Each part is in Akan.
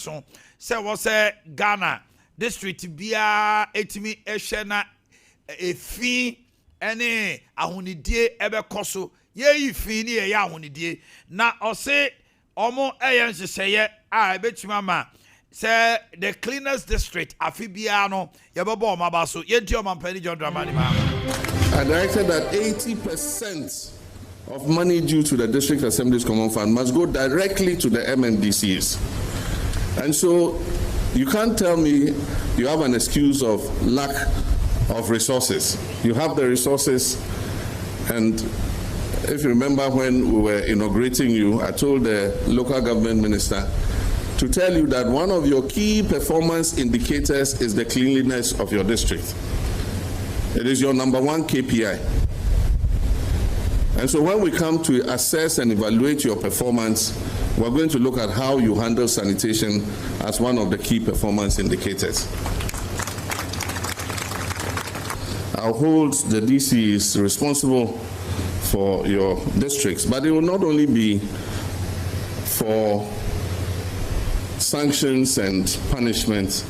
so say was Ghana district bia etimi ehwe na efi ene ahonidie ebe koso ye ifi ni ye ahonidie na ose omo eyen hyehyeye a ebetuma ma say the cleanest district afibia no yebebo omaba so yenti omampani John Dramani ma. I directed that 80% of money due to the District Assembly's Common Fund must go directly to the MNDCs. And so you can't tell me you have an excuse of lack of resources. You have the resources, and if you remember when we were inaugurating you, I told the local government minister to tell you that one of your key performance indicators is the cleanliness of your district. It is your number one KPI. And so when we come to assess and evaluate your performance, we're going to look at how you handle sanitation as one of the key performance indicators. I'll hold the DCs responsible for your districts, but it will not only be for sanctions and punishment,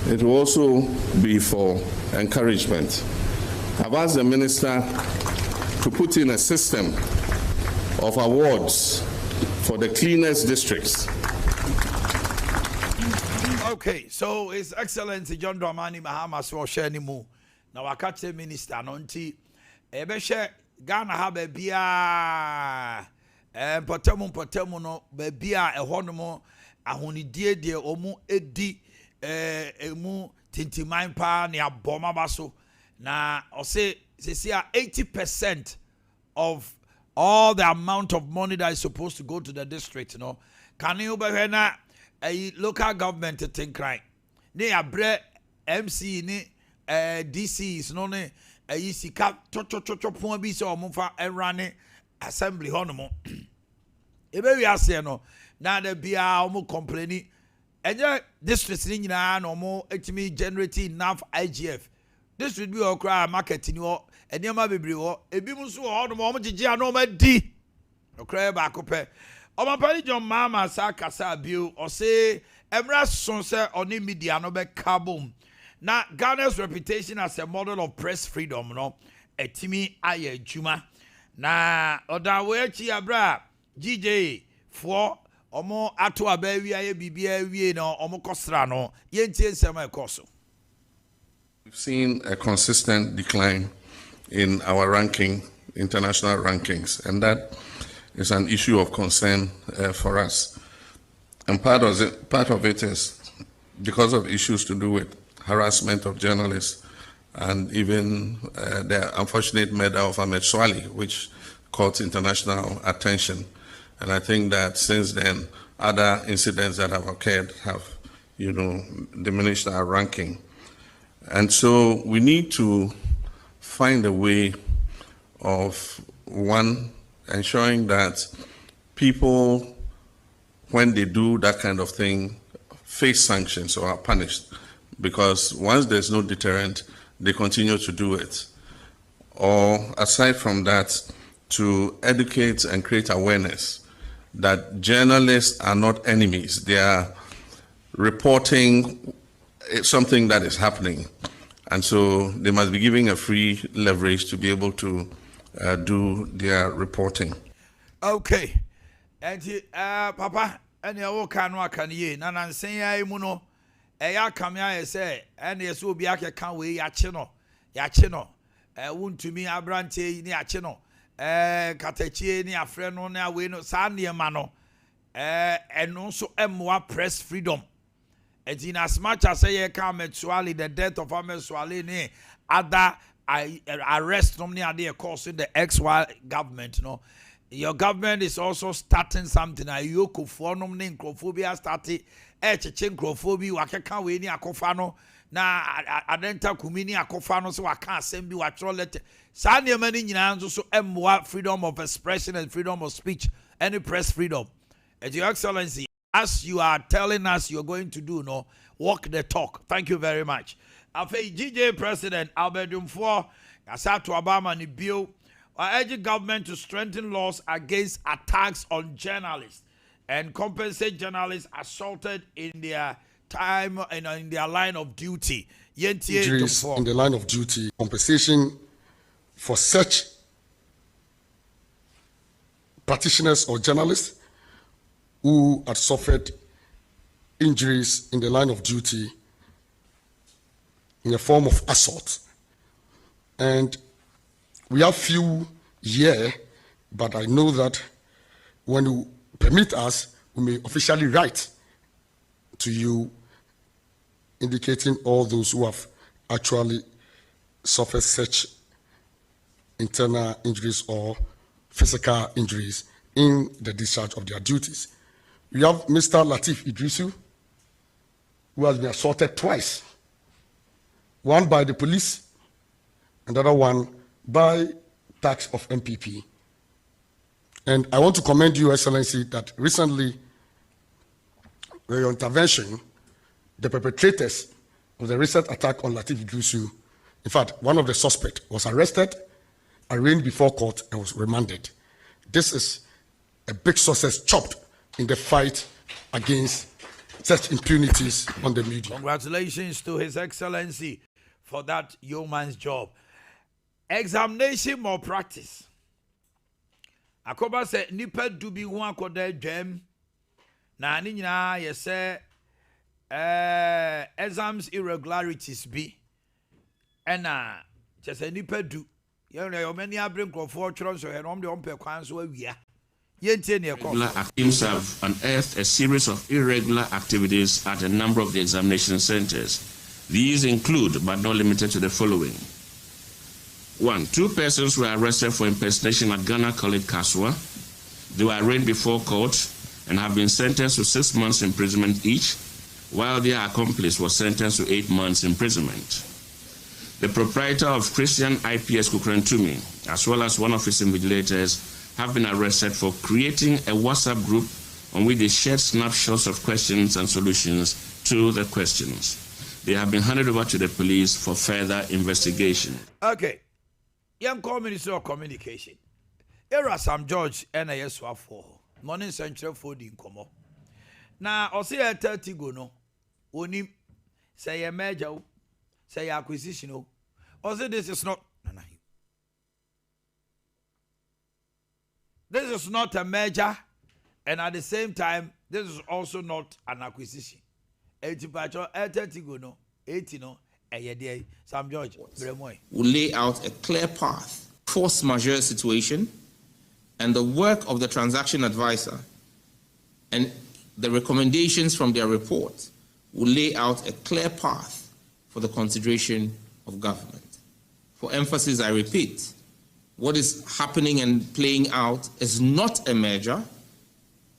it will also be for encouragement. I've asked the minister to put in a system of awards for the cleanest districts. Okay, so His Excellency John Dramani Mahama so share ni mu. Na wakate minister no nti ebehye Ghana ha ba bia potemu no ba bia ehonom ahonidie de omu edi emu tintiman pa ne aboma ba so. Now, I'll say 80% of all the amount of money that is supposed to go to the district, can you be a local government to think right? They are bre MC ni DCs no ne a yisika cho bi so omufa enrane assembly hono. Ebe wi ase no na da bia omu complaining enye district ni nyina na omu etimi generate enough IGF. This would be a cry marketing or a near my baby or a bimus or the moment no my D. No cry back up. O my party John Mama Sakasa Bill or say Emra Sonsa or ni media no be carbon. Now Ghana's reputation as a model of press freedom, no a Timmy Aye Juma. Na oda wechi abra GJ for omo ato abawi aye bibia wie no omo kosra no yentie nsema ekoso. We've seen a consistent decline in our ranking, international rankings, and that is an issue of concern for us. And part of it is because of issues to do with harassment of journalists and even the unfortunate murder of Ahmed Swali, which caught international attention. And I think that since then, other incidents that have occurred have, diminished our ranking. And so we need to find a way of, one, ensuring that people, when they do that kind of thing, face sanctions or are punished. Because once there's no deterrent, they continue to do it. Or aside from that, to educate and create awareness that journalists are not enemies. They are reporting something that is happening. And so they must be given a free leverage to be able to do their reporting. Okay. And Papa, and you can ye, Nanan say, Muno, Aya Kamia say, and yes, will be a can we yachino, wound to me, Abrante, Niachino, Katechi, Nia friend on our way, no Sandia Mano, and also more press freedom. And in as much as I come at Swali, the death of Ahmed Swali, other arrest from the course in the XY government, your government is also starting something. You could form necrophobia started, necrophobia, Wakaka, Winnie, Akofano, now Adenta Kumini, Akofano, so I can't send you a trollette. Sandia Mani also freedom of expression and freedom of speech, any press freedom. And your Excellency, as you are telling us you're going to do, walk the talk. Thank you very much. After GJ President Albert Dumfour, Yaw Boamah ni bill, urge government to strengthen laws against attacks on journalists. and compensate journalists assaulted in their time and in their line of duty. Injuries in the line of duty, compensation for such practitioners or journalists who had suffered injuries in the line of duty in the form of assault. And we have few here, but I know that when you permit us, we may officially write to you indicating all those who have actually suffered such internal injuries or physical injuries in the discharge of their duties. We have Mr. Latif Idrisu, who has been assaulted twice, one by the police, another one by tax of MPP. And I want to commend you, Excellency, that recently, with your intervention, the perpetrators of the recent attack on Latif Idrisu, in fact, one of the suspects was arrested, arraigned before court, and was remanded. This is a big success chopped in the fight against such impunities on the media. Congratulations to His Excellency for that yeoman's job. Examination more practice. Akoba se nipa dubi hu akoda dwam na ani nyina ye se exams irregularities bi ena chese nipa du ye no many abrin crofo choro so he no de ompe kwan so awia ye ntie ne ekọ. Teams have unearthed a series of irregular activities at a number of the examination centers. These include, but not limited to, the following. 1. 2 persons were arrested for impersonation at Ghana College, Kaswa. They were arraigned before court and have been sentenced to 6 months imprisonment each, while their accomplice was sentenced to 8 months imprisonment. The proprietor of Christian IPS Kukrentumi, as well as one of his invigilators, have been arrested for creating a WhatsApp group on which they shared snapshots of questions and solutions to the questions. They have been handed over to the police for further investigation. Okay. Young Minister of Communication. Era Sam George and a yes for morning central for the incomo. Now, I'll say a 30 go no. Only say a major, say acquisition. Or say this is not. This is not a merger, and at the same time, this is also not an acquisition. 80 patcho, 30 go no, 80 no, Sam George will lay out a clear path, force majeure situation, and the work of the transaction advisor and the recommendations from their report will lay out a clear path for the consideration of government. For emphasis, I repeat, what is happening and playing out is not a merger,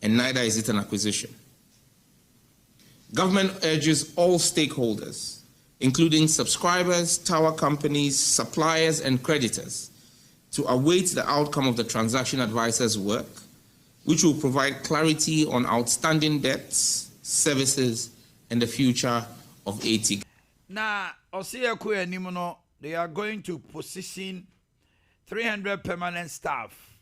and neither is it an acquisition. Government urges all stakeholders, including subscribers, tower companies, suppliers, and creditors, to await the outcome of the transaction advisor's work, which will provide clarity on outstanding debts, services, and the future of AT. Now, they are going to position 300 permanent staff.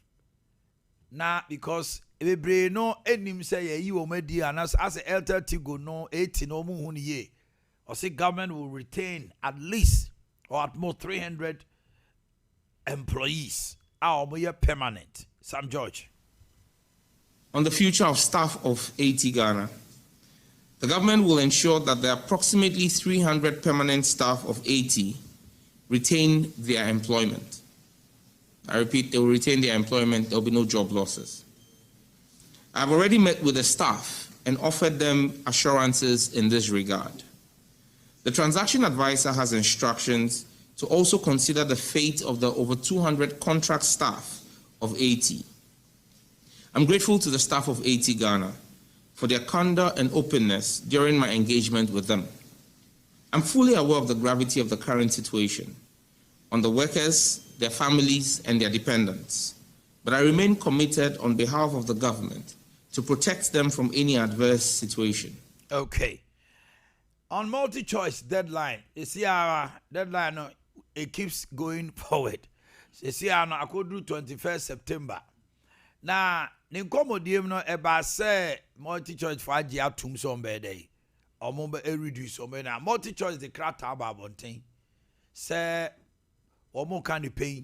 Now, because every no enim say you omedi as a elder tigo no 80 no mu ye. Or say government will retain at least or at most 300 employees. Our permanent. Sam George. On the future of staff of AT Ghana, the government will ensure that the approximately 300 permanent staff of AT retain their employment. I repeat, they will retain their employment. There will be no job losses. I've already met with the staff and offered them assurances in this regard. The transaction advisor has instructions to also consider the fate of the over 200 contract staff of AT. I'm grateful to the staff of AT Ghana for their candor and openness during my engagement with them. I'm fully aware of the gravity of the current situation on the workers, their families, and their dependents, but I remain committed on behalf of the government to protect them from any adverse situation. Okay. On multi-choice deadline, you see our deadline, it keeps going forward. You see, I could do 21st September. Now, ne nkomodiem no eba say multi choice for agi atum so mbede omo be reduce omo na multi choice the crata aba bonten say omo kan pay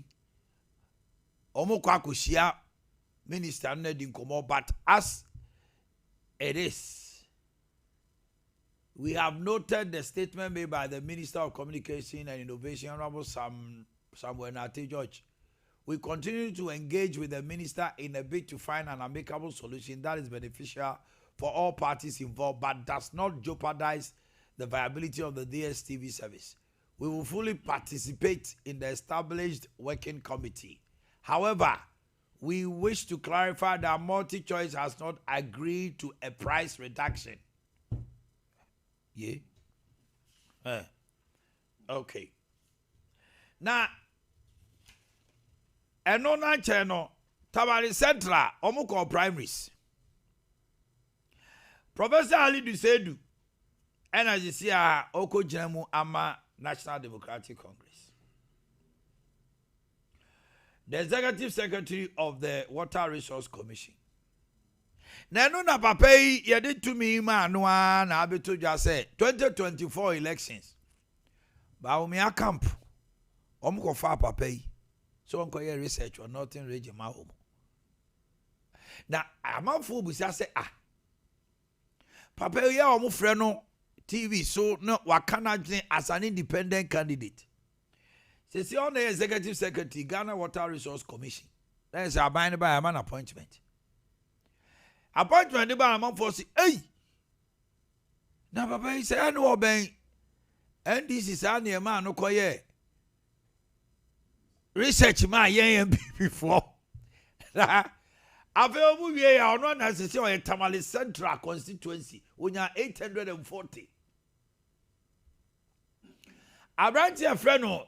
omo kwa koshia minister no di nkomo but as it is, we have noted the statement made by the Minister of Communication and Innovation, Honorable Samuel Nate George. We continue to engage with the minister in a bid to find an amicable solution that is beneficial for all parties involved, but does not jeopardize the viability of the DSTV service. We will fully participate in the established working committee. However, we wish to clarify that MultiChoice has not agreed to a price reduction. Yeah? Okay. Now, Enona Cheno, Tabari Central, Omuko primaries. Professor Ali Dusedu, NIGCA Oko Jemu Ama National Democratic Congress. The Executive Secretary of the Water Resource Commission. Nenu na papei yedi to me manua na abeto just say 2024 elections. Ba umia camp. Omuko fa papei. So onko ye research on Northern Region ma home. Na amanfo busia say papei ya omu frɛ no TV so no wakana as an independent candidate. Since on the Executive Secretary Ghana Water Resource Commission. That is abided by a man appointment. Appointment by a man for hey. Now papa he say I know ben and this is any man no koye research man yen before. After we are not necessarily a Tamale Central constituency when you are 840. I write to a friend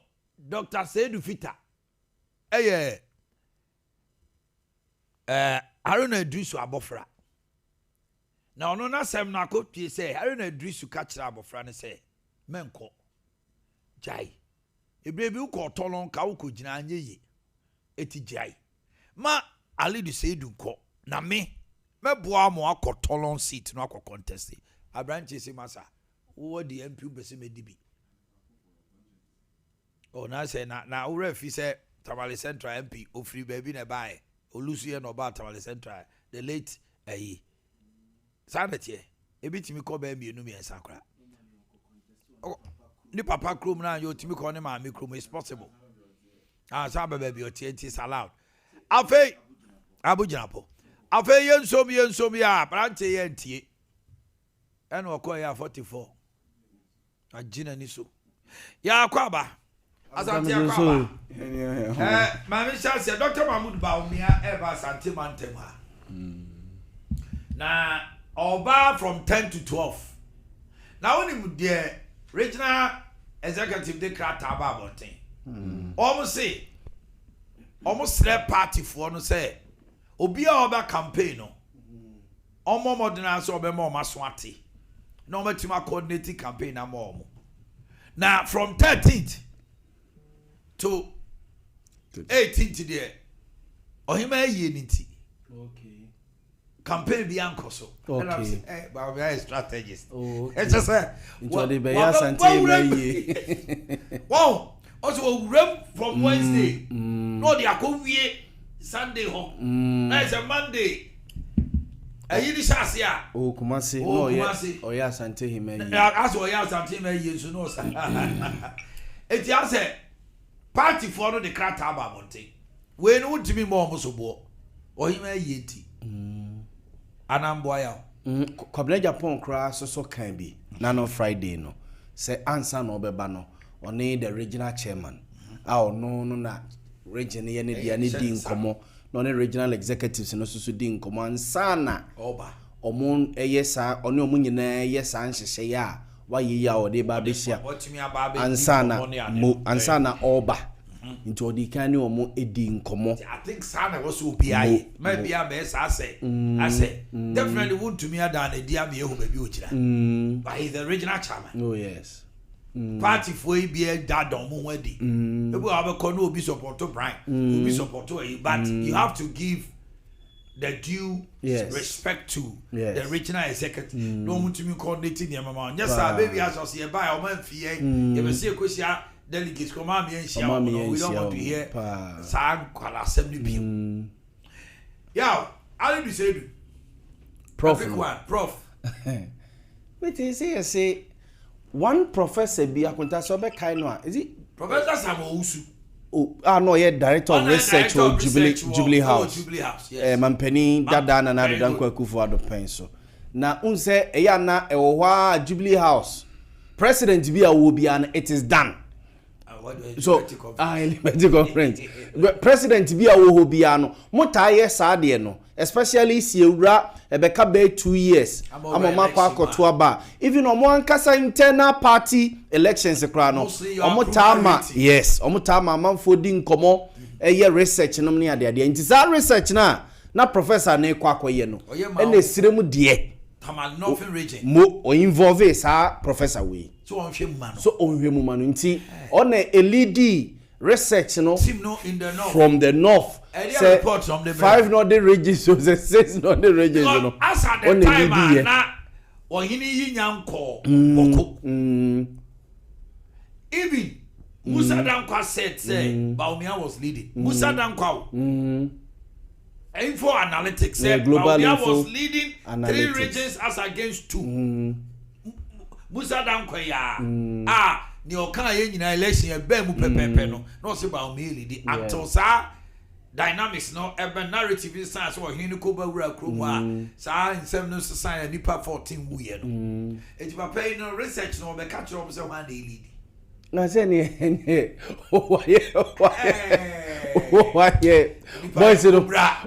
Dr. Seydou Fita. Haruna Idrisu abofra. Na ono na sem na kopie say Haruna Idrisu ka kira abofra ne say menko. Jai. Ebrebi uko tolon ka uko gina anyeye. Eti jai. Ma Ali du Seydou nko. Na me boa mo akotolon seat no akọ contest. Abranche se masa. Wo di MP bese medibi. Oh, now say na Urefi say Tamale Central MP ofri baby na buy. Olusuye no ba Tamale Central. The late Sanitation. Ebitimi ko ba mienu mi ensa kra. Oh, ni papa krom na yo timi ko ne ma me krom is possible. Sa ba baby o TNT is allowed. Afei abujinapo. Afei yensom ya brante ye ntie. Eno ko ya 44. Agina ni so. Ya kwaba. Asante akwa. Mami Shansi, Dr. Mahmoud Baumia eba Asante Mantem ha. Na oba from 10 to 12. Now when the regional executive de krata aba bonten. Almost select party for no say. Obi a oba campaign no. Omo modern so obe mo maswati. No metima coordinating campaign na mo. Now from 13th to 18th there. Ohima ye niti. Okay. Campaign bi ankoso. Okay. But we are strategists. Oh. It's just into the be Asante ye. Wow. Also rem from Wednesday. No they akọ Sunday ho. Na is a Monday. Ayi di shasia. Oh Kumasi. No ye Asante him ye. As o ye Asante him ye so no sa. It ya say party for no the krata aba monte. We no ntimi mo omosobo. Ohima yeti. Anamboa ya. Kwabena Japan kra so kan bi. Na no Friday no. Say answer no beba no. Oni the regional chairman. No na region ye ne dia ne di nkomo. No ne regional executives no so di nkomo ansana. Oba. Omon eyesa oni omun nyina eyesa nhyehyɛ ya. Wayi ya ode ba behia ansana oba nti odi kan ni omo edi nkomo. I think sana was obiaye maybe be say definitely want to me than edi am ye ho ba bi ochira by the regional chairman. Oh yes. Party for be dad on mo wadi ebu abekọ no obi support to Brian obi support to but you have to give the due respect to the regional executive. No one to me coordinating the amount. Yes, sir, baby, as I see a buy or man fee, you will see a question. Delegates come on, we don't want to hear San Kuala Assembly people. Yeah, I'll be said, Prof. Wait, say one professor be a contasobe kainwa. Is it Professor Samousu? Oh, no, yeah, director of research or Jubilee House. Jubilee House, yes. Mampeni, Dada, and other than Kufuado Penso. Now, unse, Ayana, Ewa, Jubilee House. President Bia will be an it is done. So, liberty conference. President Bia will be an Motaye Sadiano, especially Siura, Ebeka Bay 2 years. I'm a Mako Tuaba. Even on one Casa internal party elections, Omotama, yes, Omotama, Manfodin Como, a year research, no near the idea. It is our research now, not Professor Nequako Yeno, and the Siremu Die. Northern region. Mo or involve sir Professor we. So on him man on a LED research no in the north. From the north. Say, reports from the 5 not the regions, so the 6 not the regions. No. As at the time na or hini yanko boko. Even Musa Dankwa said say Baumia was leading. Musa Dankwa Info Analytics said Baumia was leading analytics. 3 regions as against 2. Musa Dankwa ya ni okan ye nyina election e ba mu pepepe no se Baumia leading until sa dynamics no urban narrative is science or hini ko ba wura kromo sa insem no society nipa 14 mu ye no eti papa no research no be catch up say one dey lead na say ni why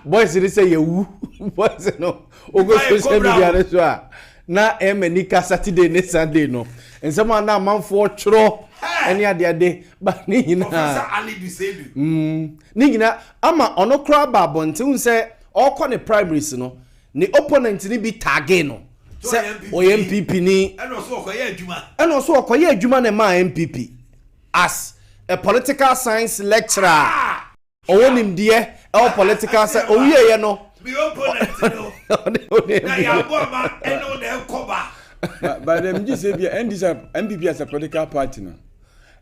boys say you boys no ogo social media so na emenika Saturday ne Sunday no ensema na manfo tworo eni ade ba ni hina Professor Ali Dusedu ni hina ama ono kra ba bonte un say okọ ne primaries no ni opponent ni bi tag no say o MPP ni eno so okoye adwuma na ma MPP as a political science lecturer owonim de e political science owie ye no be opponent no na Yaw Boamah eno de koba. But them just say MPP as a political party no.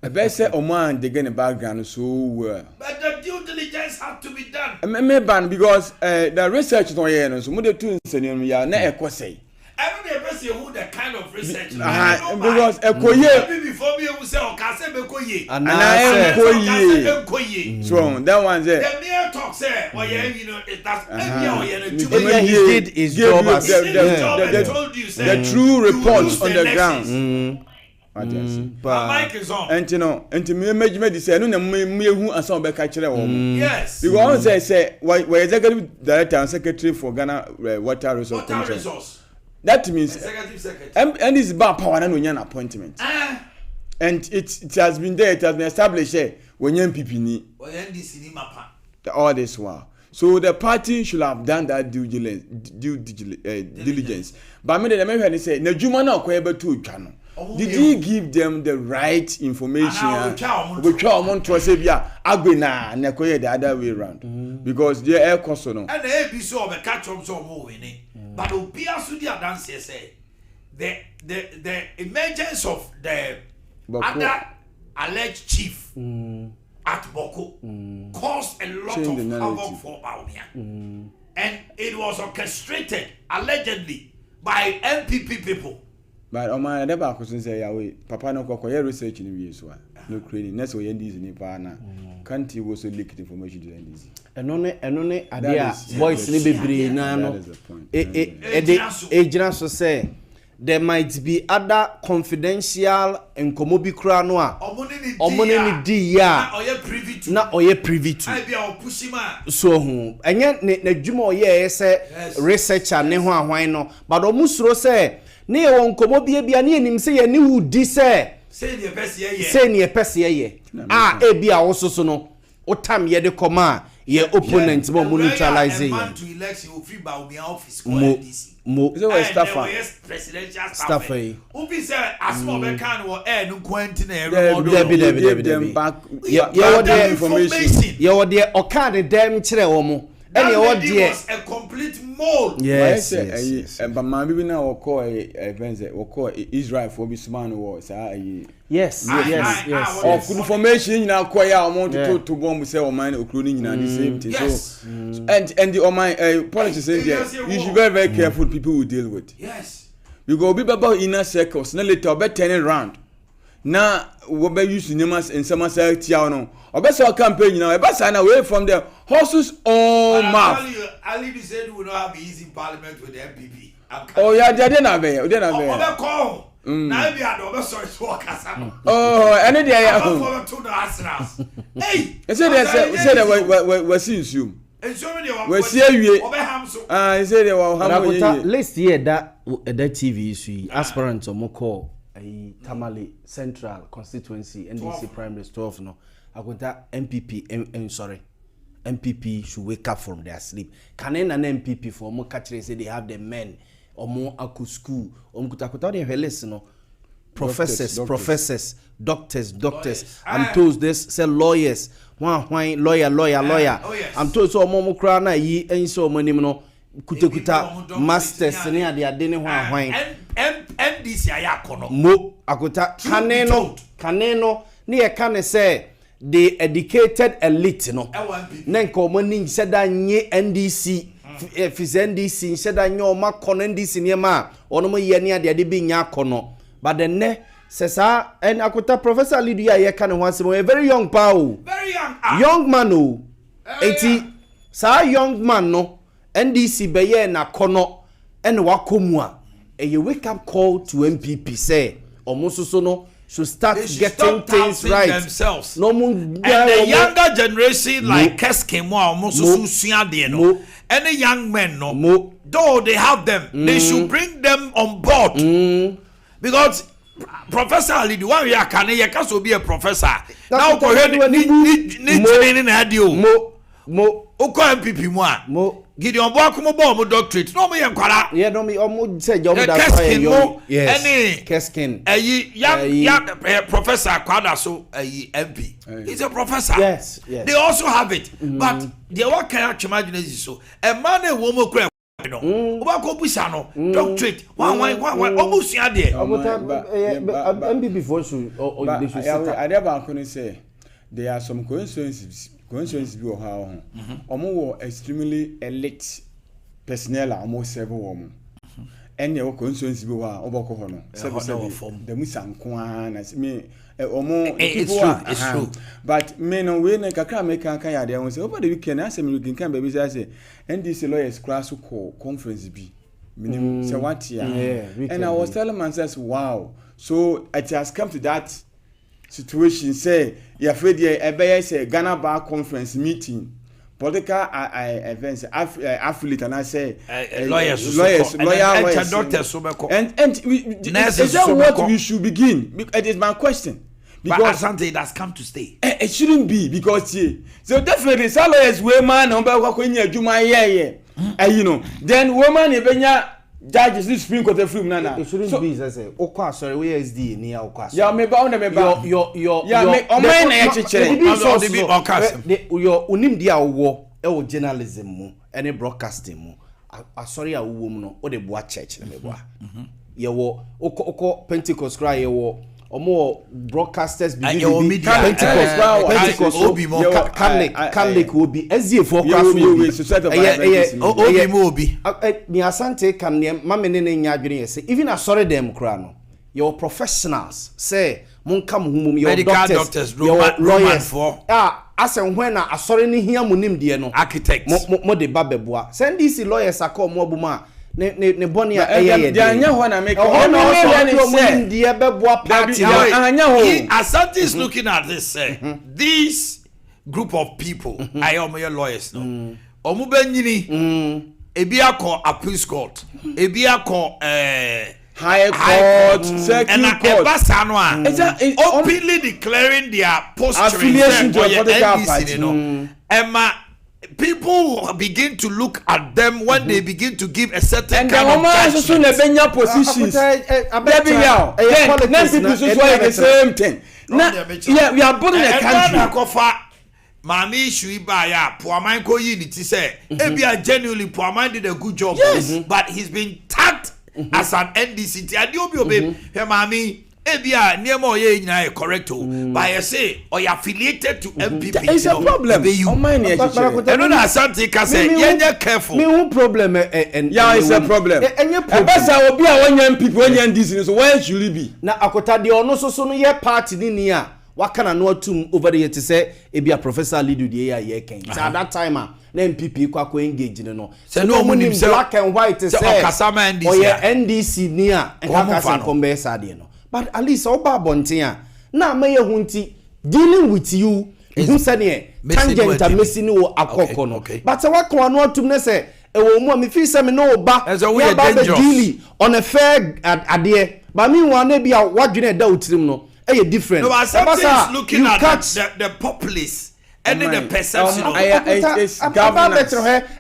A better Oman they get a background so well. But the due diligence had to be done. Me ban because the research no here no so mo de tun senior ya na ekosei. Every person who the kind of research because ekoye before me who say okase bekoye and ekoye so that one say the mere talk say you know it he did his job as the true reports on the ground. Mic is on. And you know, and to me say no na me hu asan be ka kire wo. Yes. Because one say why executive director and secretary for Ghana Water Resource Commission. That means executive secretary. And this bad power na no an appointment. And it has been there, it has been established when MPP ni. NDC ni mapa. All this while. So the party should have done that due diligence. But me the me say na djuma na okoye to twa no. Did he give them the right information? We try to say bia agbena na koye the other way around because they air cost no. And the ABC of a catch on so more winning. But Obia Sudi dance say the emergence of the other alleged chief at Boko caused a lot of havoc for Baumia. And it was orchestrated allegedly by MPP people. But on my never question say Yahweh, Papa no kokoye research in the US no training. Next way NDC ni pa na. Can't he also leak information to NDC? Enone ade voice ni bebre na no. Ejina so say there might be other confidential and komobi kra no a omone ni di ya na oye privy to so hu enye na dwuma oye say researcher ne ho ahwan no but omusuro say ne won komobi bia ne enim say ye ne wudi say ne pese ye e bia wo soso no otam ye de koma ye opponent mo neutralize ye to election o free ba obi office mo so we staffer presidential staffer obi say asmo be kan wo no kwanti na Debbie them back ye what the information ye what the okade dem kire wo mo Any what was a complete mole. Yes. But my baby now will call events will call Israel for this man was yes. Of information now quite amount to bomb say or mine occluding in the same thing. Yes. So and the my politics say you should be very careful people will deal with. Yes. We go be about inner circles, no later be turning around. Now we be use cinemas in some say tia no. Obesa campaign now, e sign away from the horses all mouth. Ali said we don't have easy parliament with the MPP. Oh yeah, they didn't have it. Now we are over sorry to work as oh, and then they are to the house. Hey, they said we see you. And so many we see you. He said they were how last year that TV issue aspirants or more Tamale Central constituency NDC primaries 12 no. I got that MPP should wake up from their sleep. Can an MPP for more catchers say they have the men or more aku school or mutakuta they listen no professors, doctors. I'm told this say lawyers. Why lawyer. Oh, yes. I'm told so more crana ye and so many no kuta masters near the adene why NDC ayakono mo akota kaneno near can say the educated elite no nenko money said that nye NDC if is NDC said that nyo ma kono NDC near ma ono mo ye near the be nya kono but the ne sesa and akota professor Lydia ye can once a very young very young man 80 sa young man no NDC beye na kono and wakomua a wake up call to MPP say almost so no should start getting things right themselves. No and the younger generation like Keskin almost no any young men no though they have them they should bring them on board because Professor Ali the one we are can be a professor now go ahead need radio mo MPP mo Gideon Boakumo bomb doctorate no me yankwara no me omo say job that yes Keskin young professor kwada so MP he's a professor yes they also have it but they what can you imagine is so a man a woman kra no obako busa no doctorate one almost ya there MPP for so they should I never can say there are some coincidences be how omo extremely elite personnel almost 7 women and your constituency be wa oboko ho no the musanko na me omo it's true but me no we na kakra me kan ya dey say over the weekend I say me can baby say NDC lawyers class ko conference bi minim say what year and I was telling myself wow so it has come to that situation say you afraid the say Ghana Bar conference meeting political events affiliate and I say lawyers doctors and is that what we should begin? It is my question because something it has come to stay. It shouldn't be because so definitely some lawyers women on you know then woman ebenya judges this Supreme Court of Nana. It shouldn't be say okwa sorry where is the near okwa. Yeah, me ba on me ba. Your mine na chechere. Your unim dia wo e wo journalism mu ene broadcasting mu. Sorry a wo mu no o de boa church na me boa. Ye wo okọ Pentecost cry ye wo omo broadcasters be Pentecost obi mo Catholic obi eziefo kwa so obi ni asante kan ne mame ne nya adwene ye say even asore dem kra no your professionals say mon kam humum your doctors your lawyers asen when na asore ne hia munim de no architects mo de babeboa send these lawyers akọ mo obuma ne boni ya de anya ho na make dia beboa party anya ho Asante is looking at this these group of people I am your lawyers no omu banyini ebi akọ appeals court ebi akọ high court circuit court and openly declaring their post affiliation to a political party Emma people begin to look at them when they begin to give a certain and kind of judgment. And the positions. Then people so the same thing. Now, yeah, we are building a country. Mami Shuiba ya Puaman ko unity say Ebia genuinely Puaman did a good job. Yes. But he's been tagged as an NDC. And you be Mami Ebia Nemo ye na correct but I say or you affiliated to MPP. It's a problem. You know that something can say you're careful. Me who problem and yeah, it's a problem. Ebasa obi a wanya MPP wanya NDC so where should it be? Na akota de ono so no ye party ni ni a wakana no atum over the year to say ebia Professor Lidu de ye ken. So at that time na MPP kwa engage no. So no money him black and white say Okasama NDC. Or ye NDC ni a enka san kombe sade no. But at least oba bonten a na maye hunti dealing with you who said here tangent a missing no akoko no. But say what kwa no atum ne say e wo mu me feel say me no ba ya ba deal on a fair ade but me wan na bia wadwene da utirim no e different. No, but sometimes looking at the populace and then the perception of it's governance.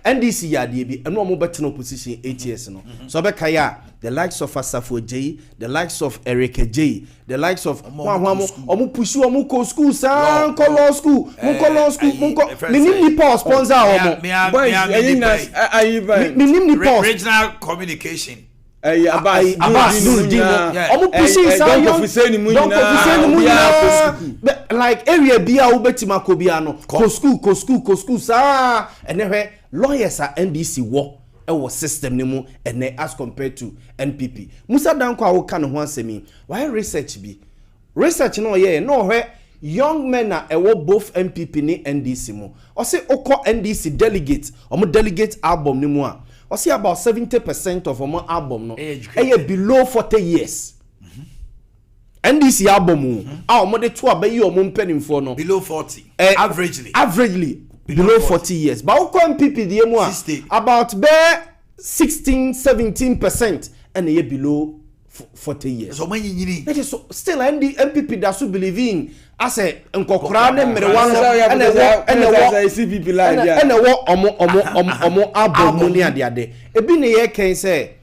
NDC ya de bi eno mo better opposition 8 years no. So be kaya the likes of Asafo J, the likes of Eric J, the likes of omo push omo ko school san ko law school minim ni power sponsor omo minim ni power regional communication Abbas omo pushing san like area bia wo betima ko bia no ko school sa ene lawyers are NDC wo our system ni mu ene as compared to NPP. Musa Danko awo kan ho asemi. Why research bi? Research no ye no hwe young men na ewo both NPP ni NDC mu. O say okọ NDC delegate, omo delegate album ni mu a. O say about 70% of omo album no eye below 40 years. NDC album a omo de to abayi omo mpanimfo no below 40 averagely below 40 years. But how come MPP the emu about bare 16-17% and they below 40 years. So many yini. That is so, still MPP that so believe in as a nkokra ne mrewan and omo album money ade. Ebi ne ye ken say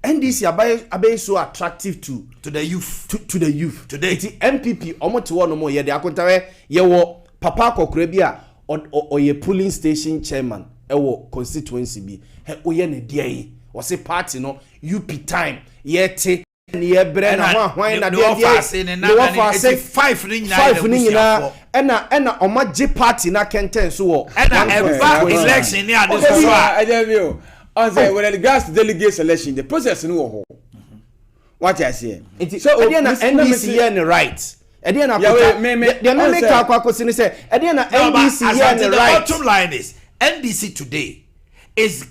NDC abai so attractive to the youth to the youth today. MPP omo te wo no mo ye de akontawe ye wo papa kokra bi a or ye polling station chairman ewo constituency bi he oye ne dia yi o se party no UP time ye te ye bre na hwan na dia dia no fa say 5 ni nyina ena o ma G party na kenten so wo ena election ni ade so I tell you on say when the gas delegate election the process no ho what I say so e na NDC here the right Ediana NDC the bottom line is NDC today is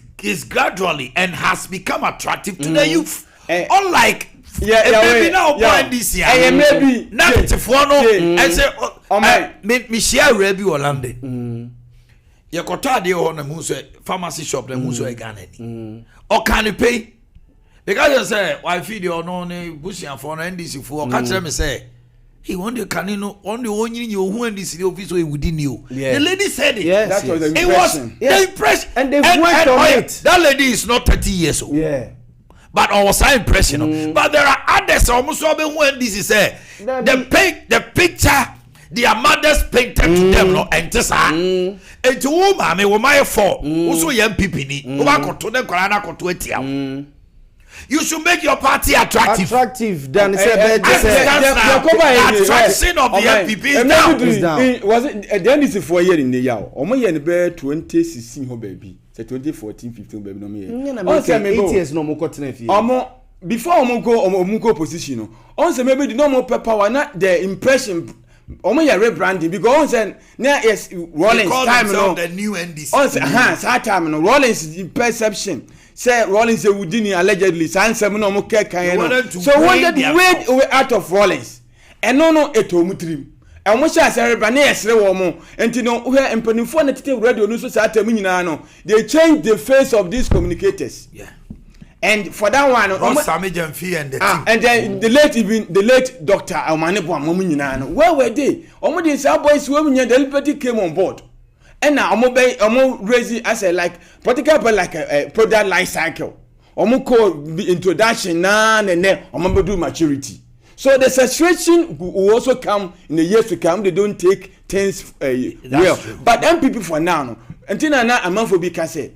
gradually and has become attractive to the youth. Unlike maybe now NDC maybe not for no and say me share Rebi Orlando. You got to do on a pharmacy shop the muso again. Or can you pay? Because you say why feed your no bushing for NDC for catch them say he want the canino on the one you who and this office within you. The lady said it. Yes, that was the impression. It was the impression. And they've worked on it. That lady is not 30 years old. Yeah. But I was impression. But there are others almost when this is the picture their mothers painted to them no and just and to woman me my for also young people ni over to them korana koto atia. You should make your party attractive. Than attraction of the MPP is down. Was it the NDC for a year in the Yaw? Omo ye be 2016 ho baby. Say 2014-15 baby no me. 8 years no mo kotena fi. Omo before omo go position no. On say maybe the no more power na the impression omo ye rebranding because on say na yes Rollins time no the new NDC. On say that time no Rollins perception. Say Rollins Woodini allegedly sansem no mo kekan no so wanted way out of Rollins and no etomutrim and mo sha say reba na yesre wo mo enti no we empanimfo na tete radio no so sa atam nyina no they change the face of these communicators and for that one and then the late Dr. Amanebo amom nyina no where were they omo dey say boys we nya deliberately came on board and now omo raise as a like particular like a product life cycle omo call introduction na omo do maturity So the saturation will also come in the years to come. They don't take things well. True. But MPP for now, no. Until now, a month will be say,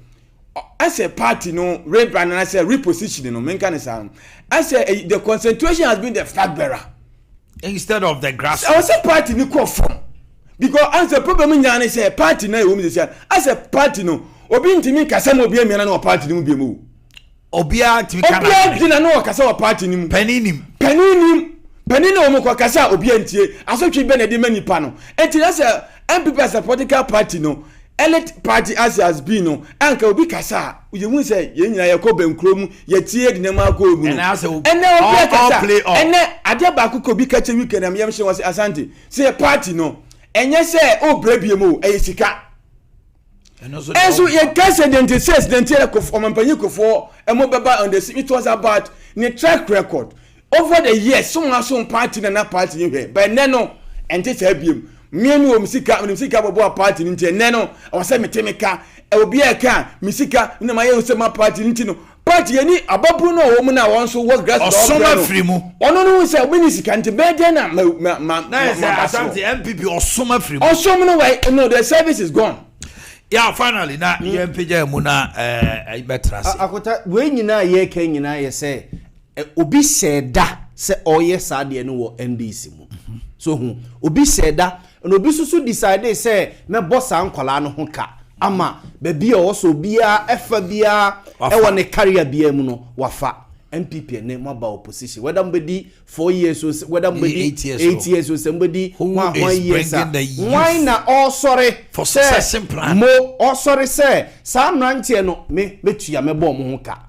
as a party, no, rebrand and I say repositioning, no, mechanism. I say the concentration has been the flag bearer instead of the grass. I was a party no call from because as a problem in Ghana say party na woman say as a party no obi ntimi kasa mo obi amiana na party no bi mu obia timi kana obi dina no kasa wa party no peninim no mo kasa obi antie asotwe be na de manipa no enti na say MPP as a political party no elite party as has been no anka obi kasa you mun say ye nyina ye ko benkro mu ye tie de na ko mu and as obi kasa ene ade ba ko bi ka che weekend am yem hye was asante say party no enye say o brabie mu e sika enso ye president says den tie ko omampanyi kofo emo beba on the it was about the track record over the years so party na party you but no ente say biem mienu o misika bobo party nti ne no o se metemeka e obi e ka misika na maye o se ma party nti no party ani ababu no wo mu na won so work grass osoma free mu ono no se obi ni sika nti be de na asante MPP osoma free mu osoma no way no the service is gone. Yeah, finally na yempeja mu na betrase akota we nyina ye ka nyina ye se obi seda se oye sade no wo NDC mu so hu obi seda no obi susu decide say me boss ankwala no ho ka ama baby o so bia efa bia e won career bia mu no wafa MPP ne mobile opposition whether mbedi 4 years or whether mbedi 8 years or somebody 1 years why na all sorry for succession plan mo all sorry say sam nantie no me betua me bom ho ka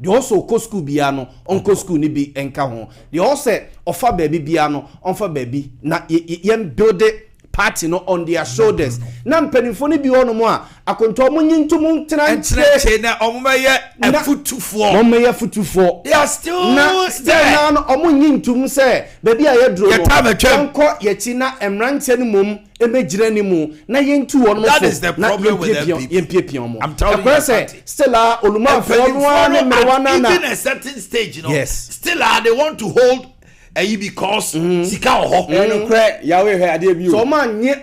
de also ko school bia no onko school ni bi enka ho de also ofa baby bia no onfa baby na yem build party no on their shoulders na mpanimfo ni bi wono mo a akonto mo nyintum tena nche na omumeye afutufo omumeye afutufo they are still na no omo nyintum se baby a yedro onko yechi na emrantie ni mom emejira ni mu na yentu wono that is the problem with them people I'm telling you still oluma for no na even a certain stage you know yes. Still they want to hold because sika ho no cry yawe he ade bi so omanye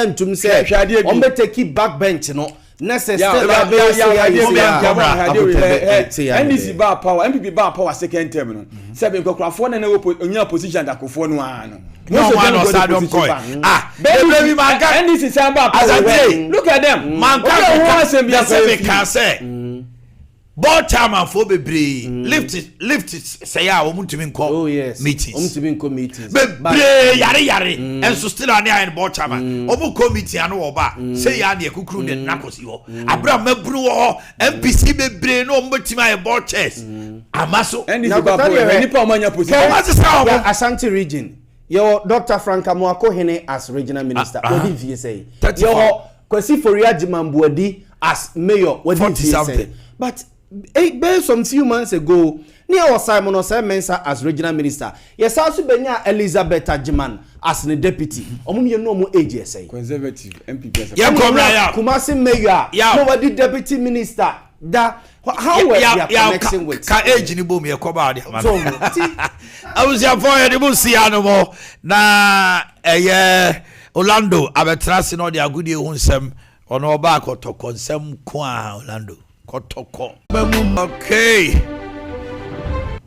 ntum say ombeteki backbench no necessary NDC ba power MPP ba power second term no seven kokrafo na onya position da kofo no ano no one or sadom coin baby man NDC say ba power look at them man can say Board chairman for bebre lift it say ya omutumi nko meetings omutumi nko meetings bebre yare and so still an in board chairman obu committee anu oba say ya na ekukuru ne nakosi ho abra mabru ho MPC bebre no omutumi ay board chairs amaso NDC ba power nipa omanya position Ashanti region your Dr. Franka Moako Hene as regional minister what did you say your Kwesi Foria Jimambuadi as mayor what did you say but based some few months ago near Simon Osemensa as regional minister yes also benya Elizabeth Ajiman as the deputy omumye no mo AGSA conservative MPP ya Kumasi mayor nobody deputy minister that how were you connecting with ka age ni bom ye koba ade ma I was your for the busia no mo na Orlando abetrase no de agudi ehunnsem ono oba akotoko nsem ko a Orlando Kotoko. Okay,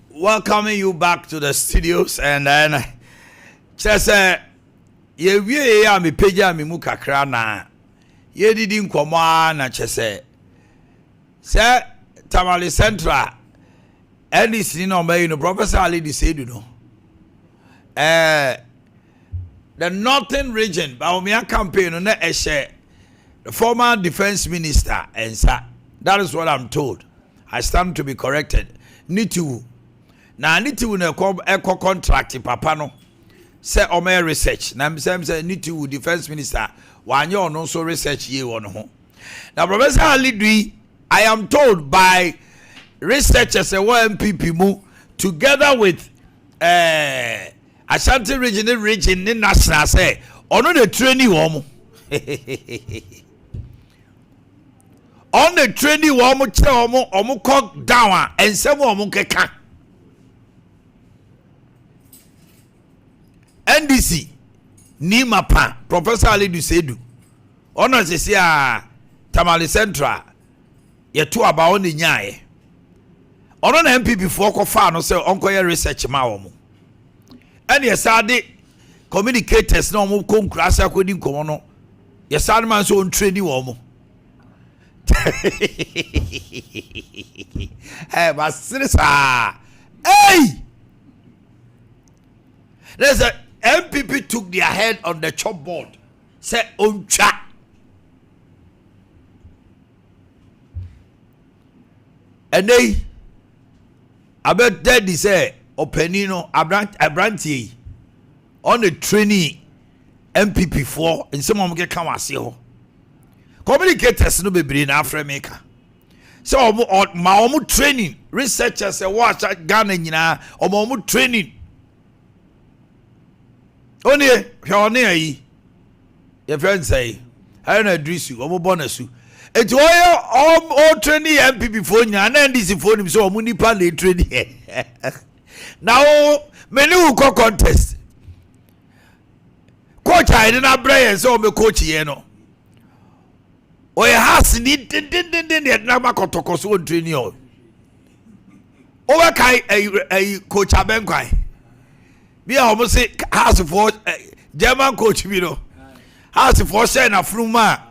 welcoming you back to the studios, and then just ye am peja mi mu kakra na ye didi nkomo na chese se Tamale Central NDC no me no Professor Ali Disedu no the northern region ba o campaign no na ehye the former defense minister ensa. That is what I'm told. I stand to be corrected. Nitu. Na nitu na eco contract papa no. Say ome research. Na say nitu defense minister wanyo no so research ye won ho. Now Professor Ali I am told by researchers and MPP mu together with Ashanti region in national say ono the training wo on the training omo cock down and some keka NDC ni mapa Professor Ali Dusedu ono sisi a Tamale Central yeto aba oni nyaaye ono na MPP fo ko fa no se onko ye research ma wo mo ene yesade communicators na omo konkurasa akodi nkomo no yesade man so on training wo mo hey basirisa hey there's a MPP took their head on the chalkboard say oncha and they about daddy say openino abrantie on the training MPP for and some of them get come ase ho communicators no be brain Africa so ma training researchers say watch Ghana nyina omo training oni hwone ayi your friend say I na adrisi omo bonasu eti all training MPP for nyina na NDC for nim so omo nipa na training now many who go contest coach I didn't bring so me coach ye no oye has ni den na ma kotoko so training o kai a coach abenkwai bi a omo say house for German coach bi no house for share na fruma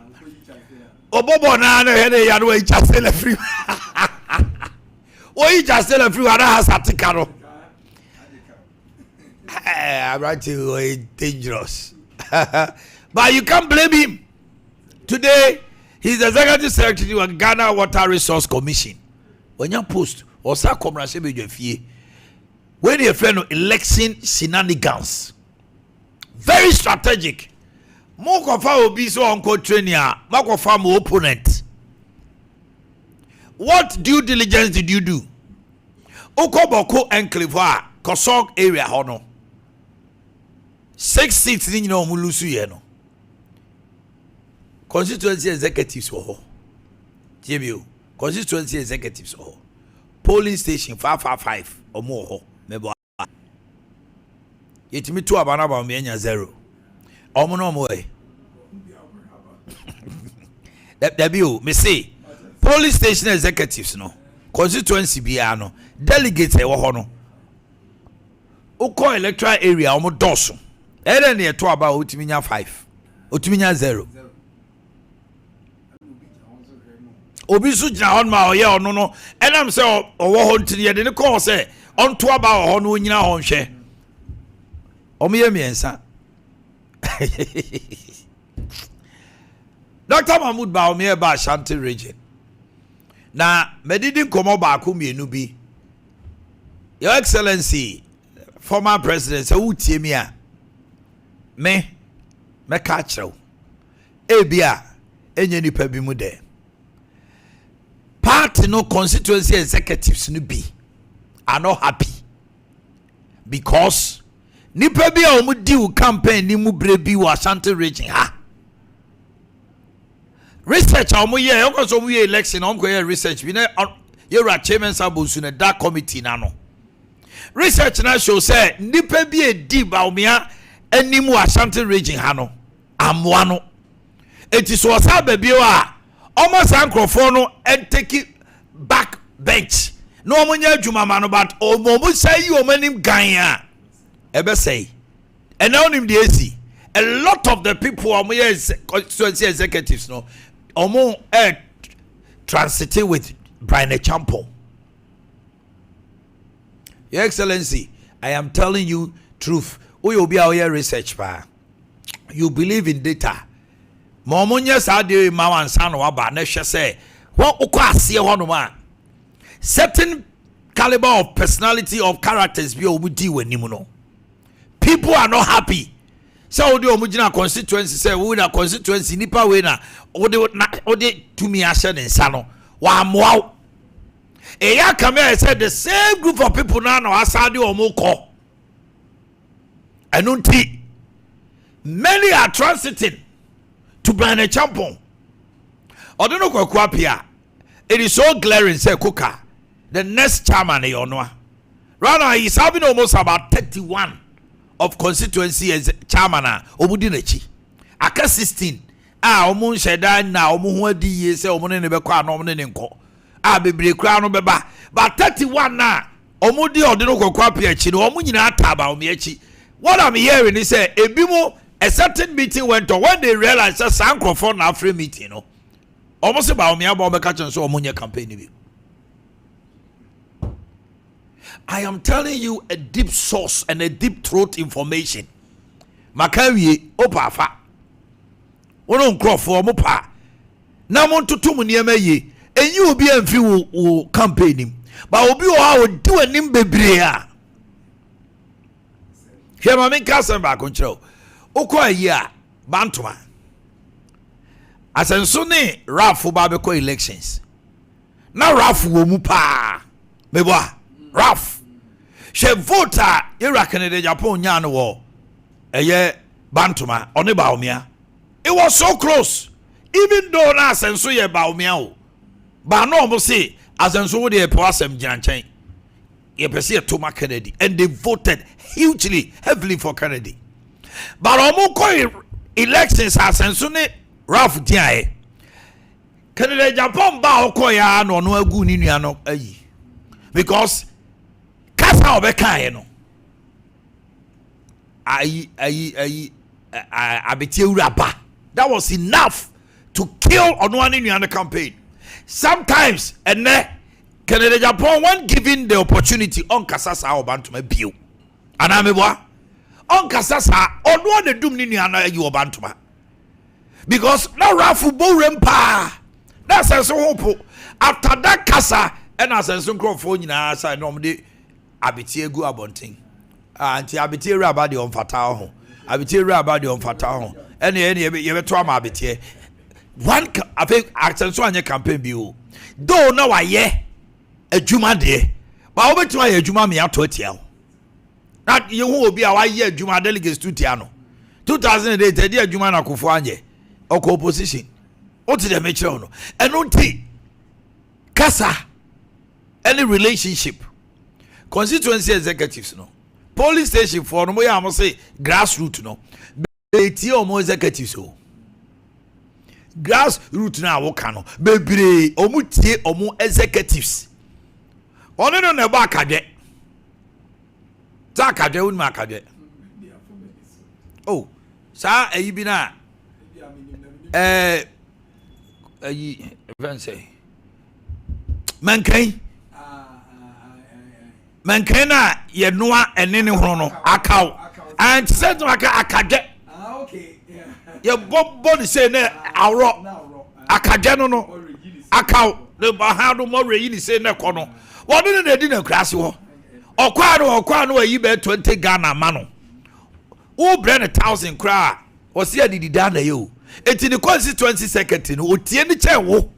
obobo na na he ya no e chasele free o chasele free ara has atika no I'm right to dangerous but you can't blame him. Today he's the executive secretary of Ghana Water Resource Commission. When you post or sa commercial be fie when you friend election shenanigans very strategic mo kofa obi so onko training ma kofa mo opponent. What due diligence did you do? Okoboko enclave Kosok area hono 6 seats ni no mulusu ye no constituency executives ho tebio constituency executives ho polling station 555 omo ho mebo yetimi to abana ba me nya 0 omo no mo e debio me say polling station executives no constituency bia no delegates e wo ho no uko electoral area omo doso ere ne to aba otiminya 5 otiminya 0 obi su jina hon ma oye ono no enam se owo ho ntiri ye de ne ko se on to aba ho no nyina ho hwe omiye miensa Dr. Mahmoud ba omiye ba Ashanti region na medidi komo ba ko mienu bi Your Excellency former president say utie mi a me catch you ebia enye nipa bi mu de party no constituency executives no be are not happy because nipa bi a omu di u campaign ni mu bre bi wa Ashanti region ha research omu ye okoso omu ye election omu ye research bi na ye ra chairman sabosu na that committee na no research na show say nipa bi e di ba omia animu Ashanti region ha no amwa no eti so sa ba bi a almost ankrofo no and take it back bench no omunya adwuma ma no but omo say you omanim gan a ebe say and now nim the AC a lot of the people constituency executives no omo transiting with Brian Champon. Your Excellency, I am telling you truth. We will be our research pa. You believe in data. Momunya sade mama nsa no aba na hwe say won ukwasie ho no ma. Certain caliber of personality of characters be obudi wanim no. People are not happy. So odi omugina constituency say we na constituency nipa we na odi tumi ahye ne nsa no. Wa moa. Eya come said the same group of people now asade omukọ. Anunti many are transiting to Brian Champon. Odono kwakwapia. It is so glaring say Kuka the next chairman Right now he's having almost about 31 of constituency as chairman obudi nechi aka 16 omo nheda na omo ho adi ye se omo ne be kwa na omo ne nko bebre kura no beba but 31 na omo di ode no kokwa pe achi no omo nyina ataba omo achi. What I'm hearing is say ebimo a certain meeting went on when they realized that sankrofon na free meeting no almost about me about me catching so omo campaign. I am telling you a deep source and a deep throat information. Makawi opafa. Wono nkrofo mo pa. Na mo ntoto mo niam ye. Enyi obi amfi wo campaign ba obi o ha odi anim bebre a. Hwe ma men kasan ba konchero. Okwa yi a bantoma. Asenso ne rafu ba be ko elections. Na rafu wo mu pa. Mebo Raf she voter Ira Canada Japan nya no wo eye bantoma oni baomia. It was so close even though na asenso ye baomia o ba no mo say asenso wo de po asem gianchen ye pese to Kennedy and they voted hugely heavily for Kennedy but omo ko elections asenso ne Raf diae Canada Japan ba okoya no no agu ni nua no ayi because kasa obeka no abetie uraba that was enough to kill onwani nuan campaign. Sometimes and Canada Japan when given the opportunity on kasasa obantuma bio anamebwa on kasasa onwa de dum ni nuan ayi obantuma because now rafu bo rempa that's so hope after that kasa and as a sunkrofo nyina sa no de abetie gu abonten anti abetie ru abade on fata ho abetie ru abade on fata ho ene ye beto ama abetie one I think asenso anye campaign bi o do na wa ye adwuma de ba obetu aye adwuma me ato atia ho na ye hu obi a wa ye adwuma delegates to tia no 2008 de adwuma na kofo anye oko opposition o ti de me kire no eno nti kasa any relationship constituency executives no police station for no ya mo say grassroots no betie omo executives o grassroots na wo ka no bebre omo tie omo executives ono no na ba akade ta akade un ma akade oh sa ayi bi na ayi even say mankai na ye noa ene ne ho no akaw and said aka akade okay ye bobo ni say na awro akade no akaw le ba ha do mo reyi ni say na ko no wo do na di na krase ho okwa no ayi be 20 Ghana ma no wo bre na 1000 kra o se adidi da na ye o enti ni constituency secretary no otie ni che wo.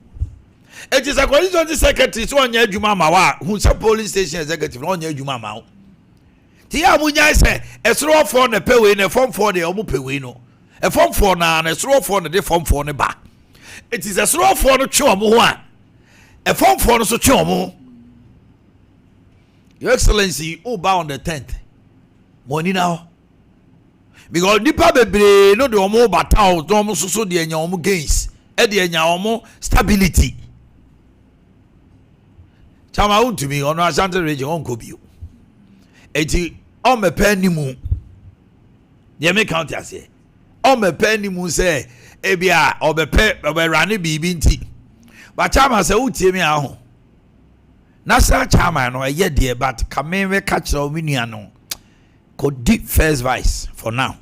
It is a constituency secretary so on your juma mawa who's a polling station executive on your juma mao. Tia munya say a straw for the pay in a form for the omu pay no. A form for na and a straw for the form for the ba. It is a straw for the chomo one. A form for the so chomo. Your Excellency, oh bound the 10th. Money now. Because nipa bebre no the omo batao no omo so the enya omo gains. E the enya omo stability. Chama unto me on Ashanti region on Kobio. Eti on me penny moon. Ye me count as ye. On me penny moon say, Ebia or be pet or be rani bibinti. But Chama say, Uti me ahon. Nasa Chama no a ye dear, but Kameme catch or miniano. Could deep first vice for now.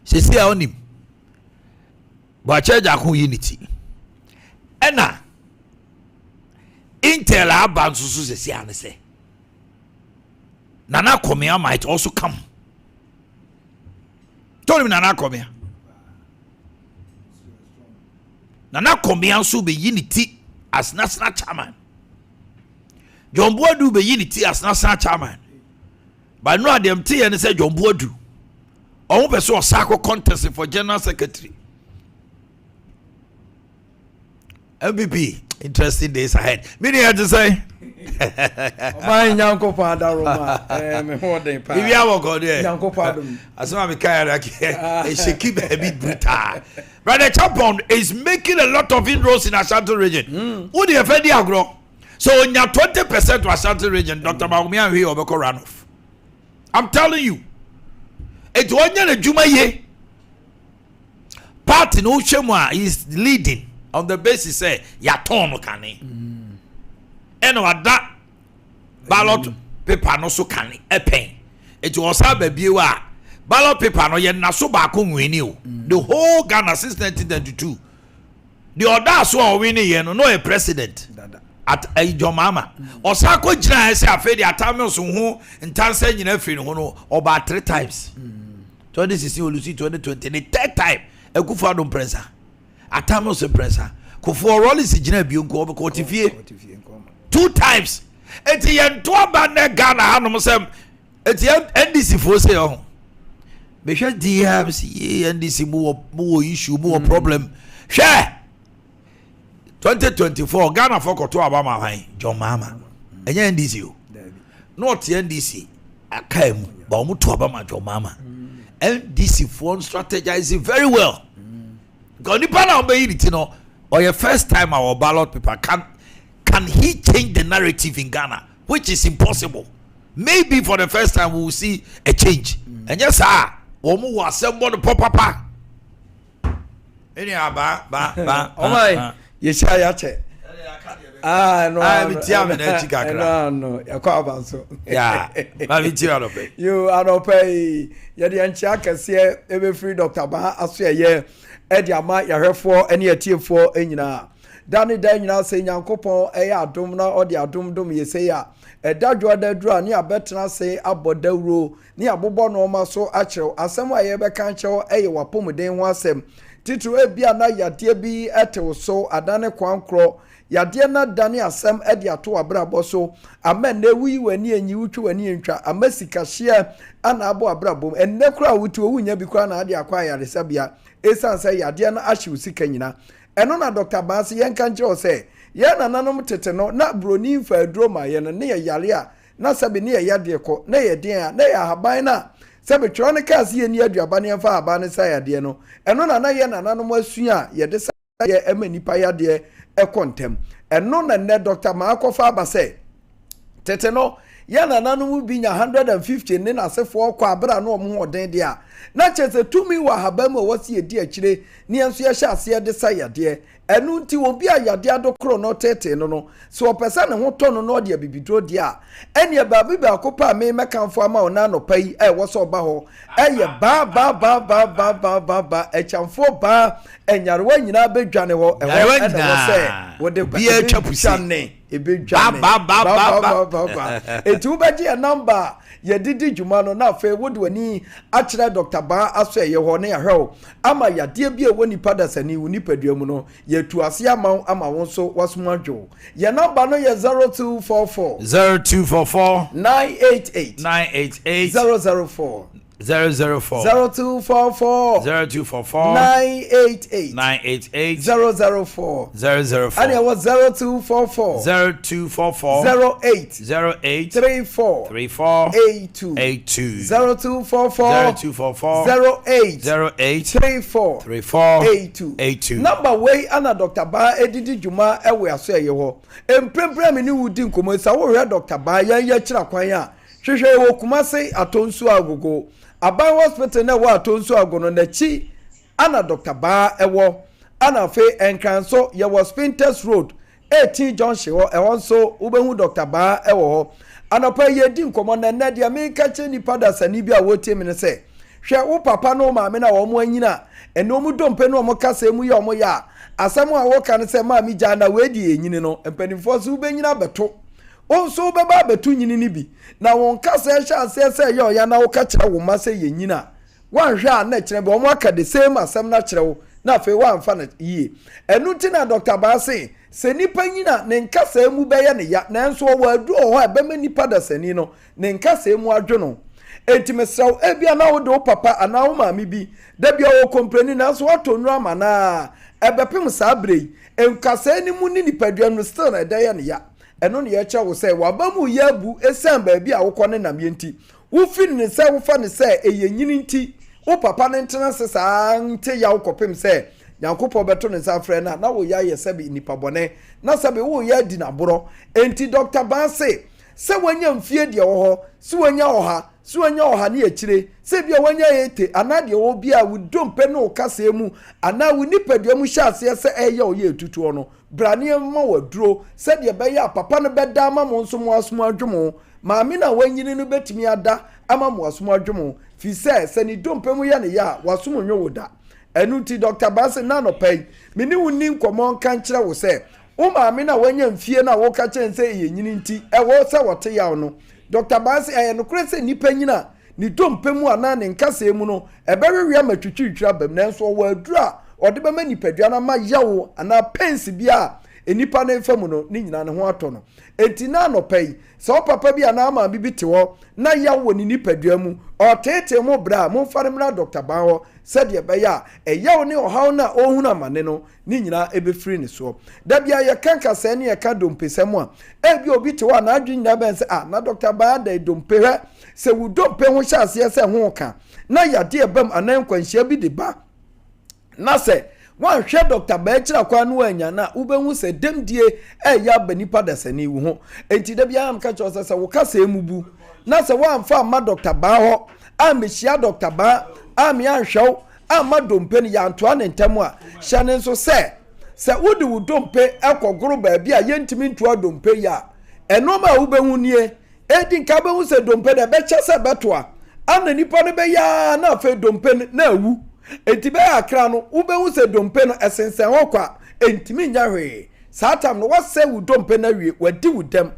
She say on him. But Chajaku unity. Ena. Intel Aban Susu say Nana Komia might also come. Told him Nana Komia. Nana Komia so be unity as national chairman. John Boadu be unity as national chairman. But no them tea and say John Boadu. Omo person sako contest for general secretary. MVP interesting days ahead. Meaning, I had to say, my Yanko Padaroma, if you have got there, Yanko Padum, as long as she keep a bit brutal. Brother Chapon is making a lot of inroads in Ashanti region. Who do you offend the agro? So, in your 20% to Ashanti region, Dr. Baumia and Obeko runoff. I'm telling you, it's one year Juma ye. Party no Shemwa is leading on the basis say Yaton Kani. And what that ballot paper no so can a pain. It was a baby ballot paper no yen na so back winning. The whole Ghana since 1992. The other so winning yen no a president at a Yaw Boamah. Osako Jina say affair the atamels who in Tanzania in every no about 3 times. 2016 Olusi 2020 the 3rd time a Kufado pressa. Atamos pressa. Kufo Rollins Jina Biunko Kotifie 2 times. Eti yen to abane Ghana hanom sem eti NDC fo say oh be hwe DMC NDC mo issue mo problem hwe 2024 Ghana for koto abama han Yaw Boamah enye NDC o not NDC akam ba omo to abama Yaw Boamah NDC for strategizing very well because nipa na be yiti no or your first time our ballot paper can he change the narrative in Ghana, which is impossible. Maybe for the first time we will see a change. And yes, sir, Omu was assemble the papa. Anyhow, oh my, yes, I check. No, I'm no, you call about so. Yeah, you are no pay. Yadian Chaka say every free Dr. Baha as ye, Ade Akye Abia for any team for any now. Danny Daniel say Yankopon adom na odi adom dom ye say ya dadwo dadro ni abetena say abodawro ni abobo no ma so akyerw asem a ye be kan kyerw wapomden ho asem titru ebia na yade bi etew so adane kwankro yade na dane asem edi ato abrabo so amen na wi wani enyi wutwe wani entwa amasika hye ana abo abrabo enne kura wutu owunya bi kura na ade akwa yaresabia esan say yade na ahye usika nyina eno na Dr. Baasi yen kan kire o se ye nananom tete no na broni mfa aduro ma ye no ne ye yare a na sabe ne ye yade ko na ye den a na ye haban na sabe twro ne ka se ye ni aduaba ne mfa haban ne sa yade no eno na ye nananom asu a ye de sa ye emanipa yade e kontem eno na ne Dr. Maakofa aba se tete no ye nananom bi nya 150 ne na sefo kwa abra no omo hoden de a na chese tumi wa habama wasi edi akire ni enso ye hya ase de sayade enu nti obi ayade adokro no tete no so opesa ne ho to no de bibidro de a ene e ba bibi akopa me mekanfo ama ona no pai wo so ba ho eye ba echamfo ba enyarewa nyina bedwane ho e wo se wo de bi atwapusi ebedwane ba etu ba di number ye didi djuma no na fe wodi wani akire Dr. Ba aso ye ho ne ya hwew ama yade bi e woni padasani woni paduamu no ye tu ase ama won so wasoma dwo ye number no ye 0244 988 004 0244 988 004 and it was 0244 08 34 82 0244 08 34 82 number way ana Dr. Ba edidi djuma ewe aso ye ho emprempre me ni wudi nkomo sa wo hwe Dr. Ba ya kira kwan a hwehwe wo Kumasi atonsu agogo Aban hospital na wa atonsu agono na chi ana Dr. Ba ewo ana fe enkanso ye was Spinters Road 18 Junction ho ehonso ubehu Dr. Ba ewo ho anapa ye di nkomo na na dia me ka che ni padasani bi a wotie me ne se hwe wo papa no ma me na wo mo anyina eno mu dompe no mo kasa mu ye omo ya asem a wo kan se ma mi ja na we di enyini no empanifo so ubenyina beto onso beba betu nyini ni bi na won kasa ehya se yo ya na wo ka kire wo ma se ye nyina wan hwe a na kire be omo aka the same asem na kire wo na fe wan fa na yie enu ti na Dr. Ba se nipa nyina ne nkasa mu be ye ne ya na enso wo adu ho e be ma nipa da sani no ne nkasa mu adwo no Entimesaw ebia na wo do papa ana wo maami bi da bia wo kompreni na so wato nu ama na ebepem sa abrei enkasa ni mu ni nipadua no still na da ya ne ya eno ne ya cha wo say waba mu ya bu esan ba bia wo kɔ ne nam yenti wo fin ne say wo fa ne say eyenyini nti wo papa ne ntena sesa nte ya wo kopem say Yankopɔ beto ne sa frɛ na wo ya yesabi nipa bɔne na sabe wo ya di na boro enti Dr. Banse se wanya mfie de wo ho se wanya oha ne akire se bia wanya yete anade wo bia wo dompe no kasa mu ana wo nipadua mu hyase se eye wo ye tutuo no brane ma waduro se de be ya papa no beda ama mo nso mo asomo adwomo maami na wanyini no betimi ada ama mo asomo adwomo fi se ni dompe mu ya ne ya wasomo nwo woda enuti Dr. Banse na no pay mini wuni nkomo kan kire wo se o maami na wanya mfie na wo ka chen se ye nyini nti e wo se wote yaw no Dr. Banse no kure se nipa nyina ni dompe mu ana ne nkasa mu no e berewe amatwitwitwa bam na nso wo adura ode be ma nipadua na ma yawo ana pense bia enipa na efam no ni nyina ne ho ato no enti na no pay se o papa bia na ama bibi te ho na yawo ni nipadua mu o tete mu bra mu fare mra Dr. Banho said ye be ya e yawo ne ohaw na ohunu amane no ni nyina ebe free ne so da bia ye kanka se ne ye ka dompe semu a e bi obi te ho na adwi nyina ben se na Dr. Banho da dompe he se wu dompe ho hyase se ho ka na yade ebam anan kwanhia bi de ba na se wan hwe Dr. Banho kwa no anya na ubehu se demdie ya banipa da sani wu ho enti da bia am ka cho se wo kasa emubu na se wan fa ma Dr. Banho amehia Dr. Banho ami anhwew ama dompe ni ya antoa ne ntamu a hyane nso se wodi wo dompe ekogoro ba bia yentimi ntoa dompe ya enoma ubehu nie edi nka behu se dompe da beche se betoa ana nipa no be ya na fe dompe na awu enti be akra no ubehu se dompe no esensen hokwa entimi nya hwe satam no wase wo dompe na wie wadi wo dem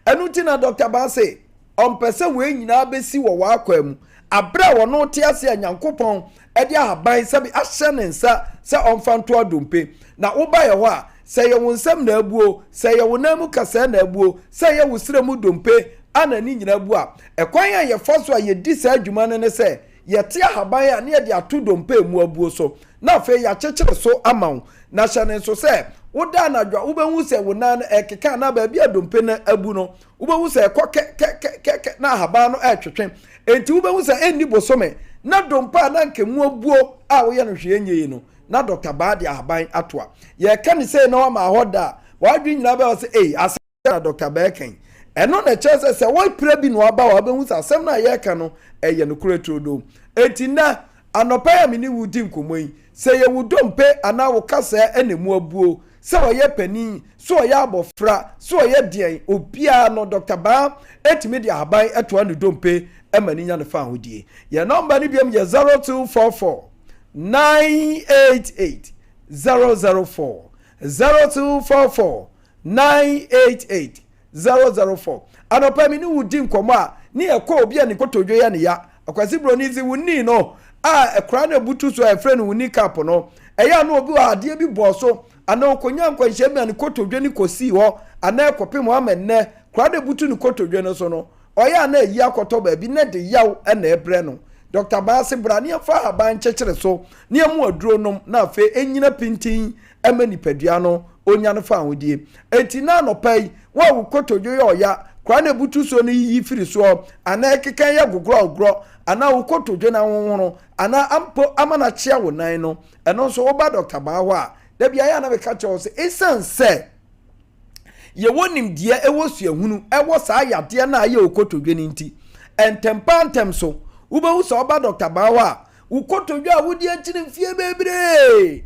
enu ti na Dr. Banse ompese we nyina besi wo wakwa mu abra wono te ase anyankopon edi ahaban sabi ahye ne nsa se onfanto adompe na woba ye ho a se ye wonsam na abuo se ye wonamu kasa na abuo se ye wosremu dompe ana ni nyina abu a ekwan ya ye foso a ye di sa adwuma ne se ye te ahaban a ne ye de ato dompe mu abuo so na fe ya chechire so amaw na hyane so se woda na dwa wobehu se wonan ekeka na ba bia dompe na abu no wobehu se ke na ahaban no etwetwe enti wobehu se enni bosome na dompa na nkemu abuo a wo ye no hwe enye no na Dr. Banho ahaban atoa ye ka ni se na wa ma hoda wadwi nyina ba se asa na Dr. Banho kan eno na chese se wo pira bi no aba wa behu se asem na ye ka no eye no kureto do enti na anopa ya mini wudi nkomoi se ye wudompe ana wo kasa enemu abuo se wo ye pani so wo ye abofra so wo ye den obia no Dr. Banho etimi de ahaban etoa no dompe emani nya ne fa hodie ye number ni biam ye 0244 988 004 0244 988 004 anopa mini wudi nkomo a ni ekọ obi a ne kotodwe ya ne ya akwasi bronizi wuni no ekra na butu so efre no wuni cap no eya no obi wa ade bi bo so ana okonya nkwanhye me ne kotodwe ni kosi ho ana ekopem ho amenne kra na butu ni kotodwe no so no oya na eyi akoto ba bi na de yaw na ebre no Dr. Banse brani afa haban chechire so ne amu aduro nom na afa enyina pintin emani padua no onya no fa hodie enti na no pai wa wo kotodwe yo ya kra na butu so no yi firi so ana ekekan ya gogro ana wo kotodwe na wonwono ana ampo amana chia wo nan no eno so wo ba Dr. Banho a da bia ya na be ka che se esanse ye wonim die ewo suahunu ewo saa yade na aye okotodwe ni nti entempantem so ubehu so ba Dr. Banho a ukotodwe a wodi akiri mfie bebre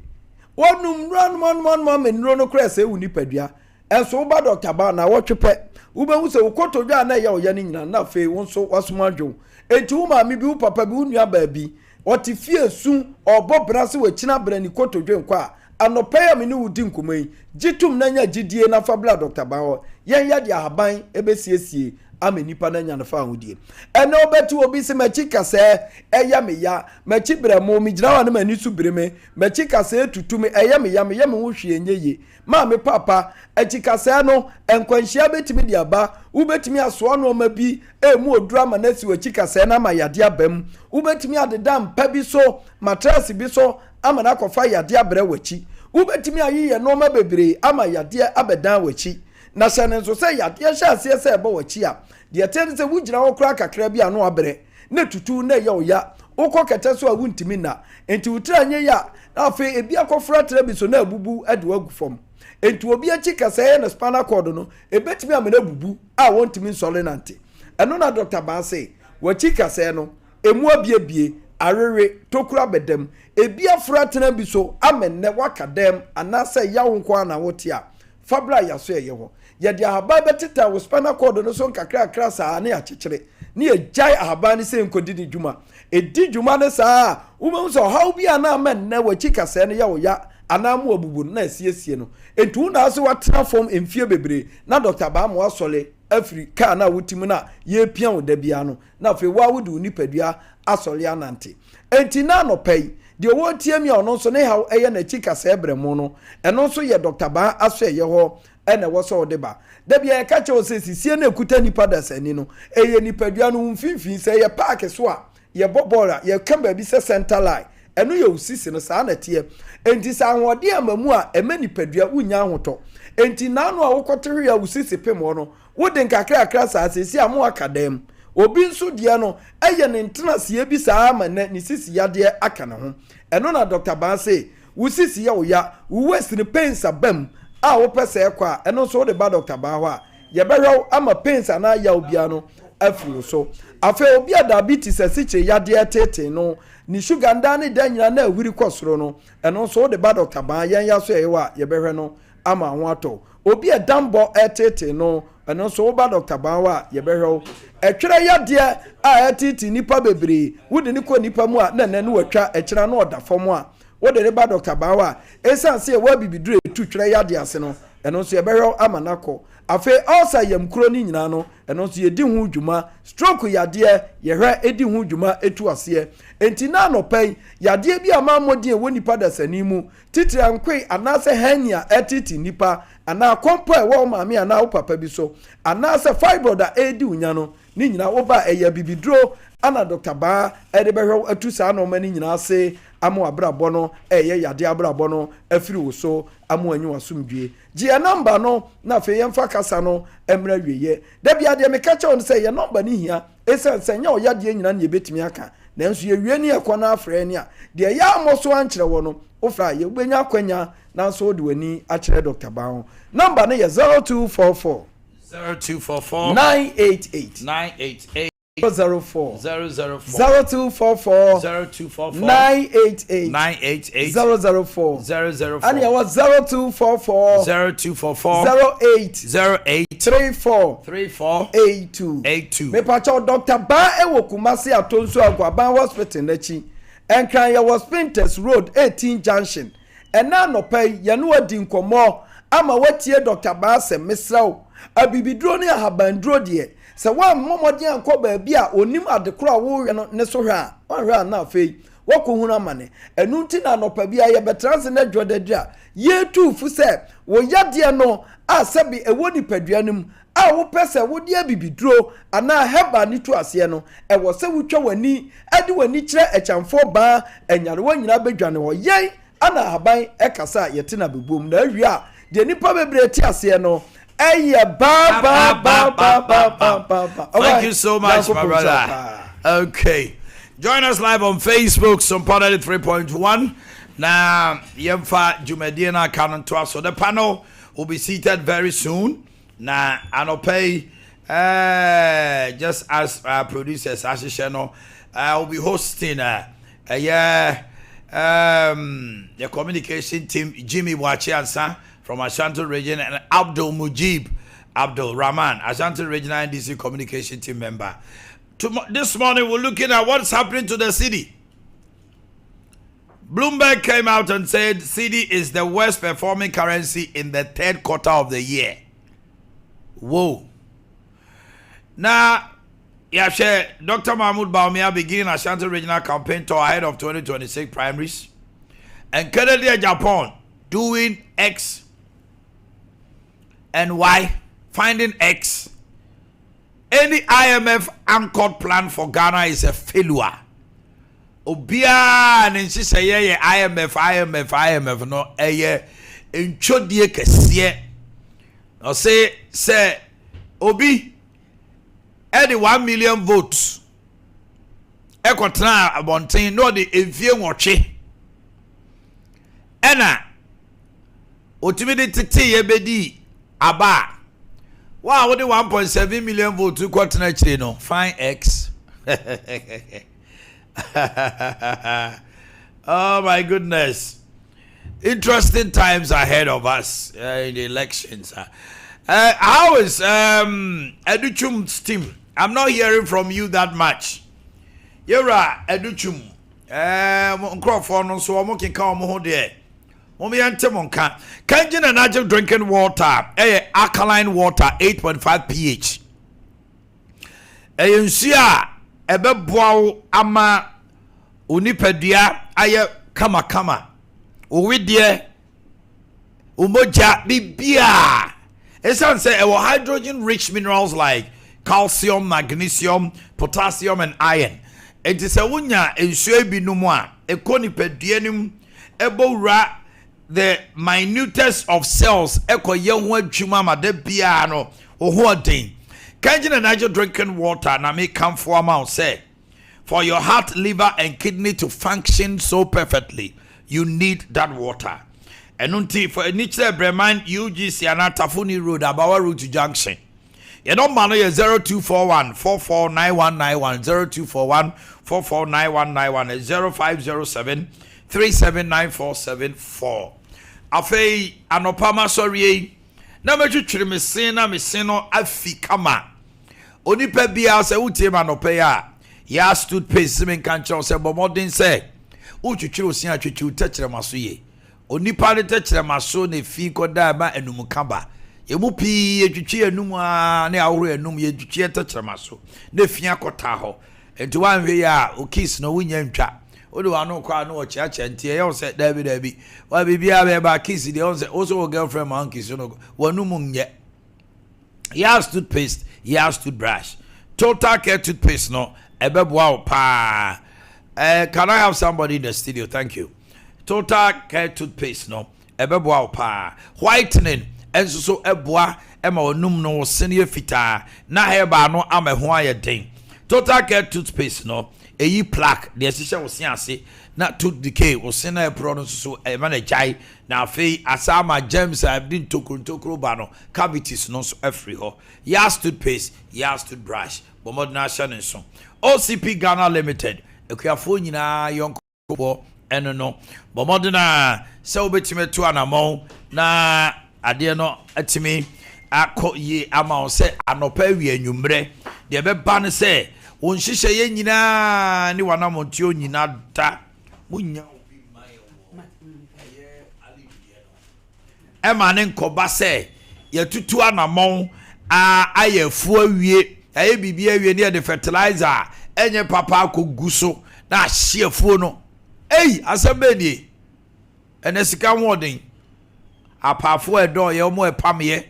wonum ran menro no kra se wuni padua enso wo ba Dr. Banho na wotwepe ubehu so ukotodwe a na ye oya ni nyina na fe wonso wasomadwo enti wo maami bi wo papa bi wo nua ba bi oti fie su obo brase we kina brani kotodwe nkwa anopa ya mini wudi nkomai jitum na nya gidie na fabla Dr. Banho yen ya de ahaban ebesiesie ama nipa na nya no fa ahodie ene obetu obi se machi kase eya me ya machi bremo mi gina wa na mani su breme machi kase tutumi eya me ya me ho hwe enyeye ma me papa achi kase no enkwanhia betimi dia ba ubetimi aso no ma bi emu odura ma na si wachi kase na ma yade abam ubetimi adeda mpa bi so matress bi so ama na kofa yade abre wachi ubetimi ayiye no ma bebre ama yade abedan wachi na sane nso se yade hye ase se eba wachi a de tete se wugina wo kra kakra bi ano abre na tutu na ye oya ukọ kete so a wuntimi na enti utra nye ya afi ebi akofra tra bi so na abubu ade wagu fom enti obi achi kasa na spinal cord no ebetimi amena bubu a wontimi nsole nante eno na Dr. Ba say wachi kasa no emu abiebie arere tokura bedem ebi afra tra bi so amenne wakadem anase yawo nko na wote a fabra yaso ye ho ye dia haba beteta wo spinal cord no so nkakra kra saa na ya chekere ni ejai ahaba ni se nkodidi djuma edi djuma ne saa wo so how bia na amenne wachi kasa no yawo ya anamu abubu na asiesie no entu na so watena form emfie bebre na Dr. Ba mo asole afri ka na wotimu na ye pia wo da bia no na fe wa wudu nipadua asole anante enti na no pay de wo tiemi ono so ne haw eye na chika se ebremu no eno so ye Dr. Ba aso ye ho ene wo so de ba da bia e ka che o se sisie na ekuta nipa da sani no eye nipadua no mfimfin se ye park so a ye bobora ye kamba bi se center line eno ye usisi no saa na tie enti sa ahode amamu a ema nipadua unya ahoto enti na no a wokotere ya usisi pemo no wode nkakra akra saa sesi amu akadem obi nso die no eye ne ntena sie bi saa ma ne sisi yade aka ne ho eno na Dr. Ba say usisi ya oya uwesi ne pensa bam a wo pese ekwa eno so de ba Dr. Ba ho a ye behwe ama pensa na ya obia no afuru so afa obi diabetes asiche yade tete no ni sugar ndane danyina na ahuri kosoro no eno so de ba Dr. Ba yan ya so yewa ye behwe no ama ho ato obi dambo etete no eno so ba Dr. Ba wa ye behwe etwere yade a etete nipa bebre wudi ni ko nipa mu a na nanu watwa ekira na oda fom a wode ba Dr. Ba wa esanse wa bibidure tu twere yade ase no eno so ye behwe ama nako afe also yam kuro ni nyina no eno so ye di hu dwuma stroke yade ye hwe edi hu dwuma etu ase enti na no pai yade bi amamodi e woni pada sanimu titira nkwe anase hania etiti nipa ana kompo e wo maame ana wo papa bi so anase fibroid da edi unya no ni nyina wo ba eya bibidro ana Dr. Ba ede behwe atu saa no mani nyina ase amu abrabo no eye yade abrabo no afiri wo so amu anyu asumdue gie number no na fe yemfa kasa no emra wieye da bia de meka che on say ye number ni hia esense nya o yade nyina na yebetimi aka nanso ye wie ni ekona afre ni a de ya amoso ankyere wo no ofra ye gbenya akwanya nanso de wani akere Dr. Ba ho number no ye 0244 988 004 0244 988 004 and you was 0244 08 34 82 me pacho Dr. Ba ewo Kumasi Atonso Agwaban Hospital nachi enkran ya was Printers Road 18 Junction ena no pay ye no adi nkomo ama watie Dr. Ba se mesraw abibidro ne ahabandro de se wa momodi anko ba bia onim adekoro wo no ne so hwe a hwe na afei wakohunu amane enu nti na nopa bia ye betranse na dwodadua ye tufu se wo yade no asabi ewodi paduanum a wo pese wodi abibidro ana heba ni tu ase no e wo se wutwa wani ade wani kire echamfo ba enyare wanyina bedwane ho yen ana haban ekasa yete na bebom na awia de nipa bebre ti ase no. Thank you so much, my brother. Okay. Join us live on Facebook, Sompa 3.1. Now, Yemfa Jumedina Canon to us. So the panel will be seated very soon. Now, and I'll pay just as producers, as channel, I'll be hosting the communication team, Jimmy Wachiansa from Ashanti region, and Abdul Mujib Abdul Rahman, Ashanti regional NDC communication team member. This morning we're looking at what's happening to the city. Bloomberg came out and said cedi is the worst performing currency in the third quarter of the year. Whoa. Now, Yashe, Dr. Mahmoud Baumia beginning Ashanti Regional Campaign Tour ahead of 2026 primaries. And Canada, Japan doing X and Y, finding X. Any IMF anchored plan for Ghana is a failure. Obia and insist say IMF no inchodie kesiye. No say Obi the 1 million votes. Ekotna abontin no the evie nwotwe. Ena otimide tete ye bedi aba. Wow, what the 1.7 million votes to kotna chire no. Fine X. Oh my goodness. Interesting times ahead of us in the elections. How is Educhum's team? I'm not hearing from you that much. You're Educhum. So I'm okay. Come there. Kanjin and natural drinking water, alkaline water, 8.5 pH. Ebe boaw ama unipadua aye kama uwidie umoja bibia esan say e hydrogen rich minerals like calcium, magnesium, potassium and iron. It is a wunya ensuo bi no mu a ekonipadua nim ebowura the minutest of cells ekoye ho adwuma ma da bia no ho odin. Kanjin and natural drinking water na me come for amount say for your heart, liver and kidney to function so perfectly you need that water. And until for Niche Breman UGC and Tafuni Road Abawa Road to Junction. You don't man 0241 449191 0241 449191 0507 379474. Afei anopama sorry na metwetwere me sen na me sen no afi kama. Onipa bia se wutie ma no pe ya ya stood pace men kan cho se bomodin se utwetwere osin atwetwe utechere maso ye onipa ne techere maso ne fi koda ba enum kaba ye mu pi etwetwe enum a ne awro enum ye twetwe techere maso ne fi akota ho enti wan hwe ya o kiss no wunya ntwa o de wano kwa no o chiache ntie ye o se dabi wa bibia be ba kiss de on se also girlfriend man kiss no wanum nye ya stood paste ya toothbrush. Total Care toothpaste no ebeboa pa. Can I have somebody in the studio? Thank you. Total Care toothpaste no ebeboa pa. Whitening enso so eboa ema onum no senior fita na heba no ama ho ayeden. Total Care toothpaste no eyi plaque de sisha wo se ase na tooth decay wo se na epro no so e ma na jai na afei asama germs have been tokro ba no cavities no so every ho. Yas toothpaste, Yas toothbrush, bomodna shan so. OCP Ghana Limited, ekuafo nyina yonko eno no. Bomodna se obetime to anamo na ade no atimi akọ ye ama se anopa wi anwumre de be ban se won hihye ye nyina ni wanamontio nyina da munya obi mai eye alibie no e ma ne nkoba se ye tutu anamon ayefu awie aye bibia awie ne de fertilizer enye papa akoguso na ahyefu no asabeni ene sika hoden apafo edo ye omo epamye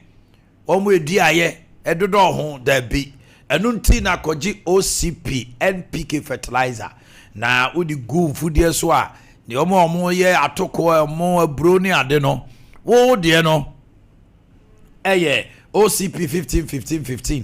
omo edi aye edodo ho da bi enu nti na koji OCP NPK fertilizer na udi gu fudie so a ne omo ye atoko omo aburo ni ade no wo de no OCP 15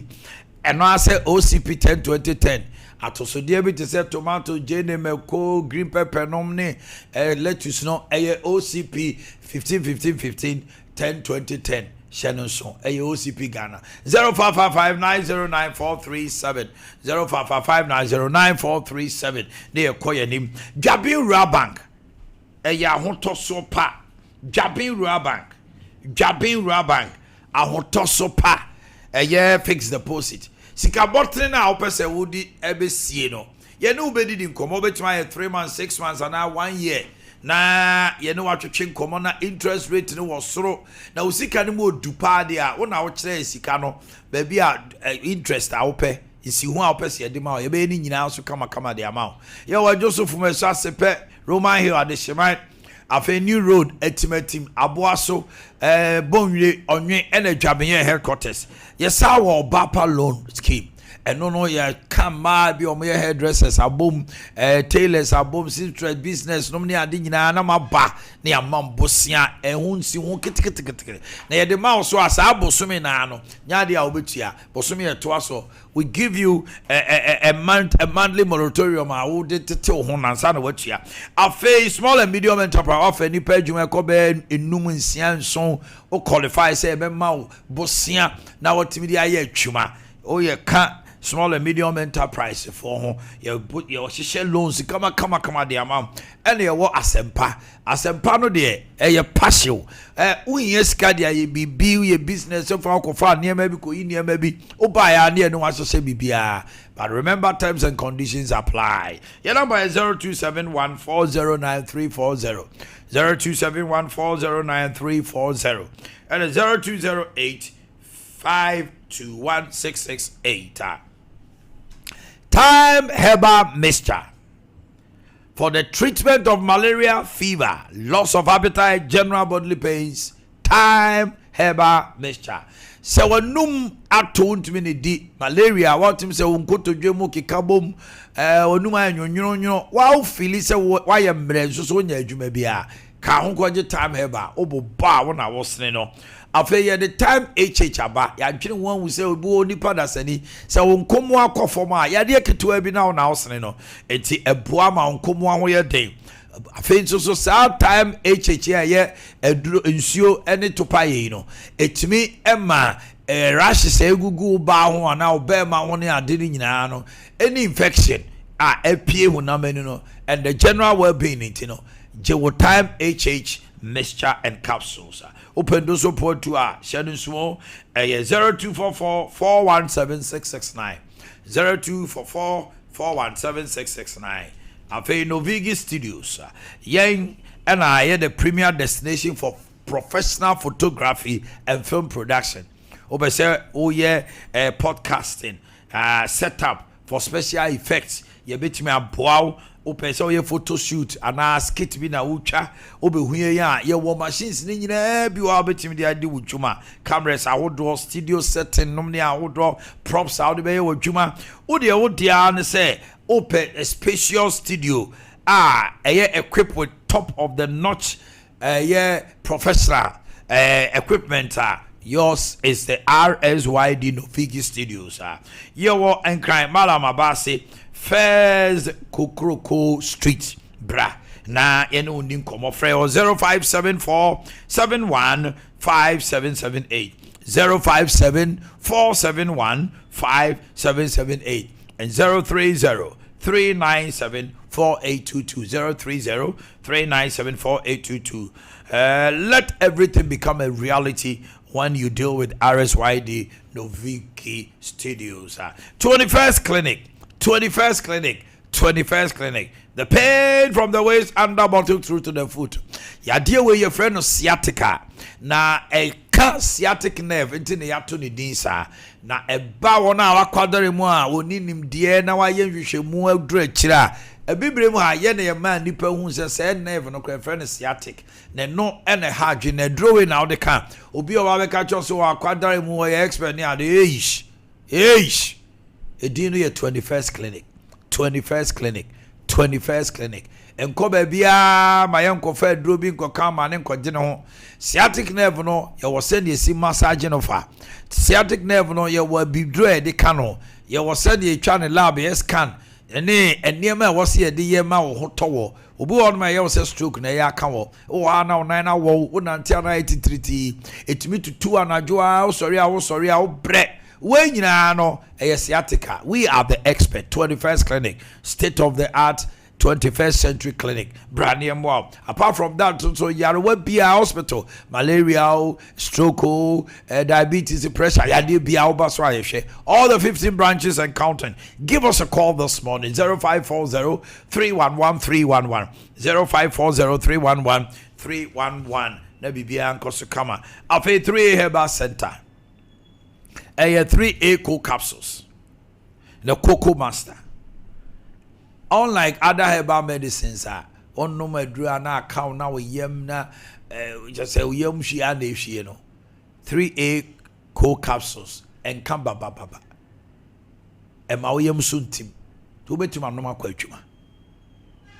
eno ase OCP 10 atoso de bi te se tomato jenemeko green pepper nom ne lettuce no OCP 15 10 Shannon son OCP Ghana 0555909437 0555909437 ne koye nim Jabin Rural Bank ahoto so pa Jabin Rural Bank ahoto so pa fixed deposit sika botre na opese wodi ebesie no ye no ubedi di nkomo betima 3 months 6 months and 1 year na ye no watwetwe nkomo na interest rate no was soro na usika no mo dupa de a wona wo kire sika no ba bia interest a wo pe isi hu a wo pe se de ma ye be ni nyina so kama de ama ye wa Joseph Meso asepe Roman Hill Adesheman afa new road etimatim aboaso bonwe onwe ena dwabeye headquarters ye sa wo bapa loan scheme eno no ye kama bi omo ye hairdressers abom tailors abom seamstress business no ne ade nyina na maba ne amambosia ehunsi hu kitikiti na ye de ma so asa abosome na no nya de a obetua bosome ye to aso we give you a monthly moratorium a wo de tete ho na nsa na watua afa small and medium enterprise afa ni pa adwuma ko be enum nsia nson o qualify say be ma bosia na wotimi de aye atwuma o ye ka small and medium enterprise for ho you put your share loans kama de amount and you wo asempa no de ye partial unye sika de ye bibi ye business for akofa niam bi ko niam bi o buy ya ne no aso se bibia but remember terms and conditions apply. Your number is 0271409340 0271409340 and 0208521668. Time herbal mixture for the treatment of malaria, fever, loss of appetite, general bodily pains. Time herbal mixture. Se wanum ato ntimi ne di malaria watum se wonkoto dwemu kikabom onum anyonyono wa feel se wa ye mbre so nya adwuma bia ka ho kwaje time herbal oboba wona wosene no afa ye the time aba ya dwene won wu se obi onipa dasani se wonkomo akofom a ya de ketewa bi na wona wosene no enti eboa ma wonkomo ho ye den afa so sa time ye eduro nsuo ene topa ye no etimi ema rash se egugu ba ho ana obema ho ne ade ni nyina no any infection apie hu na menu no and the general well-being no Jewo time mixture and capsules open those support to sharing small 0244 417 0244 417 Afe Novigi Studios yen and I the premier destination for professional photography and film production. Obese podcasting setup for special effects. Ye betimi aboa opese ye photo shoot ana skit bi na utwa obehuye ya ye wo machines ni nyina bi wa betimi de ade wudwuma cameras ahodo studio setting nom ne ahodo props out be ye wudwuma wo de wo dia ne say open a spacious studio equipped with top of the notch professional equipment. Yours is the RSYD Novigi Studios. Yewo Enkran Malamabase Fez Kukroko Street Bra. Na yenu undin komo freo 0574 71 5778 057 471 5778 and 030 397 4822 030 397 4822. Let everything become a reality when you deal with RSYD Novigi Studios. 21st Clinic. The pain from the waist under bottom through to the foot. Ya deal with your friend of sciatica. Na a sciatic nerve into the attorney dinsa. Na a bawana wa quadre moi woni nim die na wa yenhwehwe mu adura chira. A bibre mu ha ye na ye man nipa hu se nerve no kwa friend sciatic. Na no ene ha dwe na drowe na de kan. Obi o wa be ka cho so wa quadre mu ye expert ni ade eish. Edino ye 21st Clinic. Enko ba bia ma yenko fa duro bi nko kan ma ne nko gene ho. Sciatic nerve no ye wo send ye si massage no fa. Sciatic nerve no ye wo bidro e de kan no. Ye wo send ye twa ne lab ye scan. Ene enema e wo se ye de ye ma wo ho towo. Obi won ma ye wo se stroke na ye aka wo. O ana wo nan na wo nanti ana 83 etimi tutu anajo a wo sori a wo bre. We nyina no sciatica. We are the expert. 21st Clinic, state of the art 21st Century Clinic, Branium Wow. Apart from that, so Yarewa Bia Hospital, malaria, stroke, diabetes, pressure, Yadi Bia Obaswa, all the 15 branches and counting. Give us a call this morning 0540 311 311 0540 311 311. Nebi Bia and Kosukama. Afe 3A Herbal Center. 3A Co capsules. The Cocoa Master. Unlike other herbal medicines, on no madra na count now yem na just say yem she and if she 3A Co capsules and kamba baba. And my yem soon team. To bet to my normal quachuma.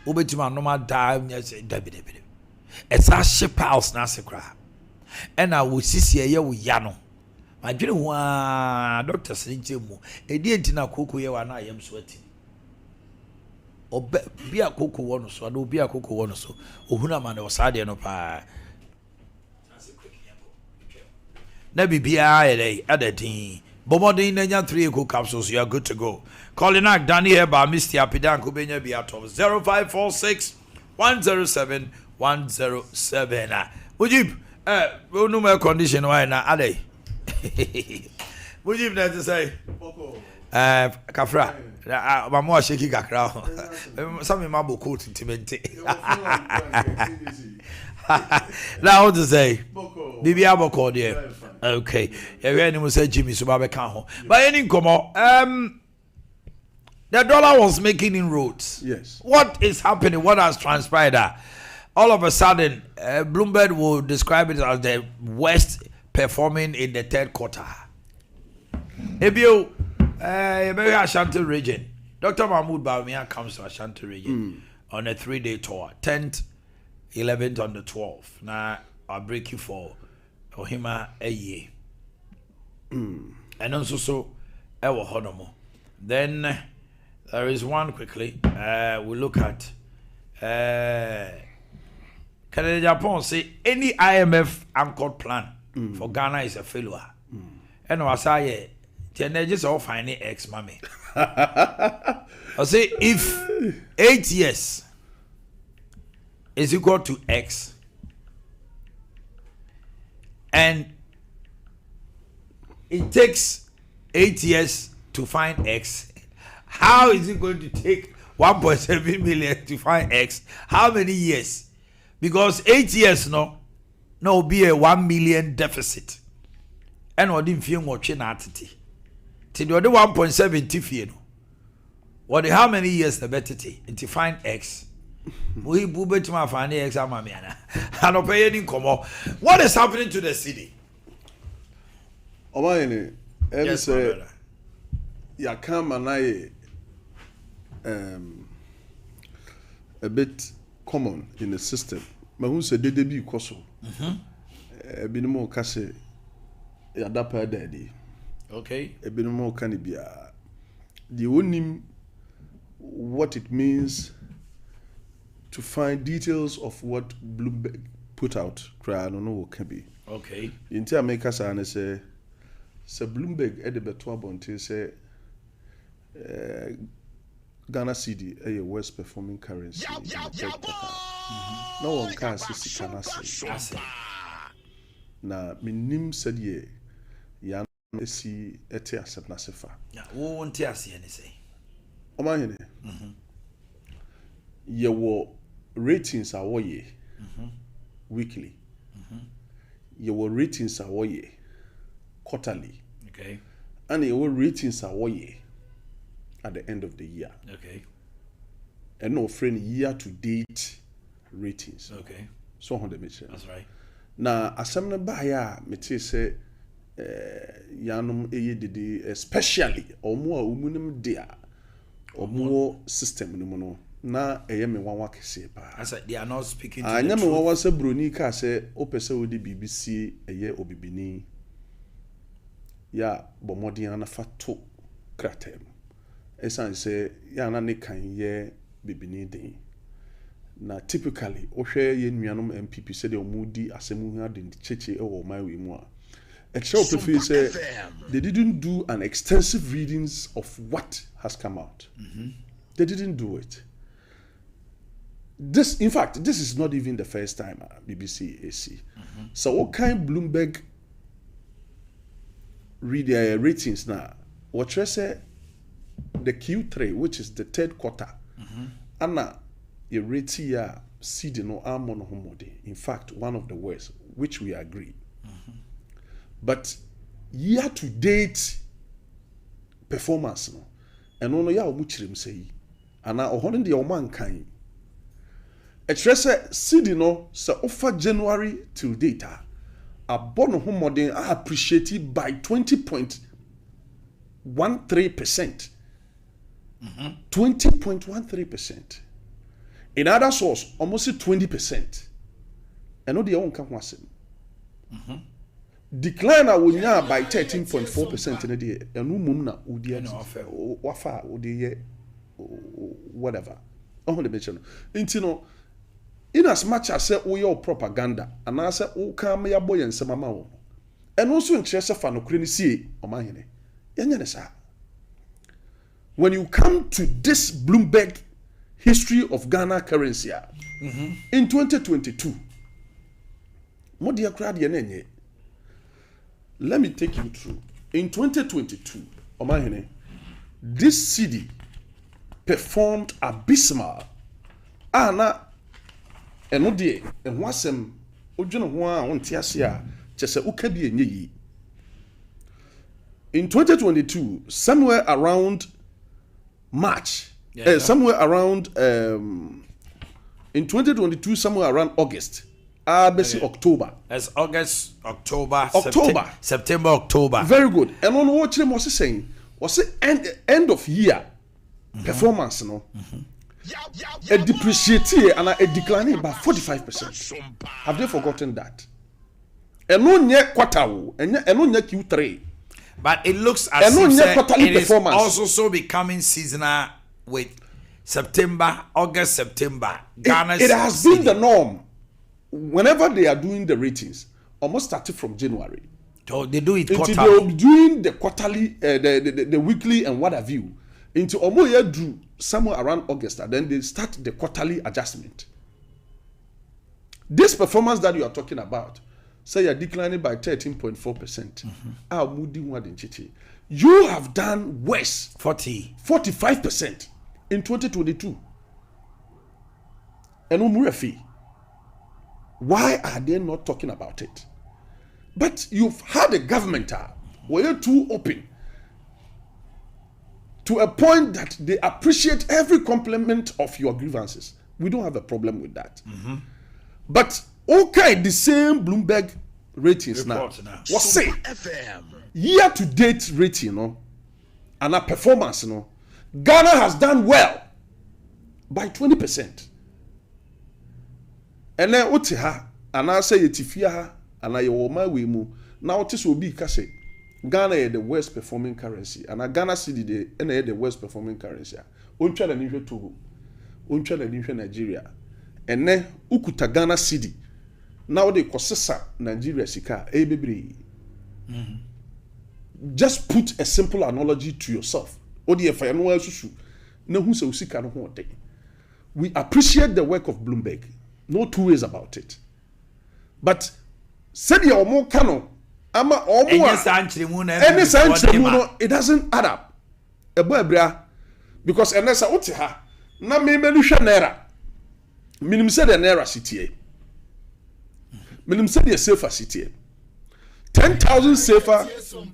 Ubet to my normal dime, yes, Debbie. It's a ship house nasicra. And I will see here with Yano. My dream one Dr. Sinimu, a dear dinner cocoa, and I am sweating. Or be a cocoa one so, I do be a cocoa one so. Ohuna man was sad no pa. Nebi be a editing. Bomodin and 3 cook capsules, you are good to go. Calling out Danny Eba, Mr. Apidan Kubenya be out of 0546 107 107. Would you no more condition why na Ade? Would you have to say? Kafra. My more shaky kakra. Some in my book quote intimate. Now what to say? Bibi Aboko dear. Okay. Everyone say Jimmy Subabe Kaho. But any come the dollar was making inroads. Yes. What is happening? What has transpired? All of a sudden, Bloomberg will describe it as the worst performing in the third quarter. Ebio, Ashanti region. Dr. Mahmoud Bawumia comes to Ashanti region on a 3-day tour, 10th, 11th, on the 12th. Now I'll break you for Ohima a year. And also so, Ewa Honomo. Then there is one quickly. We look at. Canada Japan say any IMF anchored plan for Ghana is a failure. And I say, yeah, just all finding X, mommy. I say if 8 years is equal to X, and it takes 8 years to find X, how is it going to take 1.7 million to find X? How many years? Because 8 years no be a 1 million deficit. And we didn't feel much in attitude. Till the 1.7 tifie no. What how many years the better to find X? We bube to my find X amamiana. And pay any come. What is happening to the city? Omayene, Yes, say ya come and a bit common in the system. Mahun se dede bi koso. Ebinimo ka se ya dapa daddy. Okay. Ebinimo ka ni bia. The onim what it means to find details of what Bloomberg put out. I don't know what can be. Okay. In America say Bloomberg at the beto abonte say Ghana cedi a worst performing currency in the third quarter. No one can see Sompa. Na minim said ye yan esi ete asep na sefa. Yeah, wo won't see anything. Omahene. Ye wo ratings are ye weekly. Ye wo ratings are ye quarterly. Okay. And ye wo ratings are ye at the end of the year. Okay. And no friend year to date ratings. Okay. So on the mission. That's right. Now, asem na baya mete say yanom eye dede especially omo a umunim dia omo system no no na eye me wanwa kese pa. I said they are not speaking to anya the me truth. wanwa se broni ka se opese wo de BBC eye obibini ya bomodin ana fato kratem. Esan say ya na ne kan ye bibini den. Na typically ohwe ye nuanom MPP said omudi asemu hu ade cheche e wo my we mu a a show prefer say they didn't do an extensive readings of what has come out. They didn't do it. this, in fact, this is not even the first time BBC AC. So what kind Bloomberg read their ratings now? What you say the Q3, which is the third quarter, and now your rating CD no armon homode. In fact, one of the worst, which we agree. But year to date performance no, and ono ya omuchirim say, and now ohon the oman kan. A treasure CD no so offer January till data. A bono homode are appreciated by 20.13%. 20.13%. In other source, almost 20%. And no the own can was decline our by 13.4% in a day. And no mumna udia wafa udia whatever. On the mention. Intino, in as much as say we your propaganda, and I say o come ya boy and some amount. And also in Chester fan see or mahine. When you come to this Bloomberg history of Ghana currency in 2022, let me take you through. In 2022, this CD performed abysmal. Ana enodie enwasem odwene ho a wonte ase a chese ukabi enye yi. In 2022, somewhere around March, somewhere around in 2022, somewhere around August, basically October. That's August, October, September, October. Very good. And on what you was saying was the end of year performance, no. A depreciating and a declining by 45%. Have they forgotten that? And no near quarter, and no near Q3. But it looks as if it is also so becoming seasonal with September, August, September. It has been the norm. Whenever they are doing the ratings, almost started from January. So they do it quarterly. They're doing the quarterly, the weekly, and what have you. Into almost year drew somewhere around August, and then they start the quarterly adjustment. This performance that you are talking about, say you're declining by 13.4%. You have done worse. 45% in 2022. And why are they not talking about it? But you've had a government where you're too open to a point that they appreciate every compliment of your grievances. We don't have a problem with that. But okay, the same Bloomberg ratings now. What say? Year to date rating, no, and a performance, no. Ghana has done well by 20%. And then Otiha, and I say Etifia, and I my way mu. Now this will be Kase. Ghana is the worst performing currency, and a Ghana city the worst performing currency. Uncha the Niger Togo, Uncha the Niger Nigeria, and then Ukuta Ghana city. Now they process Nigeria sika baby. Just put a simple analogy to yourself. We appreciate the work of Bloomberg. No two ways about it. But said your more canon, it doesn't add up. Because unless I otiha, na me melusha naira. Minim said the naira city. Minim said the safer city. 10,000 safer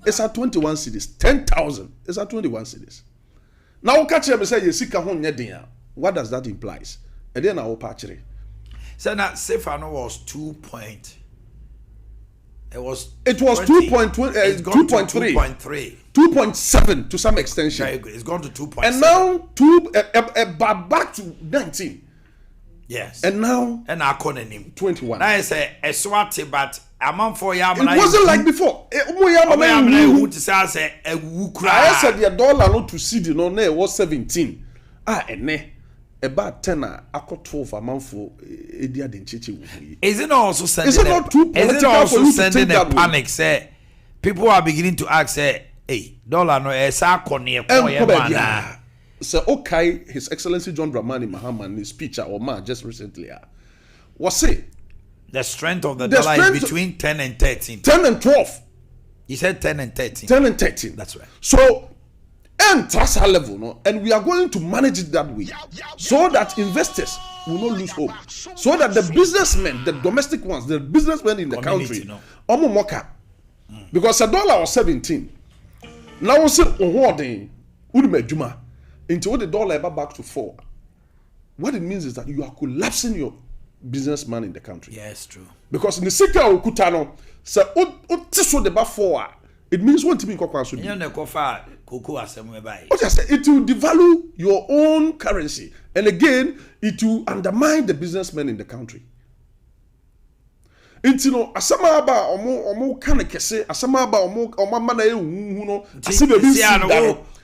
is at 21 cities. 10,000 is at 21 cities. Now catch them say yesika hon nyedin. What does that imply? And then I will patch it. So now safer no was 2 point. It was 2.3. 2.7 to some extension. Very good. It's gone to 2.7. And now back to 19. Yes. And now I call him 21. Now I say a swati, but a month for Yam. It wasn't like before. I said the dollar not to see the no was 17. About 10 I got 12 a month for Edia Denchichi. Is it also sending? Is it not too political? Is it also sending a panic? Say people are beginning to ask, say, hey, dollar no esa konie Sir okay, His Excellency John Dramani Mahama in his speech or just recently was say the strength of the dollar is between 10 and 13. 10 and 12. He said 10 and 13. 10 and 13. That's right. So, and trust our level, no? And we are going to manage it that way so that investors will not lose hope. So that the businessmen, the domestic ones, the businessmen in the country, because a dollar was 17. Now we say, until the dollar ever back to 4. What it means is that you are collapsing your businessman in the country. Yes, true. Because in the sector of Kutano, so the bar 4, it means one to be it will devalue your own currency, and again, it will undermine the businessmen in the country. Intino asama aba omo kana kese asama aba omo mana ehu no asibe bi si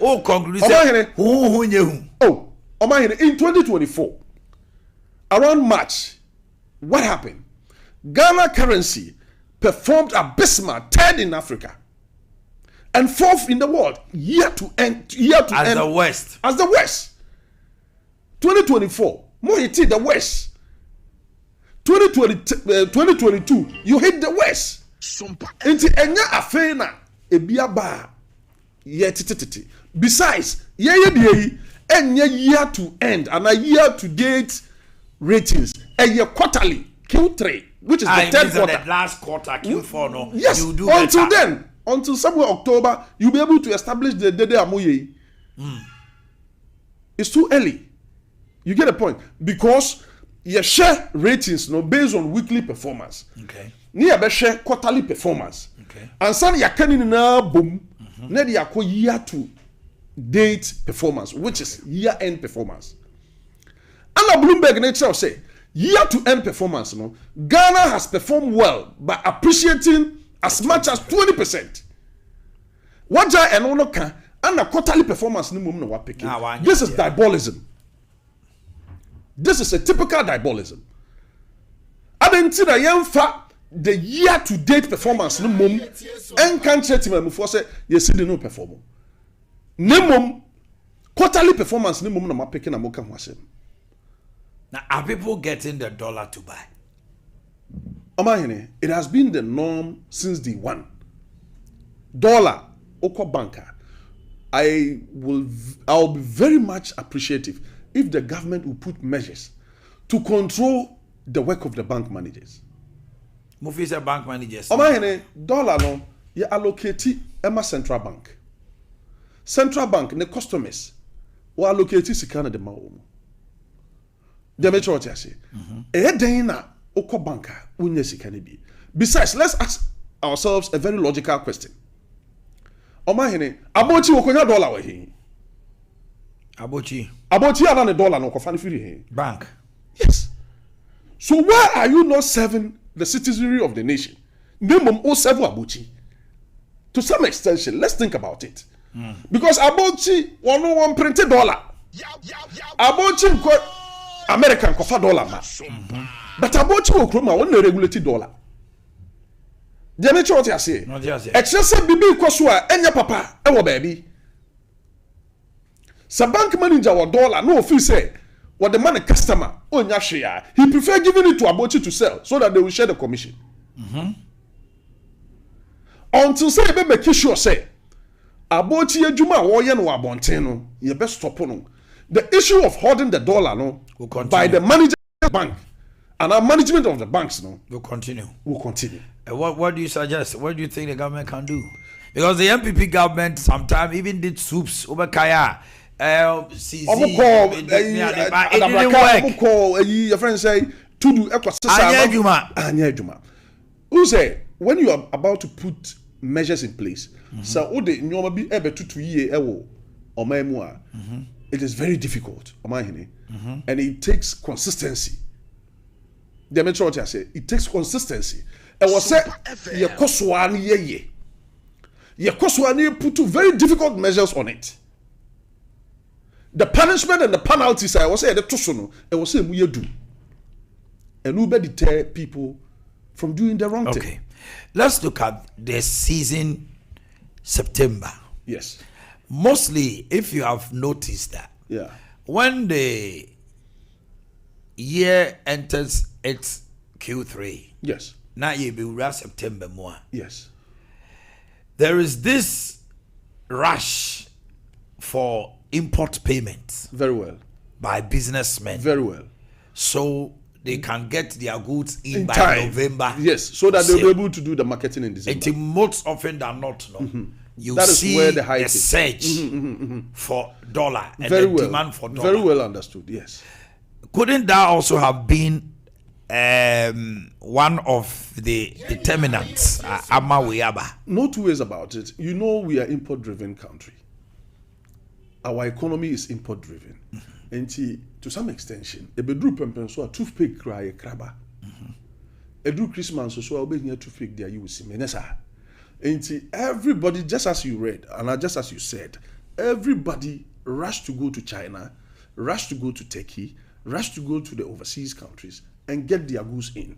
o conclude in 2024 around March, what happened? Ghana currency performed abysmal, third in Africa and fourth in the world, year to end as the West. 2024 more hit the West. 2022 you hit the West. Sompa enti enya afena ebiaba ye tititi. Besides ye enya year to end and a year to date ratings a year quarterly Q3, which is the third quarter. The last quarter Q4 no. Yes, you do until better. Then until somewhere October you'll be able to establish the Dede Amoye. It's too early. You get the point? Because your share ratings no based on weekly performance. Okay. Near be share quarterly performance. Okay. And some ya can na boom. Na dia ko year to date performance, which is year end performance. And Bloomberg nature say year to end performance no Ghana has performed well by appreciating as much as 20%. What ja eno can and a quarterly performance ni mum no wa picking. This is diabolism. This is a typical diabolism. Adentina yemfa the year to date performance no mum and can't chat him before say yes they no perform. Nemum quarterly performance ni mum no ma picking amoka ho asem. Now are people getting the dollar to buy? It has been the norm since the one. Dollar oko banker. I'll be very much appreciative if the government will put measures to control the work of the bank managers. Mufi say bank managers. Dollar no you allocate Emma Central Bank. Central Bank ne customers will allocate sikana de ma omo. The metro what I say. Na oko banker unye sikana bi. Besides, let's ask ourselves a very logical question. Abochi wokonya dollar wa he. Abochi ana ne dollar no kofa firi he. Bank. Yes. So why are you not serving the citizenry of the nation? Minimum o serve Abochi. To some extension, let's think about it. Because Abochi one printed dollar. Abochi ko American kofa dollar ma. But Abochi wo kroma one regulated dollar. The nature what you say. Excessive bibi kwaso a enya papa e wo baby. Sa bank manager or dollar no feel say what the money customer onya hwe he prefer giving it to Abochi to sell so that they will share the commission. Until say be make sure say Abochi adwuma wo ye no abonten no ye be stop no. The issue of holding the dollar no by the manager of the bank and our management of the banks no will continue. What do you suggest? What do you think the government can do? Because the MPP government sometimes even did soups over Kaya. CZ, it didn't work. Your friend say to do Anya. Who say when you are about to put measures in place, so ode nyoma bi ebe tutu ye ewo omaemua. It is very difficult, and it takes consistency. The metro what I say, it takes consistency. And was say ye koswani ye. Ye koswani put two very difficult measures on it. The punishment and the penalties I was say the tusono, and was say we do. And we better deter people from doing the wrong thing. Okay. Let's look at the season September. Yes. Mostly, if you have noticed that Yeah. When the year enters its Q3, Yes. now you be September more. Yes. There is this rush for import payments Very well. by businessmen, Very well. so they can get their goods in by time. November. Yes, so that they'll be able to do the marketing in December. It most often than not, you That is see where the hype a is. surge for dollar and Very the well. demand for dollar. Very well understood. Yes. Couldn't that also have been one of the determinants? Amawiyaba. No two ways about it. You know, we are import-driven country. Our economy is import-driven, and to some extension, a bedroom pempen so a toothpick cry a crabber. A do Christmas so I'll be here toothpick there. You will see Menesa. And everybody, just as you read and just as you said, everybody rushed to go to China, rushed to go to Turkey, rushed to go to the overseas countries and get their goods in.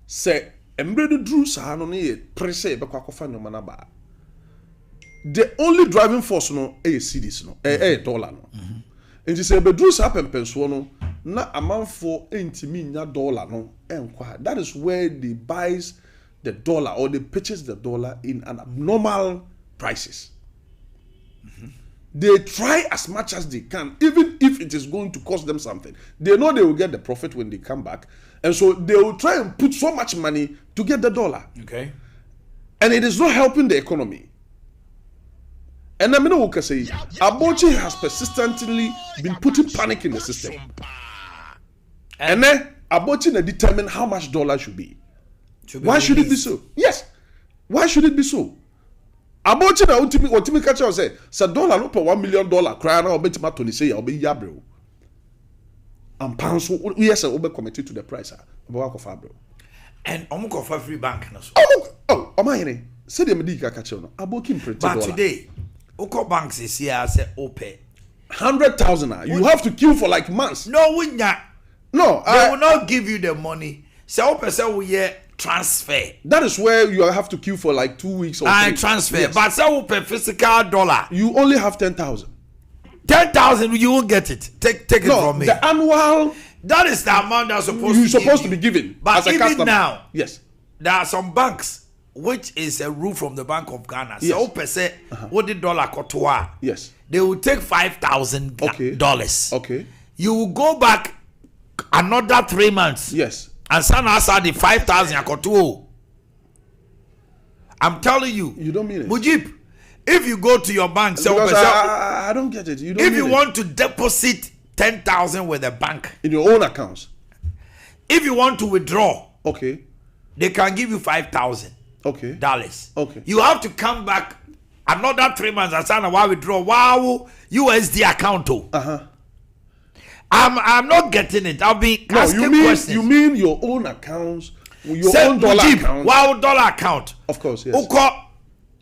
Say, embedded drew Sahanoni, presse, Bakwakofa no manaba. The only driving force no cedis no dollar no. And you say bedrew happen pensuono na amount for $80 dollar no that is where they buys the dollar or they purchase the dollar in an abnormal prices. They try as much as they can, even if it is going to cost them something. They know they will get the profit when they come back, and so they will try and put so much money to get the dollar. Okay. And it is not helping the economy. And I mean, what can say, Abochi has persistently been putting panic in the system. And then Abochi determine how much dollar should be. Why should it be so? Yes. Why should it be so? Abochi na ultimate catch us say dollar no per $1 million cry na obetima to say obe yabre. And pounds yes obe committed to the price about of abro. And omuko for free bank na so. Oh, omayene. Say the medical catch no. Aboki print dollar. But today, Oko banks is here say open 100,000. You have to queue for like months. No, winya. No, they will not give you the money. Say open say we hear transfer. That is where you have to queue for like 2 weeks or 3. Transfer. Yes. But say open physical dollar. You only have 10,000. 10,000, you won't get it. Take it from me. The annual. That is the amount that's supposed to be given. But as a even customer. now, yes, there are some banks which is a rule from the Bank of Ghana. Yes. So percent what the dollar kotoa. Yes. They will take $5,000. Okay. You will go back another 3 months. Yes. And send us the 5,000 kotoa. I'm telling you. You don't mean it. Mujib, if you go to your bank, because I don't get it. You don't if you want to deposit 10,000 with the bank in your own accounts, if you want to withdraw, okay, they can give you $5,000. Okay. Dollars. Okay. You have to come back another 3 months and sign a while withdraw. Wow, USD account. I'm not getting it. I've been asking questions. You mean your own accounts, your own dollar account? Wow, dollar account. Of course, yes. Oko,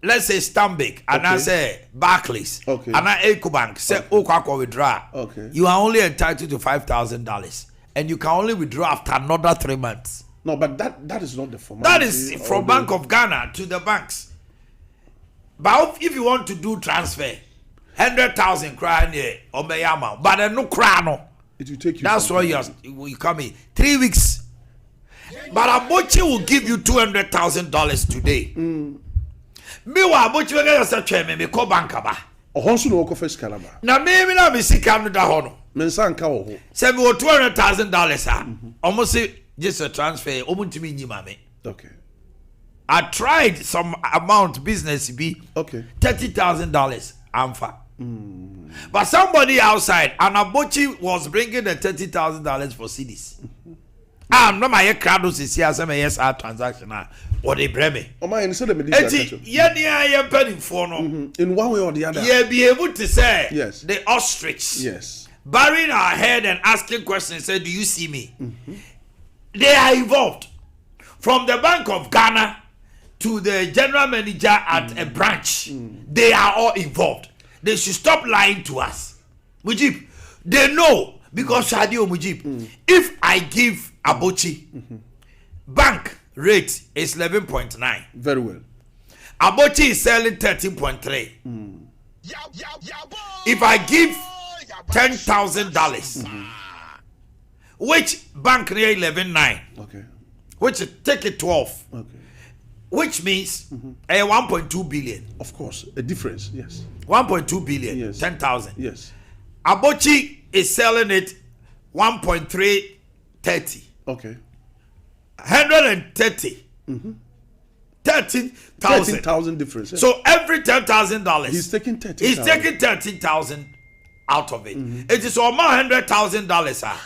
let's say Stanbic, and I say Barclays, okay, and I EcoBank say Oko withdraw. Okay. You are only entitled to $5,000, and you can only withdraw after another 3 months. No, but that is not the formality. That is from Bank of Ghana to the banks. But if you want to do transfer, 100,000 cry near Omeyama, but no crown. It will take you. That's why you come in 3 weeks. But Abochi will give you $200,000 today. Meanwhile, Abochi will get a chairman, me call bankaba. Ohonsu no office kalaba. Na me na me sika no da ho no. Mensa nka wo ho. Say me $200,000 almost just a transfer omuntimi nyima me. Okay. I tried some amount business be okay $30,000 amfa. But somebody outside and Abochi was bringing the $30,000 for CDs. No my cradles is here some yes our transaction or they breme. Oh my instead of me. In one way or the other. Yeah, be able to say yes. The ostrich. Yes. Burying our head and asking questions, say, do you see me? They are involved. From the Bank of Ghana to the general manager at a branch, they are all involved. They should stop lying to us. Mujib, they know because Shadio Mujib, if I give Abochi, bank rate is 11.9. Very well. Abochi is selling 13.3. If I give $10,000, which bank near 11.9, Okay. which take it 12, Okay. which means 1.2 billion. Of course, a difference. Yes. 1.2 billion. Yes. 10,000. Yes. Abochi is selling it 1.330. Okay. 130. 13,000. 13,000 difference. Yes. So every $10,000, he's taking 13,000. He's taking 13,000 out of it. It is almost $100,000.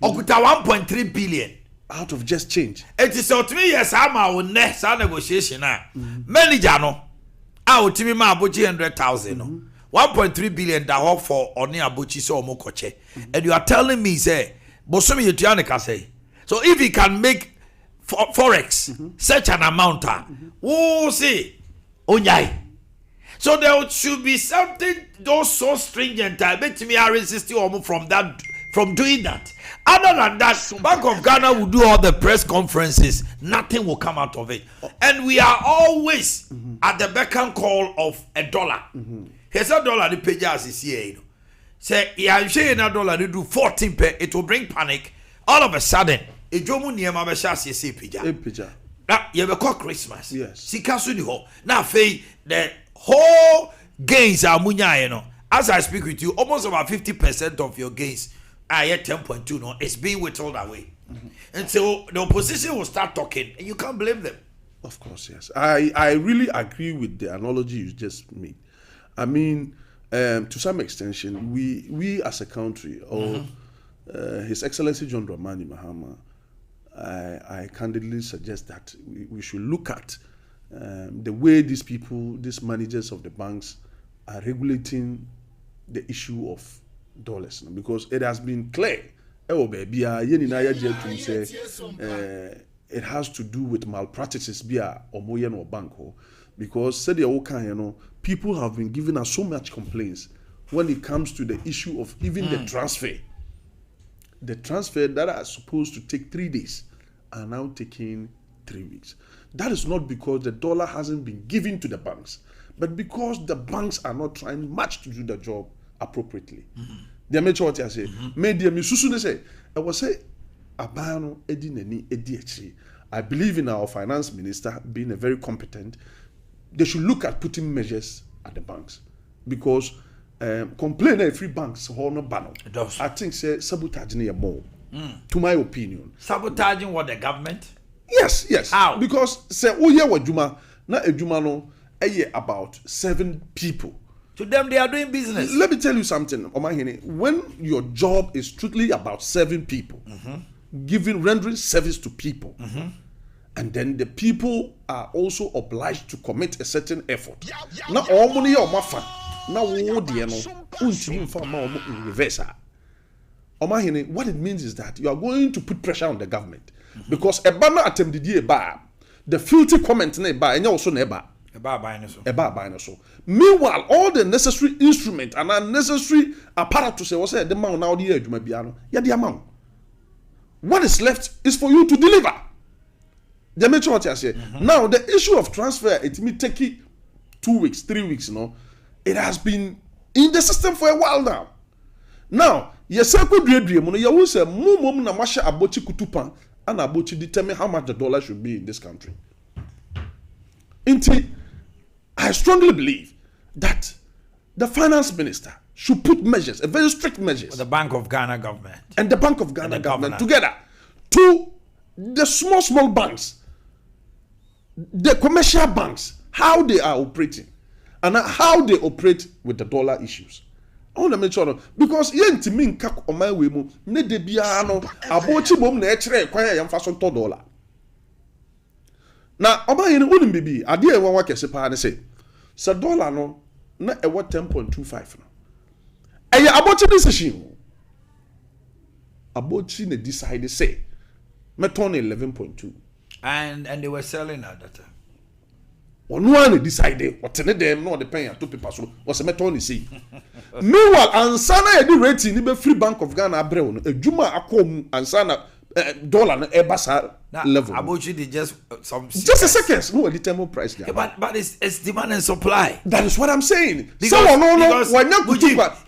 Okuta 1.3 billion. Out of just change. It is out me yes I'm our next negotiation. Manager no. Out me ma abochi 100,000. 1.3 billion that for oni abochi so omokoche. And you are telling me say bosomi yetuanika say. So if he can make forex such an amount, who say onyai. So there should be something those so stringent that make me resist you from doing that. Other than that, Bank of Ghana will do all the press conferences. Nothing will come out of it. And we are always at the beck and call of a dollar. Here's a dollar the page as is here. Say, yeah, saying a dollar they do 14 per. It will bring panic. All of a sudden, a jomu near my chassis say pija. Now you have a Christmas. Yes. Sikasu ni ho. Now the whole gains are munya, you know. As I speak with you, almost about 50% of your gains are at 10.2 no, it's being withheld away. And so the opposition will start talking, and you can't blame them. Of course, yes. I really agree with the analogy you just made. I mean, to some extension, we as a country, or His Excellency John Dramani Mahama, I candidly suggest that we should look at the way these people, these managers of the banks, are regulating the issue of dollars, because it has been clear. It has to do with malpractices or bank, because people have been giving us so much complaints when it comes to the issue of even the transfer. The transfer that are supposed to take 3 days are now taking 3 weeks. That is not because the dollar hasn't been given to the banks, but because the banks are not trying much to do the job appropriately. They make sure what I say. Media me susu say. I was say abano edi neni edi echi. I believe in our finance minister being a very competent. They should look at putting measures at the banks, because complain free banks no ban. I think say sabotaging a more. To my opinion, Sabotaging what, the government? Yes. How? Because say oye wajuma na ejuma no about 7 people. To them, they are doing business. Let me tell you something, Omahini. When your job is strictly about 7 people, rendering service to people, and then the people are also obliged to commit a certain effort. Now, all money or mafa. Now, Omahini, what it means is that you are going to put pressure on the government, because a banner attempted the filthy comment and also never. Meanwhile, all the necessary instruments and unnecessary apparatus say the man now the amount. What is left is for you to deliver. The make sure what I say. Now the issue of transfer, it may take 2 weeks, 3 weeks, it has been in the system for a while now. Now, yeseko dredre you will say mum na masha abochi kutupan and abochi determine how much the dollar should be in this country. I strongly believe that the finance minister should put measures, a very strict measures. With the Bank of Ghana government. And the Bank of Ghana government together to the small banks, the commercial banks, how they are operating and how they operate with the dollar issues. I want to make sure, because yenti min kak on my way mo ne de biano abochi bom na echere kwanya yam faso $1. Na oba yin woni bibi ade e won wakese pa ne say $1 no na e what 10.25 no eye abochi decision abochi na decide say meton 11.2 and they were selling at that time. One one decided what them no the pen to paper so was meton say. Meanwhile ansana e di rating ni be Free Bank of Ghana abrel no adwuma akom ansana dollar no e basa level. Abochi did just some. Just a second. No, a determined price. Yeah, but it's demand and supply. That is what I'm saying. Because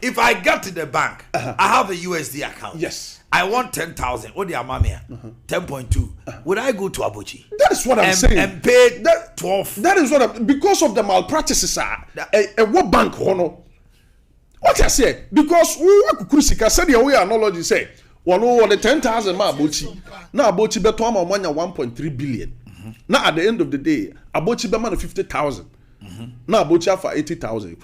if I get to the bank, I have a USD account. Yes. I want 10,000. What the amamia? 10.2. Would I go to Abochi? That is what I'm saying. And pay that 12. That is what because of the malpractices what bank hono. What I say? Because Kusika said the way analogy say, the 10,000 ma Abochi. Now Abochi beto ama 1.3 billion. Now at the end of the day, Abochi be man 50,000. Now Abochi for 80,000.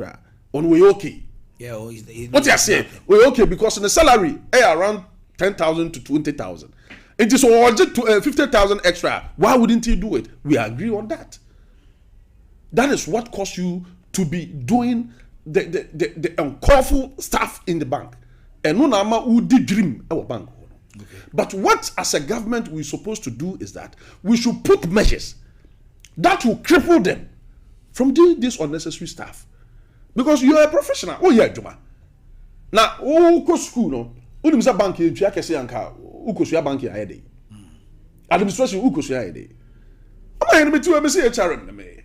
We okay. Yeah. What I say? We okay because in the salary around 10,000 to 20,000. It is all 50,000 extra. Why wouldn't he do it? We agree on that. That is what caused you to be doing the uncallful stuff in the bank. And no nama who did dream our bank. Okay. But what as a government we're supposed to do is that we should put measures that will cripple them from doing this unnecessary stuff. Because you are a professional. Oh yeah, Juma. Now, go school no. Unimisa bank you kese yanka ukosua bank ya yede. Administration ukosua yede. Ama yene metu e mesi HRM na me.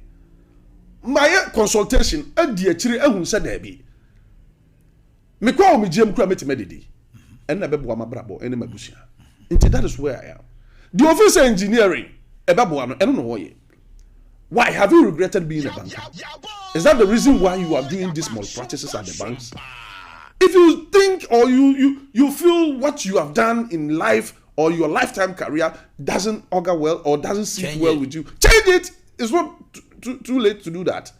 My consultation adi akire ehun se da bi. Me kwa o megiem kura metima dedi. En na bebo amabrabo ene mabusia. Nti that is where I am. The office engineering ebebo no eno no wo ye. Why have you regretted being a banker? Is that the reason why you are doing these malpractices at the banks? If you think or you feel what you have done in life or your lifetime career doesn't augur well or doesn't sit well with you, change it. It's not too late to do that.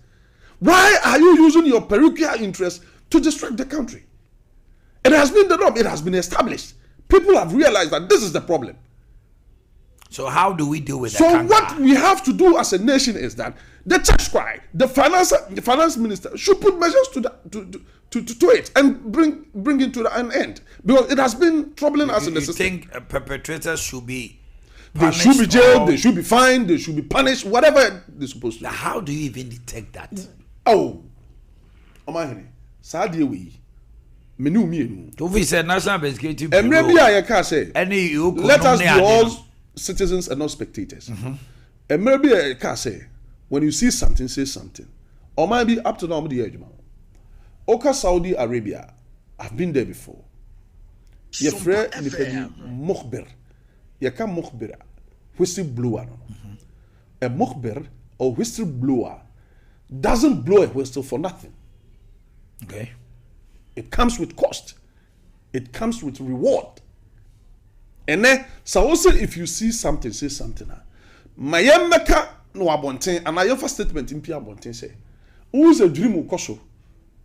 Why are you using your parochial interest to distract the country? It has been the norm. It has been established. People have realized that this is the problem. So how do we deal with that? So what we have to do as a nation is that the tax cry, the finance minister should put measures to it and bring it to an end, because it has been troubling us in the system. You think perpetrators should be punished? They should be jailed, they should be fined, they should be punished, whatever they're supposed to do. How do you even detect that? Oh, Omahene, Sadia we. Menu me. To said National Investigative Bureau. And maybe I can say, let us be all citizens and not spectators. And maybe I can say, when you see something, say something. Or maybe up to now, the edge. Oka Saudi Arabia, I've been there before. Your friend Nipedi Mukhbir. Yaka Mukhbira, whistleblower. A Mukhbir or whistleblower doesn't blow a whistle for nothing. Okay. It comes with cost. It comes with reward. And then, so also if you see something, say something. Mayemeka no abonten, and I offer statement in Pia Bonten say, who's a dream ukoso?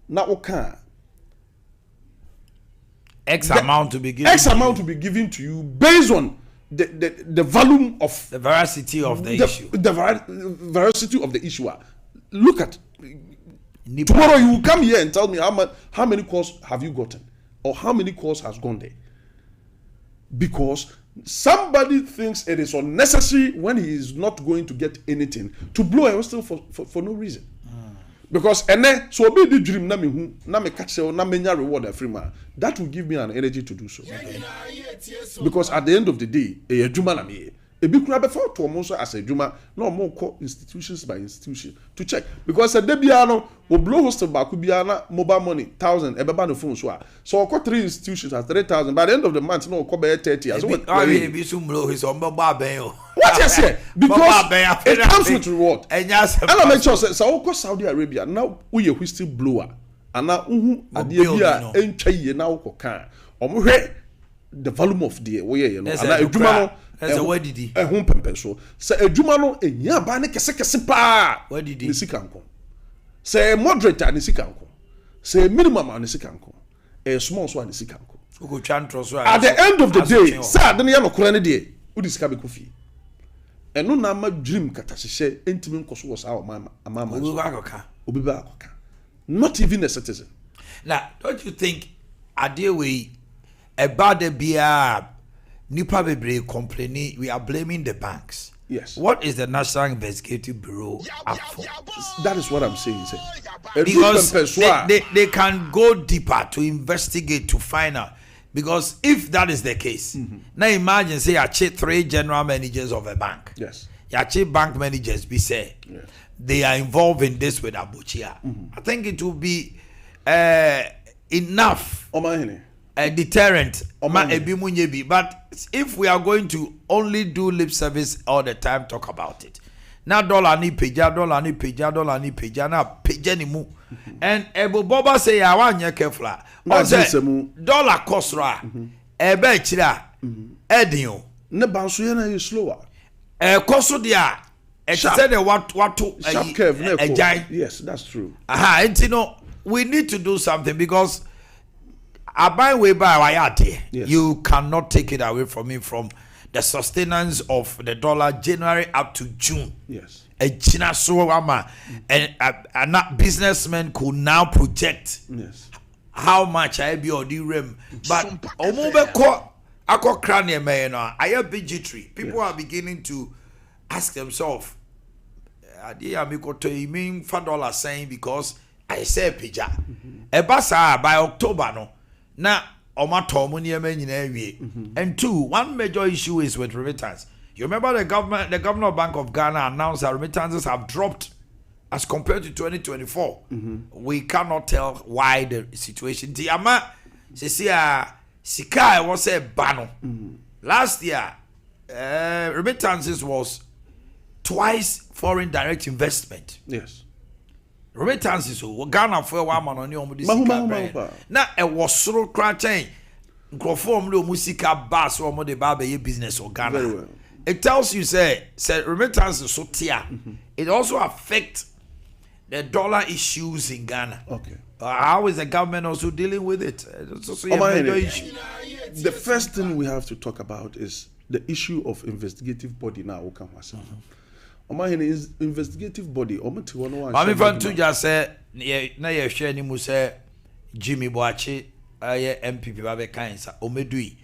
Na oka. X amount to be given to you based on the volume of the veracity of the issue. The veracity of the issuer. Look at tomorrow you will come here and tell me how many calls have you gotten or how many calls has gone there. Because somebody thinks it is unnecessary when he is not going to get anything to blow a whistle for no reason. Because so be the dream na me catch na menya reward a free man. That will give me an energy to do so. Because at the end of the day, a juma na me. A big crab before to almost as a juma, no more call institutions by institution to check. Because a debiano will blow hostel back could be mobile money 1,000 a baba no phone so I got 3 institutions at 3,000 by the end of the month no cover 30 as well. What I say? Because it comes with reward. And I make sure so I Saudi Arabia now we a whistle blower and now adebia entwa now koka the volume of the way you know and adwuma that's a what did he ehun pempe so say adwuma no ehia ba ne kese pa what did he ne sika nko say moderator ne sika nko say minimum ne sika nko small so ne sika nko go chantro so at the end of the day say ade ne ya no kora ne de udi sika be kofi eno na ma dream katahye entimi nkoso wo sa amama obi ba akoka not even a citizen. Now don't you think adewe about the beer nipa bebre complaining we are blaming the banks? Yes. What is the National Investigative Bureau up for? That is what I'm saying. Because they can go deeper to investigate to find out. Because if that is the case, now imagine say you 3 general managers of a bank. Yes. You bank managers be say they are involved in this with Abuchia. I think it will be enough a deterrent. But if we are going to only do lip service all the time, talk about it. Now dollar ni peja now peja ni mu. And Ebo Boba say I want you careful. Dollar cost ra ebe chira edin ne banso ye na you slower. Cost dia said what sharp curve yes, that's true. And you know we need to do something because I buy way by yes. You cannot take it away from me from the sustenance of the dollar January up to June. Yes. And businessmen could now project how much I be or the rim. But I have bigotry. People are beginning to ask themselves, you mean $5 saying because I say pija. By October no. Now and 2, one major issue is with remittance. You remember the Governor Bank of Ghana announced that remittances have dropped as compared to 2024. We cannot tell why the situation. Sika was a bano. Last year, remittances was twice foreign direct investment. Yes. Remittances Ghana for one man on your now a was so cratching. Musika bass or the Baba business or Ghana. Very well. It tells you say remittances so tier. It also affects the dollar issues in Ghana. Okay. How is the government also dealing with it? It's also a major issue. The first thing we have to talk about is the issue of investigative body now. Investigative body. Mami Fantu just said, na ye share ni mu say Jimmy Boachi MPP babe kansa omedui.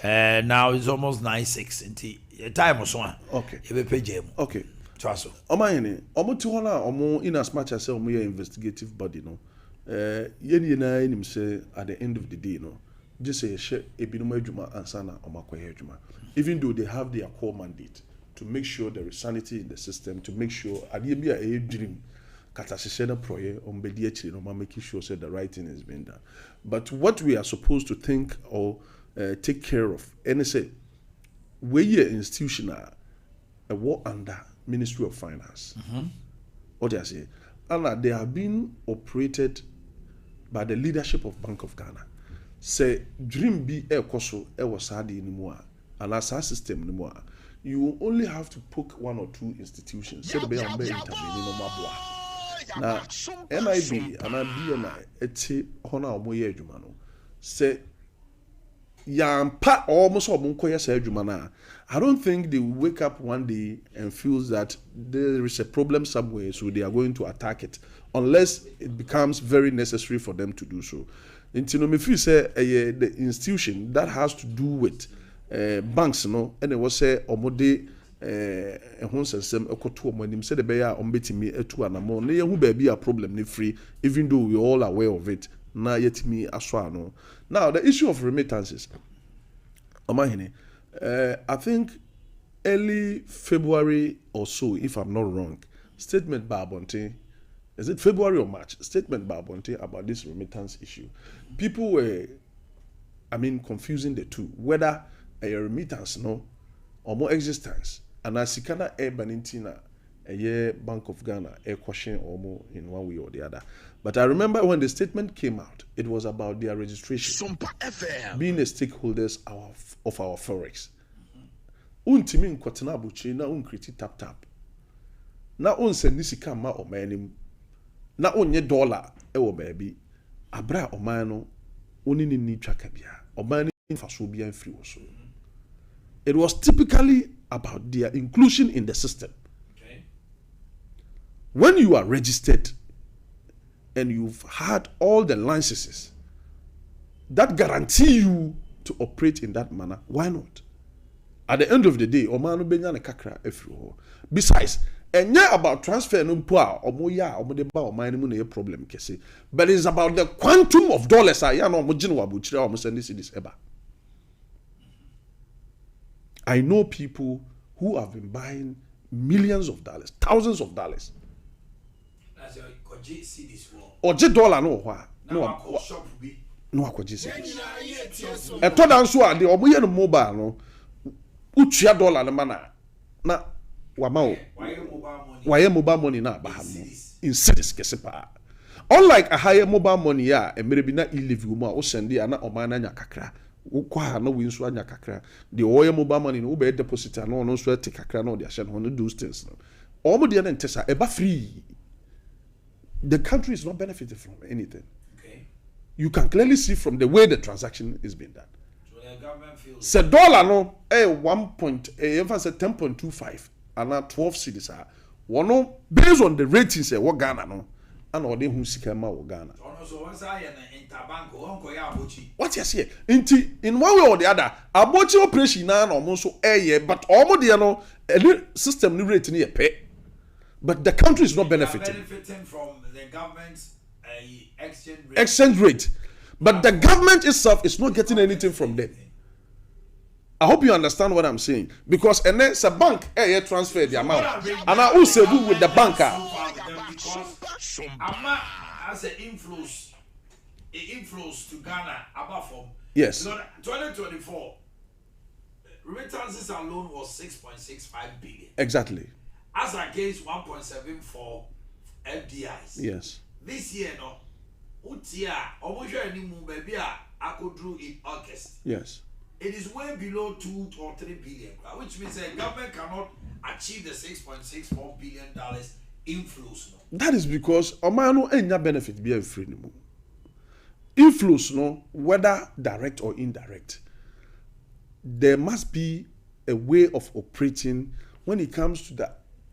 Now it's almost 9:06 until time was one. Okay. Okay. So, in as much as we investigative body, no. Say at the end of the day, no. Just say share ansana even though they have their core mandate to make sure there is sanity in the system, to make sure be a dream. Making sure that the right thing is being done. But what we are supposed to think or take care of, and say, we are institutional, a war under Ministry of Finance. What do I say? And they have been operated by the leadership of Bank of Ghana. Say, dream be a koso, a wasadi anymore, and as our system anymore. You only have to poke 1 or 2 institutions. Now, NIB and IBNI, eti hona omoye adwuma no. Say yampa almost omonkoye say adwuma na. I don't think they will wake up one day and feel that there is a problem somewhere, so they are going to attack it, unless it becomes very necessary for them to do so. Until me feel say the institution that has to do with banks, no, and it was say omode sensem ekoto omonim say the beya ombetimi etu anamo na yehu ba bi a problem ne free, even though we are all aware of it na yetimi aswa no. Now the issue of remittances, I think early February or so, if I'm not wrong, statement by Abonte, is it February or March? Statement by Abonte about this remittance issue. People were, confusing the two, whether a remittance no or more existence. And as Sikana Air Banintina, a year Bank of Ghana, Air question or more in one way or the other. But I remember when the statement came out, it was about their registration, Sompa FM, being a stakeholders of our forex. Untimin kwatena buchi na unkriti tap. Na unsendi sika ma omanim. Na onye dollar ewo baby. Abra omano onini ni twakabia. Omani faso bia free also. It was typically about their inclusion in the system. Okay. When you are registered and you've had all the licenses that guarantee you to operate in that manner, why not? At the end of the day, omanu benya ne kakra efri. Besides, enye about transfer no poa omoya omode ba oman mu na problem kese. But it's about the quantum of dollars ya no omogine wabuchira omo send this eba. I know people who have been buying millions of dollars, thousands of dollars. That's a koji cities for. Or $1 no wha. No shop be. No akwaji cities. E to dan so ade omo ye no mobile no. Utua dollar no mana. Na wama o. Why mobile money na ba ha no. In cities kesepa. Unlike a higher mobile money ya e mere bi na e-leave wo ma o send ya na o ma na nya kakra. Ukwa no we nso anya kakra. The oil mobile money no be deposit no no so take kakra no dey share no those things no. Omo dey na ntesa e ba free. The country is not benefiting from anything. Okay. You can clearly see from the way the transaction is being done. So the government feels. Say dollar no 10.25 and 12 cedis are one based on the ratings what Ghana no and or they who sika ma wo Ghana. So once I an interbank onko ya abochi. What you say? In one way or the other, abochi operation na no so but omo dey no system ni rate ni pay. But the country is not benefiting. Benefiting from the government's exchange rate. Exchange rate. But the government itself is not getting anything from them. I hope you understand what I'm saying. Because and then a bank transfer the amount. And I also do with the banker. Because Ama has an inflows. It inflows to Ghana above from. Yes. 2024 remittances alone was 6.65 billion. Exactly. As against 1.74 FDIs. Yes. This year, no, Utia, almost any move, maybe I could do in August. Yes. It is way below 2 or 3 billion, which means the government cannot achieve the $6.64 billion inflows. No. That is because Omano enya benefit be free anymore. Inflows, no, whether direct or indirect, there must be a way of operating when it comes to the.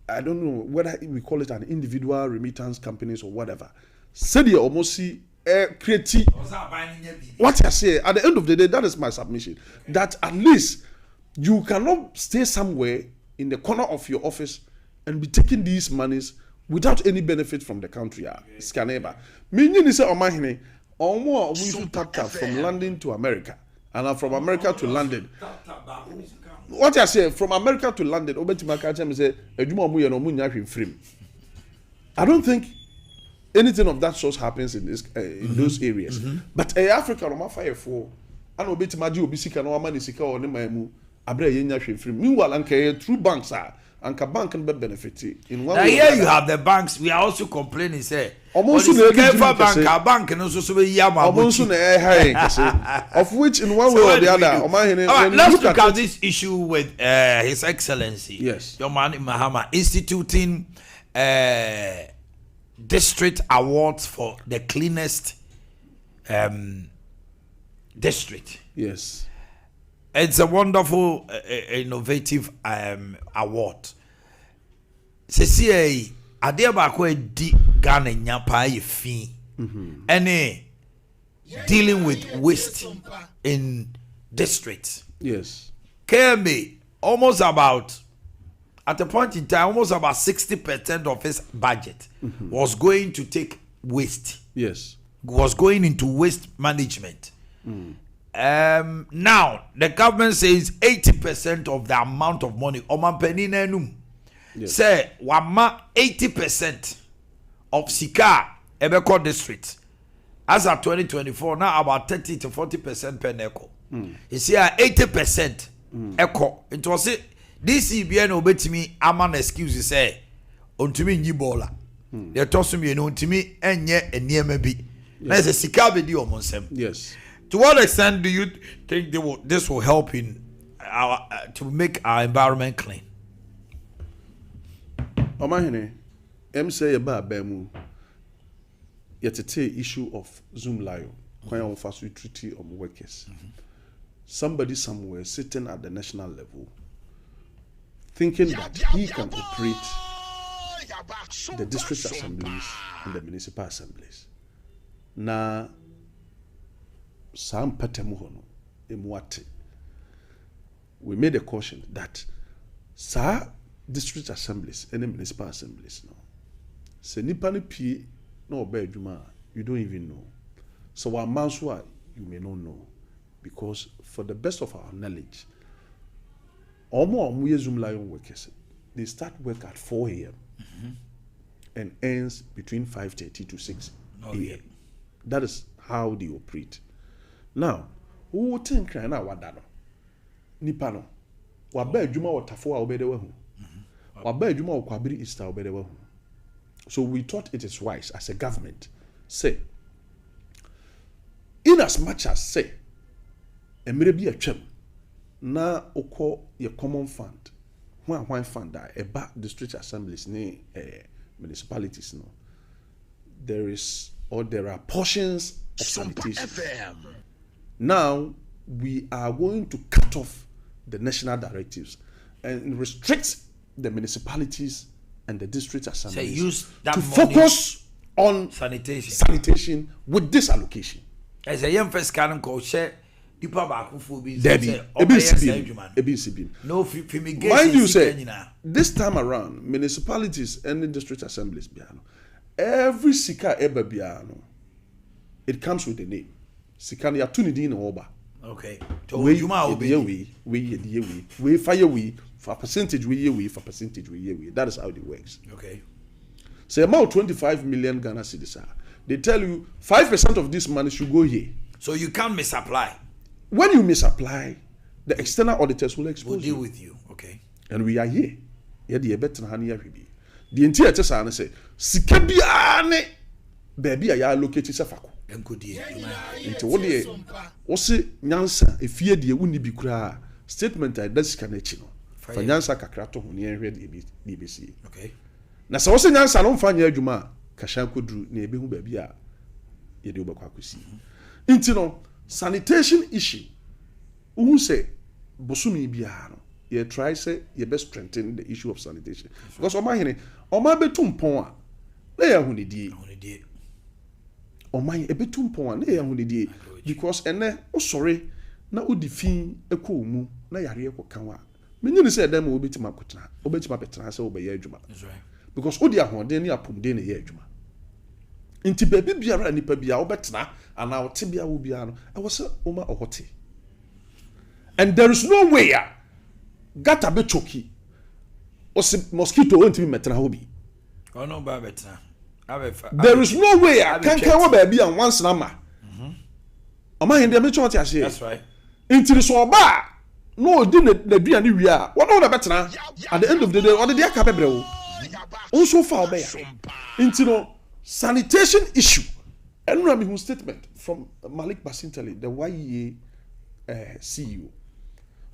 I don't know whether we call it an individual remittance companies or whatever. Said you almost see creative. What I say at the end of the day, that is my submission. Okay. That at least you cannot stay somewhere in the corner of your office and be taking these monies without any benefit from the country. Scaneba. Meaning is Omahine, or more we should tap from London to America, and from America to London. What I say from America to London, say, I don't think anything of that sort happens in this in those areas. But Africa, no fire for, and obeti maji obisika no amani sika or ne maimu abre yenya hwe free. Meanwhile, anka true banks are anka bank can be benefit in one. Now here you have the banks. We are also complaining say. Bank no so of which in one way or the other. Let's look at this issue with His Excellency. Yes. Yaw Boamah instituting district awards for the cleanest district. Yes. It's a wonderful, innovative award. CCA, Ade Akye di Ghana nyapa ye fi. Any dealing with waste in districts. Yes. KMA almost about at a point in time, almost about 60% of his budget was going to take waste. Yes. Was going into waste management. Now the government says 80% of the amount of money say wama 80% of Sika Ebeko district as of 2024 now about 30 to 40% per echo. You see 80% echo. It was it this CBN obetimi aman excuse say ontumi nyi bola. They toss me ontumi enye eniema bi. Na say Sika be di omonsem. Yes. To what extent do you think this will help in our to make our environment clean? Omahene, say about bemu. Yet it's a issue of Zoom Lion, when of us we treaty of workers. Somebody somewhere sitting at the national level, thinking that he can operate the district assemblies and the municipal assemblies. Na Sam Patemuhono, Emuate. We made a caution that district assemblies and the municipal assemblies no. Se nipa ni pie no oba adwuma you don't even know. So one manswa you may not know because for the best of our knowledge Omo Zoom Lion workers, they start work at 4 a.m. and ends between 5:30 to 6 a.m. That is how they operate. Now, who think na wadano? Nipa no. Waba adwuma wotafo a obede wa hu. Waba adwuma wokwabiri Easter obede wa hu. So we thought it is wise as a government, say, in as much as say, emire bi atwam na okọ your common fund, one fund that eba district assemblies ni municipalities no, there are portions of sanitation. Now we are going to cut off the national directives and restrict the municipalities and the district assemblies use that to money focus on sanitation with this allocation. As a young first canon called share people back who be no fumigation. Mind you say this time around municipalities and the district assemblies every sika eba biano it comes with a name. Sika ya tunidi na oba. Okay. We fire we for percentage we for percentage we. That is how it works. Okay. Say about 25 million Ghana cedis. They tell you 5% of this money should go here. So you can't misapply. When you misapply, the external auditors will expose deal with you. Okay. And we are here. Yeah, the better than here we be. The entire test I say, Sikabiane, baby, I allocate Safako. Into what the Ose Nyansa, if ye de wouldn't be cry statement I that's canechino. For Nyansa Kakrato, near BBC. Okay. Now, so Ose Nyansa don't find your Juma, Kashanko drew near Behu Babia, Yeduba Kwakusi. Into sanitation issue. Who say Bosumi Biano? You try say you best strengthen the issue of sanitation. Because Omahine, betum pon. They are hunidi. Omai betum pon. They are hunidi. Because sorry, na udifin eko mu na yare eko kanwa. Many say them will be to my kutna. Obetima petra say obey juma. That's right. Because odi ahode ni apumde na ye juma. Inti baby biara nipa bia obetna ana otibia wo bia no. I was oma ohote. And there is no way gata be choki or mosquito won't be metra hobi. Oh no, betra. There is no way can wo baby and once nama. Ama hende me choti ase. That's right. Inti so ba no di na duane wi a wo no betra at the end of the day what dey aka bebre wo. Also far be ya. Inti no sanitation issue. And we have a statement from Malik Basintali, the YEA CEO.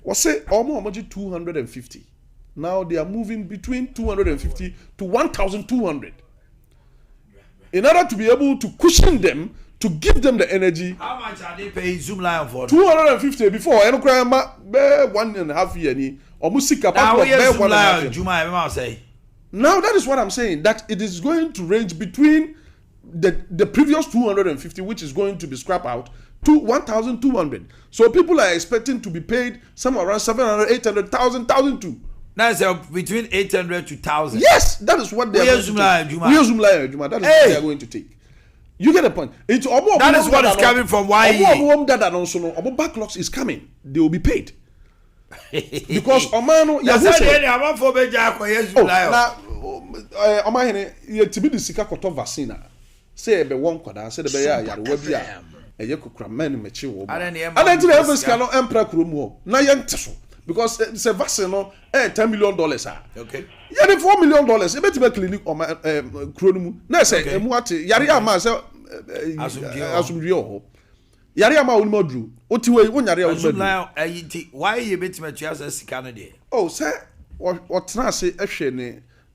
Was say almost 250. Now they are moving between 250 to 1,200. In order to be able to cushion them, to give them the energy. How much are they paying Zoom Lion for? 250 before. I don't cry 1.5 years. Almost sick about now that is what I'm saying. That it is going to range between the previous 250, which is going to be scrapped out, to 1,200. So people are expecting to be paid somewhere around 700, 800, 1,000 too. That's between 800 to 1,000. Yes, that is what they are going to take. That is what they are going to take. You get the point. That is what is coming from YE. Backlogs is coming. They will be paid. Because Omano, vaccine. Say be one kwada say be ya yarewa bia eye kokura men mechi wo ba and then the fiscal no empra krom ho na ye nteso because it's a vaccine no $10 million okay ya the $4 million e betiba clinic o ma kro mu na say emu ate yare ama say asumdue ho yare ama wonu madru otiwe wonyare ya wonu madru why you betiba tua say sika no de oh say what na say ehwe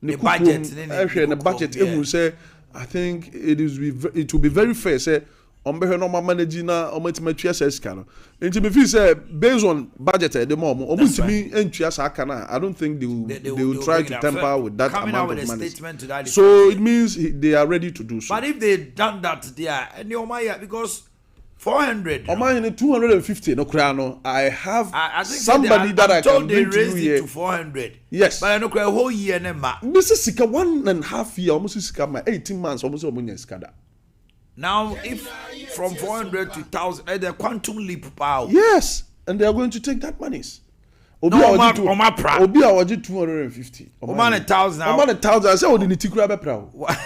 ne budget ehwe ne budget ehun say I think it will be very fair. Say, no managing na ometimatu SSK no. Nti me feel say based on budget the more omutimi entua sakana. I don't think they will try to tamper with that amount of money. So it means they are ready to do so. But if they done that there, because 400 250 no krano I have somebody that I can bring to you here to 400 yes but I know a whole year na ma this is sika 1.5 year almost sika my 18 months almost omunya skada now if from 400 to 1,000 the quantum leap power yes and they are going to take that monies Obi No, a Oma oji pra. Obi a oji 250. Oma 1,000. Oma 1,000. I say odi ni tikura be pra. What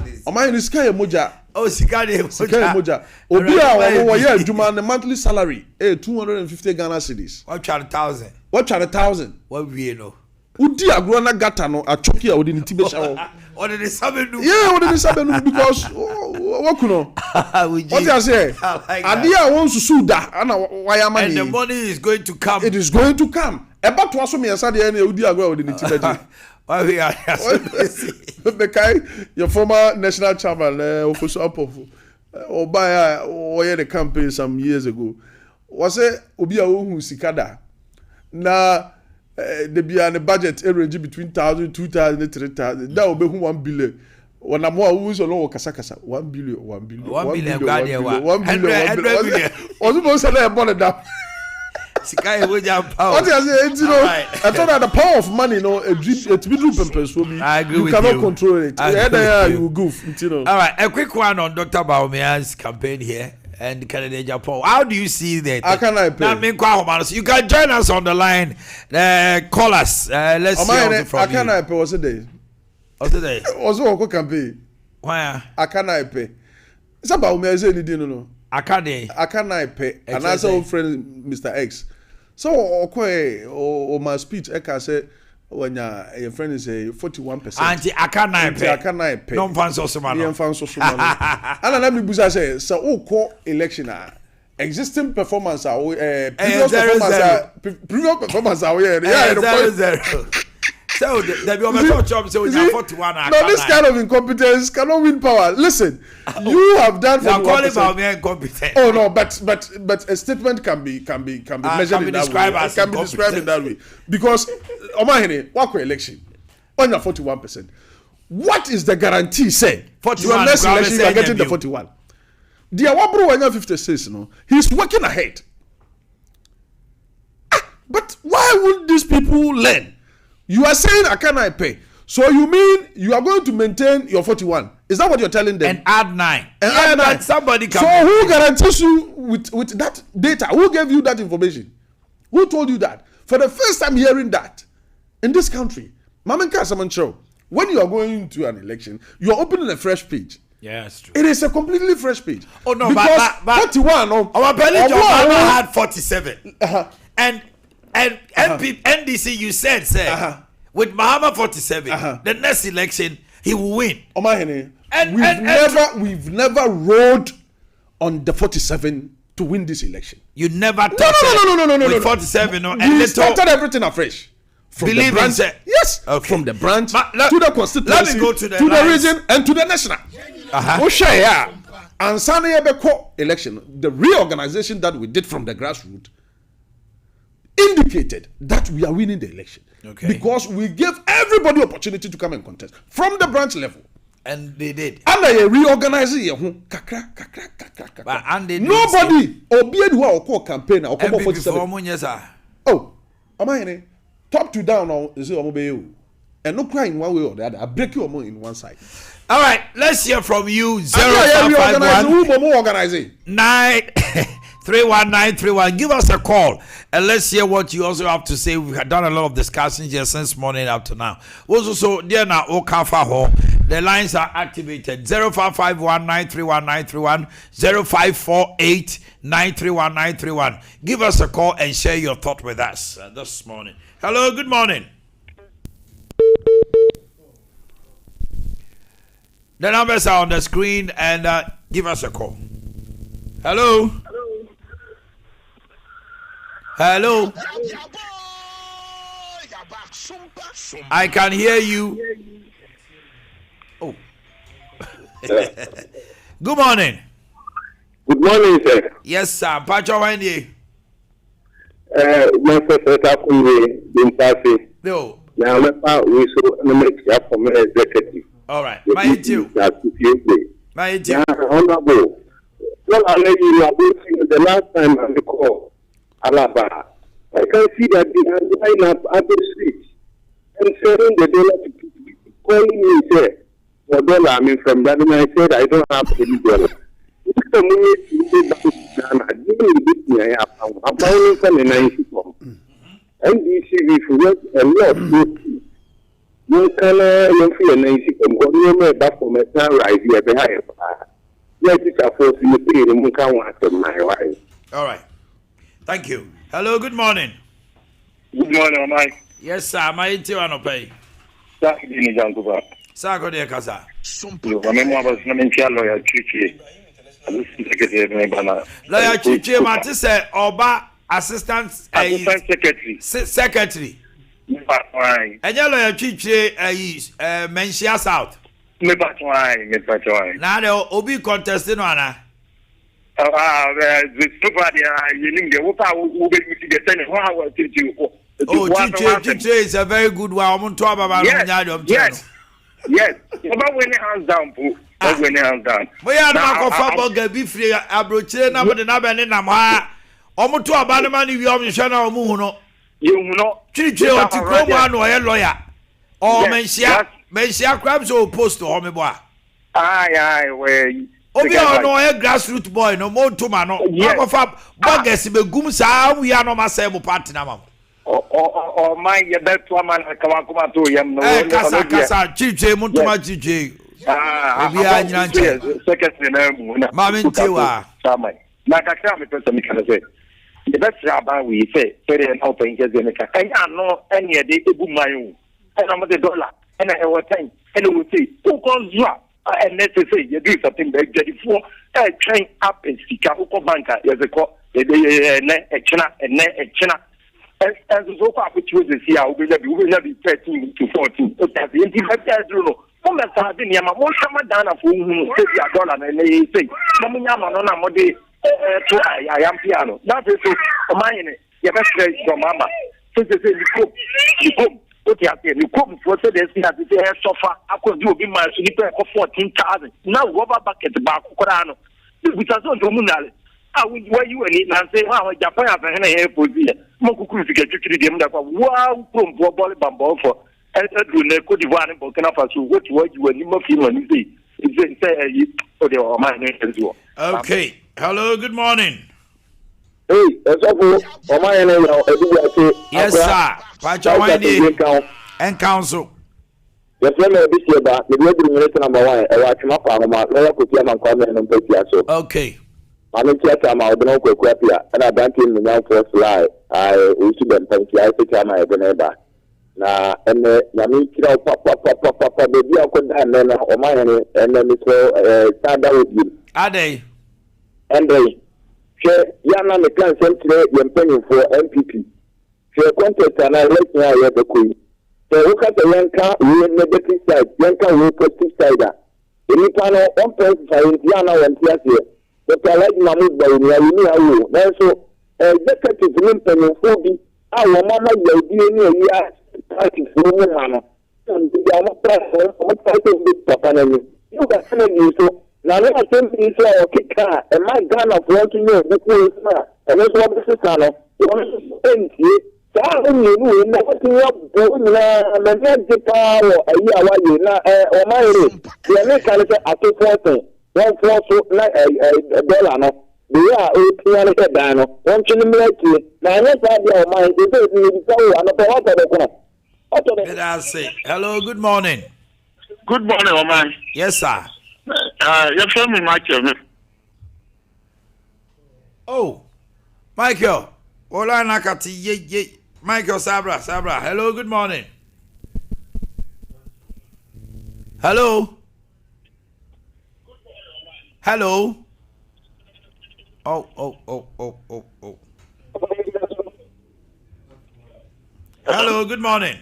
is? Oma ni sika ye moja. Oh, sika ye Moja. Obi a wo ye adwuma ne monthly salary 250 Ghana cedis. What try 1,000? What try 1,000? What we know? Udi agro na gata no achoki a odi ni tibe shawo. What did they sabenu? Yeah, what did they sabenu because what kuno? What you say? Ade a won susu da ana wire money. And the money is going to come. It is going to come. Eba to aso me yasa de na udi agro odi ni tibe. Why we are the guy, your former national chairman, Ofosu Apofu, Obaya, oye the campaign some years ago, was it Obi Awu Sikada? Na the be budget range between 1,000, 2,000, 3,000. That will be 1 billion. When I'm more who's alone, Kasakasa, 1 billion, 1 billion, 1 billion, 1 billion, 1 billion. Was it more than that? Sika what you say? You know, I thought that the power of money, you know, it's been for me. I agree you with cannot you. control it. You will goof, you know. All right, a quick one on Dr. Baumah's campaign here and Canada, Japan. How do you see that? How can I pay? You can join us on the line. Call us. Let's see also from you. How can I pay? What's the day? What's the day? Also, who can pay? Why? How can I pay? It's about me. I say anything, no. I can't pay. And as our friend Mr. X. So, okay, or my speech, I can say when your friend is a 41%. Auntie, I can't pay. No fans also, man. No fans also, man. And let me busa say, so who call election existing performance previous performance zero. So there be over job so we have 41. No, this kind of incompetence cannot win power. Listen, you have done for 41%. Calling me incompetent. Oh no, but a statement can be measured in that way. It can be described in that way because Omahene, what election? On your 41%. What is the guarantee? Say 41. Your next election you are getting the 41. The Awabro when 56, no, he's working ahead. But why would these people learn? You are saying I cannot pay. So you mean you are going to maintain your 41? Is that what you're telling them? And add 9. And add 9. Somebody can. So who guarantees you with that data? Who gave you that information? Who told you that? For the first time hearing that in this country, Mamenka Samancho, when you are going to an election, you are opening a fresh page. Yeah, that's true. It is a completely fresh page. Oh no, because but 41. Our Belly had 47. And NDC, you said, sir, with Mahama 47, the next election he will win. We've never rode on the 47 to win this election. You never touched no. With 47, no. We started everything afresh. From the branch, yes, okay. From the branch to the constituency, let me go to the region and to the national. And Sunday election, the reorganization that we did from the grassroots indicated that we are winning the election. Okay. Because we gave everybody opportunity to come and contest from the branch level. And they did. And they reorganized it. Nobody obeyed who call campaign or come 47. Oh, am I top to down or is it obey you? And no crying one way or the other. I break you in one side. All right, let's hear from you. 0551-931-931. Give us a call and let's hear what you also have to say. We have done a lot of discussions here since morning up to now. Also, so dear now, the lines are activated. 0551-931-931, 0548-931-931. Give us a call and share your thought with us this morning. Hello, good morning. The numbers are on the screen and give us a call. Hello. Hello. I can hear you. Oh. Good morning. Good morning, sir. Yes, sir. Pacho Wendy. No. Now, we saw an executive. All right. My you. Honorable. Well, I'll let you know. The last time I call Alaba, I can see that they are line up at the street and selling the dollar to people. Calling me, say, for dollar, I mean, from that, and I said, I don't have any dollar. I'm NDC for a lot. You can feel an easy from back from a sunrise here behind. Let it afford you pay the Mukan to my wife. All right. Thank you. Hello, good morning. Good morning, Mike. Yes, sir. My Tiwano pay. Saturday, Jankuba. Sako de Casa. You remember was not lawyer Chichi. Lawyer Chichi Matisse Oba assistant secretary. Secretary. And your lawyer Chichi Menchia South. Me patwai. Now the Obi contesting one. The super you need the water will be the ten. Oh, Chichi is a very good one. Yes. Yes. About when hands down, when hands down. We are not for Gabi free abroche na but na bene na ma. Omo to abana ni wi omo hwe na omo hu no. You know. Chichi o ti promo no ye lawyer. O mensia crime so post o me boa. Aye we. Obi o no e grassroots boy no mo to ma no. Akofa boggers be gum sa wi ya no ma say mo party na ma. Oh my ya that woman kuma to yam no. Kasa Chichi muntuma Chichi. Obi a nyina nche. Secretary na mu na. Ma me ntiwa. Samai. Na kakra me pesa me kana say. The best aba we say very help in just me ka. Anya no anya de ebu mayu. And I'm the dollar. And I was saying, and we say, who calls you up? And necessary, you do something very good for a train up and speak out of banker. There's a call, a china, a china. As so far, which was the year, we will not be 13 to 14. But that's the anti-factor rule. From the Sardinia, one summer down of whom $50 and they say, Mamma, no, Mode, I am piano. That is so, mine, your best friend, your mamma. Since they say, you come. You come for the sofa. I could do my sleeper for 14,000. Now, rubber bucket back, Corano. Which has not Munal. I will wear you and say, wow, Japan has a hair for the Moku to get to them that wow, from Bobble Bambo for Edwin Cote d'Ivoire and Burkina Faso. What were you when you must say? It's say, oh, they are my name as well. Okay. Hello, good morning. Hey, yes, sir. Pacha and council. The friend of this year, but the wedding number one, I watch my farm, my lawyer could come and come and take you. Okay. I'm in theatre, my don't go crappier, and I don't in the young first lie. I will see them, thank you. I think I'm my neighbor. Now, and Yami, papa, baby, I could have then or my and then it's stand out with you. Ade. And they. Yana me kan sentre yempenyin for MPP. She contest and I let me hear the queen. So look at the yanka we negative side, yanka we positive side. Any kind of one person for Indiana and Tiasia. But I like Mahmoud by me, how then so executive yempenyin for be our mama your DNA here party for woman. And the other person, what type of big papa you got something so. Now, let us say, okay, and my gun of working here, the cool smart, and that's what this is kind of. You want to spend it. So I don't know, nothing up, the magic power, a year while you know, or my room. The American at 240, 1 like a dollar. They are 8 down, 1 million. Now, let's have your mind, the baby, so I'm about the Let us say, hello, good morning. Good morning, Oman. Yes, sir. You're from me, Michael. Oh, Michael. Ola nakati ye. Michael Sabra. Hello, good morning. Hello. Hello. Oh. Hello, good morning.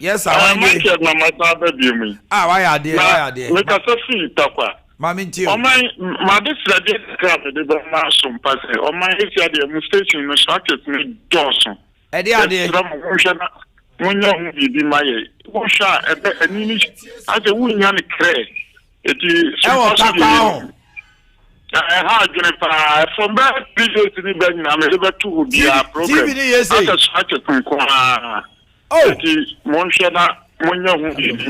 Yes, I want to get my father. Why are they? Make us a fee, Tapa. Mammy, too. Oh, my this crap, the Sompa. Oh, my, if you had a mistake in the socket, me Dawson. Ade Akye. When you be my shot at the English as a woman cray. It is possible. I had from that previous to the Benjamin, I'm able to be a program. Oh, Monshana, Monya,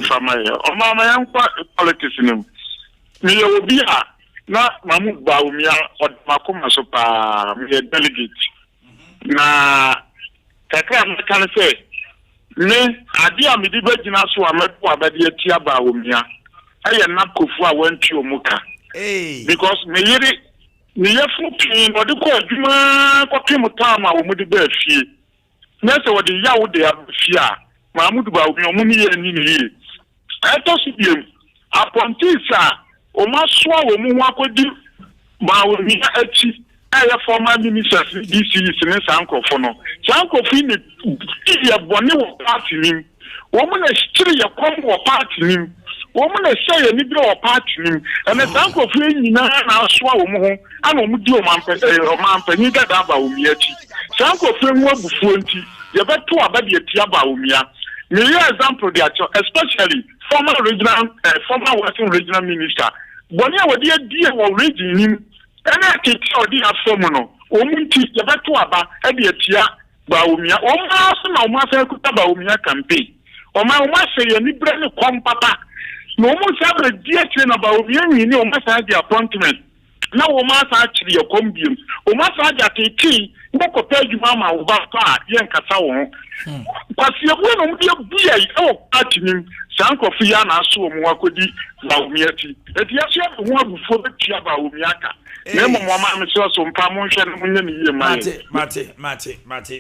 family. Oh, Mamma, I'm quite politics in him. Me will be not Mamu Baumia or Makuma Sopa, me a delegate. na kakra meka say me ade a me di bagina so a mepo abade atia ba omia aye na kofu a wanti omuka because me yefu pin no de ko adwuma ko pem tam a omudi ba fie na se wo de yawo de afie a Mahmoud ba omuni ye ni eto sibiem apontisa o ma so a wo mu ho akodi ma wo mi achi aya former ministers DC ne sankofo no sankofo ni ya bone wo party ni wo mu na shiri ya kom wo party ni wo mu na share ni bi wo party ni ene sankofo nyina na so a wo mu ho ana wo mu di o mampanyi dada ba wo mi achi sankofo nwa bufuo nti ye beto abade atia ba wo mi a me example dey especially former working regional minister bone a wo dey die wo region ni ena kiti odi afomu no omunti yebeto aba e de atia ba omia o ma so na o ma fa kuta ba omia campaign o ma se ye ni bre ni kom papa no mu sa bre die atia na ba omia ni o ma sa di appointment na o ma sa akiri ye kom biem o ma sa di atiki ndoko pejuma ma o ba fa ye nkasa wo kwasi e wo no mu de bua yi o party nim sankofu ya na so o mu akodi ba omia ti eti ya se ho abufo betia ba omia ka Memo mama me so Sompa mo hwe no nya ne yie mate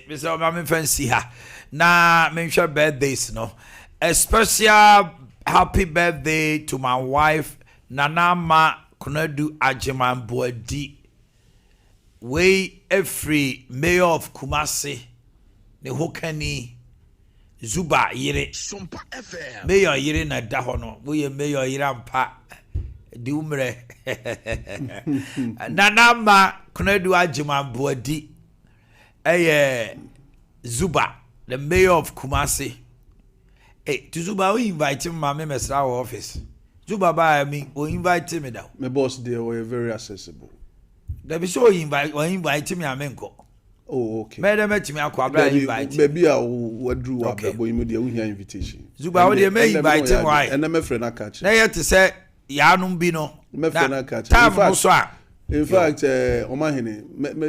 me say o me fancy ha na me hwe birthdays no a special happy birthday to my wife Nana Ma Kunadu Ajeman Boadi we every mayor of Kumasi ne hokani Zuba yire Sompa FM mayor yire na da ho no we mayor yire ampa di umre Nanama Kunadu Ajeman Boadi Zuba the mayor of Kumasi to Zuba we invite him my mesra office Zuba by me we invite me down my boss there were very accessible there be so invite me amenko oh okay madam met me akwa invite baby a wadru wa boy me there we invitation Zuba we dey me invite him why and my friend akachi na yet say yanum bi no me friend akachi in fact omahene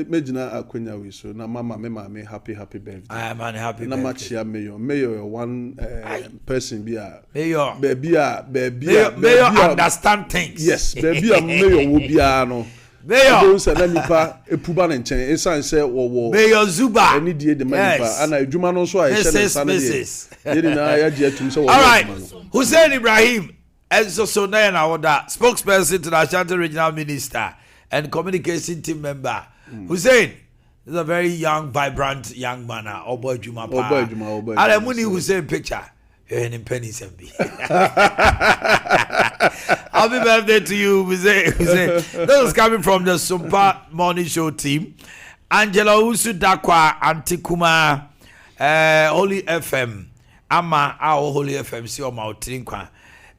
mejina akwenya we so na mama me happy birthday I man happy na machia mayor one person be a mayor understand things yes baby a mayor wo bia no mayor don't say na nipa epuba na nchen insan say wo mayor Zuba any die de manipa ana adwuma no so a ehye na ye na ya je atum so wo all right Hussein Ibrahim so na order spokesperson to the Ashanti Regional Minister and communication team member. Hussein is a very young, vibrant young man. Oboy Juma. Ale muni Hussein picture. You're pennies and be. Happy birthday to you, Hussein. This is coming from the Sompa Morning Show team. Angela Usudakwa Antikuma Holy FM. Ama our Holy FM. See on my trinkwa.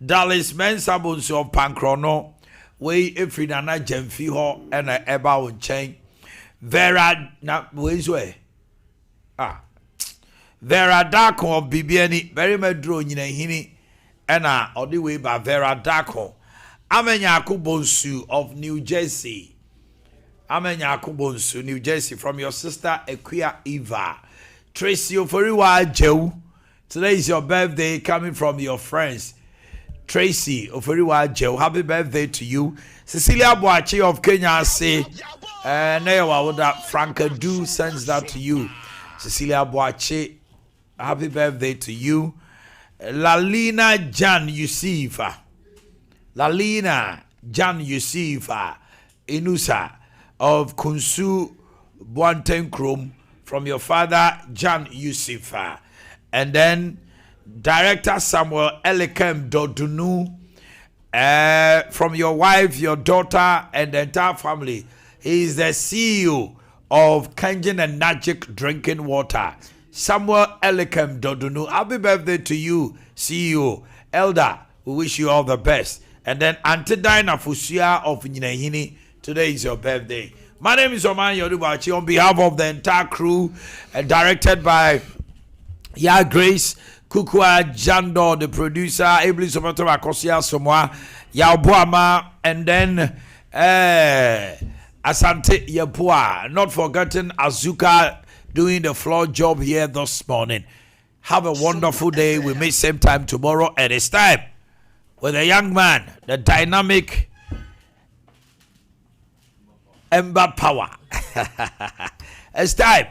Dallas Mensabons of Pankrono. We every nana Jemfi ho and a eba on chain. Vera na ways way. Vera Darko of Bibiani, very medro in a hini, and all the way by Vera Darko. Amenya Kubonsu of New Jersey. Amenya Kubonsu, New Jersey, from your sister Equia Eva. Tracy Oforiwa Joe. Today is your birthday coming from your friends. Tracy Oforiwa Joe, happy birthday to you. Cecilia Boachi of Kenya say, Franca Do sends that to you. Cecilia Boachi, happy birthday to you. Lalina Jan Yusifa. Lalina Jan Yusifa Inusa of Kunsu Buantenkrom from your father Jan Yusifa. And then Director Samuel Elekem Dodunu from your wife, your daughter, and the entire family. He is the CEO of Kanjin and Najik Drinking Water. Samuel Elekem Dodunu. Happy birthday to you, CEO. Elder, we wish you all the best. And then Auntie Dinah Fusia of Nyinahini. Today is your birthday. My name is Oman Yorubachi on behalf of the entire crew and directed by Yaw Grace Kukua Jando, the producer, Iblis Omatoma Kosia Somoa, Yaw Boamah, and then Asante Yabua, not forgetting Azuka doing the floor job here this morning. Have a wonderful day. We meet same time tomorrow at this time with a young man, the dynamic Ember Power. It's time.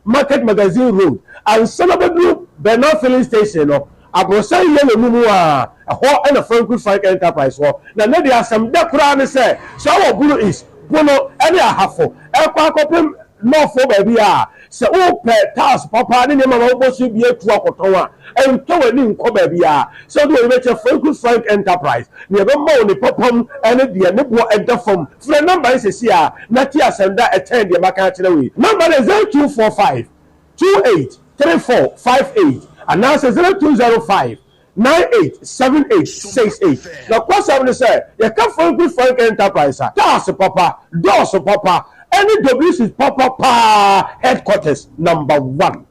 Market Magazine Road and Sonobablu Bernard Filling Station. I go say yellow Mumua, a whole and a Frank Enterprise. Now, there are some Dakran say, so our blue is Bono, any a half for Elquacopim, no for baby. So, oh, pet task, Papa, and Mamma should be a truck or tower, and Tower baby. So, do we make a Frank Enterprise? Never more the Popom and the Nipo enter from. For the number is here, Natia Senda attend the Macataway. Number is 0245 283458. And now says 0205 987868. Now, what's happening, sir? You come from good Frank Enterprise. That's Papa, Doss Papa, any WC is Papa headquarters number 1.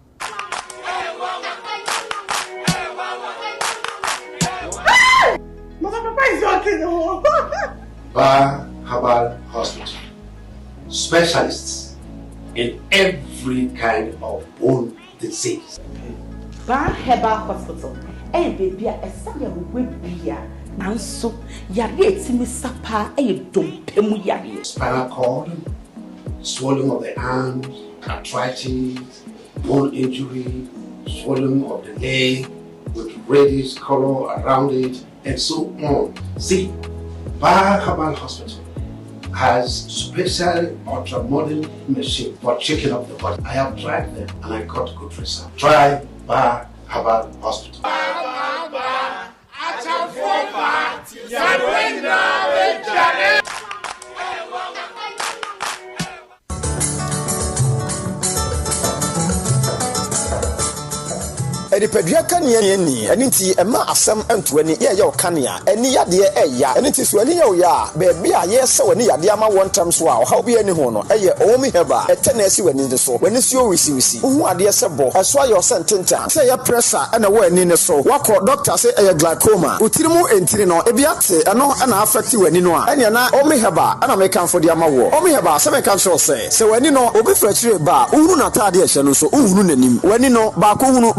Papa is working. Bar Herbal Hospital. Specialists in every kind of bone disease. Bar Herbal Hospital. Hey baby, a sanya webia. Nanso, yare etimi sapa e dompemu yare. Spinal cord, swelling of the arms, arthritis, bone injury, swelling of the leg with reddish color around it, and so on. See, Bar Herbal Hospital has special ultra-modern machine for checking up the body. I have tried them and I got good results. Try Bar Herbal Hospital. Edipedia kania ni enti ema asem entoani ye kania eni yade eya enti so ani ya bebi a ye se wani yade ama one time so a how be ani ho no eye omi heba etenesi wani de so wani si o wisi hu ade se bo eso ayo sententa se ya pressure na wo ani ne so wako doctor se eye glaucoma utirimu entiri no ebiate eno na affect wani no a enya na omi heba na me kan for de ama wo omi heba se me kan so se wani no obi frachire ba uhunu na tade ehye no so uhunu nanim wani no ba ko hunu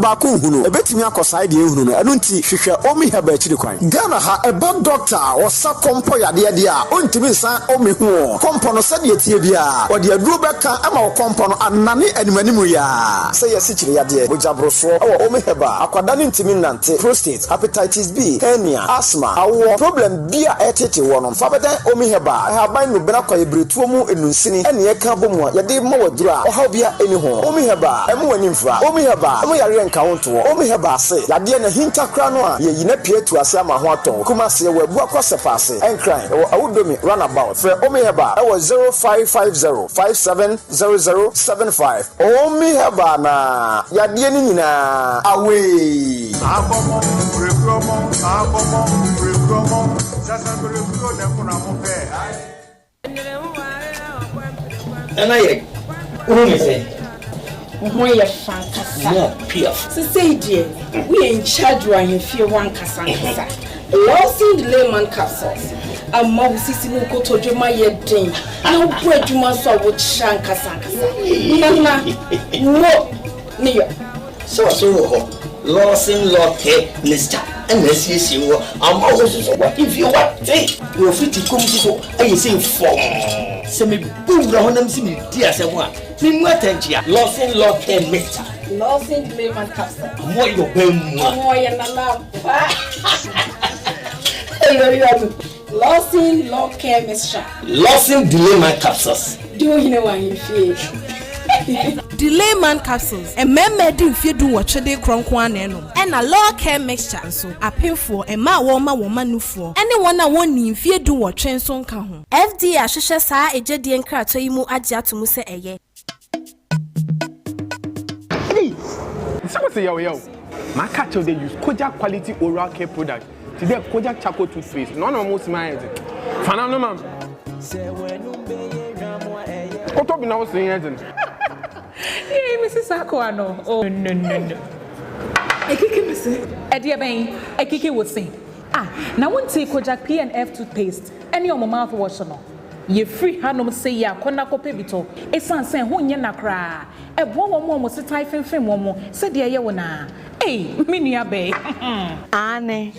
ebetimi akosa ide ehunu no enu nti hwehwe omi heba akiri kwan Ghana ha eba doctor osa kompo yade de a ontimi nsan omi hu kompo no sade etie bia ode aduro beka ama kompo no anane animanimu ya se yesikire yade bojabroso o omi heba akwada ne ntimi nante prostate hepatitis B hernia asthma awo problem bia etete wo no fabeden omi heba ha ban no bena kwa ebretuo mu enunsini ene ye ka bomu a yade ma waduro a ha bia eni ho omi heba emu wani mfra omi heba emu yare nka wonto omi heba se yade na hinta kra no a ye yina pietu ase ama ho aton kuma se wabu akosefa ase enkran wo awudomi runabout fre omi heba e 0550570075 omi heba na yade ni nyina awe abomo regromo sasangre flo na kuna mo pe ana ye umi se Moya fantasy. No, Pierre. So say dear, we in charge when you feel one casansa. Losing the layman capsules. A mob sissy no go to Juma yet ding. No bread you must saw with shanka sankasa. Nana, no, near. So, losing lotte, Mister, and this is you. I'm also what if you want take your free to come to I say for. Semi boom round them see me, dear someone. Losing lotte, Mister. Losing the layman capsule. More your bem. More than a lamp. Losing law care mixture. Losing delay my capsules. Do you know what you feel? Delay man capsules. A member didn't feel do what they cronkwan and a law care mixture. So I pay for a ma woman new for anyone I want in fear do what train son come. FD Ashisha sa a jedi and crato imu adja to muse a ye. Someone say yo. My catcher they use Koja quality oral care product. Today Koja charcoal toothpaste. None of most my head. Fanano man. What up now saying? Hey, Mrs. Aquano. Oh no. Ekiki missing. Eddie Bain, Ekiki would sing. Now won't take Koja PNF toothpaste. Any on my mouthwash no. ye free hanom say ya kona kope bito esan sen ho nye na kra e bo wo mo se tai fenfen mo se de ye wona me nua be ane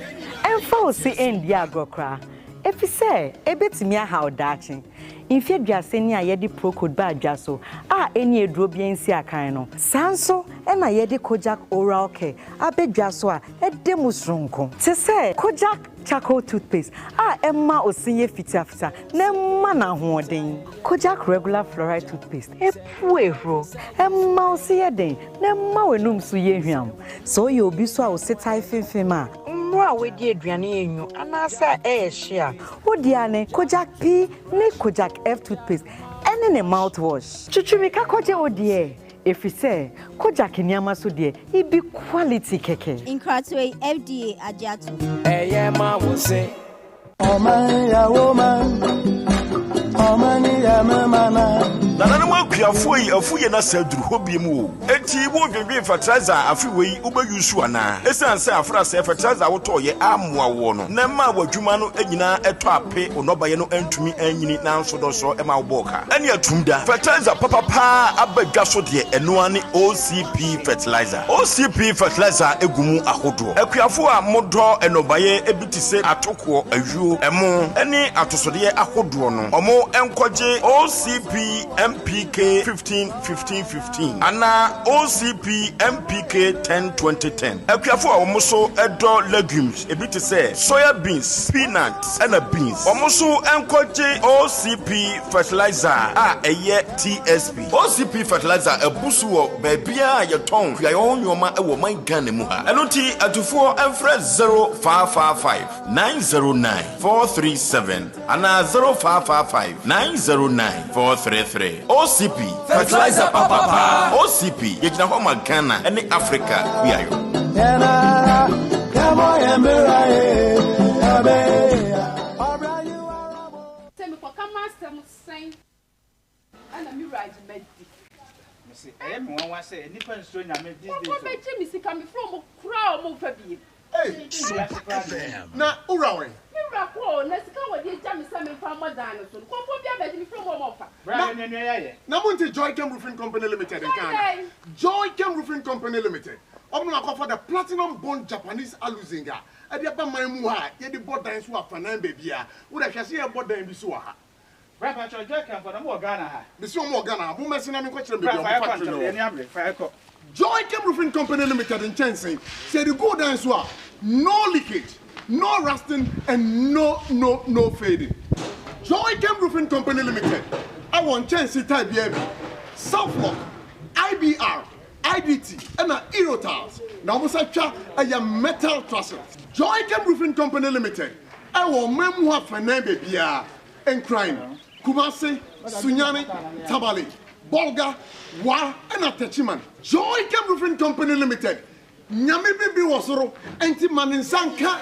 emfa o si endi agokra efi se ebetimi aha odachi Infi aduase ni a yedi procode ba aduaso a eni eduro bia nsi akan no sanso e na yedi Kojak oral care abeduaso a edemu sronko te se Kojak charcoal toothpaste a emma osinye fitafita na emma na hoden Kojak regular fluoride toothpaste epuehro emma osiye den na emma wenum so yehwiam so ye obi so a osetai fimfima Mwa wedi aduane enyu anasa ehia odiane Kojak P ne Kojak F toothpaste and a mouthwash chuchumika koje odie efise Kojak nyama so die ibi quality keke Incratway FDA Ajato Eyema wo se Oman ya woman Oman ya mama Nana mo akuafo yi afuye na saduru hobie mu o enti wo dwedwe fertilizer afiwe yi ubayusu ana esanse afra se fertilizer woto ye amoa wo no na ma wadwuma no anyina eto ape onobaye no antumi anyini na nsodoso e ma woboka ene atumda fertilizer papa abadwa so de eno ane OCP fertilizer egumu ahodo akuafo a modo enobaye ebitise atoko ayuo emo ene atosode ahodo no omo enkoje OCP MPK 15 ana OCP MPK 10 akuafo a omoso edo legumes ebiti say soya beans peanuts and beans omoso enkoje OCP fertilizer a eye TSP OCP fertilizer ebusu wo baabia ye ton kuya yo nyoma e wo man Ghana mu ha enoti atufo enfre 0555 909 437 ana 0555 909 433 OCP fertilizer papa OCP yegina ho ma Ghana ene Africa wiayo Tell me for come master saying and a mirage med say I am one say any person na me this day what be me see come from crowd mo fa bi na urawe miracle na sika wo dey jam say me fa modern so ko bia be me from mo fa na munti Joy Chem Roofing Company Limited in Ghana Joy Chem Roofing Company Limited omo na for the platinum bond Japanese aluzinga e dey ba man mu ha ye dey bodan so afanan ba bia wo da hwese ye bodan bi so ha Brother Joy Chem for mo Ghana ha bi so mo Ghana mo mesi na me ko kire be bi factory Joy Chem Roofing Company Limited in Chensing said the go down so no leakage, no rusting and no fading. Joy Chem Roofing Company Limited. I want Chensing type BB, Southlock, IBR, IDT, and Aerotals. Now we say a metal trusses. Joy Chem Roofing Company Limited. I want memoir for Nebia and crime. Kumasi, Sunyani, Tabali. Bolga, Wa, and Atachiman. Joy Chem Roofing Company Limited. Nyame bibi wasoro enti maninsanka.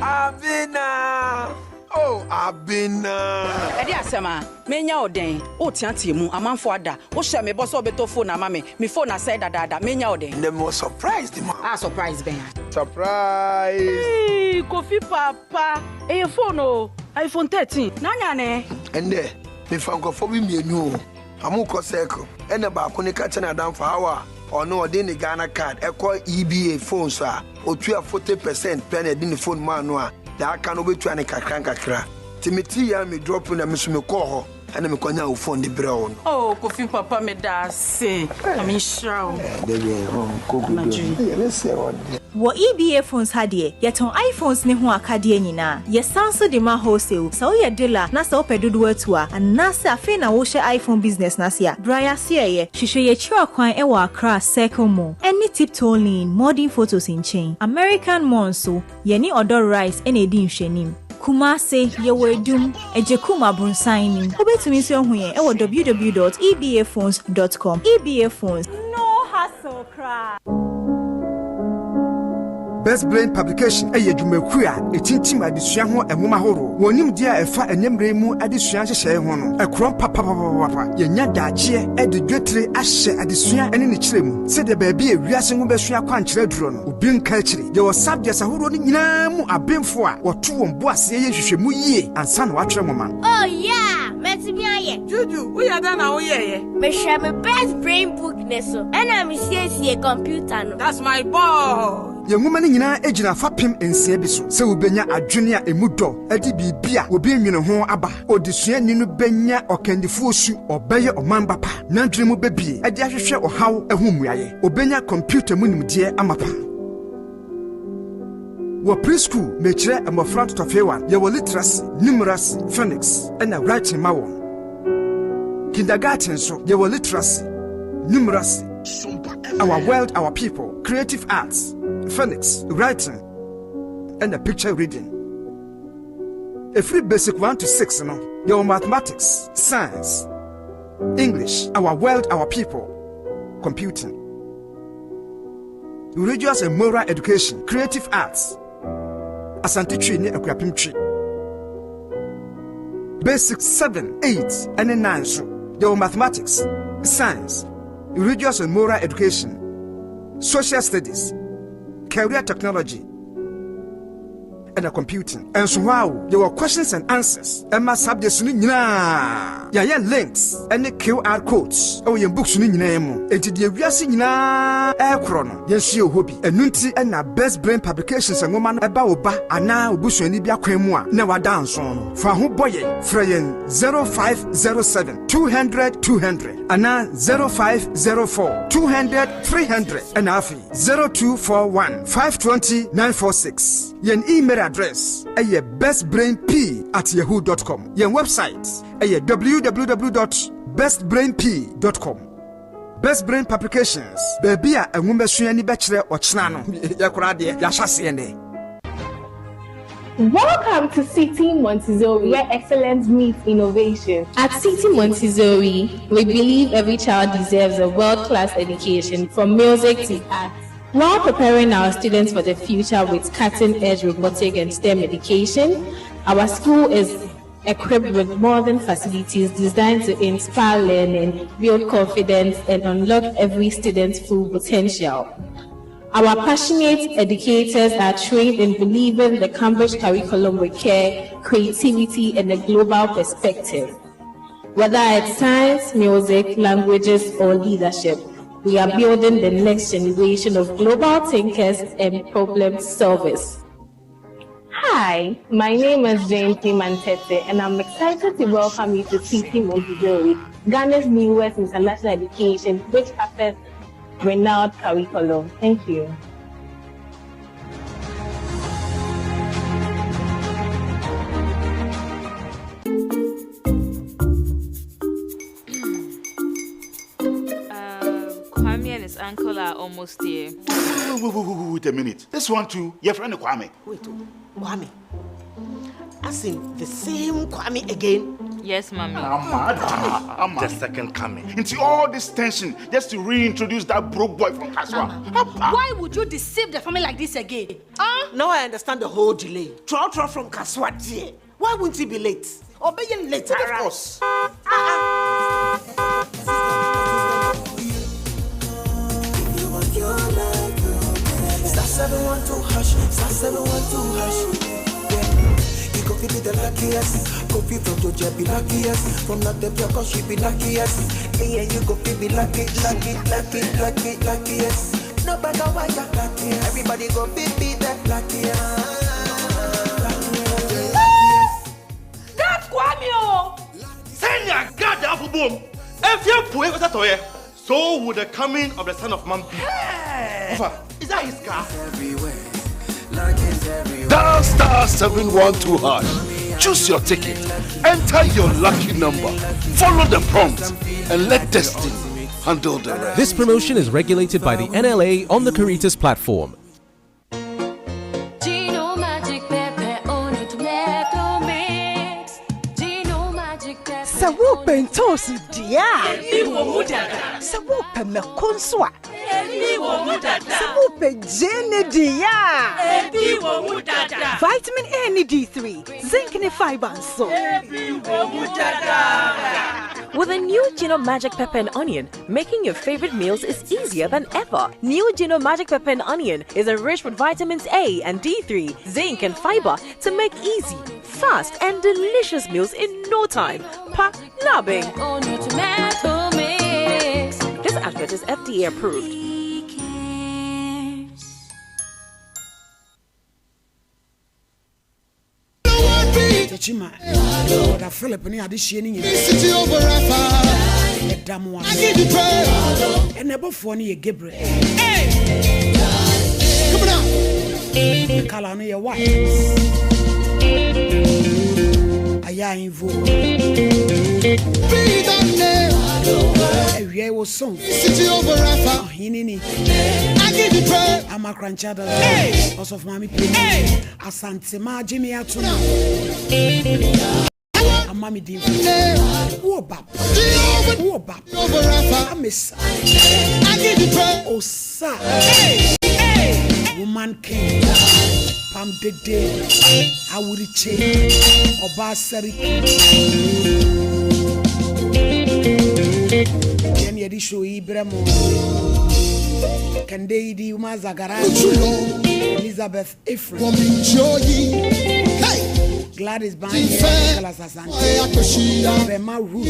Abina. Oh, Abina. Ade asema, menya oden. O tiantie mu amanfo ada. O hye me boso beto phone na mame. Me phone na say dada. Menya oden. The most surprised man. Surprise ben. Surprise. Hey, Kofi papa. Your phone oh. iPhone 13. Nanya ne? Ende, me frankofo bi mienu. Amuko circle. Ene ba ko ne ka chena dan for hour. Ono odi ni Ghana card. Eko EBA phone so a. Otua 40% pen edi ni phone ma no a. Da aka no betua ne kakra. Timiti ya me drop na me so me call ho. Ene me kwanya wo phone de bre on. Oh, Kofi papa me da se. I'm sure. Dey ko good. Let's say what. Wo EBA phones hadie yeton iPhones ne ho akade nyina ye sanso de ma wholesale so ye dealer na so pedodo atua anase afi na wo hye iPhone business na sia braya sia ye hwehwe ye chiro kwan e wa Accra Circle Mall any tiptoe lane modern photos in chain American Monso ye ni odor rice ene edi nhwenim Kumase ye wedum ejekuma brunsan nim obetumi so hu ye e wo www.ebaphones.com EBA phones no hassle cry. Best Brain Publication eye dwumaku a etintim adesua ho enwoma horo wonim dia efa enyemre mu adesua hyehye ho no ekrom papa yenya daachie ede dwetire ahye adesua ene ne kiremu se de baabi ewiase ho besua kwankyere duro no obi nka akire ye wo subjects ahoro ni nyina mu abemfo a woto won boase ye hwehwemu yie ansa na watwere moma. Oh yeah, metimi aye. Juju, we are done now ye. Me share my Best Brain book neso. And I'm CC computer no. That's my boy. Ye nwoma ni nyina ejina fapem ensia bi so se wobenya adwene a emudo edi bibia obi enwene ho aba odisua ni no benya okandifo osu obeye oman pa na dwene mu bebie edi ahwehwe ohaw ehumuaye obenya computer mu nimdie amapa. Wa preschool mechire amofra tofewa ye wo literacy numeracy phonics and writing mawon. Kindergarten so ye wo literacy numeracy Sompa, our world, our people, creative arts, phonics, writing, and the picture reading. A free basic 1 to 6, your mathematics, science, English, our world, our people, computing, religious and moral education, creative arts, Asante tree ni Akwapim tree. Basic 7, 8, and 9, your mathematics, science, religious and moral education, social studies, career technology, and computing. And so wow, there were questions and answers. And my subjects ni nyina. Ya links and the QR codes. Oh, your books ni nyina emu. Enti de wiase nyina ekrono. Yensi ohobi. Enunti and na Best Brain Publications and woman eba oba ana obusu ni bia kwan mu a na wada nso no. Fa ho boye freyen 0507 200 200 ana 0504 200 300 and afi 0241 520 946. Yen email address bestbrainp@yahoo.com. Yen website www.bestbrainp.com. Best Brain Publications baby a enwumesua ni bechire ochena no yakora de yahase ne. Welcome to City Montessori, where excellence meets innovation. At City Montessori, we believe every child deserves a world-class education from music to art, while preparing our students for the future with cutting-edge robotic and STEM education. Our school is equipped with modern facilities designed to inspire learning, build confidence, and unlock every student's full potential. Our passionate educators are trained in believing the Cambridge curriculum with care, creativity, and a global perspective. Whether it's science, music, languages, or leadership, we are building the next generation of global thinkers and problem solvers. Hi, my name is James Mantete, and I'm excited to welcome you to City Montessori, Ghana's newest international education, which offers renowned curriculum. Thank you. Kwame and his uncle are almost here. Wait a minute. This one too, your friend Kwame. Wait, Kwame. As in the same Kwame again? Yes, Mommy. The second coming. Into all this tension just to reintroduce that broke boy from Kaswa. Why would you deceive the family like this again? Now I understand the whole delay. Troll from Kaswa. Why wouldn't he be late? Or be late? Of course. Coffee be the luckiest. Coffee from Georgia be luckiest. From not the cause she be luckiest. Me and you coffee be luckiest. No matter why you're luckiest. Everybody go be the luckiest. That's Kwame. Send your God the apple boom. If you put it toy, so would the coming of the Son of Man be. Is that his car? Dial star 712 hash. Choose your ticket. Enter your lucky number. Follow the prompts and let destiny handle the rest. This promotion is regulated by the NLA on the Caritas platform. Sawo pentos dia. Sawo peme konswa. Super Jenny, yeah. Vitamin A and D3, zinc and fiber and so. With a new Gino Magic Pepper and Onion, making your favorite meals is easier than ever. New Gino Magic Pepper and Onion is enriched with vitamins A and D3, zinc and fiber to make easy, fast and delicious meals in no time. Pa nabbing. This advert is FDA approved. Chima, or Philip and Addition, city over a damn and never funny a Gabriel. Hey, come on, Calania White. I invoke. I was song. City over Rafa, Hinini. I give you prayer. I'm a grandchild. Also of Mammy P. Asante Jimmy Atuna. I'm Mammy Dim. Wobap. Wobap. Over Rafa. I miss. I give you prayer. Oh, sir. Woman king. Pam de day. I would change. Oba Sariki. Yedi show Ibramo Candeidi Umazagara Elizabeth Ephraim Gladys Bang Bema Ru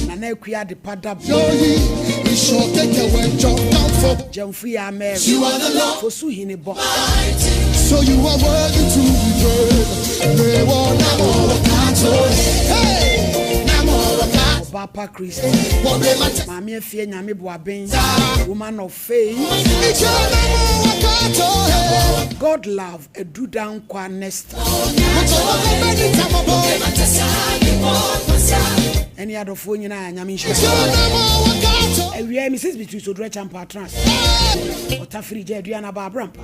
Nanequia de Padab Jamfria Mary for Suhini Box. So you are worthy to be Papa Christ, Mammy Fia Nami Boabin, woman of faith. God love a do down qua nest. Any other phone and Yamisha. And we are Mrs. between so dredge and patrons. Or Tafri Jadiana Barbrampa.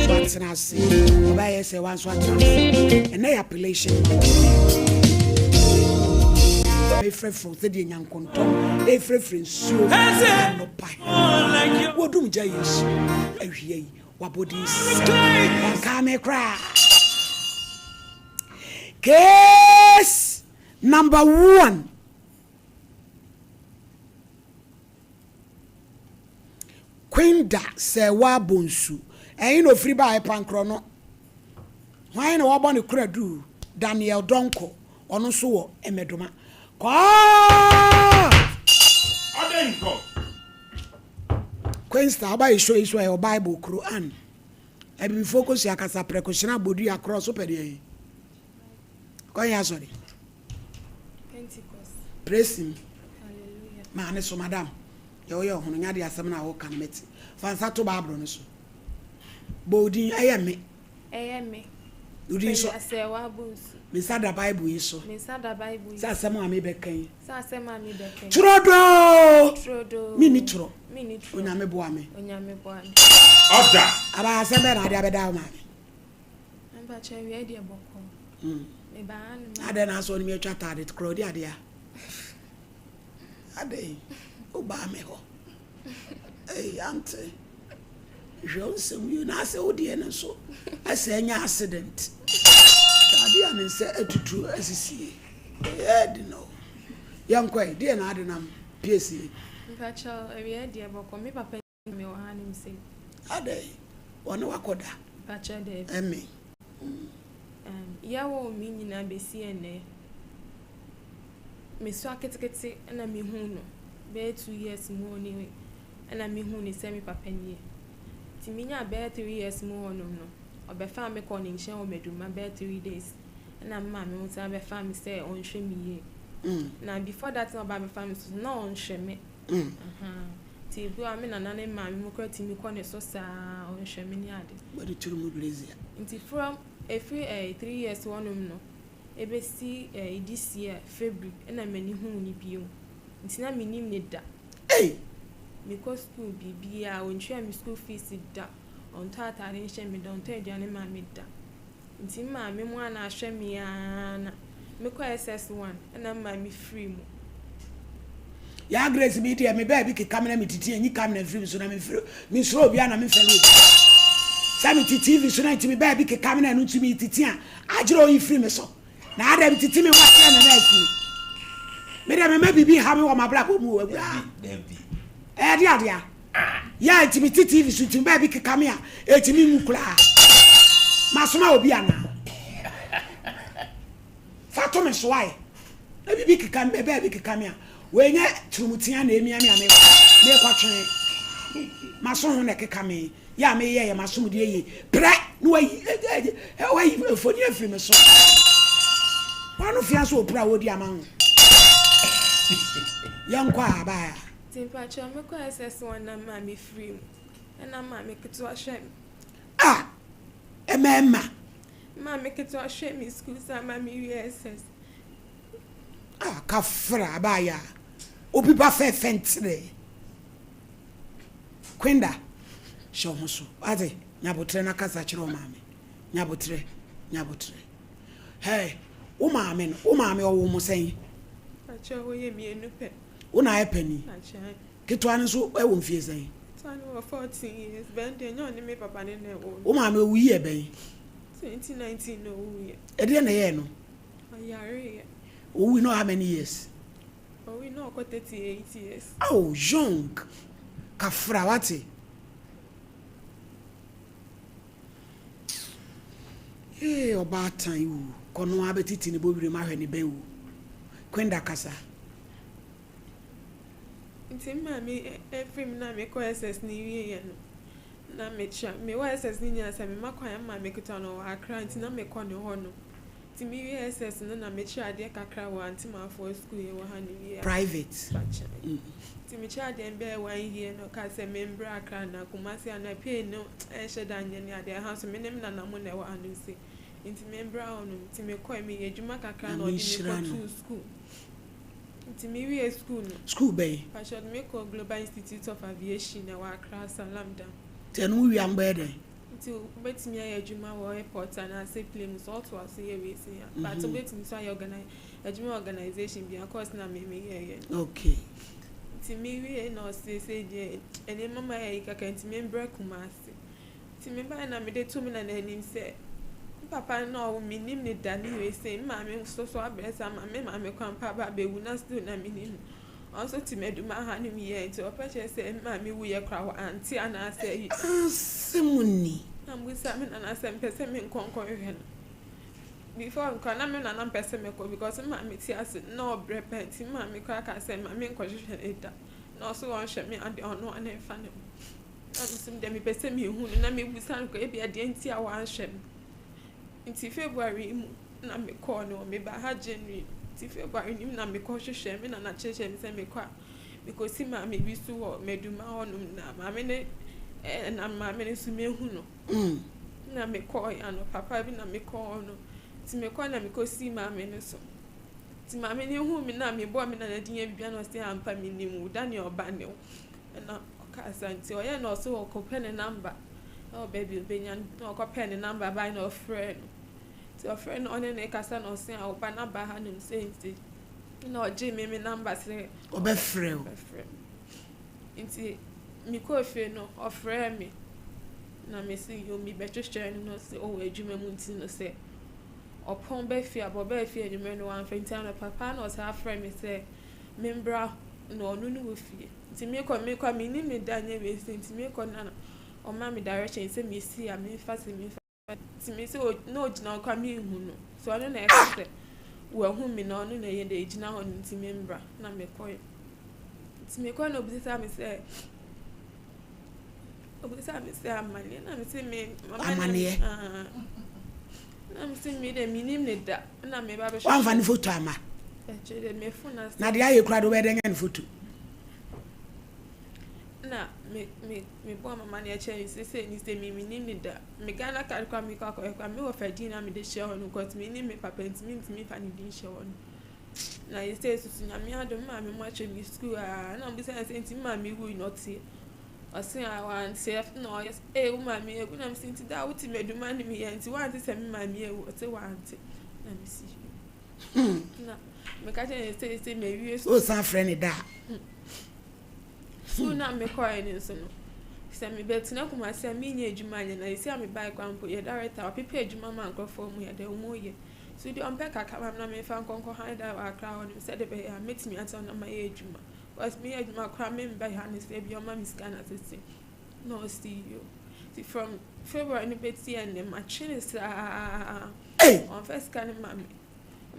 Swats and I see, by say one swat and they appellation. A friend from the young control, a friend so no pie. What do giants? What bodies? Come cry. Case number 1. Quinda Sewa Bonsu. Ain't no free by Pancrono. Why no one to credu Daniel Donko or no so Emedoma. Queensta by show is your Bible Quran. I be focus ya kasa precaution body across opedi. Koya sorry. Pentecost. Praise him. Hallelujah. Man so madam. Yo hono nya de asem na wo kan meti. Fansa to Bible no so. Bodin ayame. Ayame. Udin so. Asewa bonsu. Misada Bible iso. Misada Bible. Sa asema mi bekan. Sa asema mi bekan. Trodo. Trodo. Mini tro. Mini tro. Onyame boa me. Onyame boa me. Order. Aba asema na dia beda ma me. Amba che wi ade boko. Me ba an. Ade na so ni me twa tade kro dia dia. Ade. O ba me ho. Hey, auntie. Johnson, you na say o die na so. Asa nya accident. Ade an say etutu asisi. Ed no. Yankwa die na ade nam PSC. Mpacha wi ade boko me papa me o hanim say. Ade. Wona wakoda. Mpacha de. Emi. Yawo mi nyina besi ene. Me so aketekete na me hu no. Be 2 years mo ni na me hu ni say me papa nie. Ti me nya be 3 years mo no no. Obefa me call ni nche o meduma be 3 days. Na mama me unta be fa me say on hwe me ye. Na before that no ba me fa me so na on hwe me. Ti bu am na na ne ma me mo kwati me call ne so sa on hwe me ni ade. Body churu mu blaze. Nti from every 3 years one no. Ebe si this year February na mani hu ni bio. Nti na minim ne da. Hey, me ko school bibia on twa me school fees da. On ta tare nche me don ta aduane ma me da. Nti ma me mo ana ahwe me ana. Me ko SS1 na ma me free mo. ya grace me dia me baby ke camera me titi anyi camera free so na me free me sro bia na me felo sami titi so na me baby ke camera no timi titi a agiro yi free me so na adam titi me wa na na afi me dia me bibi ha me wo mabla ko mu awura dia ya timi titi so timi baby ke camera timi mu kula masoma obi ana fato me so ai bibi ke camera baby ke camera when you Trumutia name me quatrin. Mason on a kame, ya me ye, Masum de pre, no way for your free so. One of your so proud, Yaman. Young Quaba. Timpacho, me quite says one and mammy free, and I might make it to a shame. Ah, a mamma. Mamma, make it to a shame in school, some mammy says. Ah, Kafra, Abaya. Obi ba fe fentre kwenda show muso ade nyabotre na kasa chiro maame nyabotre hey o maame owo mo sen acha wo ye mienu pe una epani acha ketwa nso e wo mfie sen tani wo 14 years ben de nyo ni me papa ne na wo o maame wo yi e ben 2019 no wo ye e de na ye no ayare o we know how many years. Oh, we know 38 years. Oh, young. Kafra wati. Eh, oba tan you. Kono abetiti ni bobi ma hwe ni ben wu. Kwenda kasa. Nti mami efrim na me ko SS ni wiye no. Na me cha me wa SS ni nya sa me makwa ma me kuta no akra nti na me ko ne ho no. Me SS no na me chi ade kakra wa anti ma for school ye wa ha ni private ti me chi ade mbe 1 year no ka se member akra na kumasi ana pay no e sheda anye ni ade ha so me nem na na mo na wa anu se nti member onu ti me ko me ejuma kakra na odi me ko to school nti me we school no school bay pa shod me ko Global Institute of Aviation na wa akra salamda tenu wi ambe de to bet me a juma or airport and I say plane so to say we say but to bet me so I organize a juma organization be course na me okay ti me we no say dey and mama e ka kan ti me break kumasi ti me ba na me dey to me na nim say papa no me nim ne da ni we say ma me so abresa ma me kwan pa ba be wu na still na me nim also ti me do ma ha nim ye nti o purchase say ma me wu ye kra wa anti ana say simuni I'm with some and I send person in conquer before I mean and person because mammy tears no repent mammy crack I send my main question no so on shut me and the no and fan some demi person me who and I may be some baby at the end I want shame into February na me call no me by her January February na me cautious shame and I change and send me quite because see mammy be so me do my own mammy and I'm my minister me who no na me call and papa bi na me call no ti me call na me ko see my minister ti my me who me na me boy me na din bia no say ampa me nimu Daniel Banel na ka santi o ye no so ko pen number oh baby benyan no ko pen number by no friend ti o friend on na kasa no say o ba number ha no say no je me number say o be friend nti mi ko fe no ofre me na me see you me better share no say oh adwuma mu nti no say opon be fi abo be fi adwuma no wan fenti na papa na o say afre me say membra no no no fi nti me ko me ni me da nya we say nti me ko na o ma me direction say me see am me fa say me fa nti me say no gina kwa me hu no so no na e say we hu me no no na ye de gina ho nti membra na me ko nti me ko no bi say me say obisa me say amane na me say me amane na me say me de minim ne da na me ba be wan fa ni photo ama de me phone na de aye kura do be de ngan photo na me bo mama ne ache say ni say me minim ne da me gana ka kwa me kwa me wo fa din na me de share on because me ni me papa me fa ni din share on na you say susu nya me adom ma me mo ache me school na me say nti ma me wu not here I say I want say no yes woman me go na me that what me do man me and want say me ma me o say want let me see na me ka say me wie o san friend da so na me call any so no say me bet na kuma say me nya adwuma nya na say me buy kwampo ye director o pepe adwuma man crofo mu ye de mo ye so di on pe kaka mam na me fa nkonko han da akra on say de be ya metimi ata na my adwuma was me adwuma kra me buy han say bi o ma mi scan assist no see you see from February ni beti and the machine is on first scan mammy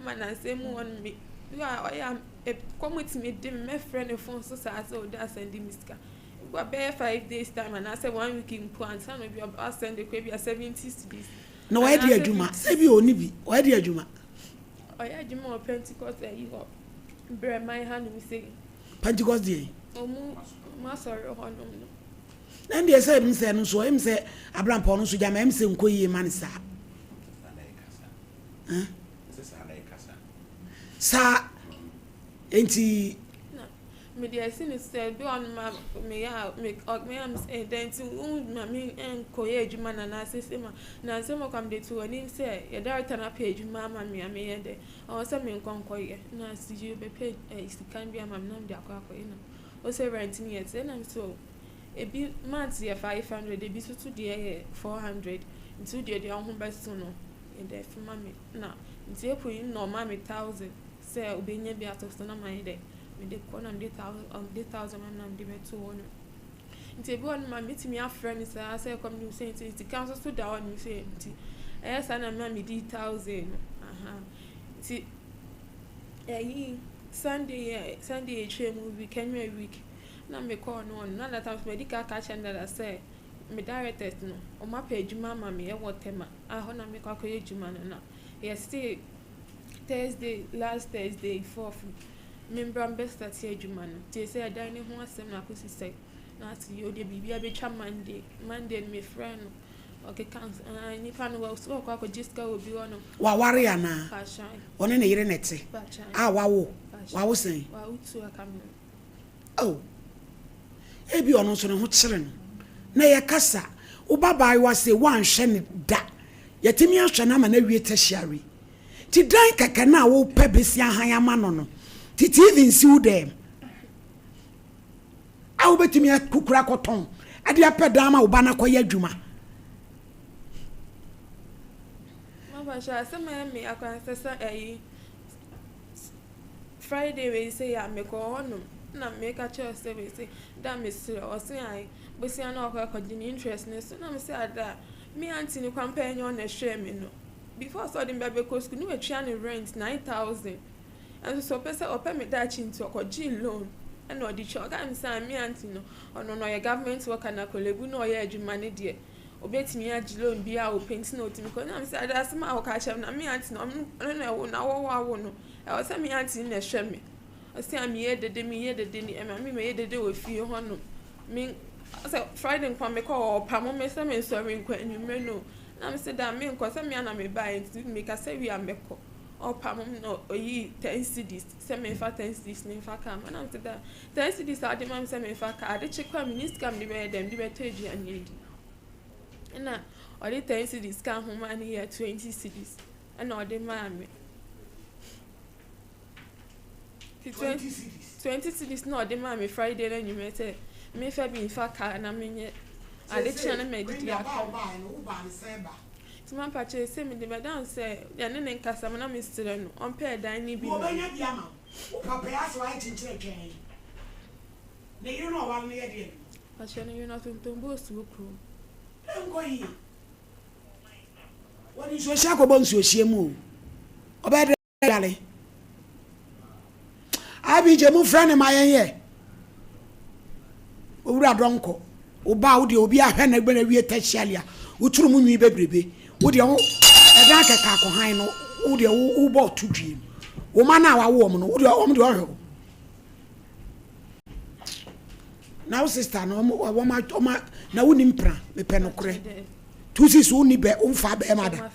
man I say mo on me I am a come with me dim my friend a phone so that's sending me scan go bear 5 days time and I say 1 week in point some of you are send the crabby 70 cities no why dear juma say be oni bi why dear juma oh yeah juma Pentecost you go bear my hand me say Pentecost day oh ma sorry on no and they say him say no so him say Abraham Paul no so jama him say nko yi man sa sa enti me dey see say be on ma me am say then to ma me enko ye adwuma na say ma na say mo kam dey to oni say ye director na page ma me ye dey o say me nkonko ye na see you be page can be am na dey akọ na o say rent ni yet na so ebi month ye 500 ebi so to dey 400 into dey on ho best no e dey fuma me na nti e put no ma me 1000 say obenya bi atofo na man dey me dey call am 1000 man dey beto one nti ebi on ma metimi afre me say come you say nti council so da on me say nti say na ma me 1000 nti Sunday movie can we week na me call no na that time medical catch and that say me directors no o ma page mama me e wotema ho na me kwa ejuma na yesterday last Thursday 4th me bram best at ejuma no they say dan ne ho asem na ko say na see you dey bibia be twa Monday me friend okay can't ni fan well so kwa ko jiska obi ono wa ware ana one ne yire nete wawo sen wa utu aka me oh ebi ono so ne ho kire no na ye kasa wo babai wa se wan hwe ne da yetimi ahwe na ma na wie tashiari ti dan kaka na wo pe besi ahan ama no ti TV nsi wo dem awu betimi akukura koton ade apeda ma wo ba na koye adwuma ma sha sama me akwansesa Friday we say ya me ko hono na me ka che say we say da me sire o say ai be say na ko di interest ne so na me say ada me auntie ni kwampa enyo na hwe me no before so the baby ko school no we try ni rent 9,000 and so pesa opa me da chi nti okoji loan and o di cho ga me say me auntie no ono no ye government worker na kolebu no ye adwuma ne de obetimi agi loan bia o paint no otimi ko na me say ada asema o ka chem na me auntie no na wo no I was me auntie na hwe me I say am ye dede me ye dede ni me me dede we fie ho no me say Friday nkwa me call pa mo me say me sorry nkwa enwumre no na me say da me nkwa say me na me buy it me ka say we am be call o pa mo no oyi 10 cedis say me fa 10 cedis me fa ka na me say da 10 cedis ade ma me say me fa ka ade chekwa minister me be dem be to agi anyedi na ode 10 cedis ka ho ma ni 20 cedis na ode ma me 20 cities no de ma me Friday na you say me fa bi fa ka na me nye ade chia na me di ya ka ti man pa che say me de madam say ya ne nkasa na me sire no on pay dan ni bi no obenya bi ama o papa ya so ai chinchire twen ne you know wa me ye de pa che ne you know tumbo su ku enko yi woni so sha ko bon so hie mu obede yale abi je mu friend ma yenye owura donko oba wo de obi ahwe na gbe na wie tashialia uturu mu nwi bebrebe wo de wo eda keka ko han no wo de wo bo tudwiem wo ma na wa wo mo no wo de wo de ohwe na wo sister no wo ma na wo ni mpra me pe no kure tusi so ni be wo fa be ma da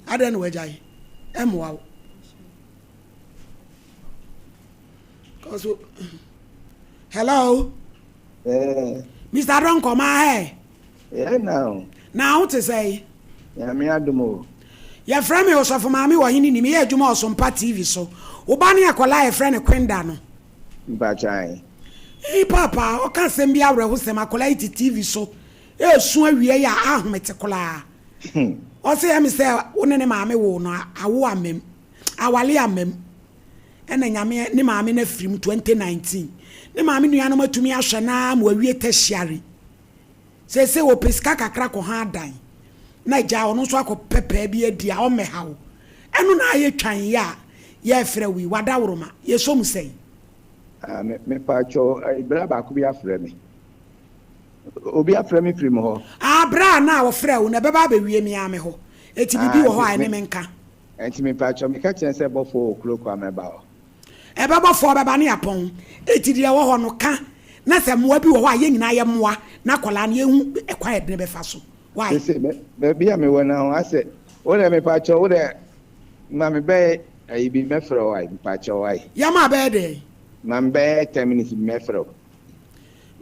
ada no wajai emwa hello Mr. Ronko ma he yeah now now to say yeah me adumo Ya frame also for mami wa hini ni me adwuma o Sompa TV so. Oba ne akola e frame Kwenda no. Mbachai. Papa, o kan sem bia wre ho sem akola iti TV so. E su awie ya ahomete kola. O se am say woni ne maame wo no awo amem. Awale amem. Ena nyame ne maame na firim 2019. Ne maame nua no matumi ahwe na ma awie teshiari. Se wo pesika kakra ko ha dan. Na ja ono so akopepɛ bi adi a o mehawo. Eno na aye twan ya ye frɛ wi wada woroma ye som sei. Me pacho bra ba ku bi afrɛ me. Obi afrɛ me firim ho. Bra na wo frɛ wo na beba ba wie me ame ho. Eti bibi wo ho ai ne menka. Enti me pacho me ka chen se bofo okroko ameba ho. Eba bofo beba ne apon. Eti dia wo ho no ka na se moa bi wo ho aye nyina ye moa na kola na ehu ekwa edne be fa so. Why? Baby, I'm one now. I said, what am I patch over? Mammy Bay, I be mefro, I patch away. Yama bed, Mam Bay, 10 minutes in mefro.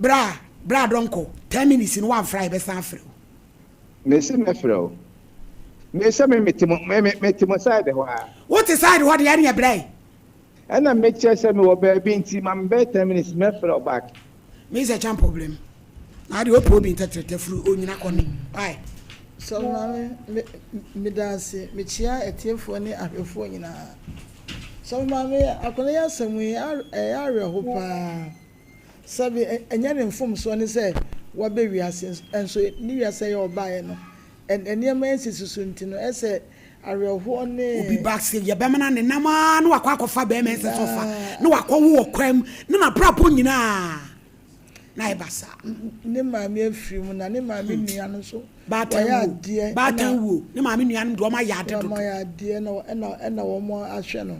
Bra, Donko, 10 minutes in one Friday, Sanfro. Miss Mefro. Miss Metimo side. What is side what the area bray? And I make sure some will be in Mam Bay, 10 minutes mefro back. Miss a champ problem. I do hope be interpreted through Onina Connie. Aye. So, me dance, me chia a tear for any of your phone. So, mammy, I can hear some way area hope. Sabi, and yet inform so and say, what baby has, and so New Year say or buy no. And near Man's is soon to know, I said, I will one be back, see your Bemana and Nama, no, a quack of Fabeman so far. No, a co creme, no, a propunina. Naibasa. Nema me free na nema me nuanu so. Batanwu. Nema me nuanu do ma yade do. Ma yade na wo mo ahwe no.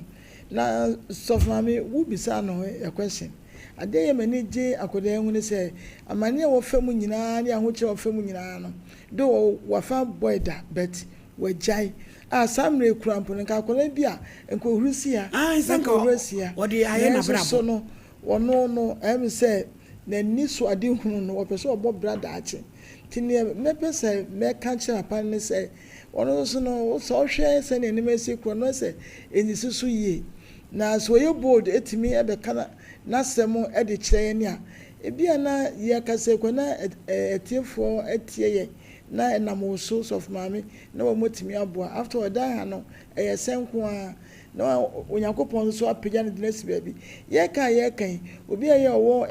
Na sofa me wo bisa no a question. Ade ye mani je akoda ehun se amane wo fam nyina ne ahoche wo fam nyina no. Do wo fa boy da bet we jai. Samre kurampo nka akoda bia enko hurusia. Nka hurusia. Wo de aye na brabo. So no wono no em say na ni so ade hunu no opese obo brada ache tini me pese me kanche apan ne se ono so no so hwe se ne ni mesi kro no se eni susu yie na so ye bold etimi ebe kana na semo e de kire ne a ebia na ye kase ko na etiefo etie ye na na mo so of mami na wo motimi aboa after odan ha no e senko a no Onyankopon so apagya ne dinasi baabi ye kan obi aye owo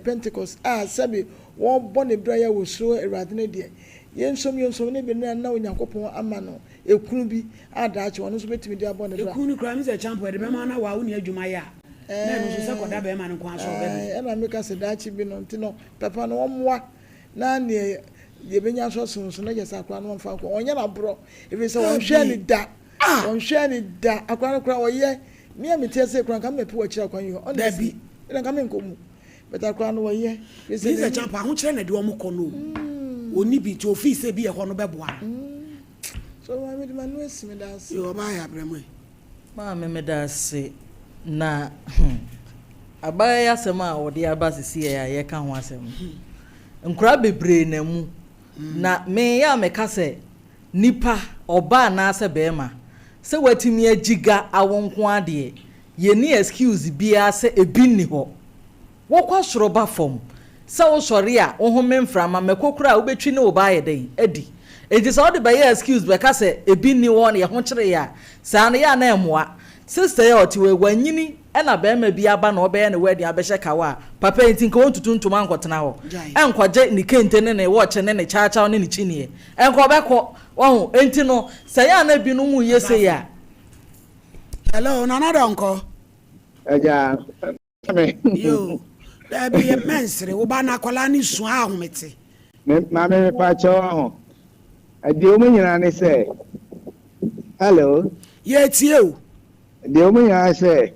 Pentecost sabi wo bone bra ya wo so Awurade ne de yensom ne bi na Onyankopon ama no ekunu bi adaache wono so betimi de abone bra ekunu kra mi se champo de be ma na wa wo ne adwuma ya na no so se koda be ma ne kwa so be na me ka se daache bi no ntino papa no omwa na ne ye benya so so na je sakwa no mfa ko onya na bro ebi se won hwe ni da on share ni da akwa kra oye me amete se kra kam me pe wa kira kwan yo on da bi ina kam enkomu beta kra no oye be se champa ho kire na de omo kono oni bi to office bi e ho no beboa so ma me de manu esime da se yo ba ya bremo ma me da se na abaya asem a wo de aba sisi ya ye ka ho asem nkura bebre na mu na me ya me ka se nipa oba na ase bema se watimi agiga awonko ade ye ni excuse bia se ebinni ho wokwa shoroba fom se wo sori a wo home mframa mekokura wo betwi ne wo ba ye den adi it is all the by excuse be ka se ebinni wo ne ye ho kire ya sa na ya na emoa sister ya otiwe wanyini ena bema bia ba na obe ne wedi abehye kawa papa entin ko ntutu ntuma nkotena ho enkwaje ni kente ne wo che ne chacha ne ni chinie enko beko wo enti no say na bi no hu yese ya hello nana donko eja yo da bi mensre wo ba na kwala ni su ahomete ma me pa cho ho ade o nyina ne say hello ye tie o de o nyina say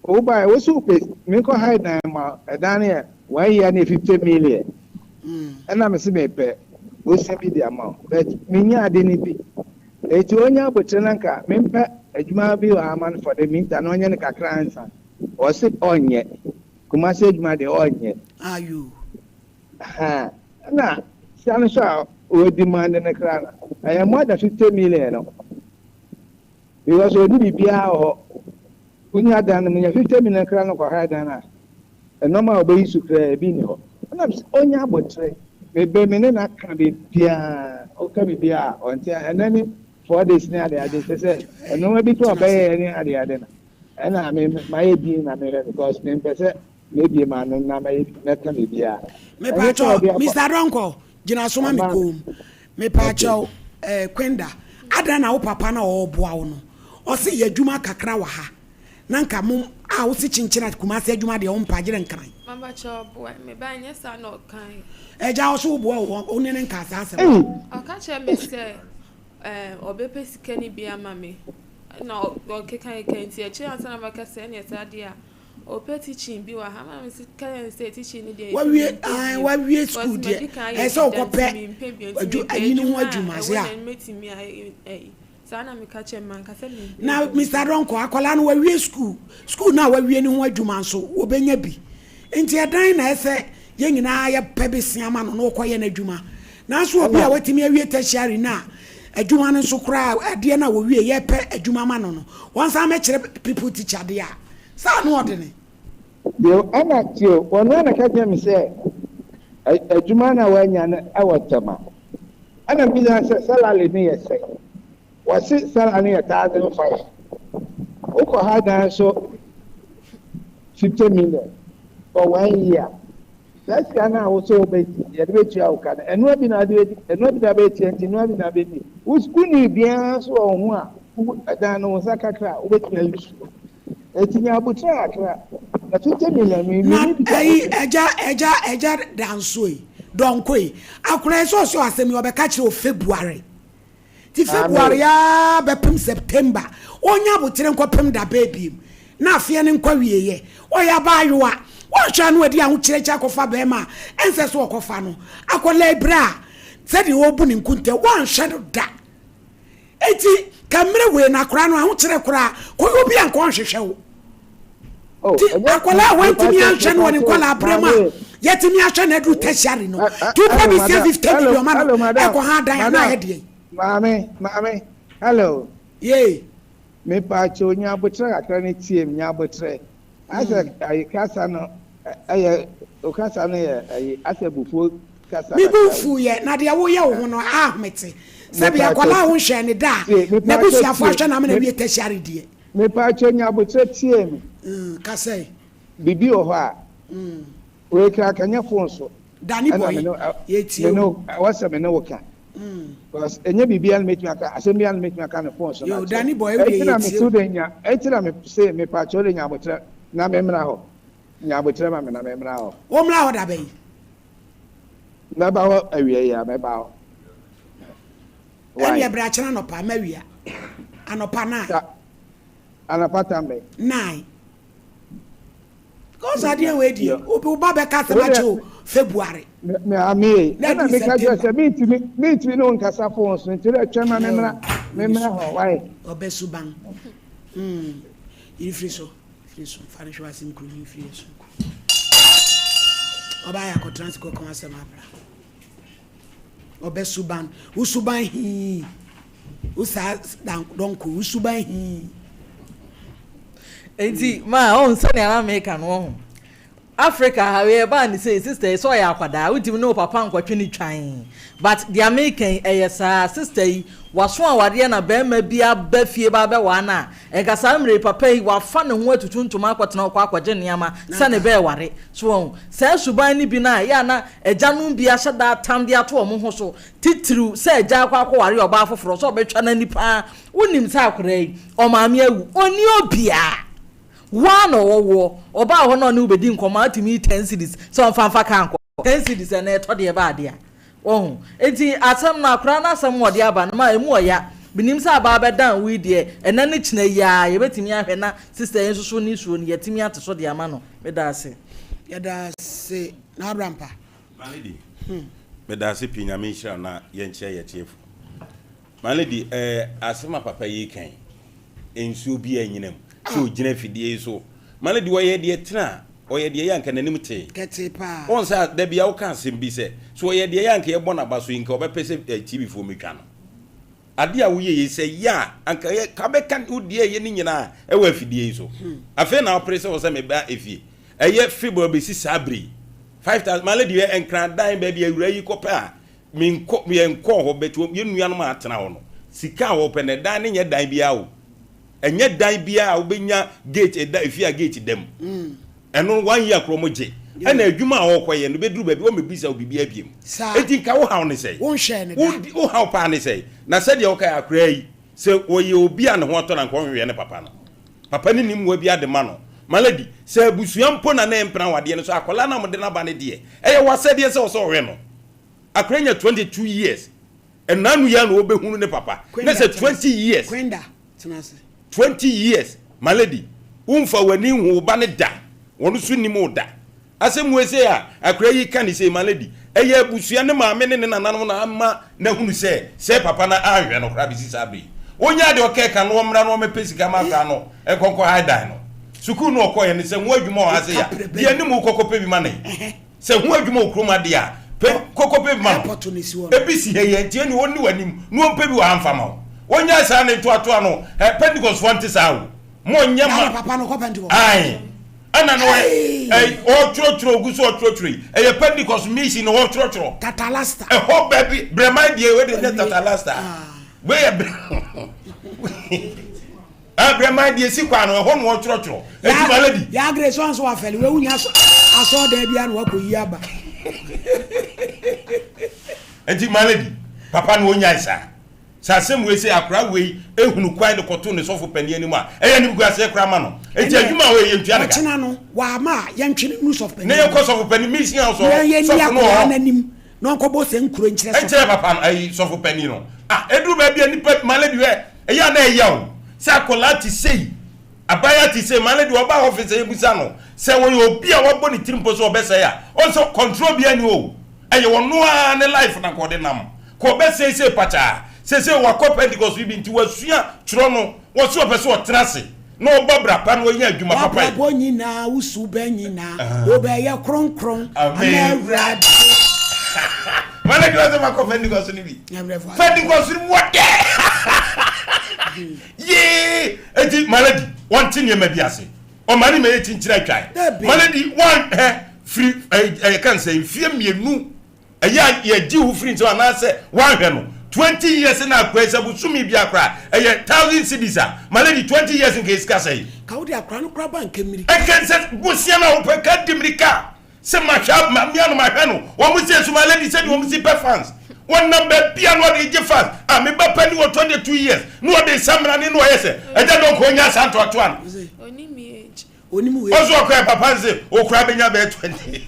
o ba wo su pe me ko hide na ma edane 1 year ne 50 million na me se me pe o se bi the amount but me nya ade ni bi e ti onya botre nka me mpa adwuma bi wa man for the meantime onya ne kakra ansa o se onye kuma se adwuma de onye ayu ha na sian sha we demand in the crown. I am more than 50 million. Because we did be our when you had done 50 million crown of a than a normal base to being and I'm only about tray. Maybe Menena can be Pia or can be Pia and then 4 days near the other said, and no one be to obey any other. And I mean, my being American because maybe a man and not can be Pia. Mr. Ronco, Jinasoma Mikum, me Pacho, Quenda, Adana Papa or Boano, or see your Juma Kakrawaha, Nanka Mum, I was teaching China Kumasa Juma the own Pajan kind. Mama Chop, me buy yes are not kind. A Joshua Bow, only in Casa. I'll catch a Mr. Obepes Kenny be a mammy. No, okay, can't see a chance and I'm a cassette, yes, idea. Or pet teaching be a hammer, Mrs. Can say teaching the day. What we school, dear. I saw compare. I know what you must say. Meeting me, Sana me catch a man, Cassette. Now, Mr. Ronco, I call on where we school. School now where we know what you man so, Obenyabi. Into a dine, I say, young and I a pebby siaman no quiet a juma. Now, so we are waiting me a tertiary now. A Juman so cry, a Diana will be a pet a Jumamano. Once I met people teach Adia. Sound ordinary. You are not you. One academy say a Jumana when our Tama. And a million salary near say. Was it salary 1,005? Oko had so 50 million for 1 year. That's Ghana also be you out and what been added and not the baby and not the baby. Who's good be answer on who than Osaka, which use. It's in Abutra. The 50 million. Eja dansui. Don't quay. I could also ask them you have a catch of February. The February, Bepim September. Onya Butren Copem da baby. Now fearing query. Or ya buy you are. What shall we do? Church of Fabema, and says walk of Fano. I call Lebra. Said the opening kunte one shadow that. 80 camera way na crown out to the cra. Could be unconscious show. Oh, I went to me and Shan when you call our Brema. Yet me and Shan do Tesharino. Two probably say 50 million man. I go hard Diana. Mammy, hello. Yea. Me pacho nyabutra akrani team nyabutra. I said, I Casano, I Casano, I said before Casa. Me bufu yet, Nadia Woya, one or Ahmeti. Sabia Kola won't share any da. Nebusia fashion, I'm going to be a tertiary dear. Me pachonya butetiem. Kase. Bibi oha. We crack on your phone so. Danny boy. You know, I was a menoka. Because any bibi and make me a assembly and make me a kind of phone so. Yo, Danny boy, I'm student. I tell me say me pacholing about na memra nyabotre ma me na memra ho wo mra ho da bai na ba ho awie ya me ba ho wa ya bra chana no pa mawia anopa na anopa tambe 9 cause ade we di obi ba be ka sama cho February me ami na me ka just meet me no nkasa phone so ntire chama memra ho why obesuban ifriso Friso, Farisho was including Friso. Obaya ko transco come as a mapra. Obesuban, Usuban he. Usa donku, Usuban he. Enti, ma, on Sunday American one. Africa, however, say sister, so ya kwada, we didn't know papa and kwatwini trying. But the American, sister, was one wadi na bema bia befie ba be wana e kasa mre papa yi wa fa ne ho atutuntum akwatena kwa akwaje niama sane be ware so se suban ni bi na ya na ejanum bia hyeda tam de ato omo ho so titiru se eja akwa ware oba afoforo so obetwa na nipa wonim se akora yi o maame awu oni obia one owo oba ho no ne ubedi nkoma atimi 10 cities so fanfa kan 10 cities na eto de ba de a oh enti asem na akra na asem wode aba na ma emu oya binim sa aba bedan we de ena ne kina ya ye betimi ahwe na sister enso so ni suo ni yetimi ateso de ama no medase yedase na rampa maledi medase pinya me hira na ye nche ye chiefu maledi asema papa yi kan ensuo bi anyinam so gina fidie so maledi wo ye de tena oye de yanka nanim te kete pa on sa da bia wo kan sem bi se so oye de yanka ye bona ba so yinka obepese TV fo metwa no ade a wo ye se ya anka ka be kan udie ye ni nyina e wa afidie so afi na operese wo se me ba efie eye fibo be si sabri 5000 malady we enkran dan ba bia awura yi kopa me enko ho betu ye nuanom atena ho no sika wo pe ne dan ne nye dan bia wo enye dan bia wo benya gate efia gate dem eno 1 year kromoje ena adwuma a wo koye no beduru ba bi wo mebisa wo bibia biem enti nka wo hawo ne sei wo hwe ne wo hawo pa ne sei na sede wo kai akra yi se oye obi a ne ho to na nko hwe ne papa no papa ni nim wo bia de ma no maladi se busuampo na na empran wade ne so akola na mo de na ba ne de eye wasede se wo so hwe no akra nya 22 years enanu ya no obehunu ne papa na se 20 years kwenda tenase 20 years malady umfa wani hu ba ne da wonu su ni mo da asem we se a akra yi kan se malady eye abusua ne maame ne nananom na ama na hunu se papa na ahwe no kra bi si sabe onya de okeka no mra no mepesika maka no ekonko haidan no suku no okoye ne se hu adwuma o ase ya de anim kokope bi mane se hu adwuma okroma de a kokope bi mane ebisi heye tie ni woni wanim no ompe bi wa amfama onya sa ne to no Pentecost want sawo mo nyama papa no ko Pentecost ai ana no o trotro guso o trotro e Pentecost mission o trotro tatalasta ho baby brema die we de tatalasta we brema die si kwa no ho no o trotro e ti malady ya grace once wa fele we unya aso da bia no akoyi aba e ti malady papa no onya isa sasem we say akra we ehunu kwai de koto ne sofo pani ani ma eya ni bugua se kra ma no enti adwuma we ye ntua daga tina no wa ma ye ntwene nu sofo pani ne ye ko sofo pani mission house sofo no ananim no nkobo se nkuro nkyere sofo enti papa ai sofo pani no edru ba bia ni malady we eya na eya o sa akola ti sei abaya ti sei malady oba office e busa no se wo ye obi a wo ni trimpo so obesa ya also control bia ni o eye wono a ne life na ko de nam ko be sei pacha se wa ko Pentecost bi nti wasua tro no wo so pese o trase no obabra pa no nya adwuma papa bo nyina usu ba nyina obe ye kronkron amewrad mane glaze ma ko Pentecost ni bi Pentecost ni what ye eti malady one thing ye ma bi ase o mani me eti nchira twai malady one free can say fie mienu eya ye ji hu free so na say one hwe no 20 years na kwesa busumi bia kra 1000 cedis malady 20 years in case kasai kaudi akra no kra bank emiri e can say busia na wo peka dimrika se ma sha ma no ma hwe no wo mu se su malady se wo mu si fans one number bia no de je fans me ba pani wo 22 years no de samra ni no yese e je don ko nya santo atoan oni mi ozo okra papa nze okra benya be 20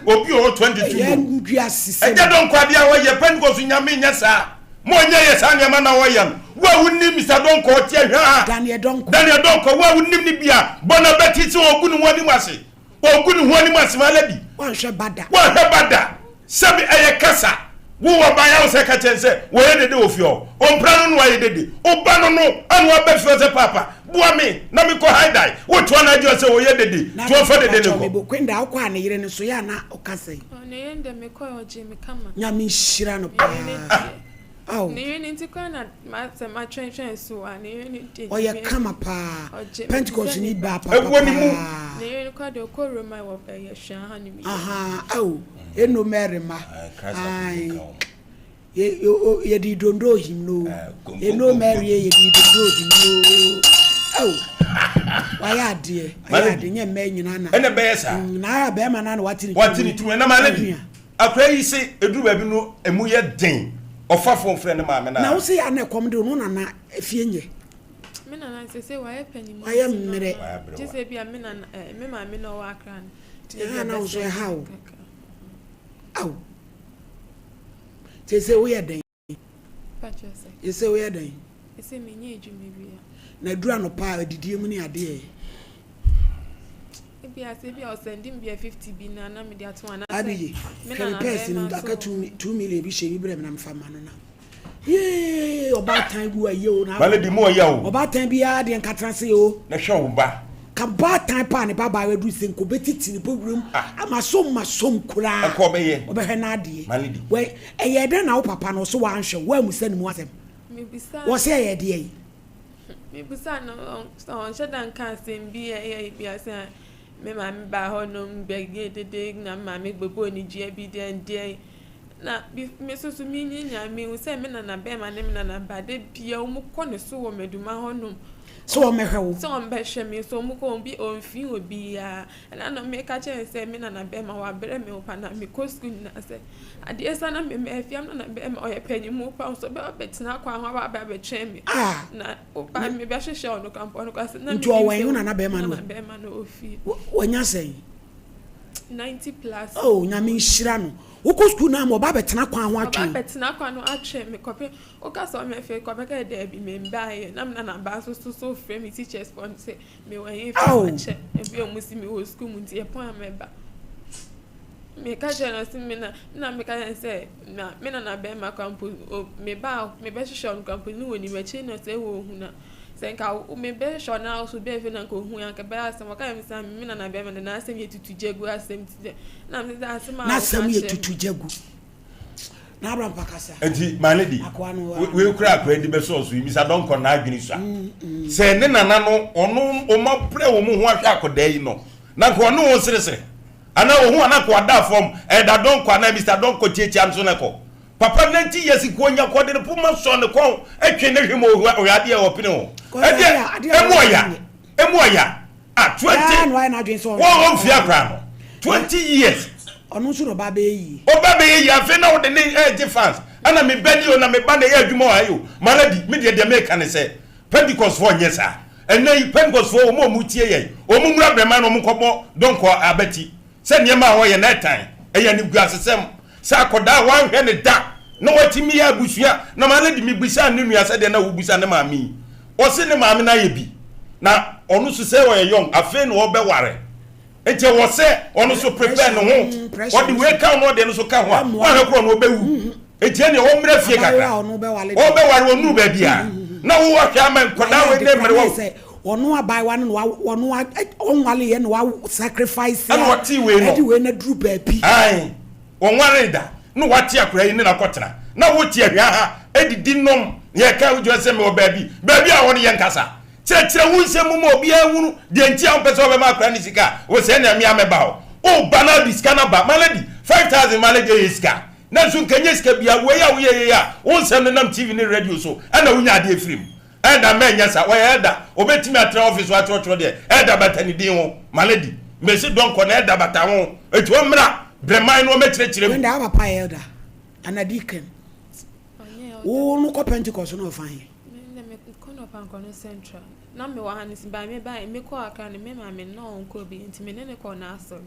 obi o 22 ye ndua sise e je don kwa bia wo ye Pentecost nyame nya sa mo nya ye sa nyama na wo yam wa wunni Mr. Donko tie hwa Daniel Donko wa wunni ni bia bona beti ti ogunu woni mase malady wa hwe bada sabi eye kasa wo ba ya se ka chense wo ye dede ofio o mpra no wa ye dede o ba no anu abefio se papa bua me na me ko haidai wo to na jo se wo ye dede to fa dede ne ko kwenda akwa na yire ne so ya na okasai ne yende me ko oje me kama nyame shira no pa aw ne yene nti kwa na ma twen so ne yene o ye kama pa Pentecost ni ba pa woni mu ne yene kwa de ko Roma wo ye hwa ha ni mi aw eno merima ye di dondo himno eno meri ye di dondo himno aw waya de nye me nyina na ene be yesa na be ma na watini tu na malady akra yi se edu ba bi no emu ye den ofafo friend ma me na wo se ya na kom de no na efie nye me na se wa ye pani wa ye mmere je se bia me na me ma me no wa akra ya na wo so ha wo aw te se wo ye den pacho se ye se wo ye den ese me nye edwuma bia na dura no pa adidie mu ni ade bia se bia o sending bia 50 bi na me dia to ana abi me na person da ka 2 million bi she bi bre me na mfa ma no na ye oba tan gu aye o na malady mo ya o oba tan bia de nkatran se o na hwe wo ba Kaba time pa ne baba we do senko betiti ne powuram amasom kura akobeye obehena de malidi we eye den na wo papa no so wanhwe wa musa ne mu asem wo se eye de yi me bisa no on shedan kan sem bi eye bi asa me ma me ba ho no mbege dede na ma me gbogbo ni ji bi den de na me so mi nya me wo se me na be ma ne me na ba de bia wo ko ne so wo meduma ho no so o mehwe so on be hwe me so mu ko bi on fi obi ya na no me ka che se me na be ma wa bere me opa na me ko school na se ade esa na me afiam na be ma oye panyi mu pa so be betina kwa ho ba be twen me na opa me be hwehwe on camp on kwa se na nti o wen na be ma no ofi wonya sei 90 plus oh nya me nhira no woko school na mo ba betena kwa ho atwe ba betena kwa no atwe me kope o ka so me fe kope ka de bi me mbae na ba so frame me teachers for say me wen if atche e bi o musi me wo school mu nti e pon ameba me ka je na si me na me ka say na me na be ma campus me be hwehwe on campus no woni me chi na say wo hu na senka me be sure na also be fe na ko hu ya ka be asem ka me say me na be me na asem ye tutu jegu asem ti na me say asem na asem ye tutu jegu na abram pakasa enti my lady we kura akwa di be so so mi sa don ko na adwini so se ne nana no ono o ma pre wo mu ho ahwe akoda yi no na ko no wo sere ana wo hu ana ko ada form e da don ko na Mr. don ko chechi am so na ko papa 90 years ko nya ko de puma so ne ko etwe ne hwe mo o ade e opine ho emoya 20 wo fia kra no 20 years onu so no ba be yi afi na wo de ne fans ana me bani o na me ba na ye adwuma ayo maladi me de make kan say Pentecost for nyesa ene Pentecost for o mu tie ye o mu mura brema no mu kobo don ko abati se niema ho ye na tan eya ni guasesem sa akoda wan hwe ne da na watimi ya busua na maladi mi busa ne nua se de na wo busa ne maami o se ne maami na ye bi na onu so se wo ye young afi no be ware enti wo se onu so prepare no ho what the way count no de no so ka ho wa na kro no be wu enti ne wo mra fie kakra o be ware onu ba bia na wo wa hwa man koda we ne mre wo onu abai wa no onu onwale ye no wa sacrifice ya edi we na dru ba bi ai onware da no wati akura yi ne na kotena na wo tie hwa ha edidi nom ye ka wo jo se me obabi a wo ne ye nkasa kire wo nsem mo obi ahunu de nti a pese obe ma akura ni sika wo se na mi ameba ho o bana diska na ba maladi 5000 maladi yiska na so kanye sika bia wo ya wo ye ya wo nsem ne nam TV ne radio so ana wo nya de efrim enda menya sa wo eda obetimi atra office wa trotro de eda batani din ho maladi mesi don ko na eda bata ho etu omra bremai no metrechire when da papa elder anadiken wo no ko Pentecost no fine me ko no pan ko no central na me wa hanis ba me ko aka ne me ma me no nko bi enti me ne ko na aso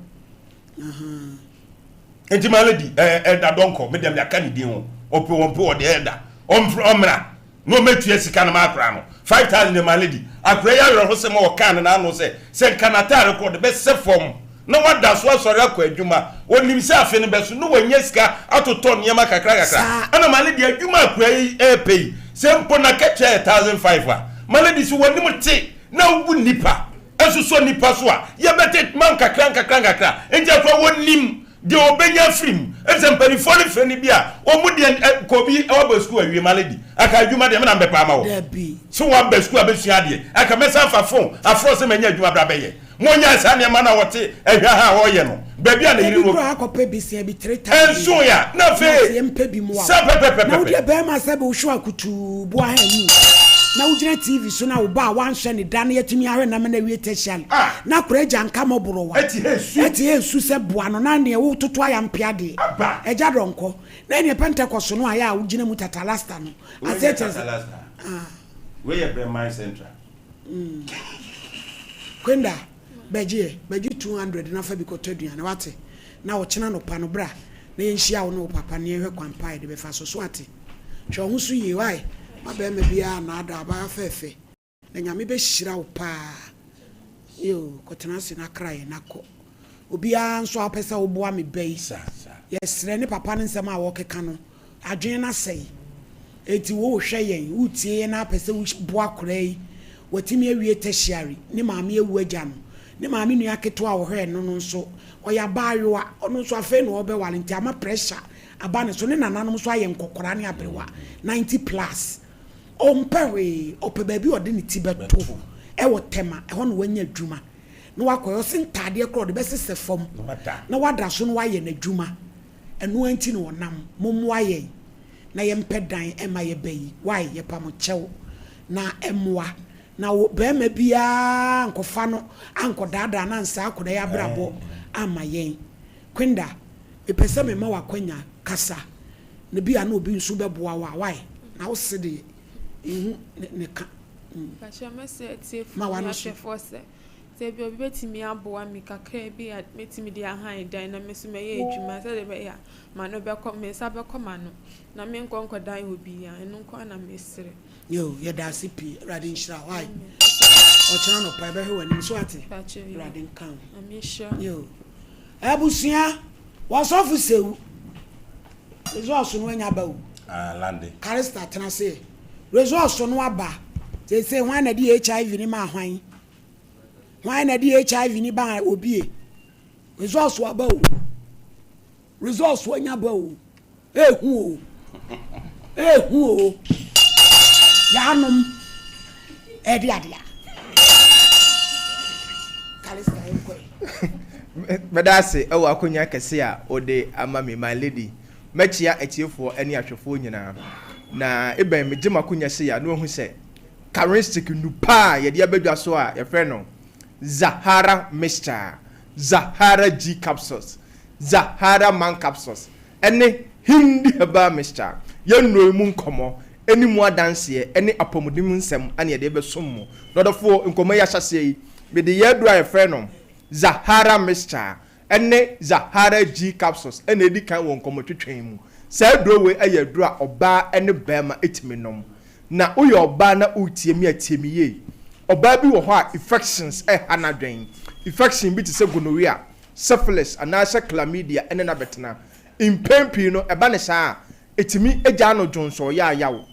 enti maladi elder don ko me dem ya kan din ho opo de elder omra no metua sika na makra no 5000 maladi akra ya ro se mo kan na no se kanata record be se form no wada so asori akọ adwuma onim se afi ne beso no wanya sika atoto niam kakra ana maladi adwuma akọ pay se mpo na kacha 1500 maladi so wanim te na ubu nipa esuso nipa so a ye bete man kakra enje akọ wonim de obenya film example for the friend bia omudi kobi oba school awie maladi aka adwuma de me na mbepa ma wo so wa ba school abesua de aka mesa fa phone afro se manya adwuma bra beye monya sa ne ma na wote ehwa ha wo ye no ba bia na yiri no akopa bisia bi 3000 enso ya na fe mpa bi mu sa pepe na wo de be ma se be wo hwa kutu bo ha mu na ujina TV so na wo ba wanhwe ne da na yetumi ahwe na me na wie techal na kura janka moboro wa eti esu se boa no na ne wo toto aya mpia de eja donko na ne Pentecost no aya ujina mu tatalasta no azetes we ye Bremai Central kwenda beji 200 na fa bi kotodua na wate na wo kina no pa no bra na yenhia wo no papa ne ehwe kwampai de be fa so ate hwe ho so ye wai mabe me bia na ada ba fefe na nyame be hira wo pa yo kotena se na krae na ko obi a nso apesa wo boa me bai yesre ne papa ne nsema a wo keka no adwen na sei eti wo hwe yen utie na apesa wo boa krai watimi awie tertiary ne maame ewu agya no ne maame nua ketewa wo hwe no nso oya baayoa ono nso afa no obe wale nti ama pressure aba ne so ne nananom so aye nkokora ne abewa 90 plus ompewe opebaabi ode ne ti beto e wo tema e ho no wanya adwuma no wakoyo sentade kro de besese fom na wadra so no waye na adwuma eno anti no wonam mommo aye na ye mpedan e ma ye bayi why ye pam chew na emwa na be ma bia nkofa no ankodada na nsa akoda ya brabo ama yen kwenda epese me ma wakwanya kasa na bia na obi nso beboa wa why na wo sede ihu ne ka ba chama se tie ma wa no force se bi obi betimi aboa mi kakra bi metimi di ahan dan na mesu me ye adwuma se de be ya ma no be kom me sa be kom ano na me nkonko dan obi ya enu nko na mesere yo ye da sipi radin shira why o chana no pa be he wani so ate radin kan amisha yo abusia wasofu sewu resource no anya ba o lande karista tena se resource no aba say why na di HIV ni ma hwan why na di HIV ni ba obi resource wa ba o resource anya ba o ehu o yanum edi adia karista enko medase ewa akonya kese a ode amami my lady mechia etiefo ani ahwefo nyina na eben megema konya se ya no hu se characteristic nupa ye de abadwa so a ye frɛ no Zahara mixture, Zahara G capsules, Zahara man capsules ene hindi heba mixture ye no mu nkomo eni mu adanse ye ene apomudim nsem ane ye de be sommo dodofo nkomo ya hyase yi be de ye dura ye frɛ no Zahara mixture ene Zahara G capsules ene edi kan won nkomo twetwen mu sa drowe aye dura oba ene bema etimi nom na uyo oba na utiemi atiemi ye oba bi wo ho a infections hanadwen infection bi te se gonorrhea syphilis anasa chlamydia ene na betena impempi no eba ne saa etimi egya no jonso ya yawo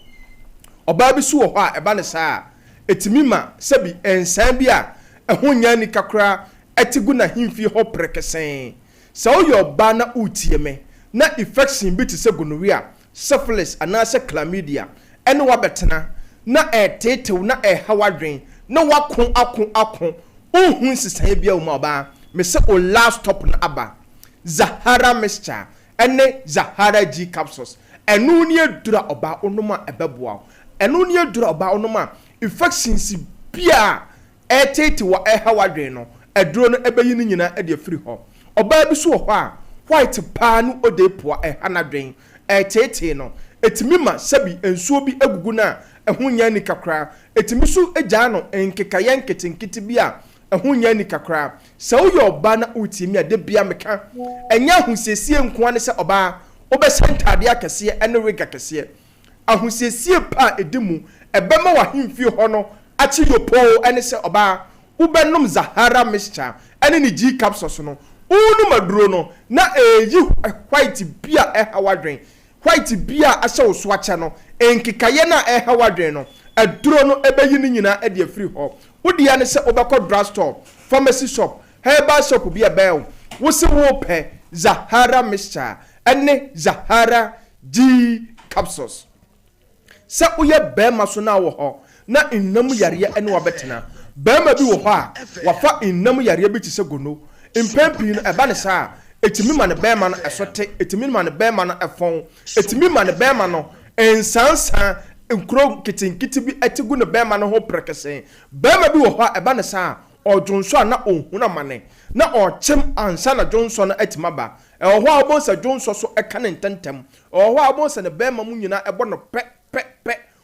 oba bi su wo ho a eba ne saa etimi ma sebi ensan bi a ehonya ni kakra etigu na himfi ho prekesen sa uyo oba na utiemi na infection bi te se gonorrhea syphilis anasa chlamydia ene wa betena na tetew na hawadwen na wakon akon ohun sisan bia o ba me se o last stop na aba Zahara mixture ene Zahara G capsules enu ni edura oba onoma ebeboa enu ni edura oba onoma infections bia tetew wa hawadwen no eduro no ebeyi ni nyina ede afiri ho oba bi so ho a white pa no odepoa hanadwen tete no etimi ma sabi ensuo bi agugu na ehunya ni kakra etimi so egya no enkekaye nketenkete bi a ehunya ni kakra sa wo yoba na utimi ade bia meka enya ahusiesie nko ane se oba obesantade akese ene rega kese ahusiesie pa edimu ebema wa himfi ho no achi yopo ene se oba ubenom Zahara mixture ene ni G capsules no unu maduro no na eyi white bia hawadwen white bia asha so acha no enkikaye na hawadwen no aduro no ebeyi ni nyina e de afiri ho wodi ya ne se obekọ drugstore pharmacy shop herbal shop bia bel wo se wo pe Zahara mixture ene Zahara G capsules se uye bema so na wo ho na innam yare ene wa betena bema bi wo ho a wafa innam yare bi ti se gono impempi no eba ne saa etimi ma ne bema no esote etimi ma ne bema no efon etimi ma ne bema no ensansan nkro kitinkiti bi etigu ne bema no ho prekesen bema bi wo ho eba ne saa odwonso na ohuna mane na ochem ansa na dwonso na etima ba ho a obonsa dwonso so eka ne ntentem ho a obonsa ne bema mu nyina ebo no pe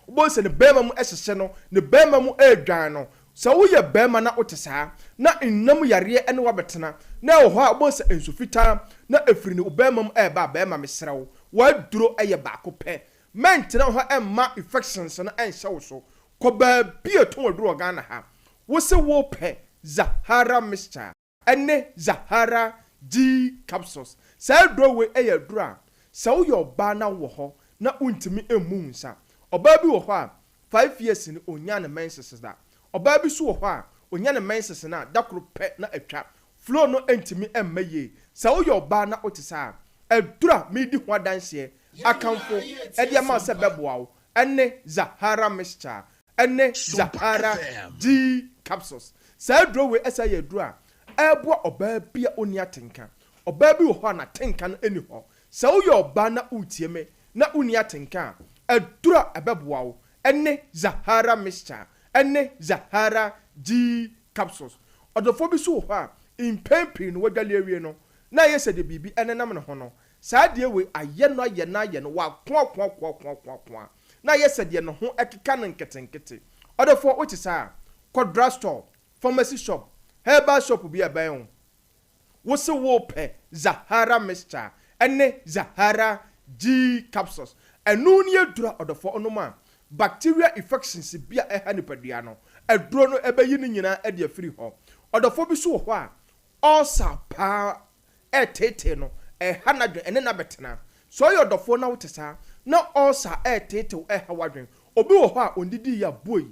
obonsa ne bema mu esese no ne bema mu edwan no sa wo ye bema na otesa na innam yare ene wa betena na ho a obonsa ensufita na efiri ne bema mu eba bema mesrew wa duro eye baako pe mentena ho emma infections na enhye so ko ba bi eton aduro Ghana ha wo se wo pe Zahara mixture ene Zahara G capsules sa duro we eye duro sa wo yo ba na wo ho na untimi emu nsa oba bi wo ho a 5 years ni onya na menses da oba bi so ho a onya ne menses na dakoro pe na atwa flow no entimi emmaye sa wo yoba na otisa edura medi ho adanse akamfo ede ama se beboa wo ene Zahara mixture ene Zahara D capsules sa eduro we esa ye edura ebo oba bia oni atenka oba bi wo ho na tenka no eni ho sa wo yoba na utieme na oni atenka edura ebeboa wo ene Zahara mixture ene Zahara D capsules odofo bi so ho a in pempin no wadale awie no na yese de bibi ene nam ne ho no saa de we aye no wa kwa na yese de no ho ekeka no nketenkete odofo wo saa kodra store pharmacy shop herbal shop bi aban wo se wo pe Zahara mixture ene Zahara G capsules enu ni edura odofo onoma bacteria infections bia eha nipadua no eduro no ebeyi ni nyina e de afiri ho odofo bi so ho a ulcer pa etete no eha na dwen ene na betena so yo odofo na wotesa na ulcer etete eha wadwen obi wo ho a ondidi ya boy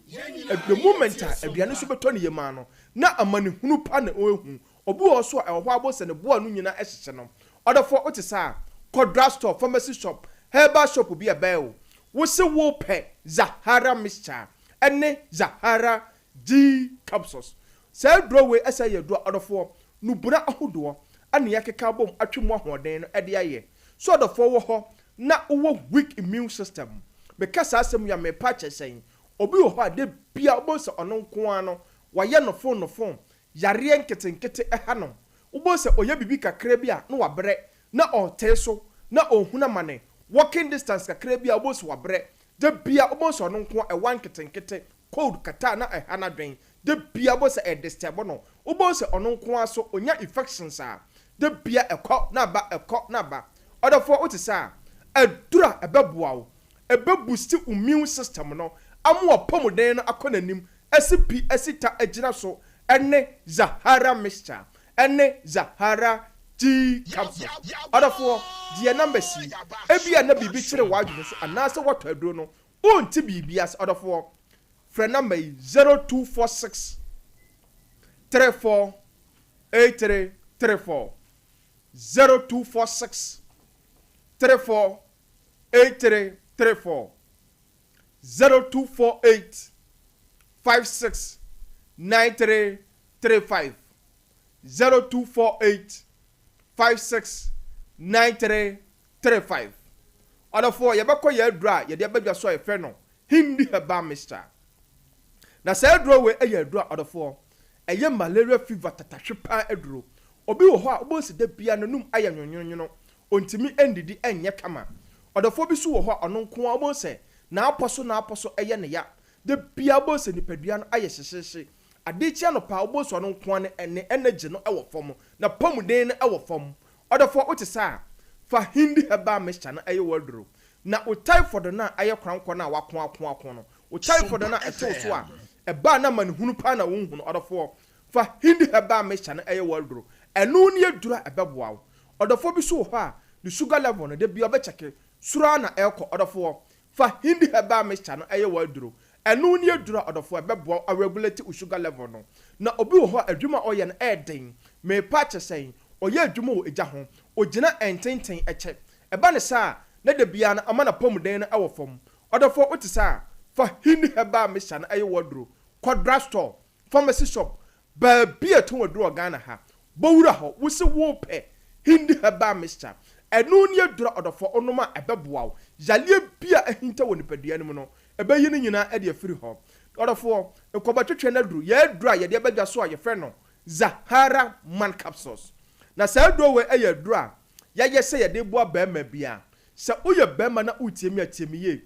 the moment a aduane so beto ne yema no na amane hunu pa na ohu obi wo so a ho abose ne bo anu nyina ehye no odofo wotesa kodra store pharmacy shop herbal shop bi abayo wo se wo pe Zahara mixture ene Zahara G capsules say droway esa ye do odofo no bura ahodo ane yakeka bom atwemu ahoden no ede aye so odofo wo ho na wo weak immune system because asem ya me patch sen obi wo ho ade bia obose ono nko ano waye no phone yare nketenkete eha no obose oye bibi kakra bia no wabre na oteso na ohuna mane walking distance kakra bia obose wabre de bia obose ono nko e wan nketenkete cold kata na eha na dwen de bia obose e disturb no obose ono nko aso onya infections a de bia ekọ na ba odofo otisa edura ebeboa wo boost immune system no amu opomoden no akonanim asipi asita agina so ene Zahara mixture ene Zahara G capsule odofo die number C ebia na bibi kire wadwene so anase wato aduro no onti bibias odofo friend number 0246 34 8334 0246 34 8334 0248 56 9335 0248 56 9335 odofo yebekọ ye adura ye de abadwa so ye fe no hindi heba mixture na say aduro we ye adura odofo eye malaria fever tatahwepa aduro obi wo ho a obosi da bia no num aye nwonwonwono ontimi endidi enye kama odofo bi so wo ho ono nko obose na aposo eye ne ya de bia obose nipadua no aye hyehye adechia no pa oboso ono nko ne ene energy no ewo fom na pomuden no ewo fom odofo otisa fa hindi heba mixture na aye wodro na o typhoid na aye kranko na wakon no o typhoid na eto so a eba na manhunu pa na wonhunu odofo fa hindi heba mixture na aye wodro enu ne adura ebeboa odofo bi so ho a the sugar level no de bia obecheke sura na eko odofo fa hindi heba mixture no aye wodro enu ne adura odofo ebeboa regulate o sugar level no na obi wo ho adwuma oye na eden me patch sen oye adwuma wo eja ho ogina ententen eche eba ne sa na de bia na amana pomuden na ewo fom odofo otisa fa hindi heba mixture na aye wodro kodra store pharmacy shop ba bia to wodro Ghana ha bowura ho wo se wo pe hindi heba mixture enu ne adura odofo onoma ebeboa wo yalie bia ahinta woni padua ne mu no ebeyi ne nyina e de afiri ho odofo ekobotwetwe na duru ye dura ye de abadwa so a ye fe no Zahara man capsules na sa do we e ye dura ye se ye de boa ba ma bia se uye ba ma na utiemi atiemi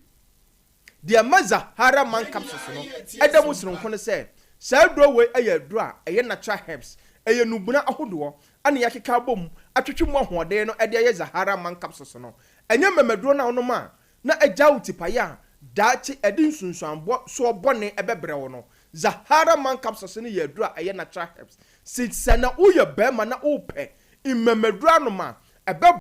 de ma Zahara man capsules no edam sronko ne se sa do we e ye dura e ye natural herbs e ye nubuna ahodo ane yakeka bom atwetwemu ahoden no e de ye Zahara man capsules no enye memeduro na onoma na agya utipaya dachi edin sunsuanbo so bone ebebre wo no Zahara man capsules ne ye dura e ye natural herbs since na uye ba ma na ope imemeduro anoma ebebo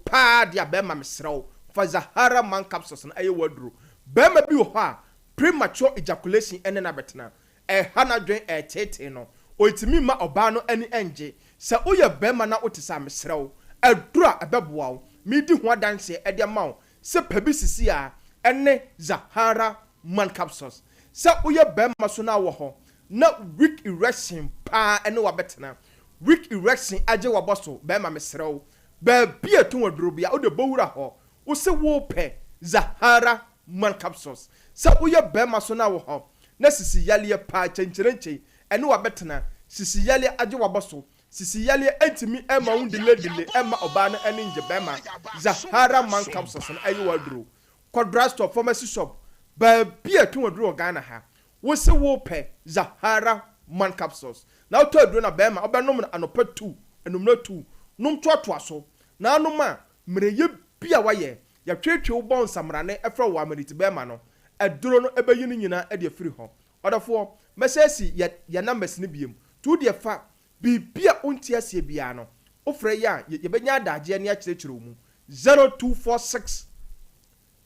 pa dia ba ma mesrew for Zahara man capsules na aye waduro ba ma bi ho a premature ejaculation ene na betena hana dwen tete no oitimi ma oba no ani enje se oye bema na otisa mesrew adura ebeboa wo midi ho adanse ede ma wo se pabi sisi a ene Zahara man capsules se oye bema so na wo ho na weak erection pa ene wa betena weak erection age wa boso bema mesrew ba bia to waduro bia o de bowura ho wo se wo pe Zahara man capsules se oye bema so na wo ho na sisi yale pa chencherenche ene wa betena sisi yale age wa boso sisi yale entimi ema undile ema oba na ene nje bema Zahara man capsules na ayi waduro Quadra store pharmacy shop ba bia to waduro Ghana ha wo se wo pe Zahara man capsules na to aduro na bema obenom na anopa 2 enumna 2 num to aso na anoma mreye bia waye ya twetwe wo bon samrane efra wo ameriti bema no aduro no ebeyi nyina e de free ho odafo mesesi ya numbers ni biem tu de fa bibia ontiasie bia no ofre ya ye benya adaje ne akirechiro mu 0246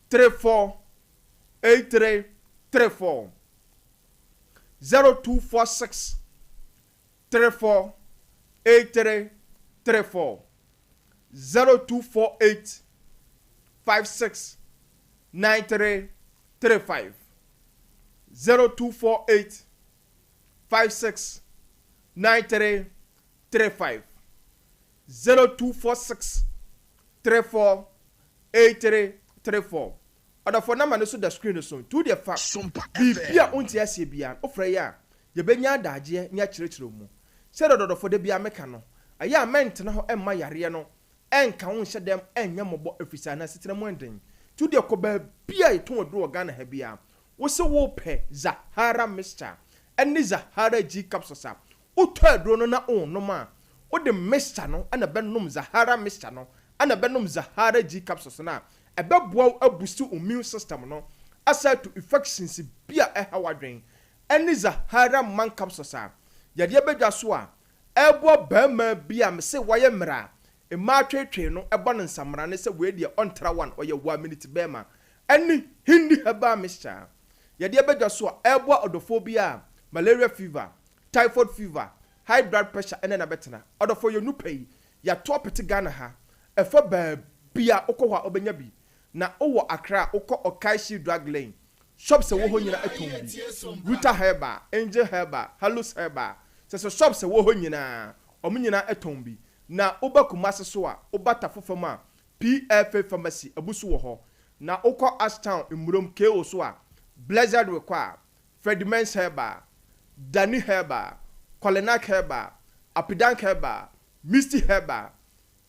34 83 34 0246 34 83 34 0248 56 93 35 0248 56 93 35 0246 34 83 34 Other for number so the screen so to the fact bibia onti asie bia ofre ya ye benya adaje nya kirechiro mu se dodo for de bia meka no aya ment na ho emma yare no enka ho hye dem enya mobo afisa na sitira mu enden to the ko ba bia eton odo Ghana ha bia wo se wo pe Zahara mixture eni Zahara G capsules a uto adro no na onnom a wo de mixture no ana benom Zahara mixture no ana benom Zahara G capsules na ebeboa abustu immune system no aside to infections bia ehawadwen eni Zahara man capsules a yade bedwa so a ebo bema bia me se waye mra e ma twetwe no ebo no nsamra ne se we de ontra one oye 1 minute bema eni hindi heba mixture yade bedwa so a ebo odophobia malaria fever typhoid fever high blood pressure ene na betena odofo yo nupai ya topete Ghana ha efo ba bia okwa obenya bi na owo Accra okọ Okaishi drug lane shops wo ho nyina atombi Ruta Herba Angel Herba Halus Herba so shops wo ho nyina omnyina atombi na obakumase so a obata fofama PFA pharmacy abusu wo ho na okọ Ashtown imurom KO so a Blizzard Require Fredimens Herba Dani Herba Kolenak Herba Apidank Herba Misty Herba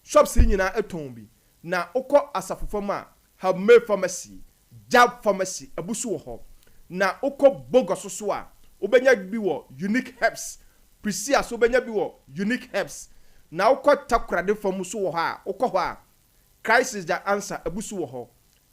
shops nyina atombi na okọ asafofama have made pharmacy, Jab pharmacy, abusu ho. Na oko bogoso so a obenya bi wo unique herbs. Prisia so obenya bi wo unique herbs. Na oko takrade famu so wo ha, oko ho a crisis the answer abusu ho.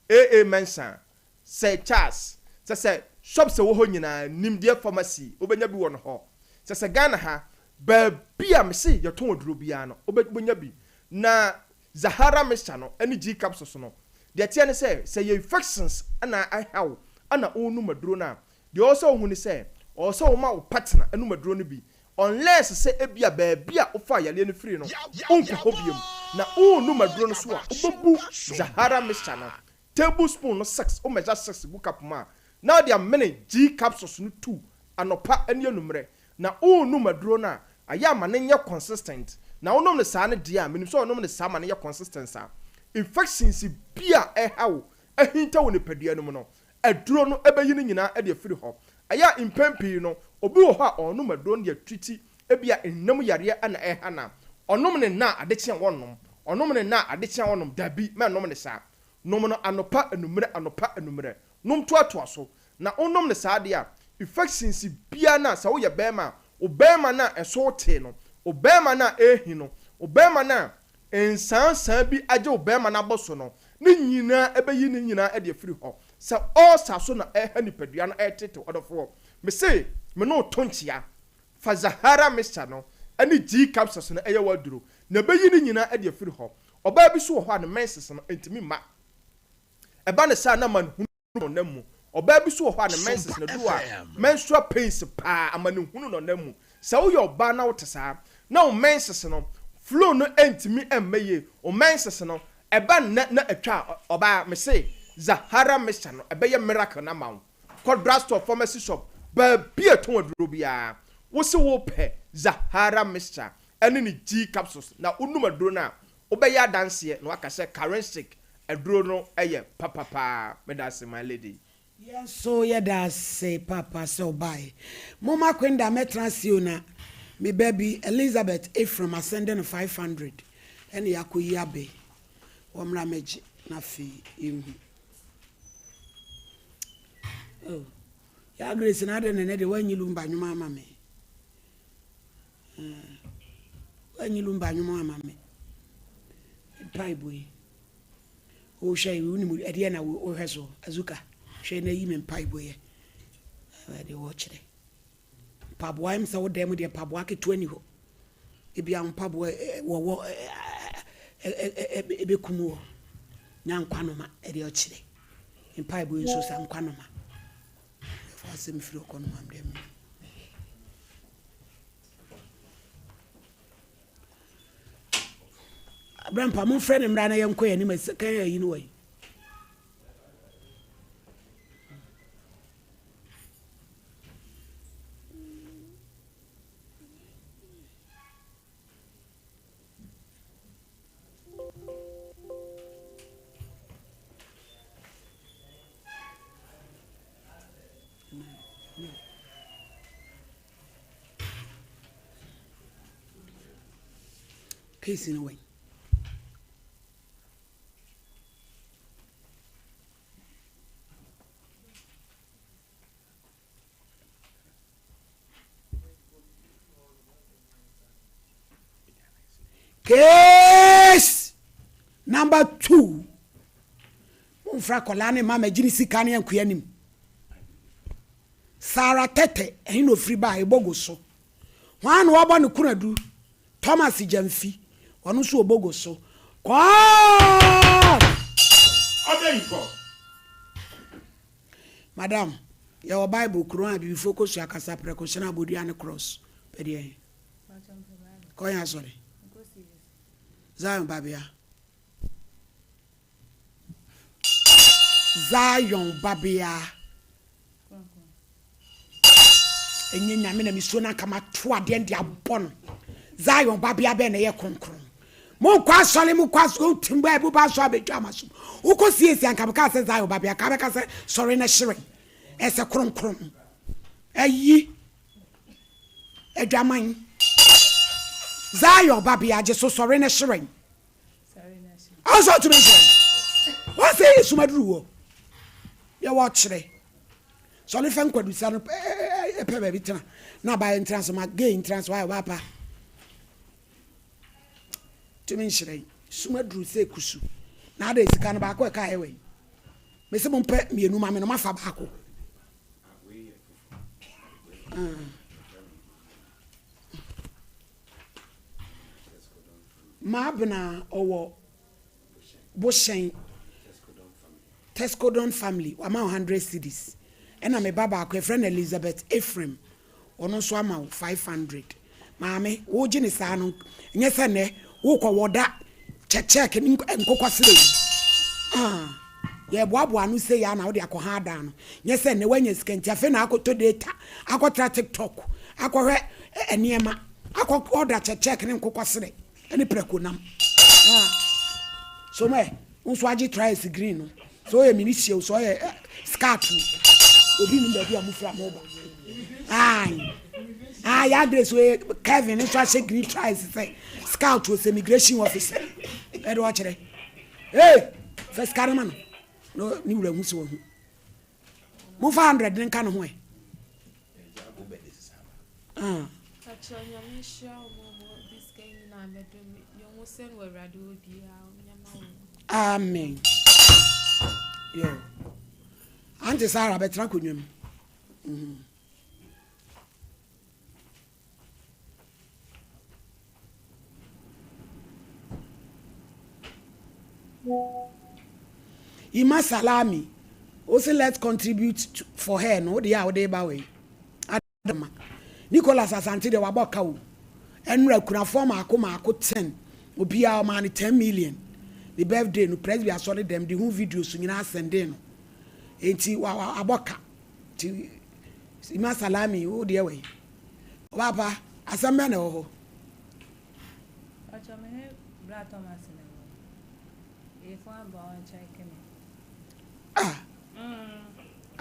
AA Mensa, say Charles, say shops wo ho nyina nimdie pharmacy, obenya bi wo no ho. Say Ghana ha ba bia me se ye ton oduro bia no, obenya bi. Na Zahara mixture no, any G capsules no. The tiane say your infections ana how ana onu maduro na the also huni say also ma wo partner anu maduro no bi unless say ebia ba bia ofa yale no free no onko hobiam na onu maduro no so a obobu Zahara mixture na tablespoon no 6 o measure 6 book up ma now there are many G capsules no 2 anopa ani enumre na onu maduro na aya ma ne nya consistent na onom ne saa ne dia menim so onom ne saa ma ne nya consistent sa infections bia ehawo ehinta wo ne padua no no aduro no ebeyi ne nyina e de afiri ho aya impempi no obi wo ho a ono maduro ne atwiti ebia ennam yare ana ehana onom ne na adekye wonom onom ne na adekye wonom dabi me nom ne saa nom no anopa enumere nom toatoa so na onom ne saa de a infections bia na sa wo ye bema obema na eso te no obema na ehi no obema na ensansan bi aje obema na boso no ne nyina ebeyi ne nyina e de free ho sa all saso na hani padua na etete odofo me say me no tonchia fa Zahara mixture no ani G capsules na eye waduro na ebeyi ne nyina e de free ho oba bi so ho a ne menses no entimi ma eba ne sa na man hunu na mu oba bi so ho na menses na do a menstrual pains pa amane hunu no namu sa wo oba na wotesa na o menses no flow no entimi emmeye o menses no eba na atwa oba me say Zahara Mixture no ebe ye miracle na mawo kodra store pharmacy shop ba bi eton aduro bia wo se wo pe Zahara Mixture ene ni G capsules na unum aduro na obeya dance na waka se currency aduro no eye papa me da se my lady. Yes, so yeah, that's say papa so bye. Mama kwenda metrasiona me baby Elizabeth Ephraim ascending 500 and yakoyi abe womra meji na fi ihu. Oh, ya Grace na de ne de wanyilu mba nwuma ama me. Wanyilu mba nwuma ama me. Pai boy. O shey uni mu ede na o hweso azuka. Shey na yi me pai boy. I dey watch it. Pabwa im sa wo dem de pabwa ke 20 ho. Ebi am pabwa wo ebe kumu ho. Nya nkwanoma ede o kire. Pai boy so sa nkwanoma. Asim firo kono mamdem Abrampa mon friend mra na yenko ye ni kan ya yi no wai case in a way. Case number 2. Mfra kolane mama jini sikane yankuyanim. Sarah Tete eno free ba ebogo so. Wan wo ba no kunadu Thomas Jamfi onu so obogo so. Madam, your Bible Quran be focus your akasa precaution abodi an cross. Pede. Koya sorry. Zion Babia. Zion Babia. Enye nyame na miso na kama to ade ndi abon. Zion Babia be na ye konkron. Mo kwa sole mo kwa so timba ebu ba so abetwa maso. Ukosi esi anka ka se Zion Babia ka be ka se sorry na hire. Ese konkron. Ayi. Edwaman. Zion Babia je so sorry na hire. Sorry na hire. Also to mention. What say is sumadru? Ya watch re. Sorry fan kwadu sa no pe baby tena. Na ba entrance ma gay entrance why papa. To mention sumadru say kusu. Na da esika no ba ko ka hewe. Me se mo pe mienu ma me no ma fa ba ko. Mabna owo Boshen Tescodon family ama 100 cedis. Ena me baba akwa friend Elizabeth Ephraim ono so ama 500. Maame wo gi ne saa no nye se ne wo kwa woda check nkokwasire. Ye boabo anu se ya na wo de akoha da no. Nye se ne wanya skanti afi na akoto data, akotra TikTok, akohwe eniema, order check nkokwasire. Eni prekonam. So me unso agi tries green no. So ye minishie so ye scat. Obi ni baby amufra mo ba. Ya Grace we Kevin so agi green tries say scout was immigration officer. Edo wa kire. Hey, first caraman. No ni wura muso hu. Mo 500 den kan ho e. Amen. Yo. Auntie Sarah betra konwam. Ima salami Also, let's contribute for her. No, the hour day by way. Nicholas Asante de Wabaka. And Rakuna form Akuma 10. Obi our money 10 million. The birthday no press be assorted them the whole videos in us and then. Ain't he Abaka to Ima Salami, oh dear way. Papa, as a man oh.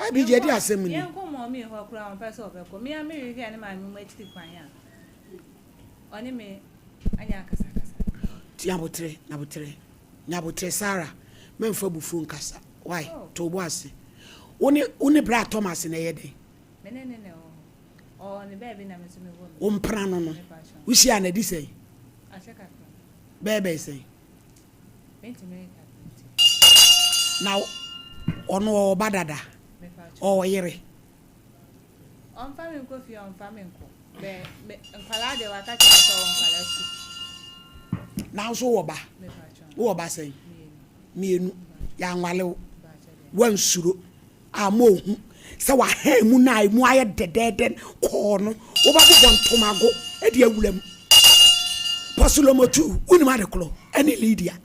I be jadi assembly. Yen ko mo mi ho kura on person obeko. Me am me hwe ne ma mi mati kwan ya. Oni me anya kasa kasa. Ti Nyabotre Sarah. Memfa bufu nkasa. Why? To bo ase. Oni bra Thomas na yede. Me ne o ni baby na me so me wo. O mpra no. Usi ana di sei. Acheka. Bebe sei. 20 minutes. Now ono badada. Oh, yere. On family coffee on family co. Be nkwala de waka cha on kwala su. Now so oba say. Mienu ya nwale wansuro amohu se wa ha mu na mu aye dededen ko no oba bobon tomago e de awulam. Pasolomotu unima de klo any Lydia.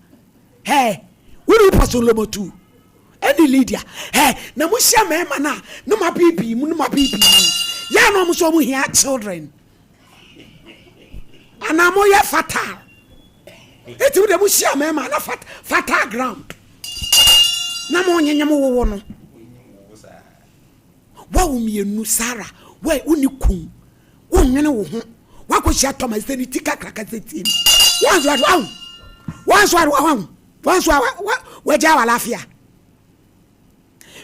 Hey, unu pasolomotu any Lydia. Hey, na musia mema na no ma bibi mu no ma bibi. Ya no mo so mu hia children. Anamo ya fatal. Eti de musia mema na fatal ground. Na mo nyenya mo wo no. Wa umienu Sarah, we unikum. Wonwene wo ho. Wa ko hia Thomas ni tika krakazeti. Once wa jawa lafia.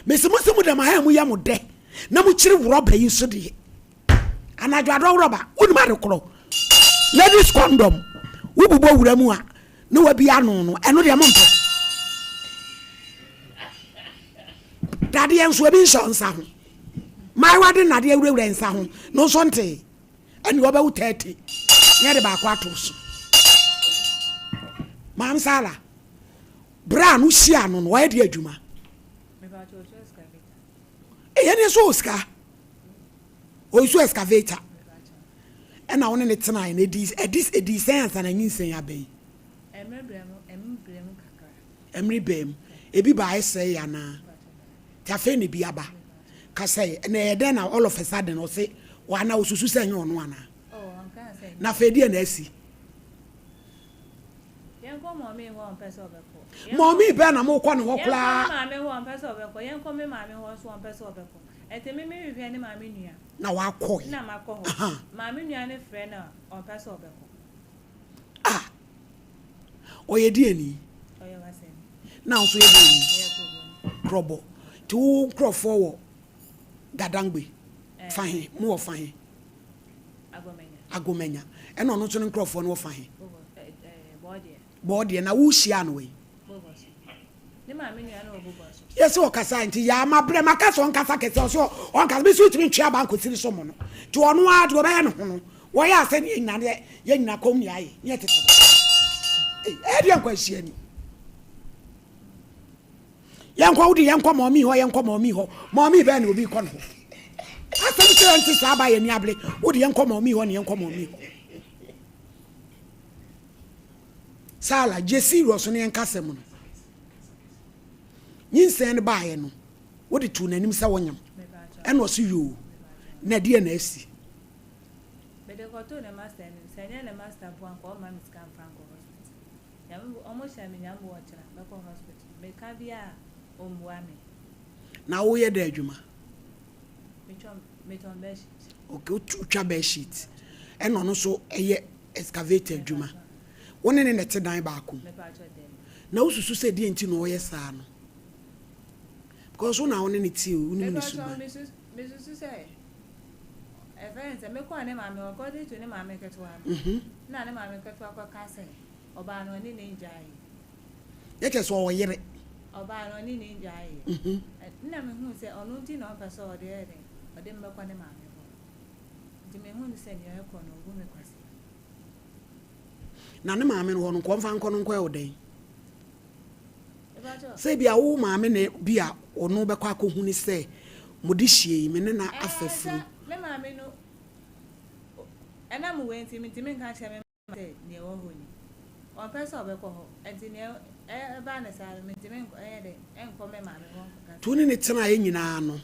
Mesimusimu de maha mu ya mu de na mu kire roba yi so de anadwado roba unu ma de kro ladies condom wo bubo wura mu a na wa bi anu no eno de monto dade enso e bi nsa ho mai wade na de wura nsa ho no so nte eni wo ba wu 30 nya de ba kwa to so mam sala bra no hia no no wa de adwuma yene so ska o so excavator and I want to tena in this science and anything abai emre bem ebi ba say ya na tafe ne bi aba ka say na eden na all of a sudden o say wa na osusu say nyo no ana na fe die na asi yen ko mo mi ho person obeko mommy be na mo ko ne ho kla mama me ho person obeko yen ko me mama ho so person obeko etemi me hwe ne mama nua na wa ko na makọ mama nua ne frɛ na on person obeko oye di ani oye wase na so ye di krobo tu krofo wo gadangbe fahin mu wo fahin agomenya eno no so ne krofo no wo fahin body na wo hia no we ni mama nua na obobos yes o kasa nti ya mabre makaso on kasa kese so on kasa bi switch mi twia banko siri so mo no ti ono a de oba ye no ho wo ya ase ni nyina ye nyina kom ni aye ni etete e de nkwa hia ni yankwa wudi yankwa momi ho yankwa momi ho momi be na obi ko no asem se nti sa ba ye ni able wudi yankwa momi ho ni yankwa momi ho sala je serious ni yankasem no nyinsen ba ye no wodi tu nanim sa wonyam eno so yo na die na asi bede ko to na master ni senya na master po anko ma miskan franco hospital ya omo sha me nyambo wachira ba ko hospital me ka bia omwa me na wo ye da adwuma me ton be sheet okay o twa be sheet eno no so eye excavator adwuma woni ne nete dan ba akom na ususu se die nti no wo ye saa no because una one ni ti o ni ni suba mesusu say events me ko ane ma me according to ne ma me keto wa na ne ma me keto akwa ka say oba no ni ni njai ye ke so wo yere oba no ni ni njai na me hu say onu ti no person o de me ko ne ma me ho di me hu say ni e ko no ogu me kwase na ne ma me no ho no ko mfa nko no nko e o den Say be a woman me be a ono be kwa ko huni say modi hie me ne na afafuru. Me ma me no. Ena mu we ntimi nka che me say ne wo honi. On person be ko ho. Enti ne ba na sa me ntimi de enko me ma me ho. Tuni ne tena ye nyina no.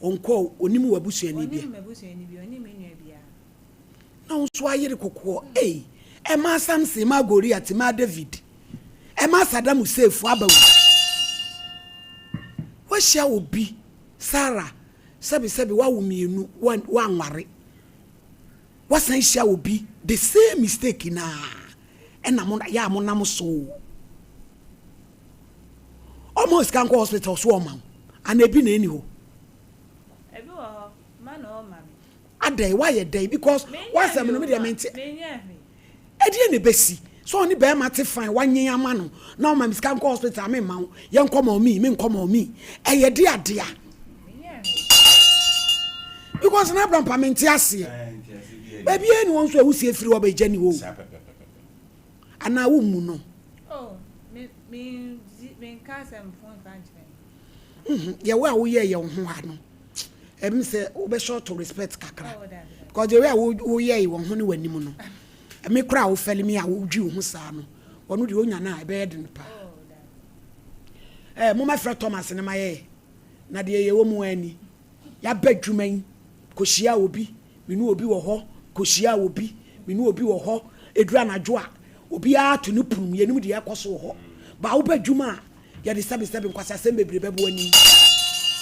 Onko onimu wabusuani bia. Onimu wabusuani bia, onimu nwa bia. Na unso ayere kokko e ma Samson ma Goliath ma David. E ma Saddam Hussein abawu. Wa hia obi Sarah sebi wa wumienu wa anware. Wa san hia obi the same mistake na e na mo ya mo na mo so. Almost can go hospital so ma. And ebi na eni ho. Ebi wo man o ma me. Adai why a day because once am no me dey mente. Edi ne besi. So oni be ma te fine wanye ama no. Na o ma me can go hospital me ma. Ye nkoma me nkoma me. E ye de adea. Because na bram pa mente ase. Baby eni won so ewusie firi wo be jani wo. Ana wo mu no. Oh, me kasem phone fanche. Ya wo ye ye ho ha no. Em say we be short to respect kakra. Because the way wo ye wo ho ne wanim no. Me kura wo fele me a wo dwi ho sa no. Ono de onya na e be de pa. Mo ma fra Thomas ne ma ye. Na de ye wo mu ani. Ya badwuman ko hia obi, me nu obi wo ho, ko hia obi, me nu obi wo ho, edura najo a obi a to ne prum ye nim de yakoso wo ho. Ba wo badwuma ya de sabi nkwasa sem bebre bebo ani.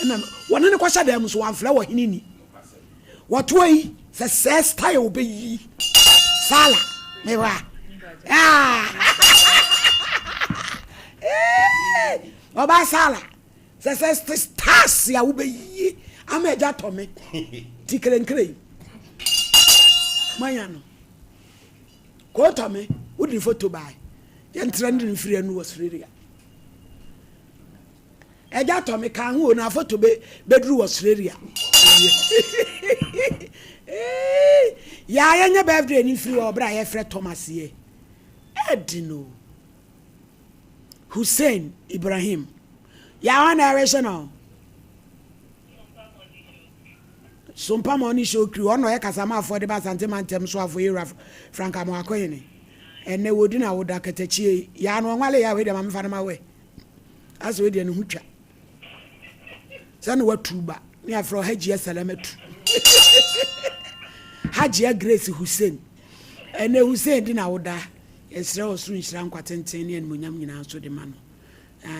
Na wona ne kwasha dem so wan fla wo hinini. Wato yi se style obeyi. Sala mewa. Oba sala. Se stars ya obeyi. Ameja to me. Tikrenkre. Manya no. Ko to me, wo di photo bai. Ye trend in free anu was free. Eja to me kan ho na photo bedru Australia. Ya yenye birthday ni free obra ye frɛ Thomas ye. Edino. Hussein Ibrahim. Ya wana narration. Sompa money show crew ono ye kasama for the basante mantem so afo Franka mo akoyene. Ene wodi na woda katachie ya no nwale ya we de ma mfa na ma we. Aso we de ne hutwa. Sanu watuba ni afro Haji Salamatu. Haji Grace Hussein. Ene Hussein di na woda. Esra osuru nhira nkwatenten ne animonyam nyina so de ma no.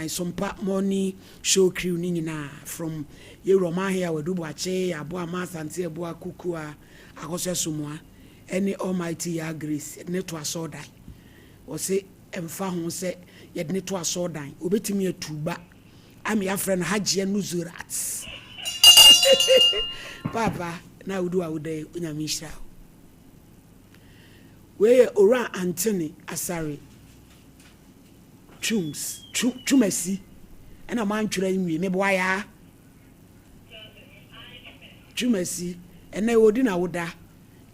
Sompa money show crew ni nyina from Yeroma here Yaw Boamah Asante Boa Kukua Akosua Sumwa any almighty ya grace ne to asodan o se emfa ho se ye ne to asodan obetimi atuba am ya friend Haji Nuzurat papa na wudu awude onyamishra we ora Anthony Asare Chumasi ena man twira nwi me boa ya Chumasi ena wodi na woda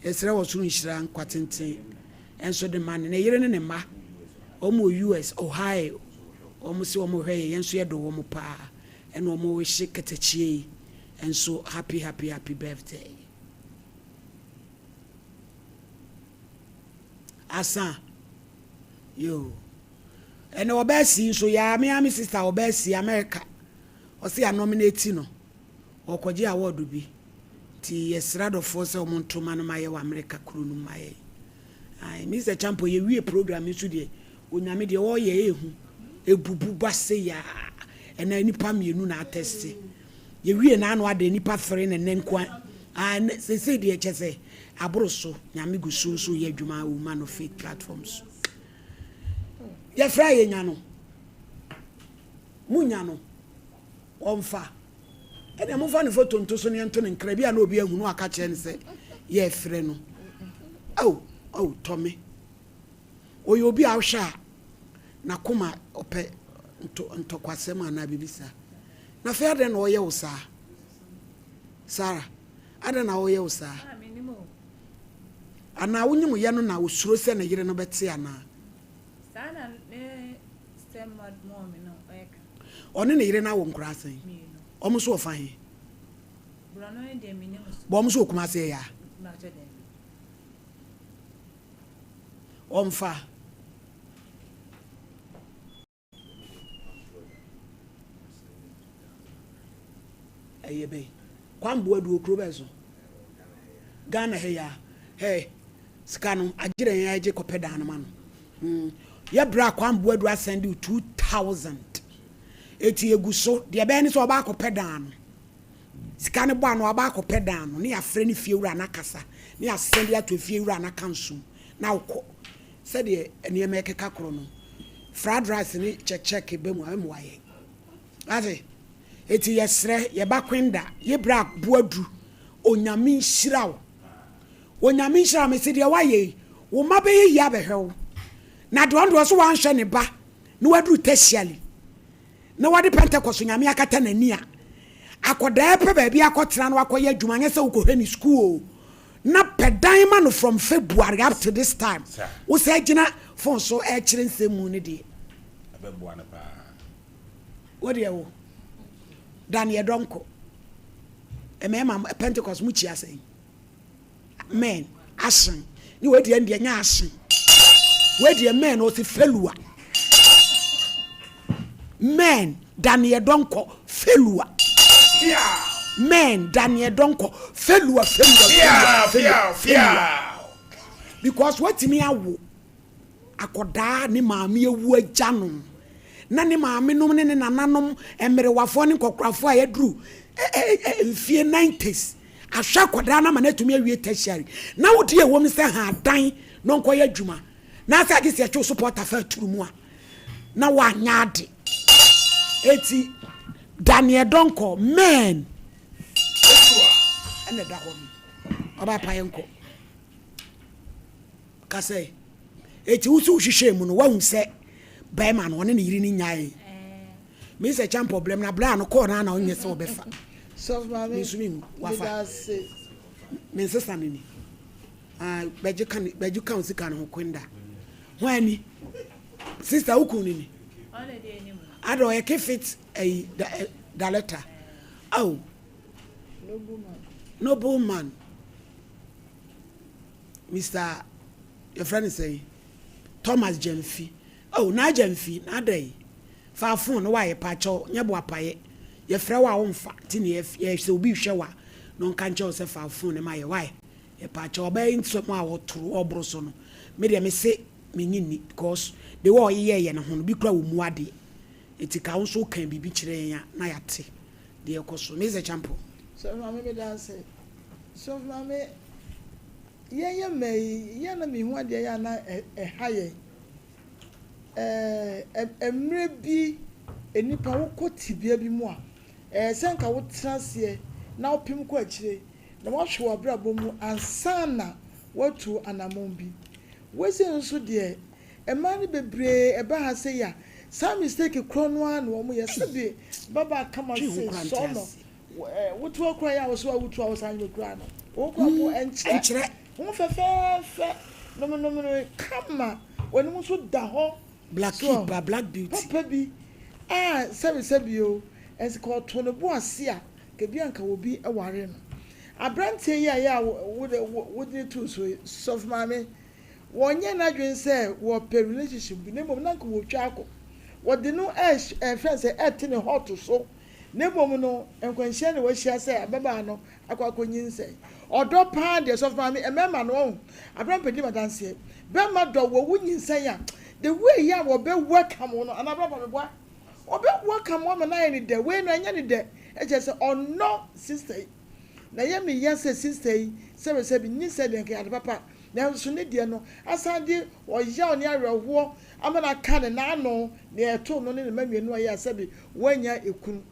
esre wo so nhira nkwatenten enso de man na yire ne ma omo US Ohio omo se omo hwe yenso ye do omo pa ena omo we shiketachie enso happy birthday asa yo ene obesi so ya me sister obesi America o se ya nominate no okoje award bi ti yesrado force omontoma no maye wa America kuru no maye ai Mr Champo ye wie program so de onyame de wo ye ehu ebubu base ya ena nipa mienu na attest ye wie na anu ade nipa 3 na nenkwa se de chese abroso nyame gusu so ye adwuma woman of faith platforms ye fra ye nya no munya no omfa ene mo fa ne photo nto so ne nto ne nkra bia na obi ahunu aka che ne se ye frɛ no oh Tommy oyo obi ahwa na koma opɛ nto kwasɛm ana bibisa na fa ade na oye wo saa Sarah ade na oye wo saa ana wonyim ye no na osuro se na yire no bɛte ana sana ne stem mom no eka One ne yire na wo nkura asen. Omo so ofa he. Bro no de me ne. Bo omo so okuma se ya. Omfa. Ayebe. Kwambo adu okro beso. Ghana he ya. Hey. Skano agire ya je kopeda no ma no. Ya bra kwambo adu asend 2000. Eti eguso de be ni so ba kopeda no. Skano bo anu ba kopeda no. Ne ya frɛ ni fie wura na kasa. Ne ya send ya to fie wura na kansu. Na ukọ. Said the enemy kakro no. Fried rice ni check be mu amwaye. Ate. Eti yesre ye bakwenda ye bra boadu onyame nhirawo. Onyame nhira me se de waye wo mabe ye ya behwew. Na de ondo so wan hwe ne ba. Na wadu tertiary. Na wade Pentecost onyame akata nani a. Akoda epe ba bia akotena no akoye adwuma nye se ukohwe ni school. Na pedan man from February up to this time. Wo say gina phone so e kire nsemu ne de. Abeboa na pa. Wo de wo. Daniel Donko. Emema Pentecost mu chia say. Men asin. Ni we de ndie nya asin. We de men o se felua. Men Daniel Donko felua. Yeah. Men Daniel Donko felua. Because what me awo akoda ni maami ewu agya no na ni maami nom ne nananom emerewafo ne kokrafo a yadru mfie 90s ahwa akoda na manatumi awie tertiary na wodi ewom se ha dan no nkoye adwuma na asa gisi acho supporter fa turumu a na wa nyaade eti Daniel Donko men ene da ho oba payenko kase eti usu hwehwe mu no wahu se bai man woni ne yiri ni nyae me se chan problem na bra no call na onye se obefa so mama me wafa me se sanini beju kan sika no kwenda hwani sister ukuni ni ado e kefit da letter oh noble man Mr. your friend is saying Thomas Jemfi. Oh, na Jemfi, na day. Fa phone no why pacho, nyebo apaye. Ye frɛ wa wonfa, ti ne ye se obi hwɛ wa. No kan che se fa phone ma ye why. Ye pacho obey nso ma wo turu obro so no. Me de me se me nyini because the war ye no ho no bi kra wo mu ade. Eti ka won so kan bibi kire ya na yate. De ekoso me ze champo. So mama me dance. So mama ye me na me hu ade ya na haye emre bi enipa wo kotibia bi mu a senka wo transie na opim ko akire na wo hwe obrabo mu ansana watu anamon bi wese nso de emani bebre eba ha se ya some mistake krono an wo mu yesabe baba kama se so no wotu okra ya wo so wotu wo san wo kra no wo kwa mo enchire wo fe no kama woni mu so da ho black beauty papa bi sebi o ensi ko to no bo ase a ke bi anka wo bi eware no abrante ya wo de to so mama wonye na dwen se wo per relationship bi nemom na nka wo twa akọ wo de no friend say etene hot so nemom no enkwanhia ne wo hia se ababa no akwakonyin se odo pa de so mama emema no abrampe di madanse be ma do wo wunyin se ya the way ya wo be welcome no anababa me boa wo be welcome wo na any the way no anya ni de e je se ono sister na ye me yes sister se bi ni se de nke ade papa na so ne de no asande o ya oni awerho amana ka ne na ano na eto no ne manwenu ayi asabi wanya ekunu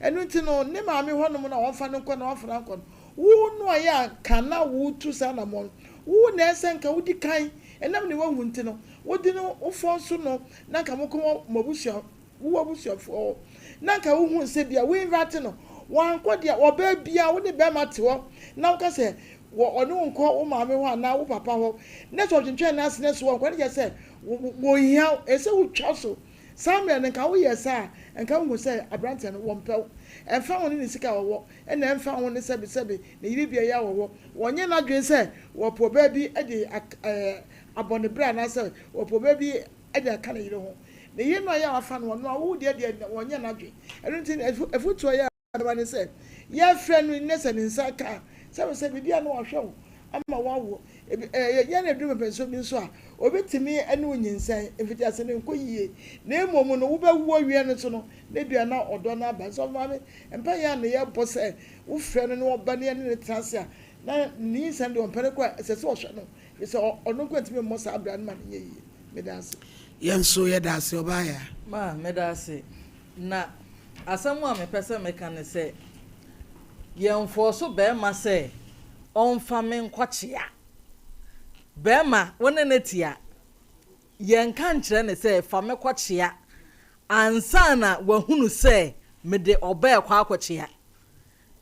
enu nti no ne maame honom na wonfa ne nko na wonfa na nko wo no ayi kana wo tu sa na mo wo na esenka wudi kan enam ne wahu nti no wodi no ofo so no na ka moko mabusua wo abusua fo na ka wo hu nse bia we invite no wan ko dia oba bia wo ne be mate ho na wo ka se wo onu nko wo maame ho na wo papa ho na so twentwen na asene so won ko ne je se wo hia ese wo twa so Some men can we say and come we say a brand and one pel and found in the sick hour and then found one the sebi the be a yaw one year not say or poor baby upon the brand I said or poor baby at the can you know the year no ya found one no dear 1 year not I don't think if we try one said yeah friendliness and inside car so said we didn't know show I'm a wow yana do me so bi so a obetimi ene onyinsan efiti ne nkoyie na emomu no wo be wo wie no so no na dua na odo na ba so ma me empa ya na ye bose wo frɛ no na oba ne ne transe a na ni san de ompere kwa sese o hwɛ no sese ono kwantimi mo sa abra no ma ne yi me dance yen so ye dance oba ya ma me dance na asamu a me pese me kan se yen fo so be ma se on fa me nkwachia bema wona netia yen kan kire ne se fa me kwachia ansa na wahunu se me de oba kwa akwachia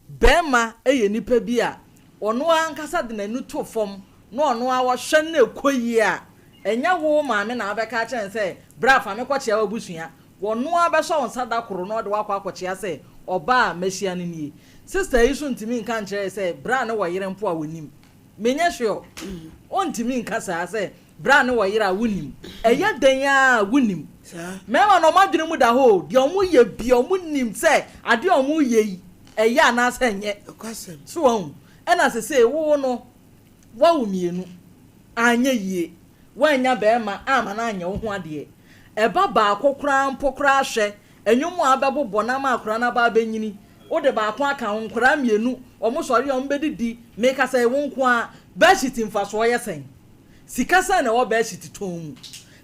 bema eye nipa bi a ono ankasa de nanu to fom no ono a wo hwe na ekoyi a enya wo ma me na abeka kire se bra fa me kwachia wa busua wono abeso on sada koro no de wa kwa akwachia se oba mehia ne nie sister yi so ntimi nkan kire se bra ne wo yire mpo a wonim menya hwe ontimi nkasa se bra ne wo yira wunim eya dan ya wunim mema no madwene mu da ho de omu ye bi omu nim se ade omu ye yi eya na se nye so won ena se wo no wa wumienu anya yie wanya be ma ama na anya wo ho ade e baba akokra mpokra hwe enwumu abebo na ma akora na ba benyini wo de ba akwa aka nkora mienu omu sori omu bedidi make say wo nko a bashiti mfaso yesen sikasa na wo bashiti tomu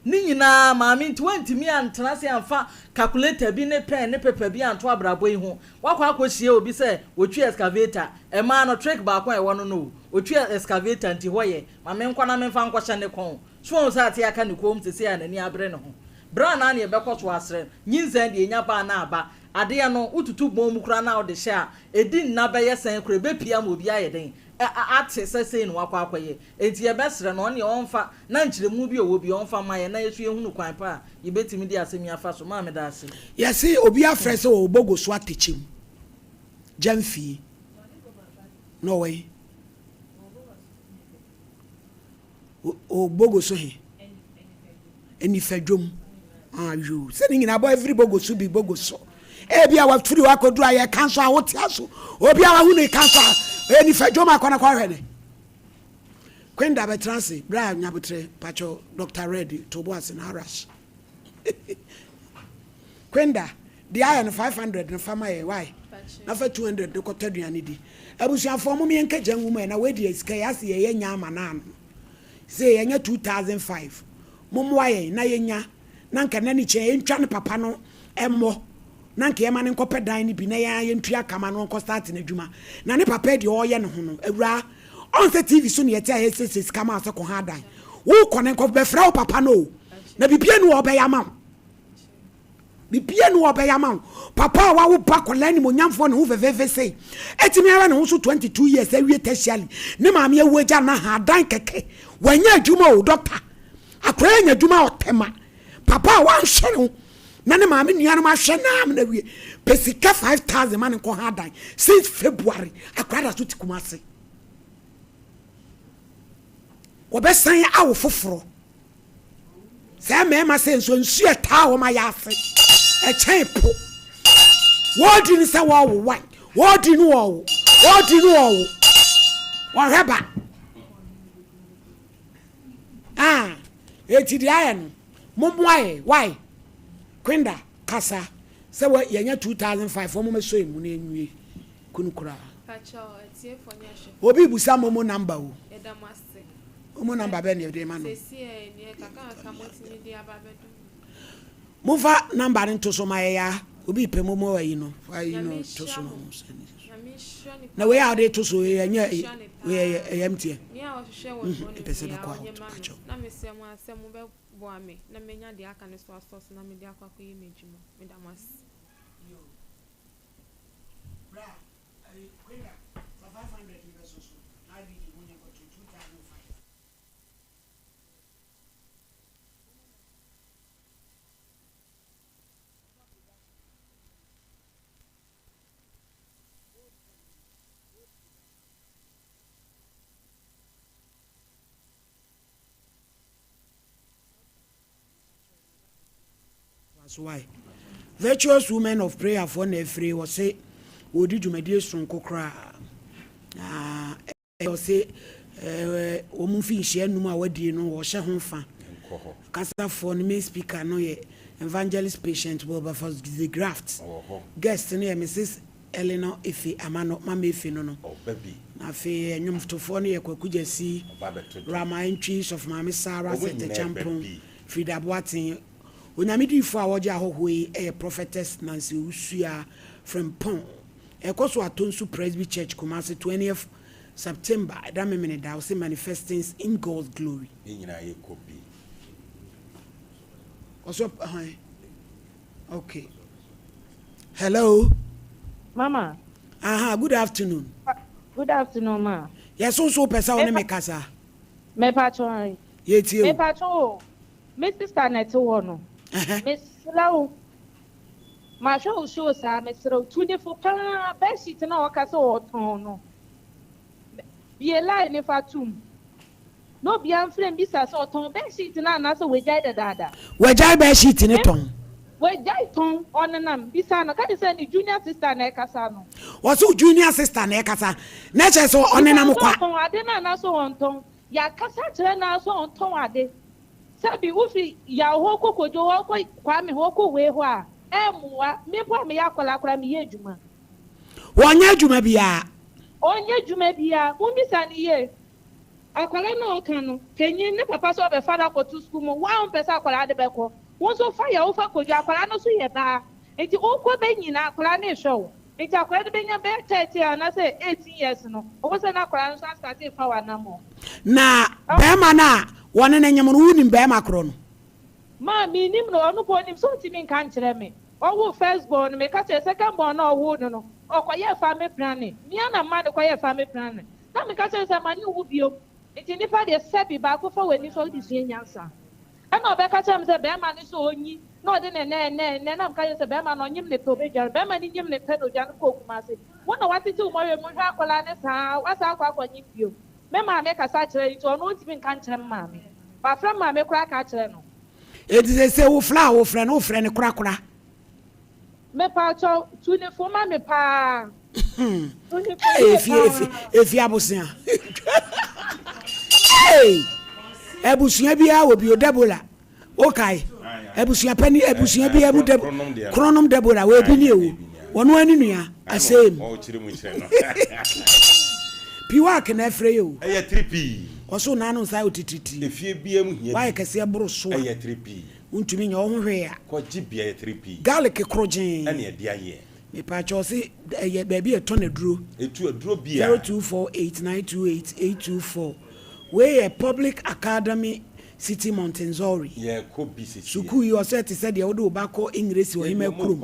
ni nyina maami 20 mi antena se amfa calculator bi ne pen ne paper bi anto abrabo yi ho wakwa akohie obi se wotwi excavator e ma no trick ba akwa e wono no wotwi excavator nti hoye maame nkwa na memfa nkwahye ne kon so sa ate aka ne kom se ya nani abre ne ho bra na ne bekoto asre nyinzan de enya ba na aba ade ya no ututu bom mu kura na o de hye a edin na be yesen kura be pia mo bi ayeden ate sese no wakwa akwaye enti ye besre no ne onfa na nkyeremu bi owo bi onfa maye na yesu ehunu kwan pa ye betimi di asemi afa so ma me da ase yesi obi afre se o bogo so atechim jamfi no way o bogo so he eni fadwom you se ni na boy every bogo so bi bogo so e bia wa firi wa kodu aye kanso a wote aso obi a wa hu ne kanso eni fadwom akwana kwa hwede kwenda be transi bra nyabutre pacho Dr. Ready to boas na rush kwenda the iron 500 na fama ye why na fa 200 de kotaduane di abusia fo me enka janwu na we di esika yase ye nya amana no say ye nya 2005 momwa ye na ye nya na nka na ni che entwa ne papa no emmo na nka ye ma ne nkopɛ dan ni bi na ye ntua kama no nko start na dwuma na ne papa di o ye ne ho no awura on se TV so ne ye tia ye ses kama ase ko ha dan wo kone nko be fra o papa no na bibia no obe ya ma bibia no obe ya ma papa wa wo ba kola ni mo nyamfo ne ho veveve sei etimi ara ne ho so 22 years awie tertiary ne maame ye wo ja na ha dan keke wanya adwuma o doctor akora nya adwuma o tema papa wa hwe no na ne maame nuanu ma hwe na am na wie pesika 5000 man ko ha dan since February akora da so tikumase obesan awo foforo se mema se nso nsu eta wo ma yafe e chen po wodi ni se wo wo wodi ni wo heba eti dia no momwae why kwenda kasa se we yenya 2005 wo mo so emu na enwie kunukura pacho etie fonya hwe obi busa momo number wo edamase omo number be ne de ma no sesi e ne kaka motini di ababedo mufa number nto so ma ya obi pe momo wa yi no fa yi no to so no na we are to so yenya we empty ni a hwehwe wo no pese be kwa pacho na mesemu asemu be boame na menya de aka ne so asos na me de akwa ko yeme djuma me damas yo bra ai kwenda 500 pesos na bi di munya ko 2005 That's why. Virtuous women of prayer for Nefre was say, would you mediate strong cocra? I say, Omufi share no more wedding or Shahonfa. Casta for me speaker no ye evangelist patient will be for the graft. Guest near Mrs. Eleanor Ife Amano Mammy Finono. Oh, baby. Na fe enyum to for ne kwakuja si Rama entries of Mammy Sarah said the champion Frida Boatin. Onyamidi for awoja hohwe a prophetess Nancy Usua from Pon. Ekoso Atonsu Presby Church Kumasi 20th September. That minute I will say manifesting in God's glory. Also, okay. Hello, Mama. Good afternoon. Good afternoon, ma. Yes, so person on me kasa. Me patron. Yeti. Me patron. Me sister neto wono. Miss Lau. Ma show sa me sro 24 pa be sheet na wakasa oton no. Be lie ne fatum. No be am frame bisa so oton be sheet na so wejai dada. Wejai be sheet ne ton. Wejai ton onenam bisa no ka say ni junior sister na ekasa no. What's junior sister na ekasa? Na che so onenam kwa. Ton ade na so onton. Ya kasa kire na so onton ade. Sabi ufi ya hoko kojo hoko kwa me hoko we ho a emuwa me bo me yakola me ye djuma wonya djuma bia onye djuma bia umbisa ni ye akwala na okanu kenye ne papa so be father ko to school mo wa on pesa akwala de be ko won so fa ya ufa kojo akwala no so ye ba enti okwo be nyina akwala na show enti akwala de be nya be 30 na say 18 years no o se na akwala no start fa wa na mo na be ma na wone na nyam no wuni be makro no ma mi nim no onu po nim so ti mi kan kire me owo first born me ka che second born na owo no okoye family planning mi ana ma de koye family planning na me ka che se mani owo bio enti ni fa de sebi ba ko fa weni so di suen nyansa ana obe ka che me se be ma ni so onyi na ode ne na me ka che se be ma no nyim ne to be jar be ma ni nyim ne pe no jar ko kuma se wona watiti mo we mo hwa akola ne sa wasa akwa nyim bio me ma me ka sa kire enti onu ti mi kan kire ma me ba fra ma me kura ka kire no it is say wo friend kura me pa cho tuni fo ma me pa if you abusia hey abusia bia wo bi odebola okay abusia pani abusia bia mu deb kronom debola we bi ni ewu wono ani nua asem piwa ke na frɛ yo eye 3p oso na no sai otititi efie bia mu hia why kase bro so eye 3p untumi nya wo hwe a ko gibia eye 3p garlic krojin ane e dia ye me pa cho se eye ba bi eto na duro etu aduro bia 0248928824 we a public academy city Montenzori ye ko BCC suku yi o se ti se de wo do ba ko English wo hima krum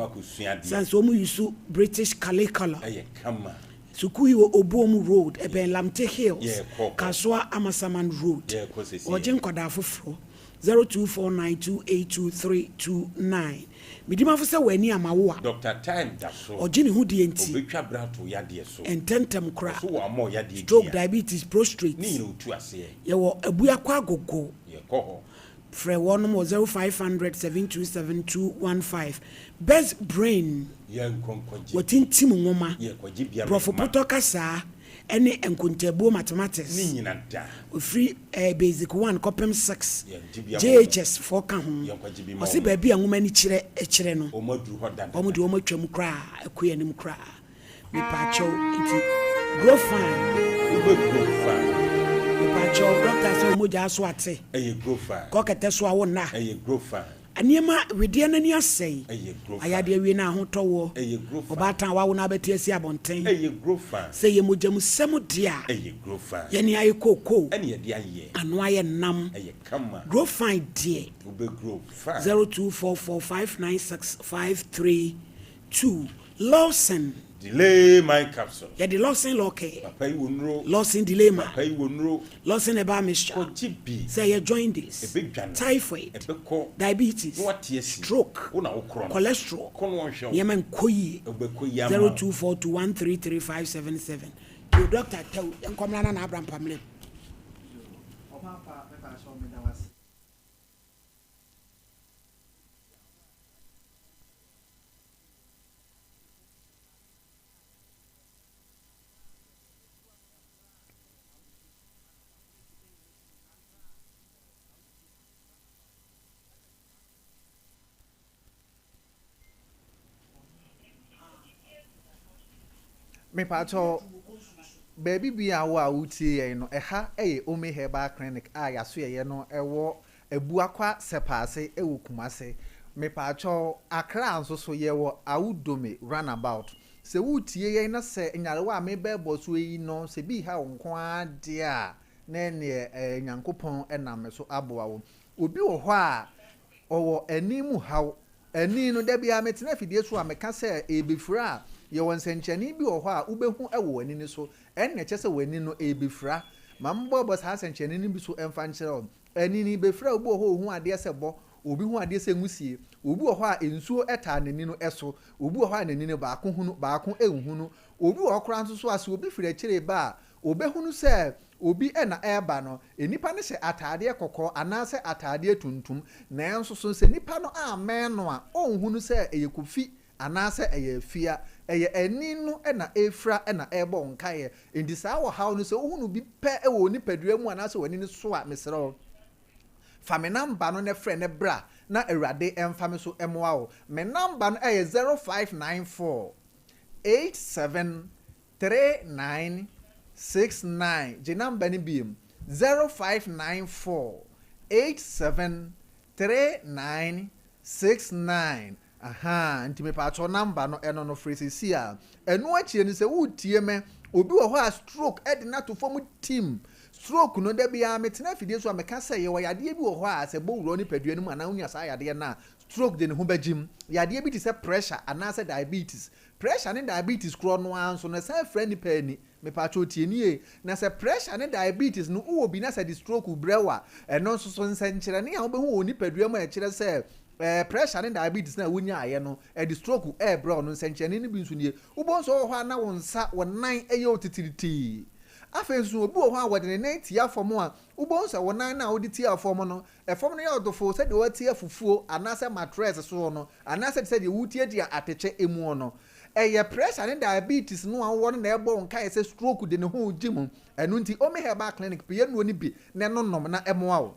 sans o mu yusu British curriculum eye kama suku yi obuom road eben Lamte Hills Kaswa Amasaman road ojen koda foforo 0249282329 midima fo se wani amawo a Dr. Time da so ojini hu die enti obetwa brato ya de so ententem kra so wa mo ya de stroke diabetes prostrate ni otu ase ye wo abua kwa gogo ye ko ho frɛ wɔnom 0500727215 best brain ye nkonkoji watintim ngoma ye kwaji bia professor kasa ene enkontabuo mathematics ni nyina da free basic 1 copem 6 JHS 4 ka ho ɔse baabi a ngoma ni kyerɛ no omaduru ho dada ɔmo de ɔmo twam kra akoya nim kra me pa chow iti grow fine Pacho doctor say moja aso ate eye grow fine ko kete so awo na eye grow fine aniema wedie nani asɛi eye grow fine ayade awie na ahotɔwo eye grow fine obatan wawo na beti asi abonten eye grow fine sɛ ye moja mu sɛm dia eye grow fine ye ni aye koko ene ye dia ye ano aye nam eye kama grow fine die ube grow fine 0244596532 Lawson delay my capsule ya di Lawson loke papa yi wonro Lawson delay ma papa yi wonro Lawson eba mixture ko jibi say you join this typhoid diabetes stroke cholesterol yemen koyi 0242133577 your doctor tell enkomna na Abraham Pamela me pacho baby bi a wo a wutie ye no eha Ome Herbal Clinic a yaso ye no ewo ebuakwa sepase ewo kumase me pacho Accra nso so ye wo awudome runabout se wutie ye na se nyarewa me bebo so yi no se bi ha nko ade a na ne nyankopon enam so aboa wo obi wo ho a owo animu haw ani no da bia metena fidie so a meka se ebefura ye won senchani bi wo ho a ubehu ewo ani ni so enne che se wani no ebefura mambo sa senchani ni bi so emfa nkyere ani ni befura obi wo ho hu ade se bo obi hu ade se ngusie obi wo ho a ensuo eta nani no eso obi wo ho a nani no baako hunu baako ehunu obi wo kora nso so ase obi fira kyere ba obehunu se obi na eba no enipa ne hye atade kokko anase atade tuntum na enso so se nipa no amen no a onhunu se eyekofi anase eyefia eye ani no na efra na ebo nkae enti saa wo haw no se ohunu bi pe ewo nipadua mu anase wani ne so a mesero fame number no ne frɛ ne bra na awurade emfame so emoa wo me number no 0594 873969 je number ni biem 0594 873969 aha ntime pacho number no eno no free si a eno achie ni se wutie me obi wo ho a stroke edina to form team stroke no da bia metena fidie so ameka se ye wo yade bi wo ho a se bowuro ni padua ni mu ana unya sa yade na stroke de ne ho bagim yade bi ti se pressure ana se diabetes pressure ne diabetes kro no anso na se friend ni pani me pacho tie ni na se pressure ne diabetes no wo bi na se di stroke brewa eno so nsenkyere ne a wo be hu oni padua mu a kyere se pressure ne diabetes na wonya aye no di stroke bro no nsenkyere ne bi nso nie wo bo so ho na wo nsa wo nan eye otitiriti afenso obi wo ho a wode ne nan tia fom a ubo nsa wonan na wode tia fom no efom no ya odofo se de watia fufuo anase mattress so no anase se de wutie dia ateche emu no eye pressure ne diabetes no a wo na ebo nka se stroke de ne ho gimu enu nti Ome Herbal Clinic pe no ni bi ne nonom na emoa wo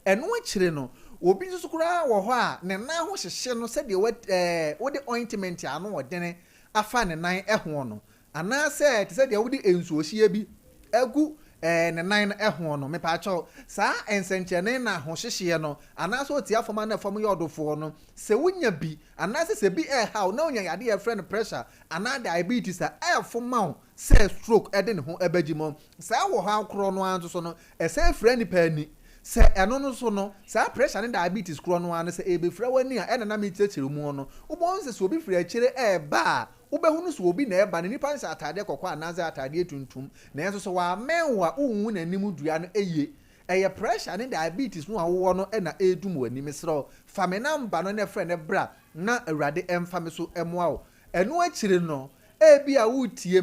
enu akire no obi nso kura wo ho a ne nan ho hyehye no se de wode ointment ano wodene afa ne nan eho no anase te se de wudi ensuo hie bi agu ne nan eho no me pa cho saa ensenchene na ho hyehye no anase otia foma na fom yodofo no se wunya bi anase se bi how na onya yade e friend pressure ana diabetes a foma se stroke ede ne ho abagimo saa wo ha kro no anso so no se friend pani se eno no so no saa pressure ne diabetes kro no an se ebefra wani a ena na me kyekere mu no ubon se so obi fira kyere ba ubehunu so obi na eba ne nipa nsa atade kokko anaze atade tuntum na enso so wa menwa unhu na nimu dua no eye pressure ne diabetes no awo no na edum wani mesro fame number no ne frɛ ne bra na awurade emfame so emoa wo eno akire no ebi a wutie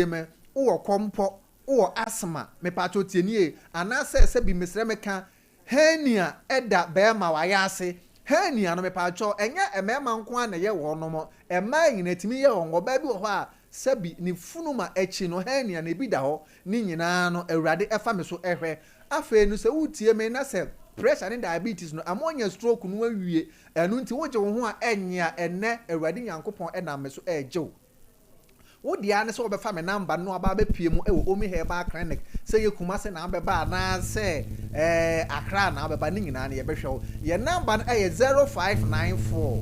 me wo kompo wo asma me pacho tienie anase se bi mesre meka hania eda bema wa yase hania no me pacho enya emema nko na ye wo no mo ema nyina timi ye wo ba bi wo ho a sabi ni funuma echi no hania na bi da ho ni nyina no awurade efa me so ehwe afa enu se wutie me na se pressure ne diabetes no amonya stroke no awie enu nti wo je wo ho a enya enne awurade nyankopon ena me so ejew wo dia ne so obefa me number no aba be pie mu ewo Ome Herbal Clinic se ye Kumase na abeba na se Accra na abeba ni nyina na ye behwe ye number no 0594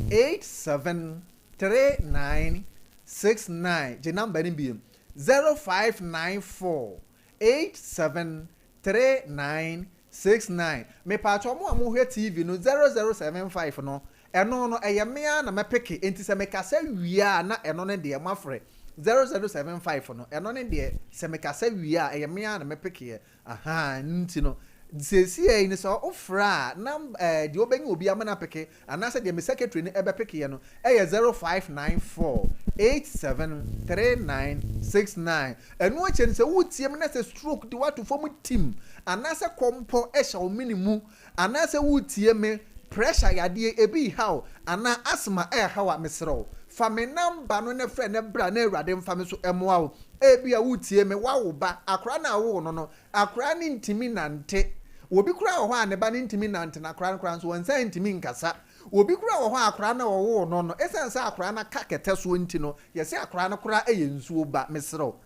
873969 je number ni bi 0594 873969 me pa cho mo hwe TV no 0075 no eno no eyemea na mepeke enti se mekasa wia na eno ne de mafre 0075 no eno ne de se mekasa wia eyemea na mepeke aha nti no sesi ni so ofra na de obenye obi amana peke anase de me secretary ni ebe peke no 0594 873969 eno ache ni se wutie me na se stroke de watu form team anase kompo ehya minimum anase wutie me pressure yade ebi how ana asma how mesro fame number no ne frɛ ne bra na awurade mfame so emoa wo ebi a wutie me wawo ba akra na wo no akra ni ntimi nante obi kura ho a ne ba ni ntimi nante na akra nso wonsa ntimi nkasa obi kura wo ho akora na wo no esense akora na ka kete so nti no yesi akora na kura nsuo ba mesro